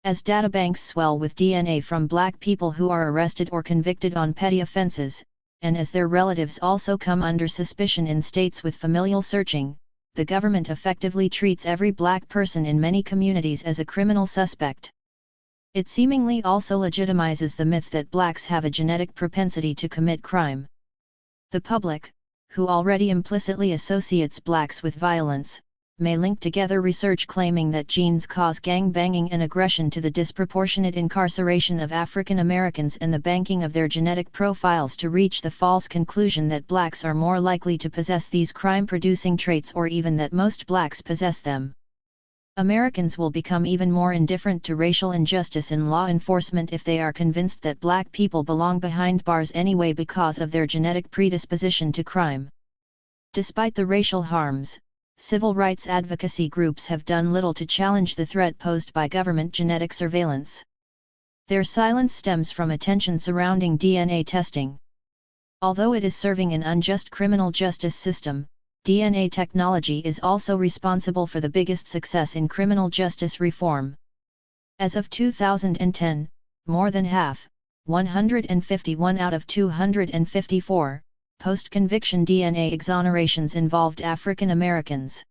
As databanks swell with DNA from black people who are arrested or convicted on petty offenses, and as their relatives also come under suspicion in states with familial searching, the government effectively treats every black person in many communities as a criminal suspect. It seemingly also legitimizes the myth that blacks have a genetic propensity to commit crime. The public, who already implicitly associates blacks with violence, may link together research claiming that genes cause gang banging and aggression to the disproportionate incarceration of African Americans and the banking of their genetic profiles to reach the false conclusion that blacks are more likely to possess these crime-producing traits or even that most blacks possess them. Americans will become even more indifferent to racial injustice in law enforcement if they are convinced that black people belong behind bars anyway because of their genetic predisposition to crime. Despite the racial harms, civil rights advocacy groups have done little to challenge the threat posed by government genetic surveillance. Their silence stems from attention surrounding DNA testing. Although it is serving an unjust criminal justice system, DNA technology is also responsible for the biggest success in criminal justice reform. As of 2010, more than half, 151 out of 254, post-conviction DNA exonerations involved African Americans.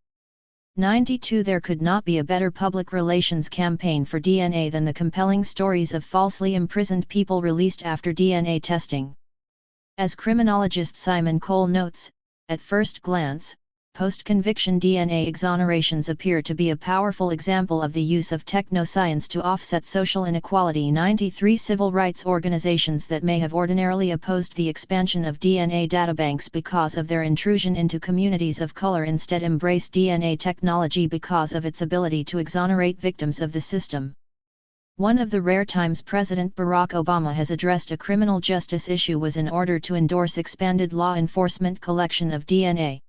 92 There could not be a better public relations campaign for DNA than the compelling stories of falsely imprisoned people released after DNA testing. As criminologist Simon Cole notes, at first glance, post-conviction DNA exonerations appear to be a powerful example of the use of technoscience to offset social inequality. 93 Civil rights organizations that may have ordinarily opposed the expansion of DNA databanks because of their intrusion into communities of color instead embrace DNA technology because of its ability to exonerate victims of the system. One of the rare times President Barack Obama has addressed a criminal justice issue was in order to endorse expanded law enforcement collection of DNA.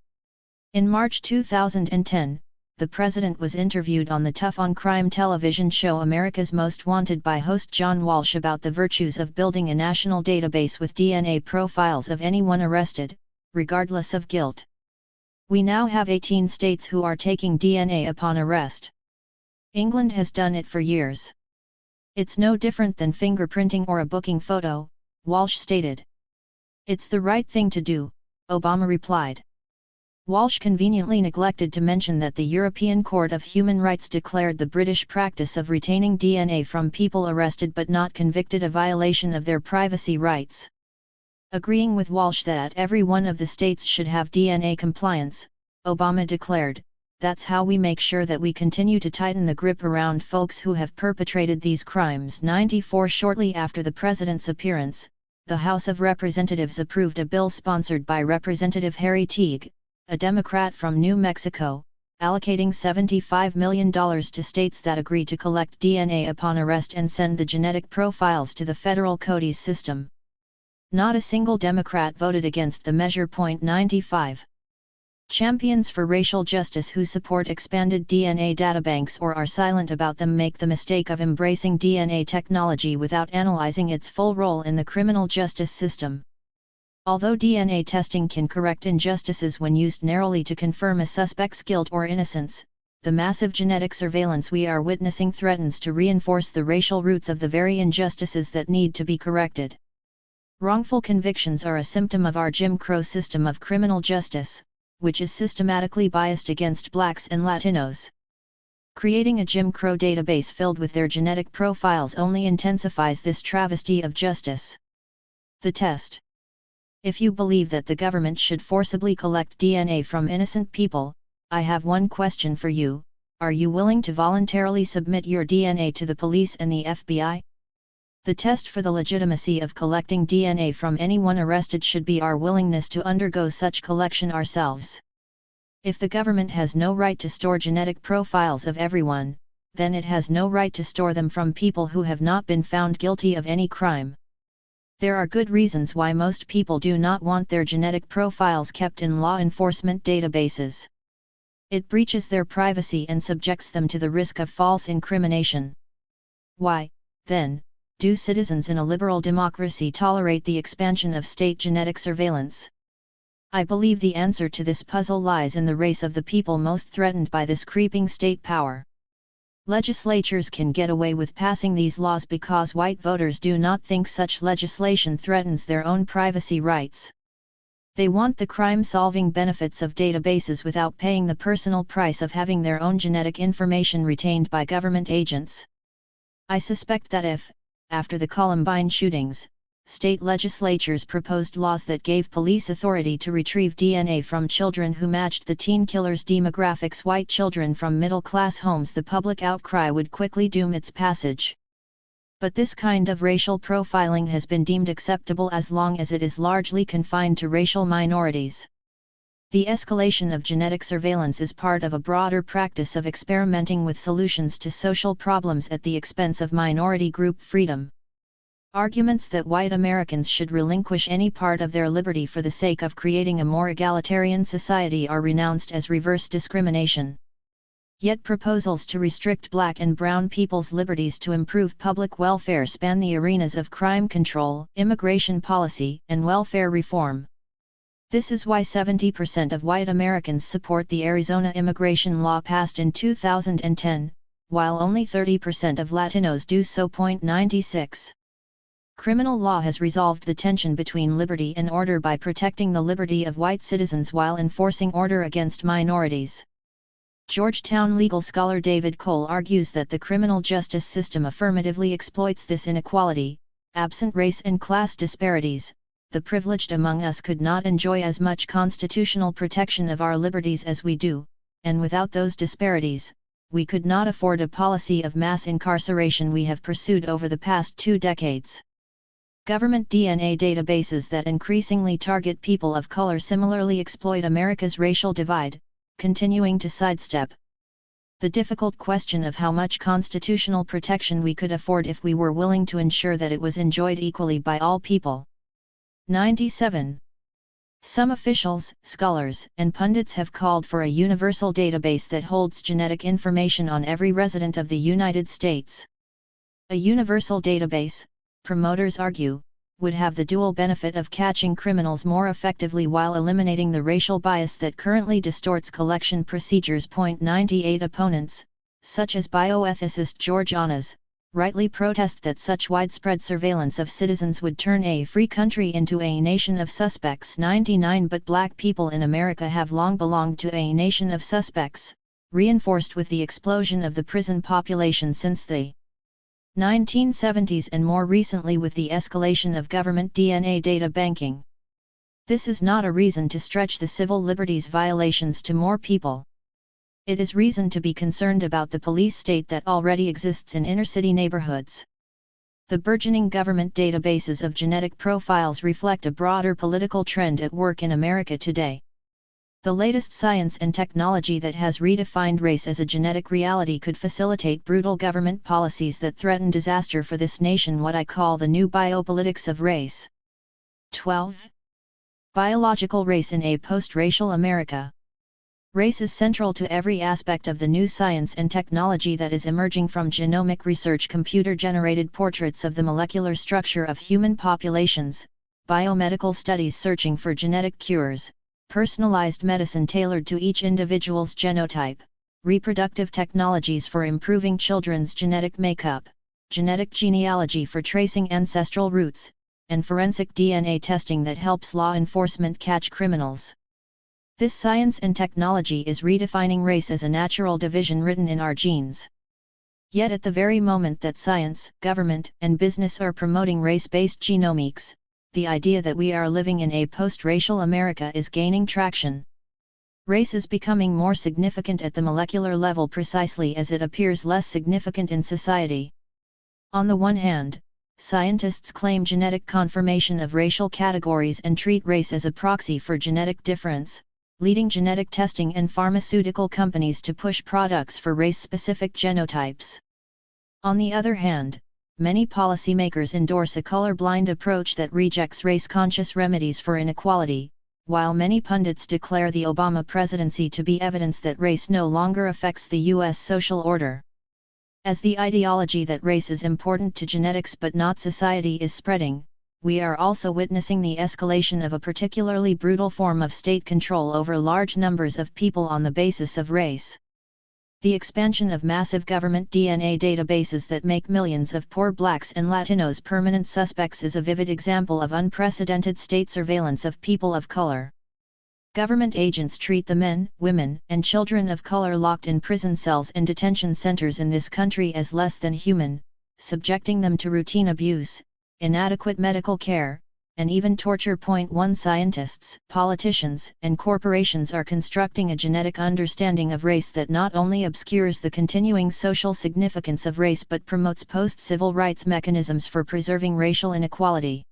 In March 2010, the president was interviewed on the Tough on Crime television show America's Most Wanted by host John Walsh about the virtues of building a national database with DNA profiles of anyone arrested, regardless of guilt. We now have 18 states who are taking DNA upon arrest. England has done it for years. It's no different than fingerprinting or a booking photo, Walsh stated. It's the right thing to do, Obama replied. Walsh conveniently neglected to mention that the European Court of Human Rights declared the British practice of retaining DNA from people arrested but not convicted a violation of their privacy rights. Agreeing with Walsh that every one of the states should have DNA compliance, Obama declared, "That's how we make sure that we continue to tighten the grip around folks who have perpetrated these crimes." 94 Shortly after the president's appearance, the House of Representatives approved a bill sponsored by Representative Harry Teague, a Democrat from New Mexico, allocating $75 million to states that agree to collect DNA upon arrest and send the genetic profiles to the federal CODIS system. Not a single Democrat voted against the measure. 95. Champions for racial justice who support expanded DNA databanks or are silent about them make the mistake of embracing DNA technology without analyzing its full role in the criminal justice system. Although DNA testing can correct injustices when used narrowly to confirm a suspect's guilt or innocence, the massive genetic surveillance we are witnessing threatens to reinforce the racial roots of the very injustices that need to be corrected. Wrongful convictions are a symptom of our Jim Crow system of criminal justice, which is systematically biased against blacks and Latinos. Creating a Jim Crow database filled with their genetic profiles only intensifies this travesty of justice. The test. If you believe that the government should forcibly collect DNA from innocent people, I have one question for you: are you willing to voluntarily submit your DNA to the police and the FBI? The test for the legitimacy of collecting DNA from anyone arrested should be our willingness to undergo such collection ourselves. If the government has no right to store genetic profiles of everyone, then it has no right to store them from people who have not been found guilty of any crime. There are good reasons why most people do not want their genetic profiles kept in law enforcement databases. It breaches their privacy and subjects them to the risk of false incrimination. Why, then, do citizens in a liberal democracy tolerate the expansion of state genetic surveillance? I believe the answer to this puzzle lies in the race of the people most threatened by this creeping state power. Legislatures can get away with passing these laws because white voters do not think such legislation threatens their own privacy rights. They want the crime-solving benefits of databases without paying the personal price of having their own genetic information retained by government agents. I suspect that if, after the Columbine shootings, state legislatures proposed laws that gave police authority to retrieve DNA from children who matched the teen killer's demographics, white children from middle-class homes, the public outcry would quickly doom its passage. But this kind of racial profiling has been deemed acceptable as long as it is largely confined to racial minorities. The escalation of genetic surveillance is part of a broader practice of experimenting with solutions to social problems at the expense of minority group freedom. Arguments that white Americans should relinquish any part of their liberty for the sake of creating a more egalitarian society are renounced as reverse discrimination. Yet proposals to restrict black and brown people's liberties to improve public welfare span the arenas of crime control, immigration policy, and welfare reform. This is why 70% of white Americans support the Arizona immigration law passed in 2010, while only 30% of Latinos do so. 96. Criminal law has resolved the tension between liberty and order by protecting the liberty of white citizens while enforcing order against minorities. Georgetown legal scholar David Cole argues that the criminal justice system affirmatively exploits this inequality. Absent race and class disparities, the privileged among us could not enjoy as much constitutional protection of our liberties as we do, and without those disparities, we could not afford a policy of mass incarceration we have pursued over the past 2 decades. Government DNA databases that increasingly target people of color similarly exploit America's racial divide, continuing to sidestep the difficult question of how much constitutional protection we could afford if we were willing to ensure that it was enjoyed equally by all people. 97. Some officials, scholars, and pundits have called for a universal database that holds genetic information on every resident of the United States. A universal database, promoters argue, would have the dual benefit of catching criminals more effectively while eliminating the racial bias that currently distorts collection procedures. 98 Opponents, such as bioethicist George Annas, rightly protest that such widespread surveillance of citizens would turn a free country into a nation of suspects. 99 But black people in America have long belonged to a nation of suspects, reinforced with the explosion of the prison population since the 1970s and more recently with the escalation of government DNA data banking. This is not a reason to stretch the civil liberties violations to more people. It is reason to be concerned about the police state that already exists in inner-city neighborhoods. The burgeoning government databases of genetic profiles reflect a broader political trend at work in America today. The latest science and technology that has redefined race as a genetic reality could facilitate brutal government policies that threaten disaster for this nation. What I call the new biopolitics of race. 12. Biological race in a post-racial America. Race is central to every aspect of the new science and technology that is emerging from genomic research, computer-generated portraits of the molecular structure of human populations, biomedical studies searching for genetic cures, personalized medicine tailored to each individual's genotype, reproductive technologies for improving children's genetic makeup, genetic genealogy for tracing ancestral roots, and forensic DNA testing that helps law enforcement catch criminals. This science and technology is redefining race as a natural division written in our genes. Yet at the very moment that science, government, and business are promoting race-based genomics, the idea that we are living in a post-racial America is gaining traction. Race is becoming more significant at the molecular level precisely as it appears less significant in society. On the one hand, scientists claim genetic confirmation of racial categories and treat race as a proxy for genetic difference, leading genetic testing and pharmaceutical companies to push products for race-specific genotypes. On the other hand, many policymakers endorse a colorblind approach that rejects race-conscious remedies for inequality, while many pundits declare the Obama presidency to be evidence that race no longer affects the U.S. social order. As the ideology that race is important to genetics but not society is spreading, we are also witnessing the escalation of a particularly brutal form of state control over large numbers of people on the basis of race. The expansion of massive government DNA databases that make millions of poor blacks and Latinos permanent suspects is a vivid example of unprecedented state surveillance of people of color. Government agents treat the men, women, and children of color locked in prison cells and detention centers in this country as less than human, subjecting them to routine abuse, inadequate medical care, and even torture. 1 Scientists, politicians, and corporations are constructing a genetic understanding of race that not only obscures the continuing social significance of race but promotes post-civil rights mechanisms for preserving racial inequality.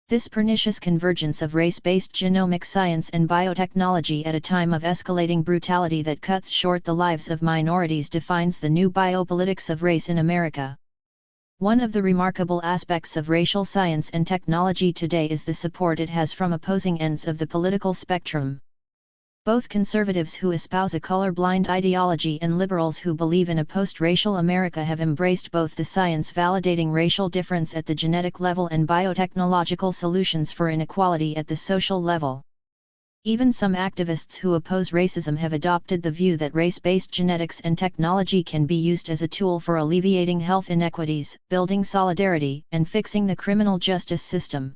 This pernicious convergence of race-based genomic science and biotechnology at a time of escalating brutality that cuts short the lives of minorities defines the new biopolitics of race in America. One of the remarkable aspects of racial science and technology today is the support it has from opposing ends of the political spectrum. Both conservatives who espouse a colorblind ideology and liberals who believe in a post-racial America have embraced both the science validating racial difference at the genetic level and biotechnological solutions for inequality at the social level. Even some activists who oppose racism have adopted the view that race-based genetics and technology can be used as a tool for alleviating health inequities, building solidarity, and fixing the criminal justice system.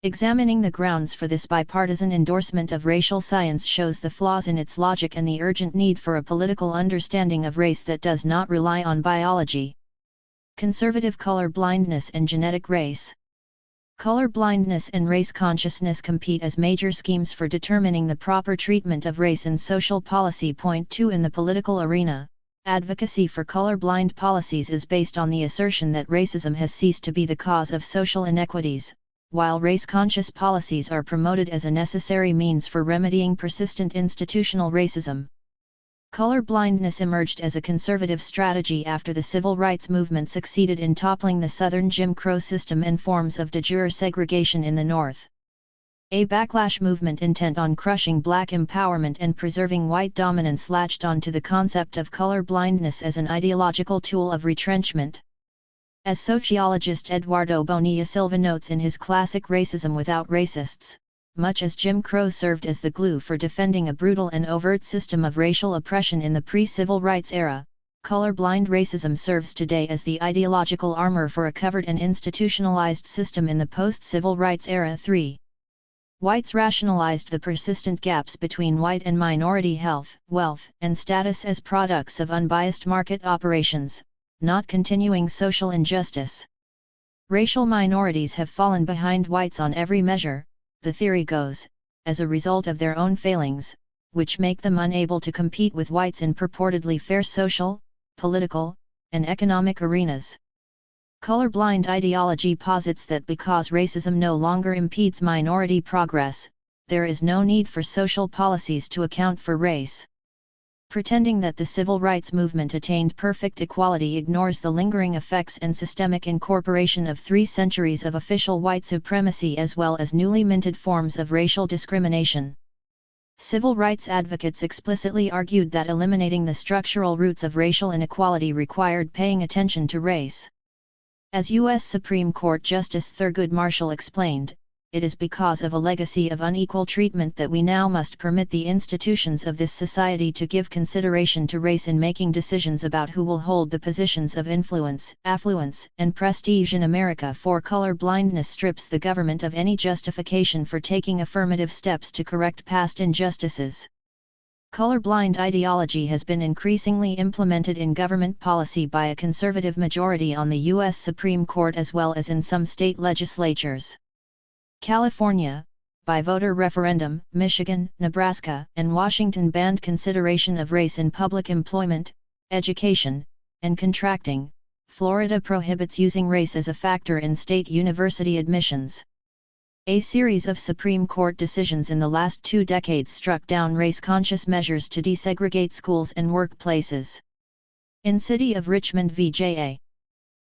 Examining the grounds for this bipartisan endorsement of racial science shows the flaws in its logic and the urgent need for a political understanding of race that does not rely on biology. Conservative color blindness and genetic race. Color blindness and race consciousness compete as major schemes for determining the proper treatment of race in social policy. Point 2. In the political arena, advocacy for colorblind policies is based on the assertion that racism has ceased to be the cause of social inequities, while race-conscious policies are promoted as a necessary means for remedying persistent institutional racism. Color blindness emerged as a conservative strategy after the civil rights movement succeeded in toppling the Southern Jim Crow system and forms of de jure segregation in the North. A backlash movement intent on crushing black empowerment and preserving white dominance latched onto the concept of color blindness as an ideological tool of retrenchment. As sociologist Eduardo Bonilla Silva notes in his classic Racism Without Racists, much as Jim Crow served as the glue for defending a brutal and overt system of racial oppression in the pre-civil rights era, colorblind racism serves today as the ideological armor for a covered and institutionalized system in the post-civil rights era. 3. Whites rationalized the persistent gaps between white and minority health, wealth, and status as products of unbiased market operations, not continuing social injustice. Racial minorities have fallen behind whites on every measure, the theory goes, as a result of their own failings, which make them unable to compete with whites in purportedly fair social, political, and economic arenas. Colorblind ideology posits that because racism no longer impedes minority progress, there is no need for social policies to account for race. Pretending that the civil rights movement attained perfect equality ignores the lingering effects and systemic incorporation of 3 centuries of official white supremacy as well as newly minted forms of racial discrimination. Civil rights advocates explicitly argued that eliminating the structural roots of racial inequality required paying attention to race. As U.S. Supreme Court Justice Thurgood Marshall explained, it is because of a legacy of unequal treatment that we now must permit the institutions of this society to give consideration to race in making decisions about who will hold the positions of influence, affluence, and prestige in America. For color blindness strips the government of any justification for taking affirmative steps to correct past injustices. Colorblind ideology has been increasingly implemented in government policy by a conservative majority on the U.S. Supreme Court as well as in some state legislatures. California, by voter referendum, Michigan, Nebraska, and Washington banned consideration of race in public employment, education, and contracting. Florida prohibits using race as a factor in state university admissions. A series of Supreme Court decisions in the last 2 decades struck down race-conscious measures to desegregate schools and workplaces. In City of Richmond v. J.A.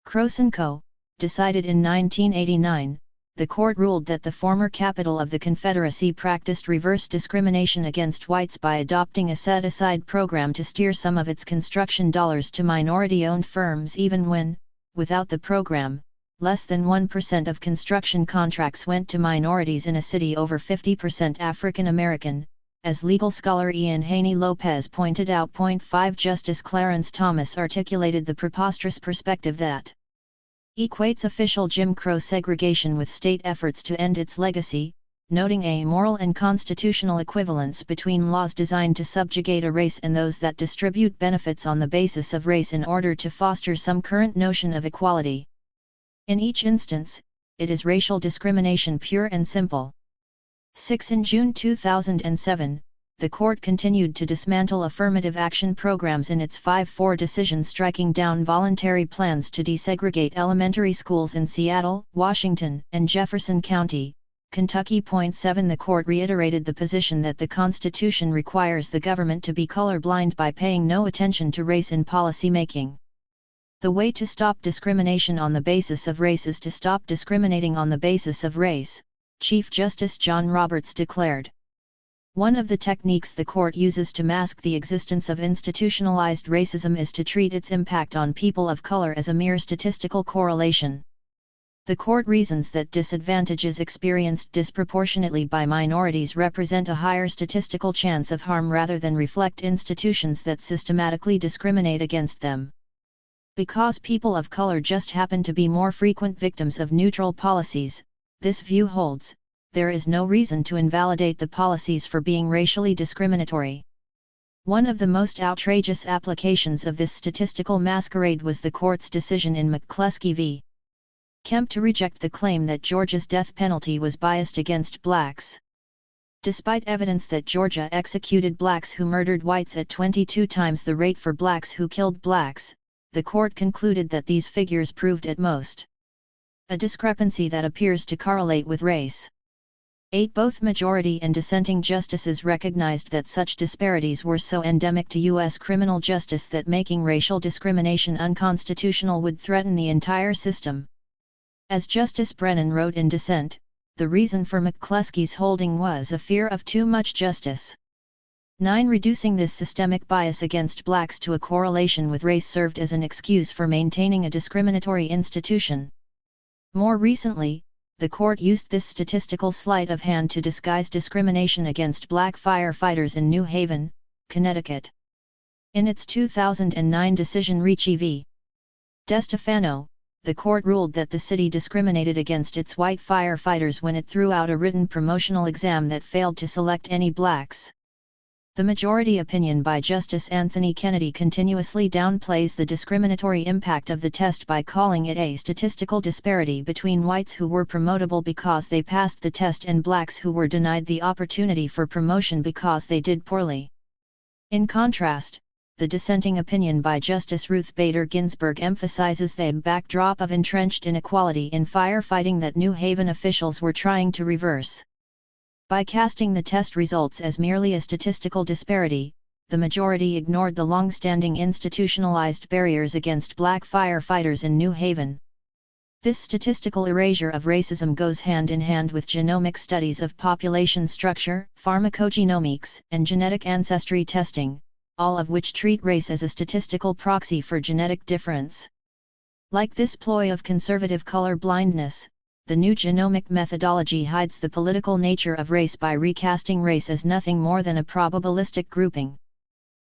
Croson Co., decided in 1989, the court ruled that the former capital of the Confederacy practiced reverse discrimination against whites by adopting a set-aside program to steer some of its construction dollars to minority-owned firms even when, without the program, less than 1% of construction contracts went to minorities in a city over 50% African American, as legal scholar Ian Haney Lopez pointed out. 5 Justice Clarence Thomas articulated the preposterous perspective that equates official Jim Crow segregation with state efforts to end its legacy, noting a moral and constitutional equivalence between laws designed to subjugate a race and those that distribute benefits on the basis of race in order to foster some current notion of equality. In each instance, it is racial discrimination pure and simple. 6 In June 2007, the court continued to dismantle affirmative action programs in its 5-4 decision, striking down voluntary plans to desegregate elementary schools in Seattle, Washington, and Jefferson County, Kentucky. 7 The court reiterated the position that the Constitution requires the government to be colorblind by paying no attention to race in policymaking. The way to stop discrimination on the basis of race is to stop discriminating on the basis of race, Chief Justice John Roberts declared. One of the techniques the court uses to mask the existence of institutionalized racism is to treat its impact on people of color as a mere statistical correlation. The court reasons that disadvantages experienced disproportionately by minorities represent a higher statistical chance of harm rather than reflect institutions that systematically discriminate against them. Because people of color just happen to be more frequent victims of neutral policies, this view holds, there is no reason to invalidate the policies for being racially discriminatory. One of the most outrageous applications of this statistical masquerade was the court's decision in McCluskey v. Kemp to reject the claim that Georgia's death penalty was biased against blacks. Despite evidence that Georgia executed blacks who murdered whites at 22 times the rate for blacks who killed blacks, the court concluded that these figures proved at most a discrepancy that appears to correlate with race. 8. Both majority and dissenting justices recognized that such disparities were so endemic to U.S. criminal justice that making racial discrimination unconstitutional would threaten the entire system. As Justice Brennan wrote in dissent, the reason for McCluskey's holding was a fear of too much justice. 9. Reducing this systemic bias against blacks to a correlation with race served as an excuse for maintaining a discriminatory institution. More recently, the court used this statistical sleight of hand to disguise discrimination against black firefighters in New Haven, Connecticut. In its 2009 decision Ricci v. DeStefano, the court ruled that the city discriminated against its white firefighters when it threw out a written promotional exam that failed to select any blacks. The majority opinion by Justice Anthony Kennedy continuously downplays the discriminatory impact of the test by calling it a statistical disparity between whites who were promotable because they passed the test and blacks who were denied the opportunity for promotion because they did poorly. In contrast, the dissenting opinion by Justice Ruth Bader Ginsburg emphasizes the backdrop of entrenched inequality in firefighting that New Haven officials were trying to reverse. By casting the test results as merely a statistical disparity, the majority ignored the long-standing institutionalized barriers against black firefighters in New Haven. This statistical erasure of racism goes hand in hand with genomic studies of population structure, pharmacogenomics, and genetic ancestry testing, all of which treat race as a statistical proxy for genetic difference. Like this ploy of conservative color blindness, the new genomic methodology hides the political nature of race by recasting race as nothing more than a probabilistic grouping.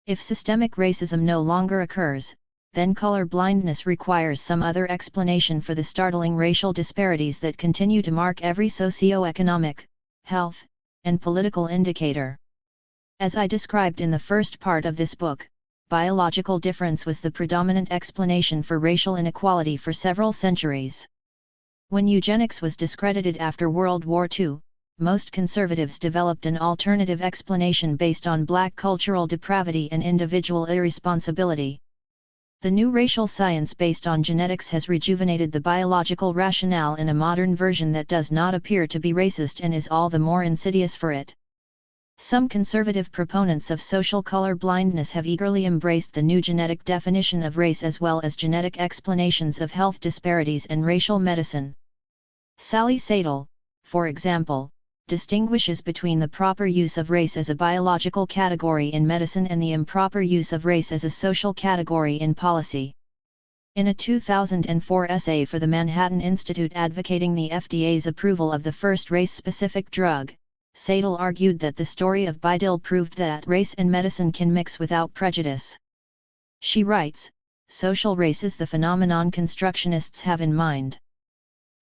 If systemic racism no longer occurs, then color blindness requires some other explanation for the startling racial disparities that continue to mark every socioeconomic, health, and political indicator. As I described in the first part of this book, biological difference was the predominant explanation for racial inequality for several centuries. When eugenics was discredited after World War II, most conservatives developed an alternative explanation based on black cultural depravity and individual irresponsibility. The new racial science based on genetics has rejuvenated the biological rationale in a modern version that does not appear to be racist and is all the more insidious for it. Some conservative proponents of social color blindness have eagerly embraced the new genetic definition of race as well as genetic explanations of health disparities and racial medicine. Sally Sadel, for example, distinguishes between the proper use of race as a biological category in medicine and the improper use of race as a social category in policy. In a 2004 essay for the Manhattan Institute advocating the FDA's approval of the first race-specific drug, Sadel argued that the story of Bidil proved that race and medicine can mix without prejudice. She writes, "Social race is the phenomenon constructionists have in mind.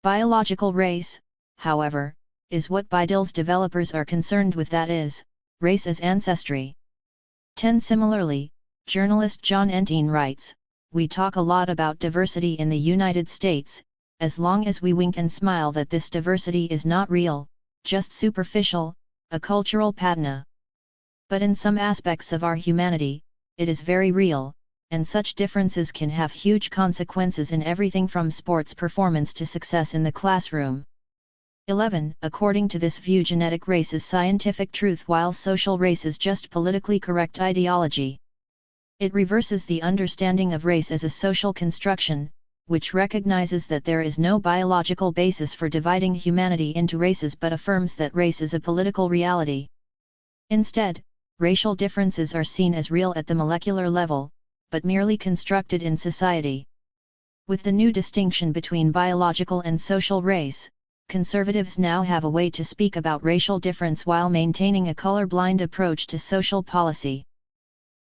Biological race, however, is what Bidil's developers are concerned with, that is, race as ancestry." 10. Similarly, journalist John Entine writes, "We talk a lot about diversity in the United States, as long as we wink and smile that this diversity is not real, just superficial, a cultural patina. But in some aspects of our humanity, it is very real, and such differences can have huge consequences in everything from sports performance to success in the classroom." 11. According to this view, genetic race is scientific truth while social race is just politically correct ideology. It reverses the understanding of race as a social construction, which recognizes that there is no biological basis for dividing humanity into races but affirms that race is a political reality. Instead, racial differences are seen as real at the molecular level, but merely constructed in society. With the new distinction between biological and social race, conservatives now have a way to speak about racial difference while maintaining a colorblind approach to social policy.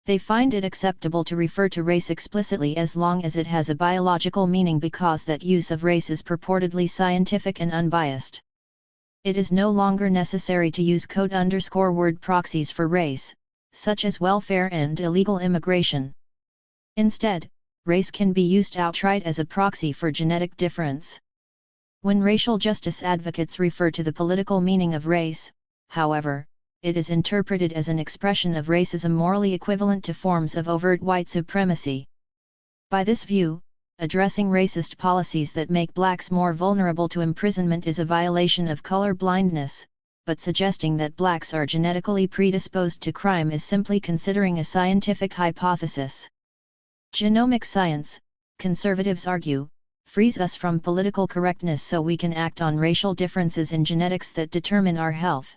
They find it acceptable to refer to race explicitly as long as it has a biological meaning because that use of race is purportedly scientific and unbiased. It is no longer necessary to use code_word proxies for race, such as welfare and illegal immigration. Instead, race can be used outright as a proxy for genetic difference. When racial justice advocates refer to the political meaning of race, however, it is interpreted as an expression of racism morally equivalent to forms of overt white supremacy. By this view, addressing racist policies that make blacks more vulnerable to imprisonment is a violation of color blindness, but suggesting that blacks are genetically predisposed to crime is simply considering a scientific hypothesis. Genomic science, conservatives argue, frees us from political correctness so we can act on racial differences in genetics that determine our health.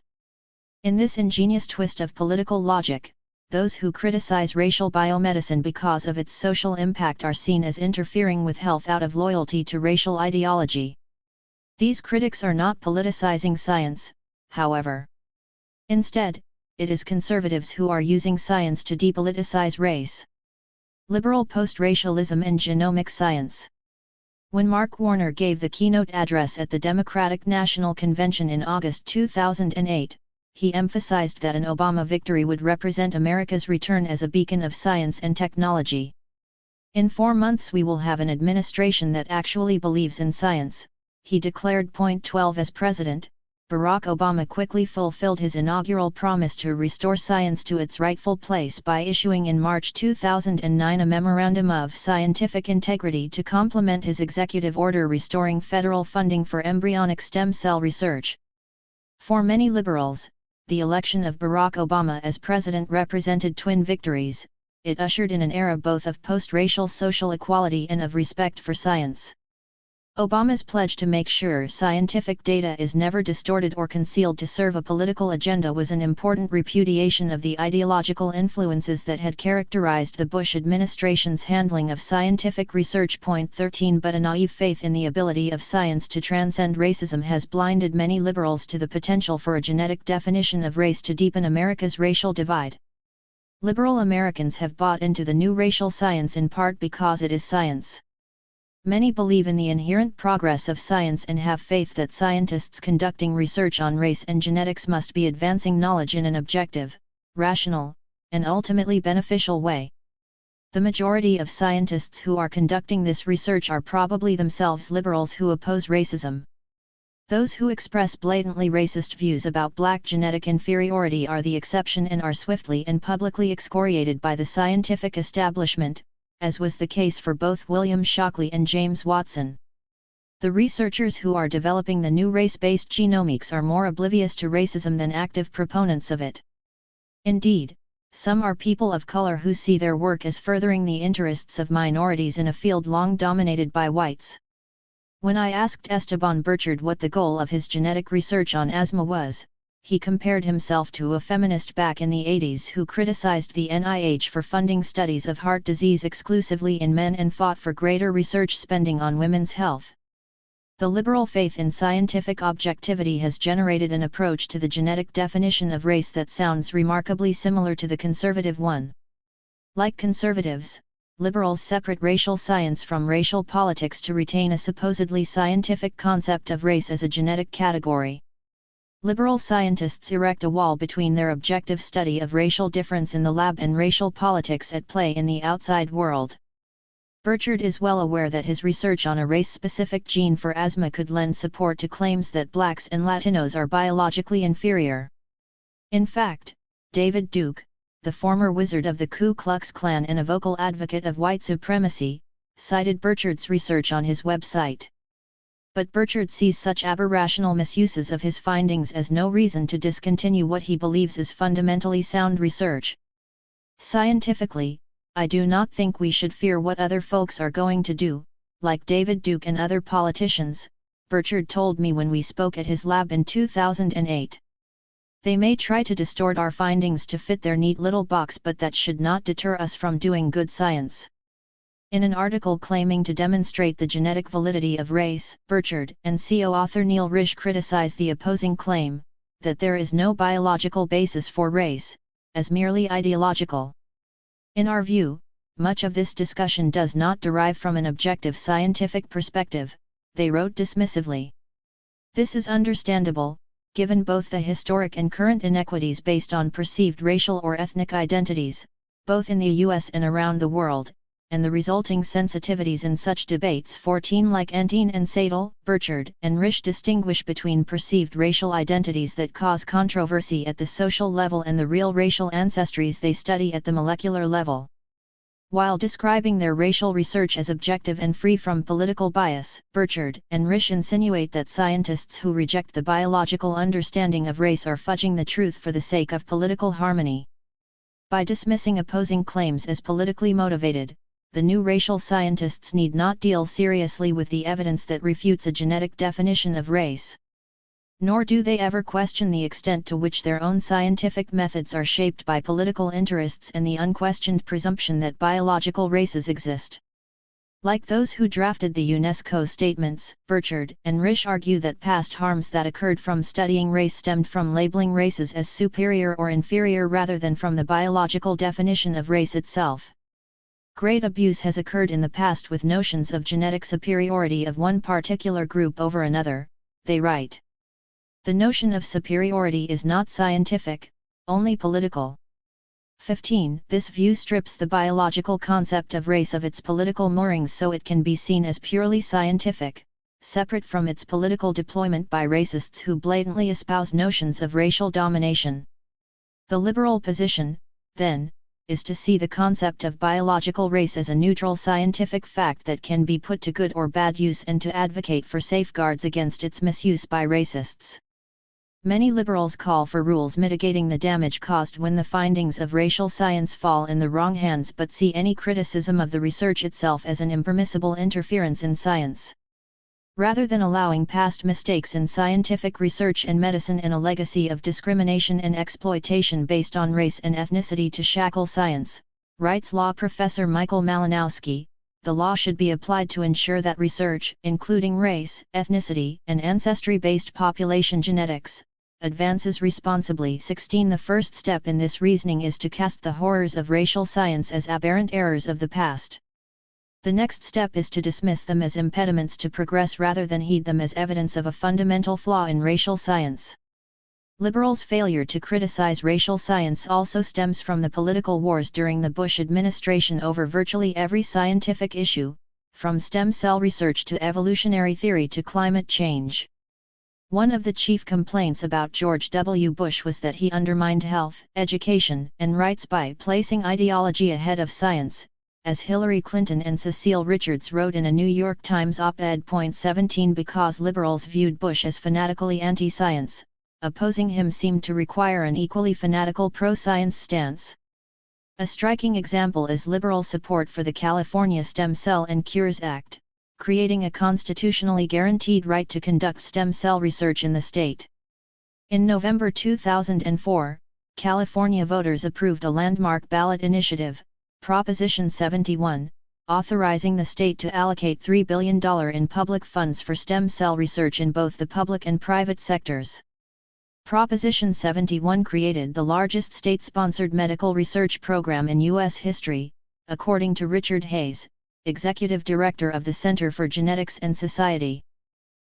In this ingenious twist of political logic, those who criticize racial biomedicine because of its social impact are seen as interfering with health out of loyalty to racial ideology. These critics are not politicizing science, however. Instead, it is conservatives who are using science to depoliticize race. Liberal post-racialism in genomic science. When Mark Warner gave the keynote address at the Democratic National Convention in August 2008, he emphasized that an Obama victory would represent America's return as a beacon of science and technology. In 4 months we will have an administration that actually believes in science, he declared. Point 12 As president, Barack Obama quickly fulfilled his inaugural promise to restore science to its rightful place by issuing in March 2009 a Memorandum of Scientific Integrity to complement his executive order restoring federal funding for embryonic stem cell research. For many liberals, the election of Barack Obama as president represented twin victories. It ushered in an era both of post-racial social equality and of respect for science. Obama's pledge to make sure scientific data is never distorted or concealed to serve a political agenda was an important repudiation of the ideological influences that had characterized the Bush administration's handling of scientific research. Point 13 But a naive faith in the ability of science to transcend racism has blinded many liberals to the potential for a genetic definition of race to deepen America's racial divide. Liberal Americans have bought into the new racial science in part because it is science. Many believe in the inherent progress of science and have faith that scientists conducting research on race and genetics must be advancing knowledge in an objective, rational, and ultimately beneficial way. The majority of scientists who are conducting this research are probably themselves liberals who oppose racism. Those who express blatantly racist views about black genetic inferiority are the exception and are swiftly and publicly excoriated by the scientific establishment, as was the case for both William Shockley and James Watson. The researchers who are developing the new race-based genomics are more oblivious to racism than active proponents of it. Indeed, some are people of color who see their work as furthering the interests of minorities in a field long dominated by whites. When I asked Esteban Burchard what the goal of his genetic research on asthma was, he compared himself to a feminist back in the 80s who criticized the NIH for funding studies of heart disease exclusively in men and fought for greater research spending on women's health. The liberal faith in scientific objectivity has generated an approach to the genetic definition of race that sounds remarkably similar to the conservative one. Like conservatives, liberals separate racial science from racial politics to retain a supposedly scientific concept of race as a genetic category. Liberal scientists erect a wall between their objective study of racial difference in the lab and racial politics at play in the outside world. Burchard is well aware that his research on a race-specific gene for asthma could lend support to claims that blacks and Latinos are biologically inferior. In fact, David Duke, the former wizard of the Ku Klux Klan and a vocal advocate of white supremacy, cited Burchard's research on his website. But Burchard sees such aberrational misuses of his findings as no reason to discontinue what he believes is fundamentally sound research. Scientifically, I do not think we should fear what other folks are going to do, like David Duke and other politicians, Burchard told me when we spoke at his lab in 2008. They may try to distort our findings to fit their neat little box, but that should not deter us from doing good science. In an article claiming to demonstrate the genetic validity of race, Burchard and co-author Neil Risch criticize the opposing claim, that there is no biological basis for race, as merely ideological. In our view, much of this discussion does not derive from an objective scientific perspective, they wrote dismissively. This is understandable, given both the historic and current inequities based on perceived racial or ethnic identities, both in the US and around the world, and the resulting sensitivities in such debates. 14 Like Antine and Sadel, Burchard and Risch distinguish between perceived racial identities that cause controversy at the social level and the real racial ancestries they study at the molecular level. While describing their racial research as objective and free from political bias, Burchard and Risch insinuate that scientists who reject the biological understanding of race are fudging the truth for the sake of political harmony. By dismissing opposing claims as politically motivated, the new racial scientists need not deal seriously with the evidence that refutes a genetic definition of race. Nor do they ever question the extent to which their own scientific methods are shaped by political interests and the unquestioned presumption that biological races exist. Like those who drafted the UNESCO statements, Burchard and Risch argue that past harms that occurred from studying race stemmed from labeling races as superior or inferior rather than from the biological definition of race itself. Great abuse has occurred in the past with notions of genetic superiority of one particular group over another, they write. The notion of superiority is not scientific, only political. 15 This view strips the biological concept of race of its political moorings so it can be seen as purely scientific, separate from its political deployment by racists who blatantly espouse notions of racial domination. The liberal position, then, is to see the concept of biological race as a neutral scientific fact that can be put to good or bad use and to advocate for safeguards against its misuse by racists. Many liberals call for rules mitigating the damage caused when the findings of racial science fall in the wrong hands but see any criticism of the research itself as an impermissible interference in science. Rather than allowing past mistakes in scientific research and medicine and a legacy of discrimination and exploitation based on race and ethnicity to shackle science, writes law professor Michael Malinowski, the law should be applied to ensure that research, including race, ethnicity, and ancestry-based population genetics, advances responsibly. 16 The first step in this reasoning is to cast the horrors of racial science as aberrant errors of the past. The next step is to dismiss them as impediments to progress rather than heed them as evidence of a fundamental flaw in racial science. Liberals' failure to criticize racial science also stems from the political wars during the Bush administration over virtually every scientific issue, from stem cell research to evolutionary theory to climate change. One of the chief complaints about George W. Bush was that he undermined health, education, and rights by placing ideology ahead of science, as Hillary Clinton and Cecile Richards wrote in a New York Times op-ed. 17 Because liberals viewed Bush as fanatically anti-science, opposing him seemed to require an equally fanatical pro-science stance. A striking example is liberal support for the California Stem Cell and Cures Act, creating a constitutionally guaranteed right to conduct stem cell research in the state. In November 2004, California voters approved a landmark ballot initiative, Proposition 71, authorizing the state to allocate $3 billion in public funds for stem cell research in both the public and private sectors. Proposition 71 created the largest state-sponsored medical research program in U.S. history, according to Richard Hayes, Executive Director of the Center for Genetics and Society.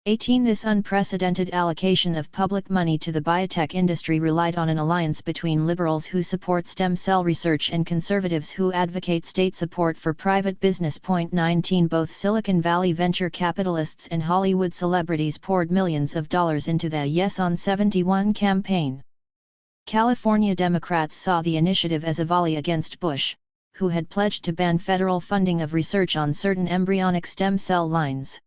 18 This unprecedented allocation of public money to the biotech industry relied on an alliance between liberals who support stem cell research and conservatives who advocate state support for private business. 19 Both Silicon Valley venture capitalists and Hollywood celebrities poured millions of dollars into the Yes on 71 campaign. California Democrats saw the initiative as a volley against Bush, who had pledged to ban federal funding of research on certain embryonic stem cell lines.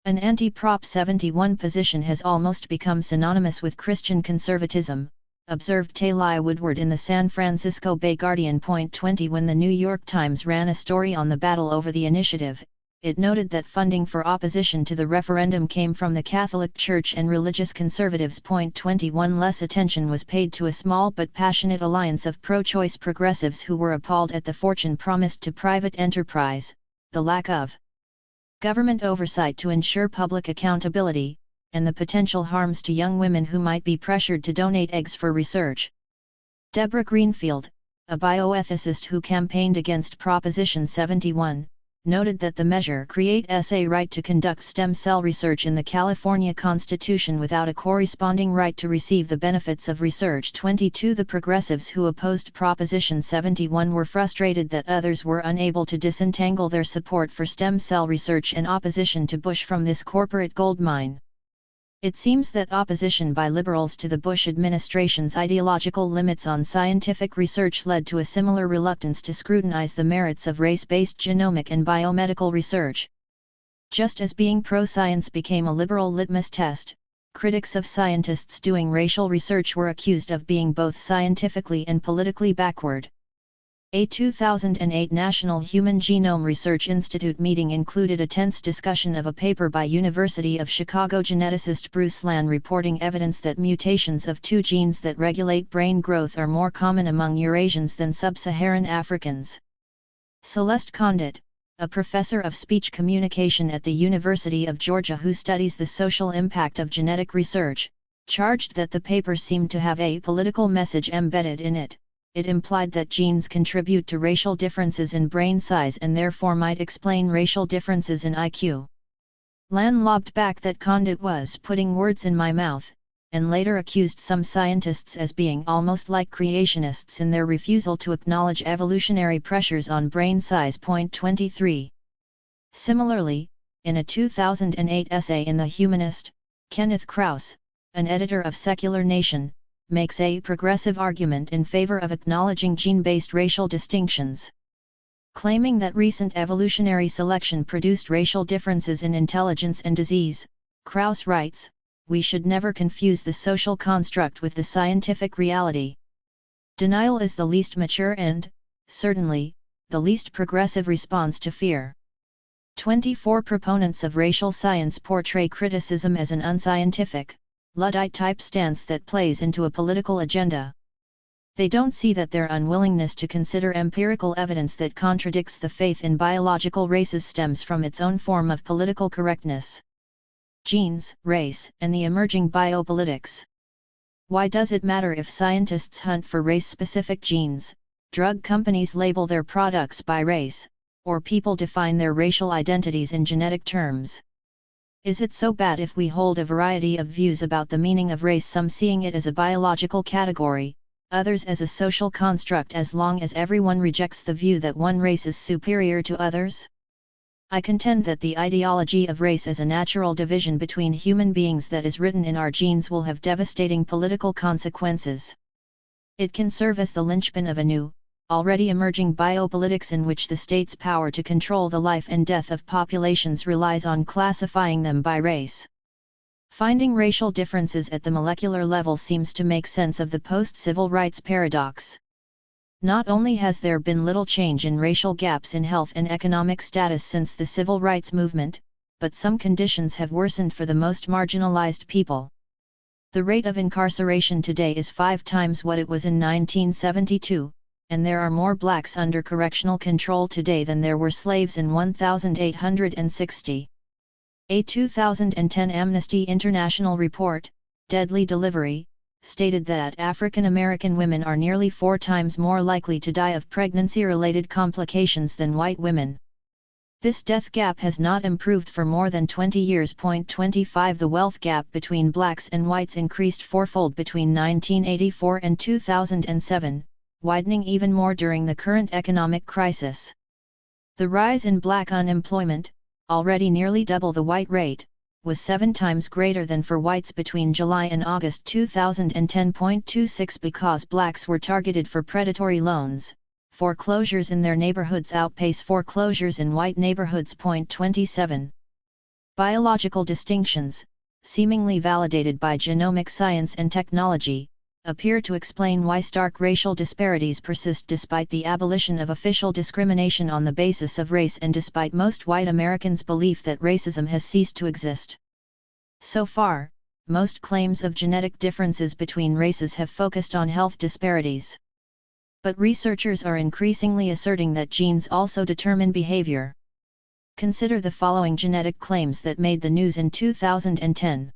An anti-Prop 71 position has almost become synonymous with Christian conservatism, observed Taylor Woodward in the San Francisco Bay Guardian. 20 When the New York Times ran a story on the battle over the initiative, it noted that funding for opposition to the referendum came from the Catholic Church and religious conservatives. 21 Less attention was paid to a small but passionate alliance of pro-choice progressives who were appalled at the fortune promised to private enterprise, the lack of government oversight to ensure public accountability, and the potential harms to young women who might be pressured to donate eggs for research. Deborah Greenfield, a bioethicist who campaigned against Proposition 71, noted that the measure creates a right to conduct stem cell research in the California Constitution without a corresponding right to receive the benefits of research. 22 The progressives who opposed Proposition 71 were frustrated that others were unable to disentangle their support for stem cell research and opposition to Bush from this corporate goldmine. It seems that opposition by liberals to the Bush administration's ideological limits on scientific research led to a similar reluctance to scrutinize the merits of race-based genomic and biomedical research. Just as being pro-science became a liberal litmus test, critics of scientists doing racial research were accused of being both scientifically and politically backward. A 2008 National Human Genome Research Institute meeting included a tense discussion of a paper by University of Chicago geneticist Bruce Land reporting evidence that mutations of two genes that regulate brain growth are more common among Eurasians than sub-Saharan Africans. Celeste Condit, a professor of speech communication at the University of Georgia who studies the social impact of genetic research, charged that the paper seemed to have a political message embedded in it. It implied that genes contribute to racial differences in brain size and therefore might explain racial differences in IQ. Land lobbed back that Condit was putting words in my mouth, and later accused some scientists as being almost like creationists in their refusal to acknowledge evolutionary pressures on brain size. 23. Similarly, in a 2008 essay in The Humanist, Kenneth Krause, an editor of Secular Nation, makes a progressive argument in favor of acknowledging gene-based racial distinctions. Claiming that recent evolutionary selection produced racial differences in intelligence and disease, Krause writes, "We should never confuse the social construct with the scientific reality. Denial is the least mature and, certainly, the least progressive response to fear." 24 Proponents of racial science portray criticism as an unscientific, Luddite-type stance that plays into a political agenda. They don't see that their unwillingness to consider empirical evidence that contradicts the faith in biological races stems from its own form of political correctness. Genes, race, and the emerging biopolitics. Why does it matter if scientists hunt for race-specific genes, drug companies label their products by race, or people define their racial identities in genetic terms? Is it so bad if we hold a variety of views about the meaning of race, some seeing it as a biological category, others as a social construct, as long as everyone rejects the view that one race is superior to others? I contend that the ideology of race as a natural division between human beings that is written in our genes will have devastating political consequences. It can serve as the linchpin of a new, already emerging biopolitics in which the state's power to control the life and death of populations relies on classifying them by race. Finding racial differences at the molecular level seems to make sense of the post-civil rights paradox. Not only has there been little change in racial gaps in health and economic status since the civil rights movement, but some conditions have worsened for the most marginalized people. The rate of incarceration today is 5 times what it was in 1972. And there are more blacks under correctional control today than there were slaves in 1860. A 2010 Amnesty International report, Deadly Delivery, stated that African American women are nearly 4 times more likely to die of pregnancy-related complications than white women. This death gap has not improved for more than 20 years. 25 The wealth gap between blacks and whites increased fourfold between 1984 and 2007. Widening even more during the current economic crisis. The rise in black unemployment, already nearly double the white rate, was 7 times greater than for whites between July and August 2010. 26 Because blacks were targeted for predatory loans, foreclosures in their neighborhoods outpace foreclosures in white neighborhoods. 27 Biological distinctions, seemingly validated by genomic science and technology, appear to explain why stark racial disparities persist despite the abolition of official discrimination on the basis of race and despite most white Americans' belief that racism has ceased to exist. So far, most claims of genetic differences between races have focused on health disparities. But researchers are increasingly asserting that genes also determine behavior. Consider the following genetic claims that made the news in 2010.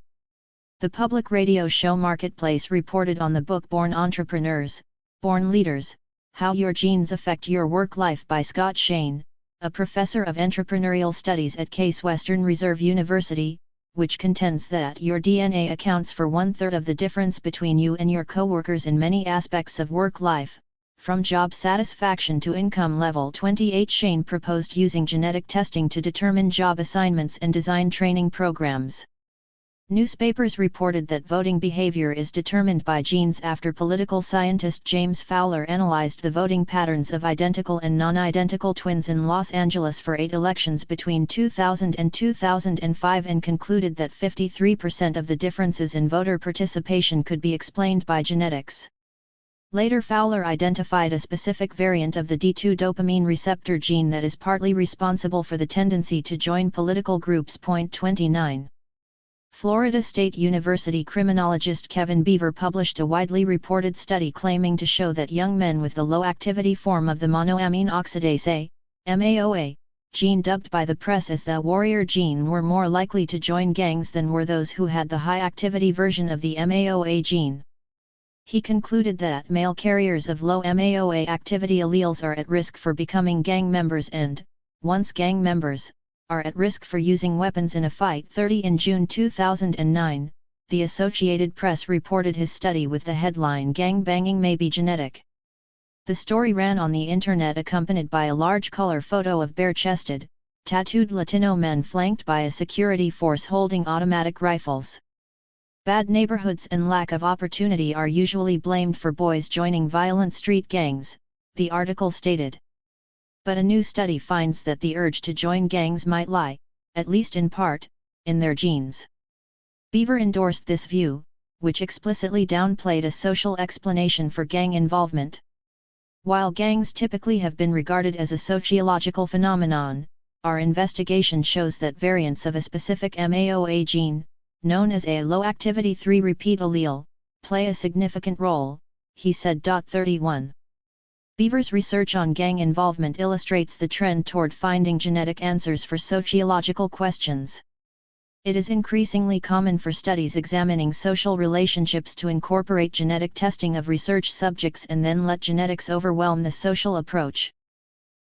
The public radio show Marketplace reported on the book Born Entrepreneurs, Born Leaders: How Your Genes Affect Your Work Life by Scott Shane, a professor of entrepreneurial studies at Case Western Reserve University, which contends that your DNA accounts for 1/3 of the difference between you and your coworkers in many aspects of work life, from job satisfaction to income level. 28 Shane proposed using genetic testing to determine job assignments and design training programs. Newspapers reported that voting behavior is determined by genes after political scientist James Fowler analyzed the voting patterns of identical and non-identical twins in Los Angeles for 8 elections between 2000 and 2005 and concluded that 53% of the differences in voter participation could be explained by genetics. Later Fowler identified a specific variant of the D2 dopamine receptor gene that is partly responsible for the tendency to join political groups. 29. Florida State University criminologist Kevin Beaver published a widely reported study claiming to show that young men with the low-activity form of the monoamine oxidase A, MAOA, gene dubbed by the press as the warrior gene were more likely to join gangs than were those who had the high-activity version of the MAOA gene. He concluded that male carriers of low MAOA activity alleles are at risk for becoming gang members and, once gang members, are at risk for using weapons in a fight. 30 In June 2009, the Associated Press reported his study with the headline "Gang Banging May Be Genetic." The story ran on the internet accompanied by a large color photo of bare-chested, tattooed Latino men flanked by a security force holding automatic rifles. Bad neighborhoods and lack of opportunity are usually blamed for boys joining violent street gangs, the article stated. But a new study finds that the urge to join gangs might lie, at least in part, in their genes. Beaver endorsed this view, which explicitly downplayed a social explanation for gang involvement. While gangs typically have been regarded as a sociological phenomenon, our investigation shows that variants of a specific MAOA gene, known as a low-activity 3 repeat allele, play a significant role, he said. 31. Beaver's research on gang involvement illustrates the trend toward finding genetic answers for sociological questions. It is increasingly common for studies examining social relationships to incorporate genetic testing of research subjects and then let genetics overwhelm the social approach.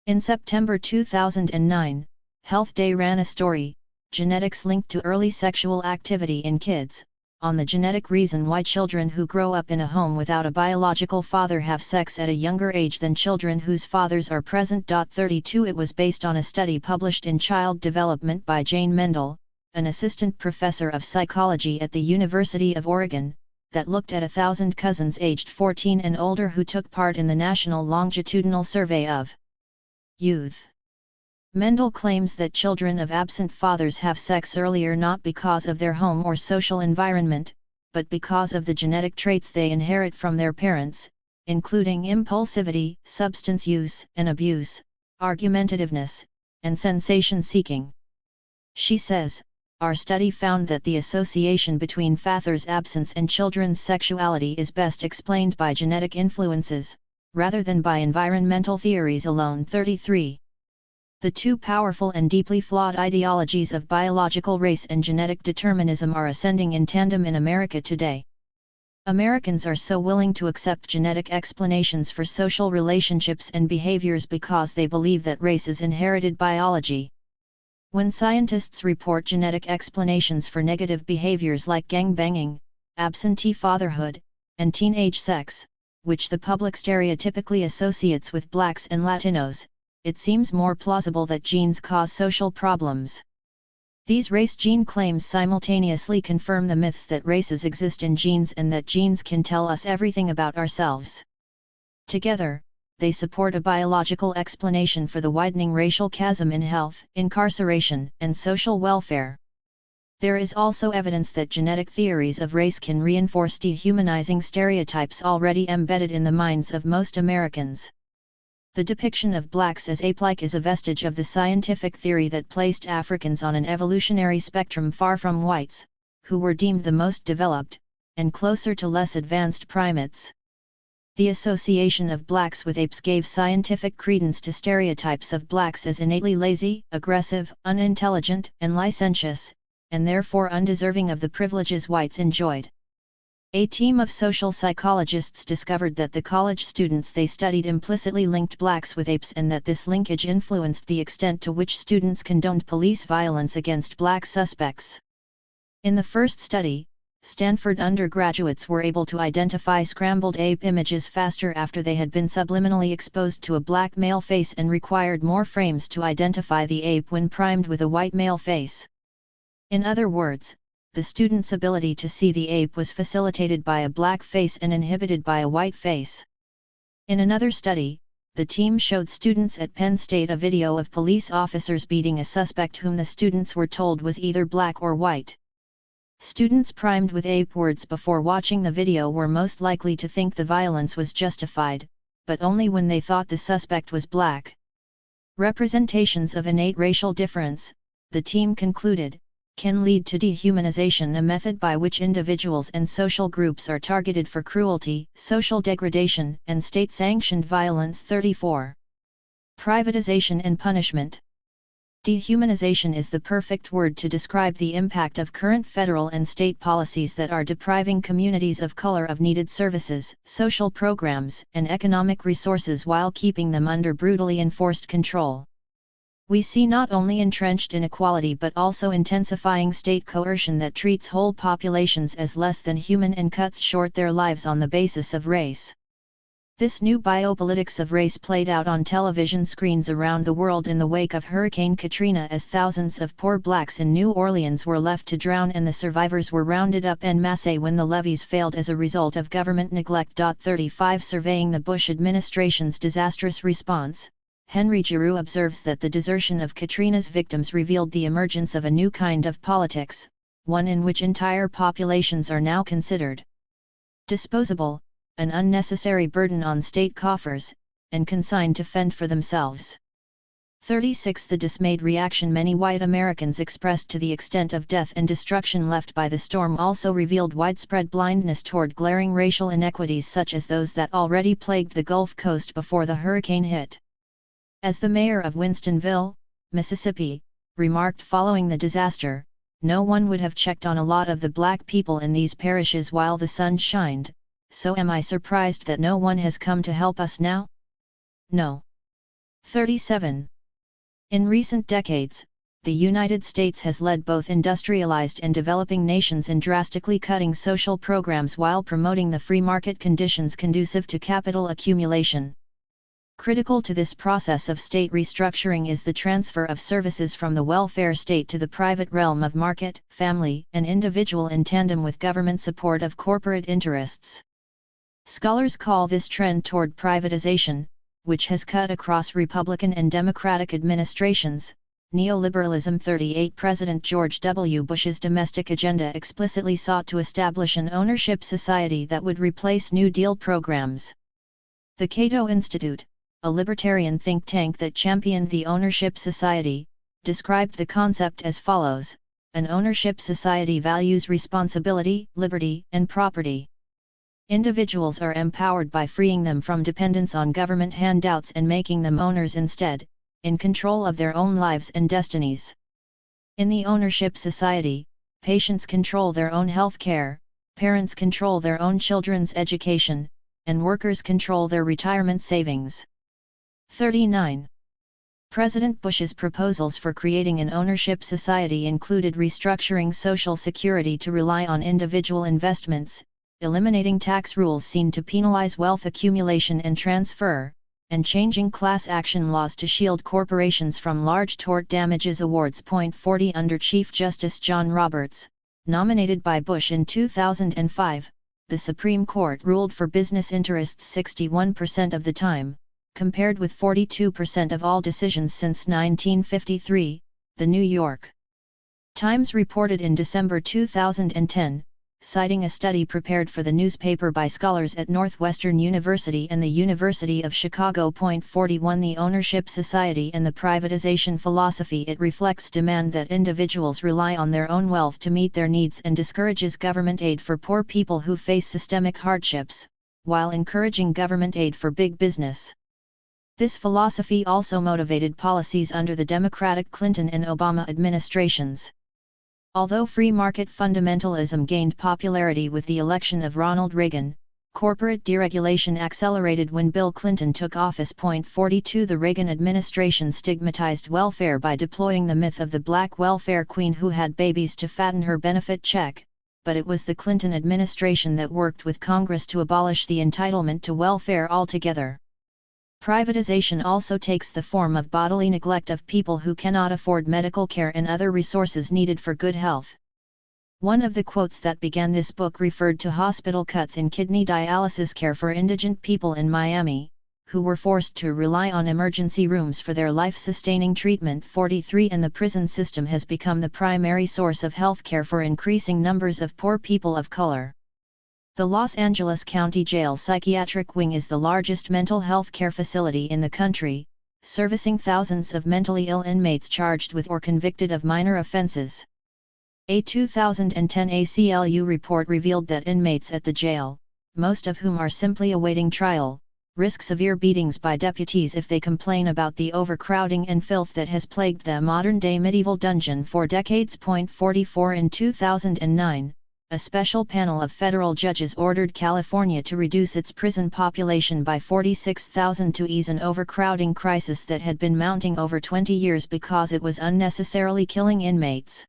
In September 2009, Health Day ran a story, "Genetics Linked to Early Sexual Activity in Kids," on the genetic reason why children who grow up in a home without a biological father have sex at a younger age than children whose fathers are present. 32 It was based on a study published in Child Development by Jane Mendel, an assistant professor of psychology at the University of Oregon, that looked at 1,000 cousins aged 14 and older who took part in the National Longitudinal Survey of Youth. Mendel claims that children of absent fathers have sex earlier not because of their home or social environment, but because of the genetic traits they inherit from their parents, including impulsivity, substance use and abuse, argumentativeness, and sensation-seeking. She says, "Our study found that the association between father's absence and children's sexuality is best explained by genetic influences, rather than by environmental theories alone." 33. The two powerful and deeply flawed ideologies of biological race and genetic determinism are ascending in tandem in America today. Americans are so willing to accept genetic explanations for social relationships and behaviors because they believe that race is inherited biology. When scientists report genetic explanations for negative behaviors like gang banging, absentee fatherhood, and teenage sex, which the public stereotypically associates with blacks and Latinos, it seems more plausible that genes cause social problems. These race gene claims simultaneously confirm the myths that races exist in genes and that genes can tell us everything about ourselves. Together, they support a biological explanation for the widening racial chasm in health, incarceration, and social welfare. There is also evidence that genetic theories of race can reinforce dehumanizing stereotypes already embedded in the minds of most Americans. The depiction of blacks as ape-like is a vestige of the scientific theory that placed Africans on an evolutionary spectrum far from whites, who were deemed the most developed, and closer to less advanced primates. The association of blacks with apes gave scientific credence to stereotypes of blacks as innately lazy, aggressive, unintelligent, and licentious, and therefore undeserving of the privileges whites enjoyed. A team of social psychologists discovered that the college students they studied implicitly linked blacks with apes and that this linkage influenced the extent to which students condoned police violence against black suspects. In the first study, Stanford undergraduates were able to identify scrambled ape images faster after they had been subliminally exposed to a black male face and required more frames to identify the ape when primed with a white male face. In other words, the student's ability to see the ape was facilitated by a black face and inhibited by a white face. In another study, the team showed students at Penn State a video of police officers beating a suspect whom the students were told was either black or white. Students primed with ape words before watching the video were most likely to think the violence was justified, but only when they thought the suspect was black. Representations of innate racial difference, the team concluded, can lead to dehumanization, a method by which individuals and social groups are targeted for cruelty, social degradation, and state-sanctioned violence. 34. Privatization and punishment. Dehumanization is the perfect word to describe the impact of current federal and state policies that are depriving communities of color of needed services, social programs, and economic resources while keeping them under brutally enforced control. We see not only entrenched inequality but also intensifying state coercion that treats whole populations as less than human and cuts short their lives on the basis of race. This new biopolitics of race played out on television screens around the world in the wake of Hurricane Katrina as thousands of poor blacks in New Orleans were left to drown and the survivors were rounded up en masse when the levees failed as a result of government neglect. 35 Surveying the Bush administration's disastrous response, Henry Giroux observes that the desertion of Katrina's victims revealed the emergence of a new kind of politics, one in which entire populations are now considered disposable, an unnecessary burden on state coffers, and consigned to fend for themselves. 36 The dismayed reaction many white Americans expressed to the extent of death and destruction left by the storm also revealed widespread blindness toward glaring racial inequities such as those that already plagued the Gulf Coast before the hurricane hit. As the mayor of Winstonville, Mississippi, remarked following the disaster, no one would have checked on a lot of the black people in these parishes while the sun shined. So am I surprised that no one has come to help us now? No. 37. In recent decades, the United States has led both industrialized and developing nations in drastically cutting social programs while promoting the free market conditions conducive to capital accumulation. Critical to this process of state restructuring is the transfer of services from the welfare state to the private realm of market, family, and individual in tandem with government support of corporate interests. Scholars call this trend toward privatization, which has cut across Republican and Democratic administrations, neoliberalism. 38 President George W. Bush's domestic agenda explicitly sought to establish an ownership society that would replace New Deal programs. The Cato Institute, a libertarian think tank that championed the ownership society, described the concept as follows: an ownership society values responsibility, liberty, and property. Individuals are empowered by freeing them from dependence on government handouts and making them owners instead, in control of their own lives and destinies. In the ownership society, patients control their own health care, parents control their own children's education, and workers control their retirement savings. 39. President Bush's proposals for creating an ownership society included restructuring Social Security to rely on individual investments, eliminating tax rules seen to penalize wealth accumulation and transfer, and changing class action laws to shield corporations from large tort damages awards. 40 Under Chief Justice John Roberts, nominated by Bush in 2005, the Supreme Court ruled for business interests 61% of the time, compared with 42% of all decisions since 1953, The New York Times reported in December 2010, citing a study prepared for the newspaper by scholars at Northwestern University and the University of Chicago. 41 The ownership society and the privatization philosophy it reflects demand that individuals rely on their own wealth to meet their needs and discourages government aid for poor people who face systemic hardships, while encouraging government aid for big business. This philosophy also motivated policies under the Democratic Clinton and Obama administrations. Although free market fundamentalism gained popularity with the election of Ronald Reagan, corporate deregulation accelerated when Bill Clinton took office. 42 The Reagan administration stigmatized welfare by deploying the myth of the black welfare queen who had babies to fatten her benefit check, but it was the Clinton administration that worked with Congress to abolish the entitlement to welfare altogether. Privatization also takes the form of bodily neglect of people who cannot afford medical care and other resources needed for good health. One of the quotes that began this book referred to hospital cuts in kidney dialysis care for indigent people in Miami, who were forced to rely on emergency rooms for their life-sustaining treatment. 43 And the prison system has become the primary source of health care for increasing numbers of poor people of color. The Los Angeles County Jail Psychiatric Wing is the largest mental health care facility in the country, servicing thousands of mentally ill inmates charged with or convicted of minor offenses. A 2010 ACLU report revealed that inmates at the jail, most of whom are simply awaiting trial, risk severe beatings by deputies if they complain about the overcrowding and filth that has plagued the modern-day medieval dungeon for decades. 44 In 2009, a special panel of federal judges ordered California to reduce its prison population by 46,000 to ease an overcrowding crisis that had been mounting over 20 years because it was unnecessarily killing inmates.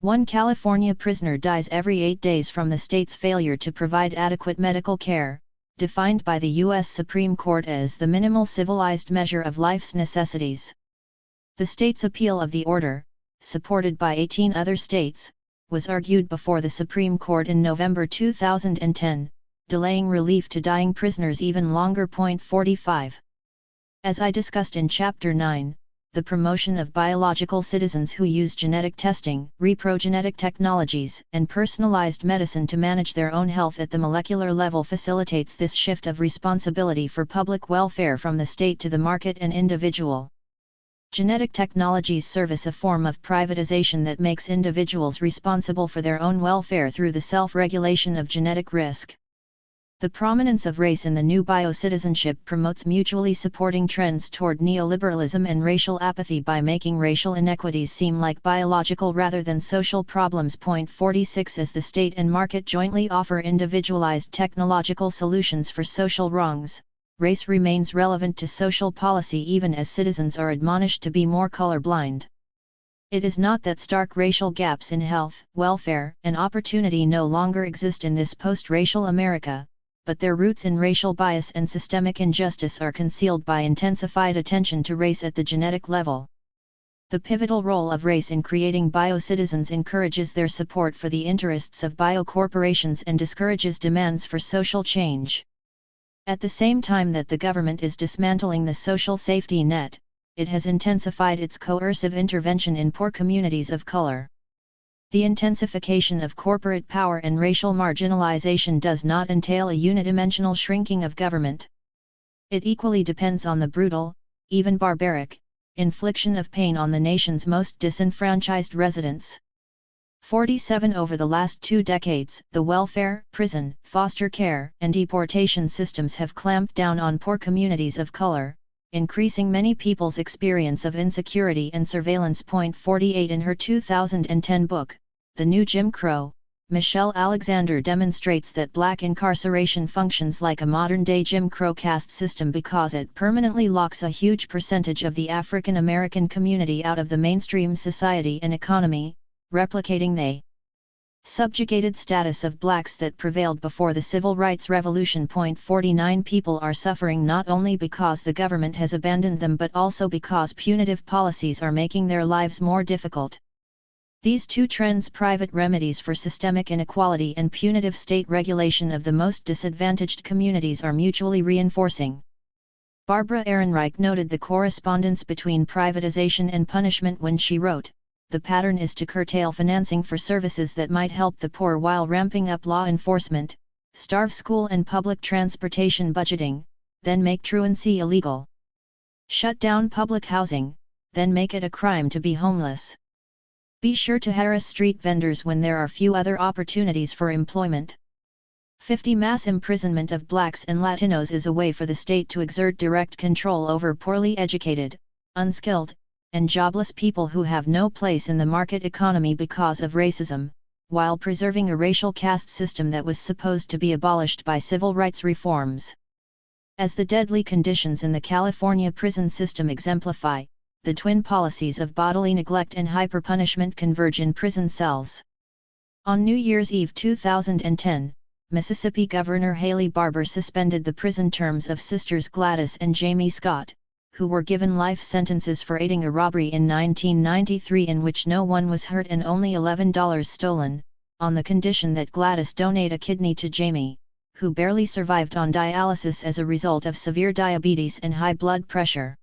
One California prisoner dies every 8 days from the state's failure to provide adequate medical care, defined by the U.S. Supreme Court as the minimal civilized measure of life's necessities. The state's appeal of the order, supported by 18 other states, was argued before the Supreme Court in November 2010, delaying relief to dying prisoners even longer. 45. As I discussed in Chapter 9, the promotion of biological citizens who use genetic testing, reprogenetic technologies, and personalized medicine to manage their own health at the molecular level facilitates this shift of responsibility for public welfare from the state to the market and individual. Genetic technologies service a form of privatization that makes individuals responsible for their own welfare through the self-regulation of genetic risk. The prominence of race in the new biocitizenship promotes mutually supporting trends toward neoliberalism and racial apathy by making racial inequities seem like biological rather than social problems. 46 As the state and market jointly offer individualized technological solutions for social wrongs, race remains relevant to social policy even as citizens are admonished to be more colorblind. It is not that stark racial gaps in health, welfare, and opportunity no longer exist in this post-racial America, but their roots in racial bias and systemic injustice are concealed by intensified attention to race at the genetic level. The pivotal role of race in creating biocitizens encourages their support for the interests of biocorporations and discourages demands for social change. At the same time that the government is dismantling the social safety net, it has intensified its coercive intervention in poor communities of color. The intensification of corporate power and racial marginalization does not entail a unidimensional shrinking of government. It equally depends on the brutal, even barbaric, infliction of pain on the nation's most disenfranchised residents. 47 Over the last 2 decades, the welfare, prison, foster care, and deportation systems have clamped down on poor communities of color, increasing many people's experience of insecurity and surveillance. 48 In her 2010 book, The New Jim Crow, Michelle Alexander demonstrates that black incarceration functions like a modern-day Jim Crow caste system because it permanently locks a huge percentage of the African American community out of the mainstream society and economy, replicating the subjugated status of blacks that prevailed before the Civil Rights Revolution. 49 People are suffering not only because the government has abandoned them but also because punitive policies are making their lives more difficult. These two trends, private remedies for systemic inequality and punitive state regulation of the most disadvantaged communities, are mutually reinforcing. Barbara Ehrenreich noted the correspondence between privatization and punishment when she wrote, "The pattern is to curtail financing for services that might help the poor while ramping up law enforcement, starve school and public transportation budgeting, then make truancy illegal. Shut down public housing, then make it a crime to be homeless. Be sure to harass street vendors when there are few other opportunities for employment. 50. Mass imprisonment of blacks and Latinos is a way for the state to exert direct control over poorly educated, unskilled, and jobless people who have no place in the market economy because of racism, while preserving a racial caste system that was supposed to be abolished by civil rights reforms. As the deadly conditions in the California prison system exemplify, the twin policies of bodily neglect and hyperpunishment converge in prison cells. On New Year's Eve 2010, Mississippi Governor Haley Barbour suspended the prison terms of sisters Gladys and Jamie Scott, who were given life sentences for aiding a robbery in 1993 in which no one was hurt and only $11 stolen, on the condition that Gladys donate a kidney to Jamie, who barely survived on dialysis as a result of severe diabetes and high blood pressure.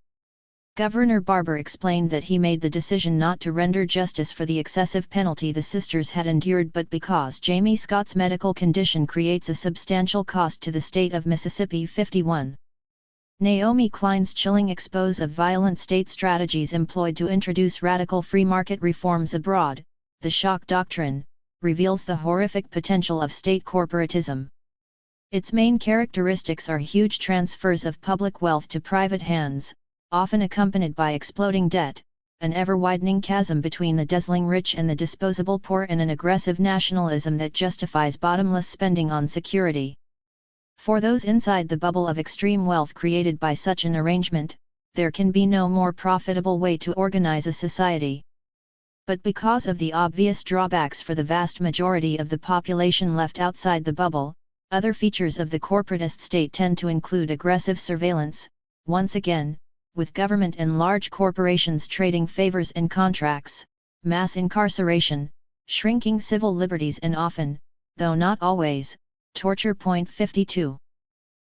Governor Barbour explained that he made the decision not to render justice for the excessive penalty the sisters had endured but because Jamie Scott's medical condition creates a substantial cost to the state of Mississippi. 51. Naomi Klein's chilling expose of violent state strategies employed to introduce radical free market reforms abroad, the shock doctrine, reveals the horrific potential of state corporatism. Its main characteristics are huge transfers of public wealth to private hands, often accompanied by exploding debt, an ever-widening chasm between the dazzling rich and the disposable poor, and an aggressive nationalism that justifies bottomless spending on security. For those inside the bubble of extreme wealth created by such an arrangement, there can be no more profitable way to organize a society. But because of the obvious drawbacks for the vast majority of the population left outside the bubble, other features of the corporatist state tend to include aggressive surveillance, once again, with government and large corporations trading favors and contracts, mass incarceration, shrinking civil liberties, and often, though not always, torture. 52.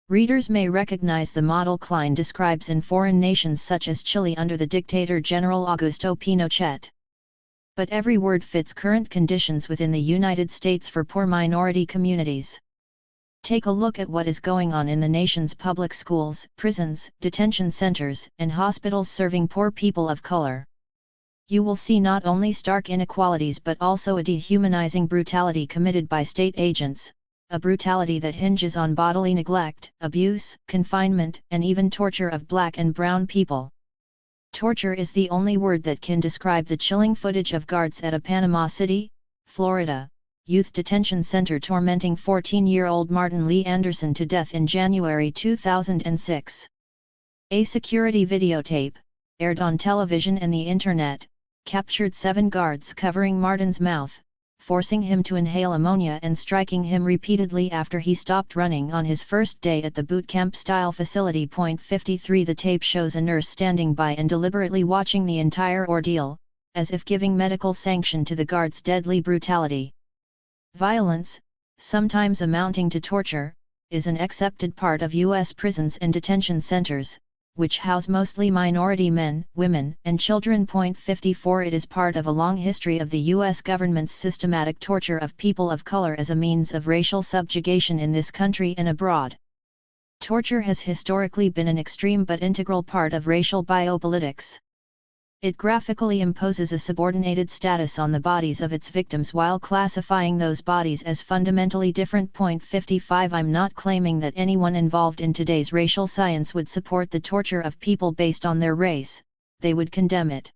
Readers may recognize the model Klein describes in foreign nations such as Chile under the dictator General Augusto Pinochet. But every word fits current conditions within the United States for poor minority communities. Take a look at what is going on in the nation's public schools, prisons, detention centers, and hospitals serving poor people of color. You will see not only stark inequalities but also a dehumanizing brutality committed by state agents, a brutality that hinges on bodily neglect, abuse, confinement, and even torture of black and brown people. Torture is the only word that can describe the chilling footage of guards at a Panama City, Florida, youth detention center tormenting 14-year-old Martin Lee Anderson to death in January 2006. A security videotape, aired on television and the internet, captured 7 guards covering Martin's mouth, forcing him to inhale ammonia and striking him repeatedly after he stopped running on his first day at the boot camp-style facility. 53. The tape shows a nurse standing by and deliberately watching the entire ordeal, as if giving medical sanction to the guards' deadly brutality. Violence, sometimes amounting to torture, is an accepted part of U.S. prisons and detention centers, which house mostly minority men, women, and children. 54. It is part of a long history of the U.S. government's systematic torture of people of color as a means of racial subjugation in this country and abroad. Torture has historically been an extreme but integral part of racial biopolitics. It graphically imposes a subordinated status on the bodies of its victims while classifying those bodies as fundamentally different. 55. I'm not claiming that anyone involved in today's racial science would support the torture of people based on their race, they would condemn it.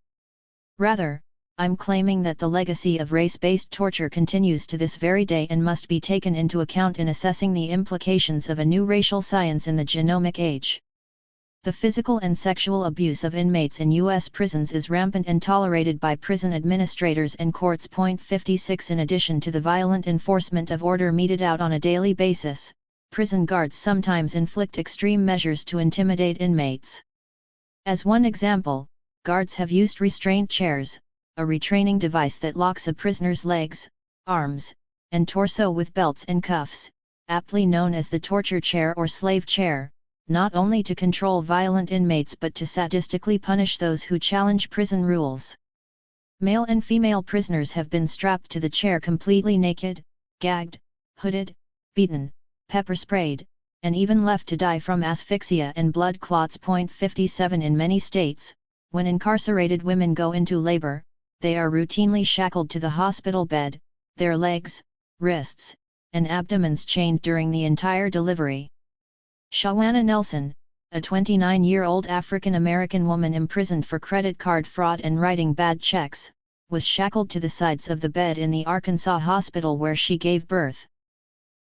Rather, I'm claiming that the legacy of race-based torture continues to this very day and must be taken into account in assessing the implications of a new racial science in the genomic age. The physical and sexual abuse of inmates in U.S. prisons is rampant and tolerated by prison administrators and courts. 56. In addition to the violent enforcement of order meted out on a daily basis, prison guards sometimes inflict extreme measures to intimidate inmates. As one example, guards have used restraint chairs, a retraining device that locks a prisoner's legs, arms, and torso with belts and cuffs, aptly known as the torture chair or slave chair, not only to control violent inmates but to sadistically punish those who challenge prison rules. Male and female prisoners have been strapped to the chair completely naked, gagged, hooded, beaten, pepper-sprayed, and even left to die from asphyxia and blood clots. 57. In many states, when incarcerated women go into labor, they are routinely shackled to the hospital bed, their legs, wrists, and abdomens chained during the entire delivery. Shawana Nelson, a 29-year-old African-American woman imprisoned for credit card fraud and writing bad checks, was shackled to the sides of the bed in the Arkansas hospital where she gave birth.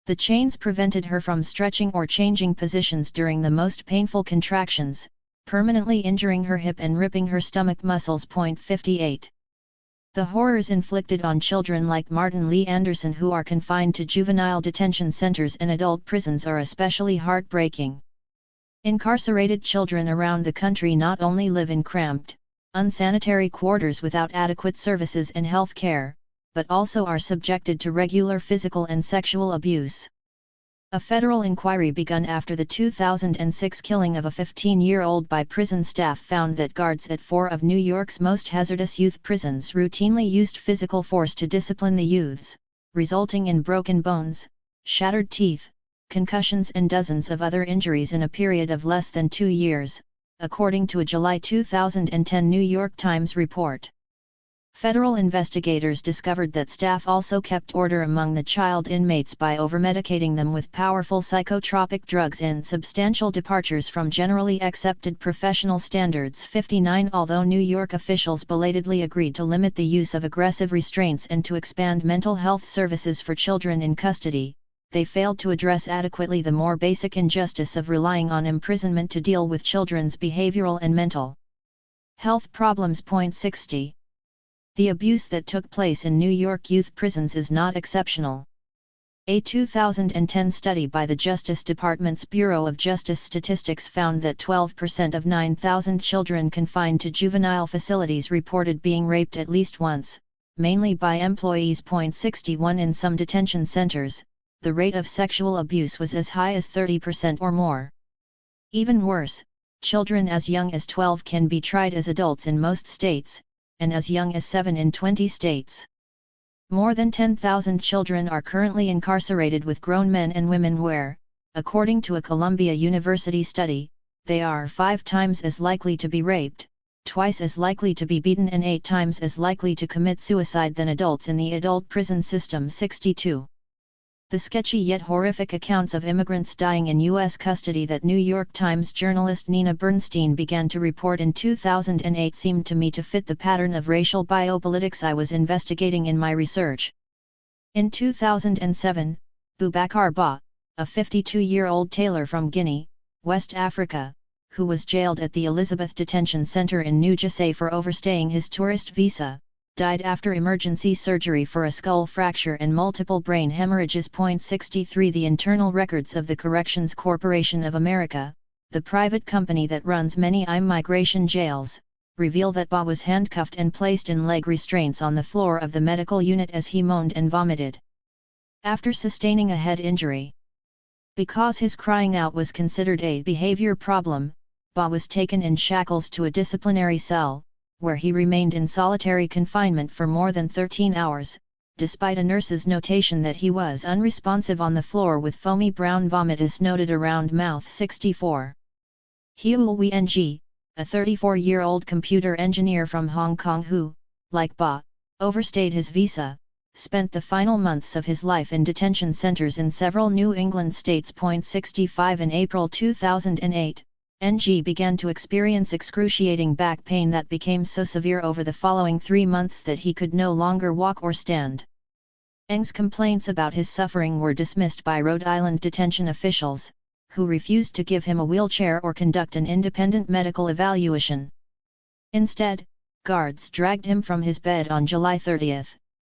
The chains prevented her from stretching or changing positions during the most painful contractions, permanently injuring her hip and ripping her stomach muscles. 58. The horrors inflicted on children like Martin Lee Anderson who are confined to juvenile detention centers and adult prisons are especially heartbreaking. Incarcerated children around the country not only live in cramped, unsanitary quarters without adequate services and health care, but also are subjected to regular physical and sexual abuse. A federal inquiry begun after the 2006 killing of a 15-year-old by prison staff found that guards at 4 of New York's most hazardous youth prisons routinely used physical force to discipline the youths, resulting in broken bones, shattered teeth, concussions and dozens of other injuries in a period of less than 2 years, according to a July 2010 New York Times report. Federal investigators discovered that staff also kept order among the child inmates by overmedicating them with powerful psychotropic drugs and substantial departures from generally accepted professional standards. 59 Although New York officials belatedly agreed to limit the use of aggressive restraints and to expand mental health services for children in custody, they failed to address adequately the more basic injustice of relying on imprisonment to deal with children's behavioral and mental health problems. 60. The abuse that took place in New York youth prisons is not exceptional. A 2010 study by the Justice Department's Bureau of Justice Statistics found that 12% of 9,000 children confined to juvenile facilities reported being raped at least once, mainly by employees. 61 In some detention centers, the rate of sexual abuse was as high as 30% or more. Even worse, children as young as 12 can be tried as adults in most states, and as young as 7 in 20 states. More than 10,000 children are currently incarcerated with grown men and women where, according to a Columbia University study, they are 5 times as likely to be raped, twice as likely to be beaten and 8 times as likely to commit suicide than adults in the adult prison system. 62. The sketchy yet horrific accounts of immigrants dying in U.S. custody that New York Times journalist Nina Bernstein began to report in 2008 seemed to me to fit the pattern of racial biopolitics I was investigating in my research. In 2007, Boubacar Ba, a 52-year-old tailor from Guinea, West Africa, who was jailed at the Elizabeth Detention Center in New Jersey for overstaying his tourist visa, died after emergency surgery for a skull fracture and multiple brain hemorrhages. 63 The internal records of the Corrections Corporation of America, the private company that runs many immigration jails, reveal that Ba was handcuffed and placed in leg restraints on the floor of the medical unit as he moaned and vomited after sustaining a head injury. Because his crying out was considered a behavior problem, Ba was taken in shackles to a disciplinary cell, where he remained in solitary confinement for more than 13 hours, despite a nurse's notation that he was unresponsive on the floor with foamy brown vomitus noted around mouth. 64. Hieu Wen, a 34-year-old computer engineer from Hong Kong who, like Ba, overstayed his visa, spent the final months of his life in detention centers in several New England states. 65 In April 2008, NG began to experience excruciating back pain that became so severe over the following 3 months that he could no longer walk or stand. Ng's complaints about his suffering were dismissed by Rhode Island detention officials, who refused to give him a wheelchair or conduct an independent medical evaluation. Instead, guards dragged him from his bed on July 30,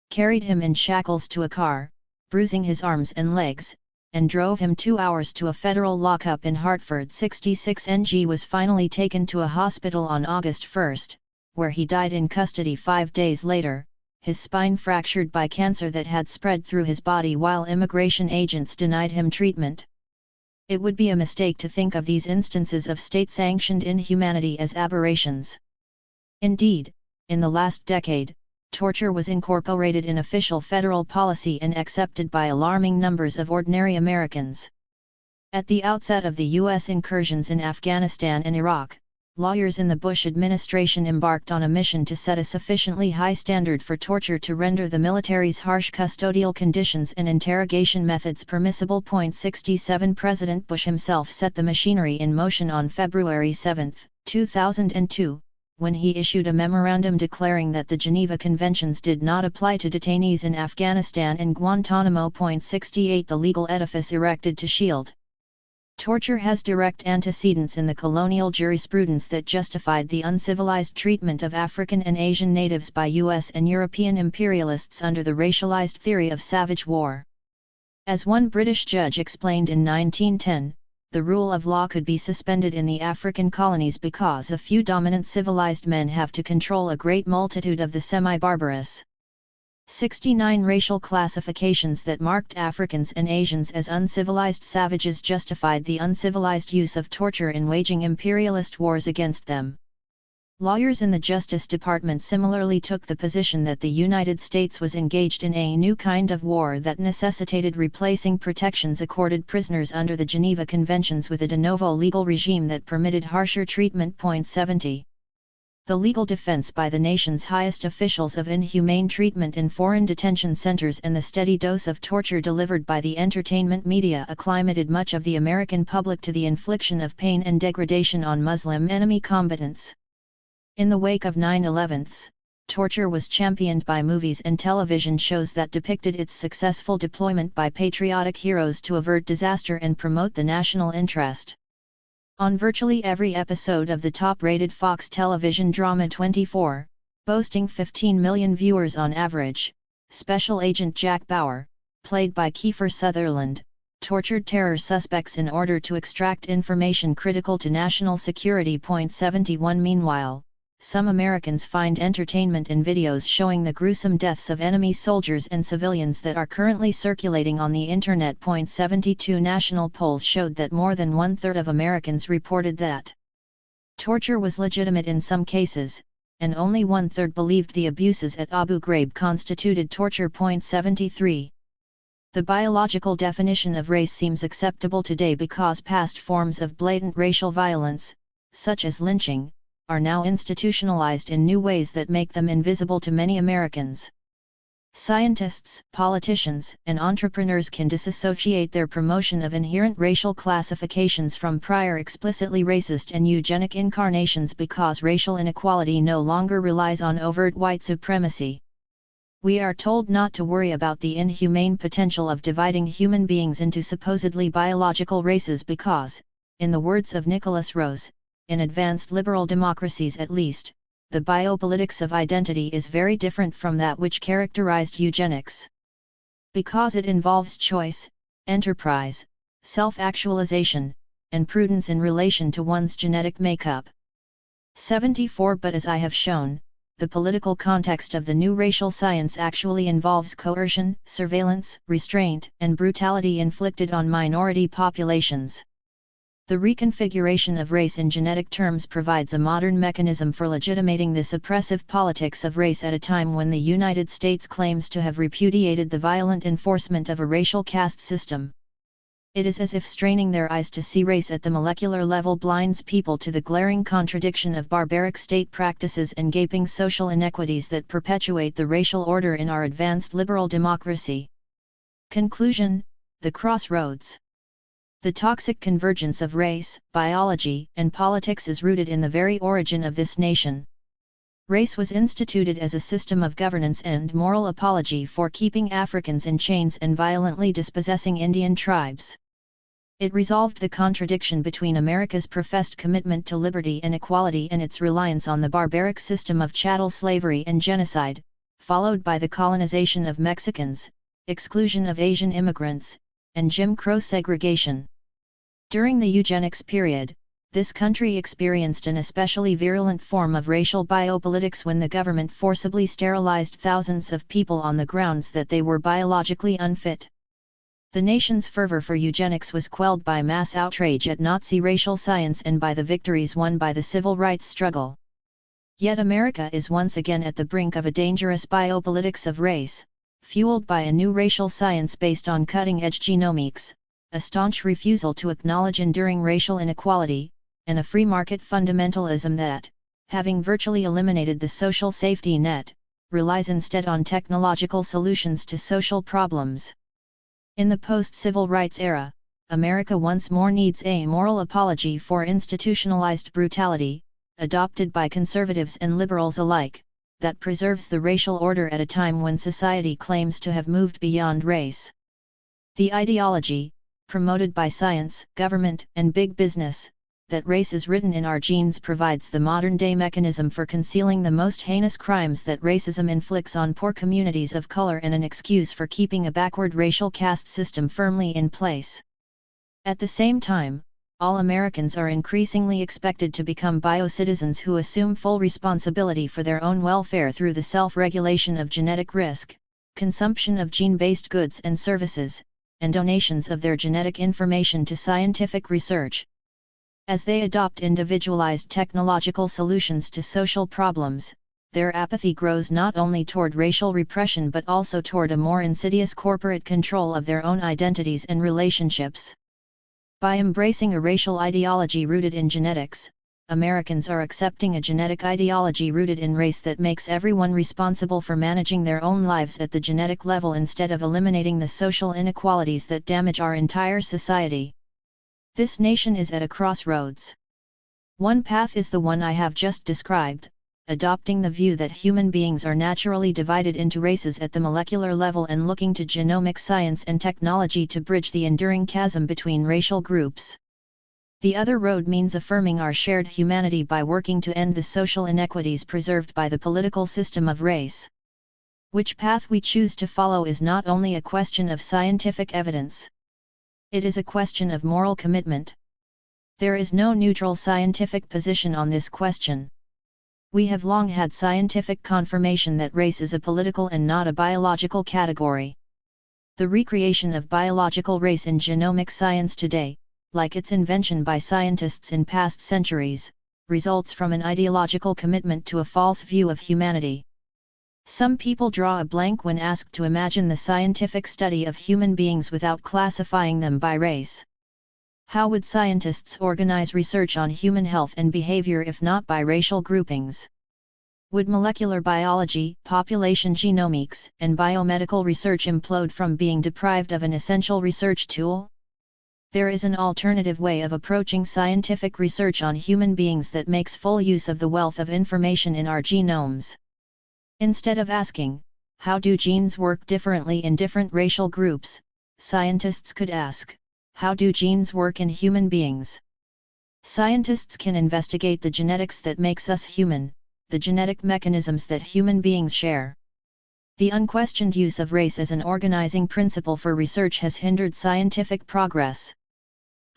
carried him in shackles to a car, bruising his arms and legs, and drove him 2 hours to a federal lockup in Hartford. 66 NG was finally taken to a hospital on August 1, where he died in custody 5 days later, his spine fractured by cancer that had spread through his body while immigration agents denied him treatment. It would be a mistake to think of these instances of state-sanctioned inhumanity as aberrations. Indeed, in the last decade, torture was incorporated in official federal policy and accepted by alarming numbers of ordinary Americans. At the outset of the U.S. incursions in Afghanistan and Iraq, lawyers in the Bush administration embarked on a mission to set a sufficiently high standard for torture to render the military's harsh custodial conditions and interrogation methods permissible. 67 President Bush himself set the machinery in motion on February 7, 2002, when he issued a memorandum declaring that the Geneva Conventions did not apply to detainees in Afghanistan and Guantanamo. 68 The legal edifice erected to shield torture has direct antecedents in the colonial jurisprudence that justified the uncivilized treatment of African and Asian natives by U.S. and European imperialists under the racialized theory of savage war. As one British judge explained in 1910, the rule of law could be suspended in the African colonies because a few dominant civilized men have to control a great multitude of the semi-barbarous. 69 racial classifications that marked Africans and Asians as uncivilized savages justified the uncivilized use of torture in waging imperialist wars against them. Lawyers in the Justice Department similarly took the position that the United States was engaged in a new kind of war that necessitated replacing protections accorded prisoners under the Geneva Conventions with a de novo legal regime that permitted harsher treatment. 70. The legal defense by the nation's highest officials of inhumane treatment in foreign detention centers and the steady dose of torture delivered by the entertainment media acclimated much of the American public to the infliction of pain and degradation on Muslim enemy combatants. In the wake of 9/11, torture was championed by movies and television shows that depicted its successful deployment by patriotic heroes to avert disaster and promote the national interest. On virtually every episode of the top-rated Fox television drama 24, boasting 15 million viewers on average, Special Agent Jack Bauer, played by Kiefer Sutherland, tortured terror suspects in order to extract information critical to national security. 71 Meanwhile, some Americans find entertainment in videos showing the gruesome deaths of enemy soldiers and civilians that are currently circulating on the Internet. 72 National polls showed that more than one-third of Americans reported that torture was legitimate in some cases, and only one-third believed the abuses at Abu Ghraib constituted torture. 73. The biological definition of race seems acceptable today because past forms of blatant racial violence, such as lynching, are now institutionalized in new ways that make them invisible to many Americans. Scientists, politicians, and entrepreneurs can disassociate their promotion of inherent racial classifications from prior explicitly racist and eugenic incarnations because racial inequality no longer relies on overt white supremacy. We are told not to worry about the inhumane potential of dividing human beings into supposedly biological races because, in the words of Nicholas Rose, in advanced liberal democracies at least, the biopolitics of identity is very different from that which characterized eugenics. Because it involves choice, enterprise, self-actualization, and prudence in relation to one's genetic makeup. 74 But as I have shown, the political context of the new racial science actually involves coercion, surveillance, restraint, and brutality inflicted on minority populations. The reconfiguration of race in genetic terms provides a modern mechanism for legitimating this oppressive politics of race at a time when the United States claims to have repudiated the violent enforcement of a racial caste system. It is as if straining their eyes to see race at the molecular level blinds people to the glaring contradiction of barbaric state practices and gaping social inequities that perpetuate the racial order in our advanced liberal democracy. Conclusion: the crossroads. The toxic convergence of race, biology, and politics is rooted in the very origin of this nation. Race was instituted as a system of governance and moral apology for keeping Africans in chains and violently dispossessing Indian tribes. It resolved the contradiction between America's professed commitment to liberty and equality and its reliance on the barbaric system of chattel slavery and genocide, followed by the colonization of Mexicans, exclusion of Asian immigrants, and Jim Crow segregation. During the eugenics period, this country experienced an especially virulent form of racial biopolitics when the government forcibly sterilized thousands of people on the grounds that they were biologically unfit. The nation's fervor for eugenics was quelled by mass outrage at Nazi racial science and by the victories won by the civil rights struggle. Yet America is once again at the brink of a dangerous biopolitics of race, fueled by a new racial science based on cutting-edge genomics, a staunch refusal to acknowledge enduring racial inequality, and a free market fundamentalism that, having virtually eliminated the social safety net, relies instead on technological solutions to social problems. In the post-civil rights era, America once more needs a moral apology for institutionalized brutality, adopted by conservatives and liberals alike, that preserves the racial order at a time when society claims to have moved beyond race. The ideology, promoted by science, government, and big business, that race is written in our genes provides the modern-day mechanism for concealing the most heinous crimes that racism inflicts on poor communities of color and an excuse for keeping a backward racial caste system firmly in place. At the same time, all Americans are increasingly expected to become biocitizens who assume full responsibility for their own welfare through the self-regulation of genetic risk, consumption of gene-based goods and services, and donations of their genetic information to scientific research. As they adopt individualized technological solutions to social problems, their apathy grows not only toward racial repression but also toward a more insidious corporate control of their own identities and relationships. By embracing a racial ideology rooted in genetics, Americans are accepting a genetic ideology rooted in race that makes everyone responsible for managing their own lives at the genetic level instead of eliminating the social inequalities that damage our entire society. This nation is at a crossroads. One path is the one I have just described, adopting the view that human beings are naturally divided into races at the molecular level and looking to genomic science and technology to bridge the enduring chasm between racial groups. The other road means affirming our shared humanity by working to end the social inequities preserved by the political system of race. Which path we choose to follow is not only a question of scientific evidence. It is a question of moral commitment. There is no neutral scientific position on this question. We have long had scientific confirmation that race is a political and not a biological category. The recreation of biological race in genomic science today, like its invention by scientists in past centuries, results from an ideological commitment to a false view of humanity. Some people draw a blank when asked to imagine the scientific study of human beings without classifying them by race. How would scientists organize research on human health and behavior if not by racial groupings? Would molecular biology, population genomics, and biomedical research implode from being deprived of an essential research tool? There is an alternative way of approaching scientific research on human beings that makes full use of the wealth of information in our genomes. Instead of asking, how do genes work differently in different racial groups, scientists could ask, how do genes work in human beings? Scientists can investigate the genetics that makes us human, the genetic mechanisms that human beings share. The unquestioned use of race as an organizing principle for research has hindered scientific progress.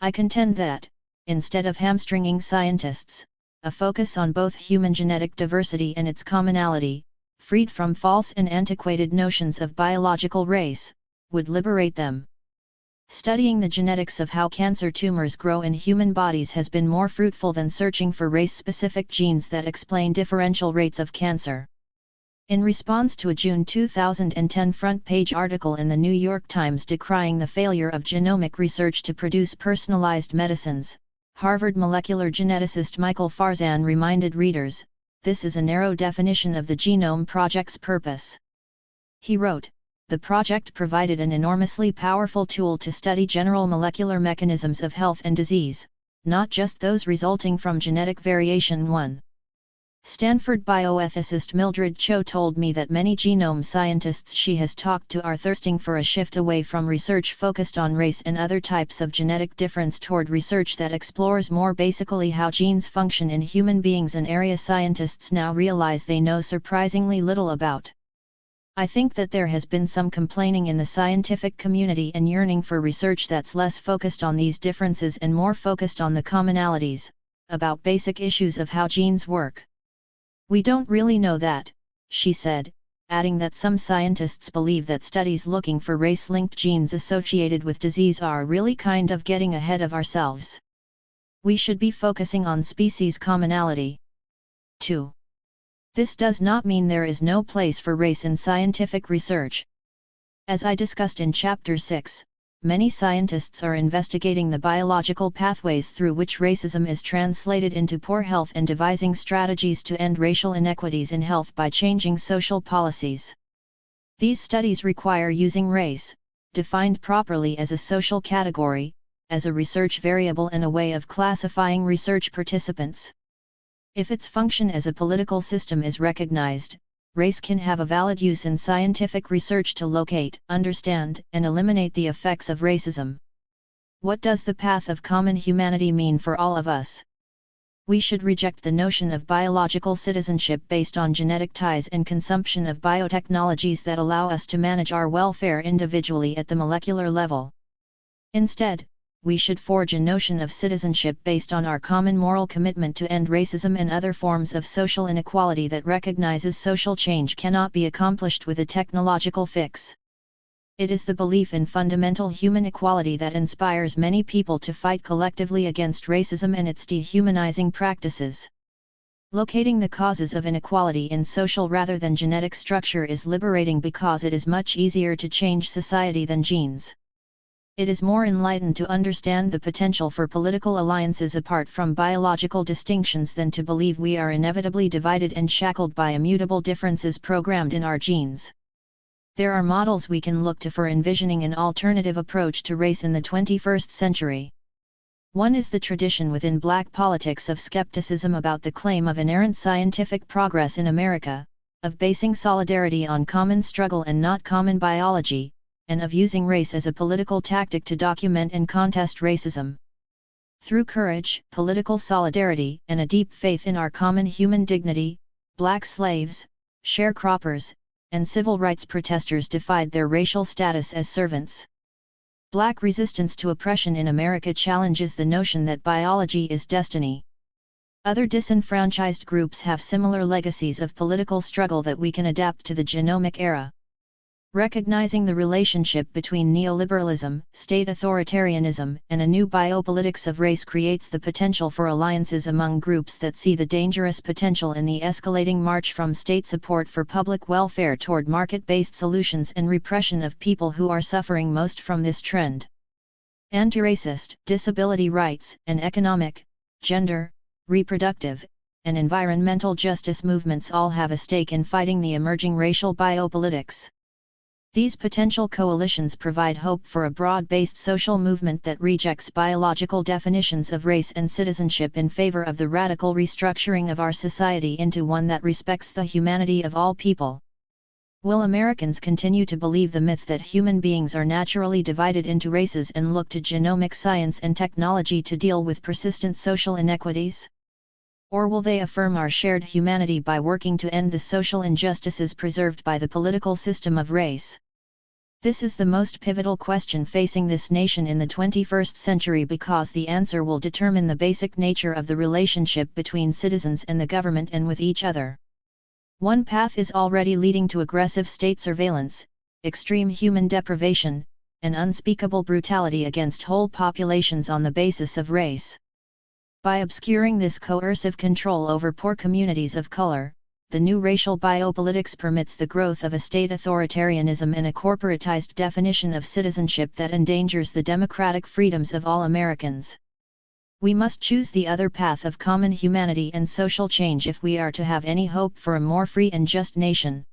I contend that, instead of hamstringing scientists, a focus on both human genetic diversity and its commonality, freed from false and antiquated notions of biological race, would liberate them. Studying the genetics of how cancer tumors grow in human bodies has been more fruitful than searching for race-specific genes that explain differential rates of cancer. In response to a June 2010 front-page article in the New York Times decrying the failure of genomic research to produce personalized medicines, Harvard molecular geneticist Michael Farzan reminded readers, "This is a narrow definition of the Genome Project's purpose." He wrote, "The project provided an enormously powerful tool to study general molecular mechanisms of health and disease, not just those resulting from genetic variation." 1. Stanford bioethicist Mildred Cho told me that many genome scientists she has talked to are thirsting for a shift away from research focused on race and other types of genetic difference toward research that explores more basically how genes function in human beings, an area scientists now realize they know surprisingly little about. I think that there has been some complaining in the scientific community and yearning for research that's less focused on these differences and more focused on the commonalities, about basic issues of how genes work. "We don't really know that," she said, adding that some scientists believe that studies looking for race-linked genes associated with disease are really kind of getting ahead of ourselves. We should be focusing on species commonality. 2. This does not mean there is no place for race in scientific research. As I discussed in Chapter 6, many scientists are investigating the biological pathways through which racism is translated into poor health and devising strategies to end racial inequities in health by changing social policies. These studies require using race, defined properly as a social category, as a research variable and a way of classifying research participants. If its function as a political system is recognized, race can have a valid use in scientific research to locate, understand, and eliminate the effects of racism. What does the path of common humanity mean for all of us? We should reject the notion of biological citizenship based on genetic ties and consumption of biotechnologies that allow us to manage our welfare individually at the molecular level. Instead, we should forge a notion of citizenship based on our common moral commitment to end racism and other forms of social inequality that recognizes social change cannot be accomplished with a technological fix. It is the belief in fundamental human equality that inspires many people to fight collectively against racism and its dehumanizing practices. Locating the causes of inequality in social rather than genetic structure is liberating because it is much easier to change society than genes. It is more enlightened to understand the potential for political alliances apart from biological distinctions than to believe we are inevitably divided and shackled by immutable differences programmed in our genes. There are models we can look to for envisioning an alternative approach to race in the 21st century. One is the tradition within Black politics of skepticism about the claim of inerrant scientific progress in America, of basing solidarity on common struggle and not common biology, and of using race as a political tactic to document and contest racism. Through courage, political solidarity, and a deep faith in our common human dignity, Black slaves, sharecroppers, and civil rights protesters defied their racial status as servants. Black resistance to oppression in America challenges the notion that biology is destiny. Other disenfranchised groups have similar legacies of political struggle that we can adapt to the genomic era. Recognizing the relationship between neoliberalism, state authoritarianism, and a new biopolitics of race creates the potential for alliances among groups that see the dangerous potential in the escalating march from state support for public welfare toward market-based solutions and repression of people who are suffering most from this trend. Anti-racist, disability rights, and economic, gender, reproductive, and environmental justice movements all have a stake in fighting the emerging racial biopolitics. These potential coalitions provide hope for a broad-based social movement that rejects biological definitions of race and citizenship in favor of the radical restructuring of our society into one that respects the humanity of all people. Will Americans continue to believe the myth that human beings are naturally divided into races and look to genomic science and technology to deal with persistent social inequities? Or will they affirm our shared humanity by working to end the social injustices preserved by the political system of race? This is the most pivotal question facing this nation in the 21st century because the answer will determine the basic nature of the relationship between citizens and the government and with each other. One path is already leading to aggressive state surveillance, extreme human deprivation, and unspeakable brutality against whole populations on the basis of race. By obscuring this coercive control over poor communities of color, the new racial biopolitics permits the growth of a state authoritarianism and a corporatized definition of citizenship that endangers the democratic freedoms of all Americans. We must choose the other path of common humanity and social change if we are to have any hope for a more free and just nation.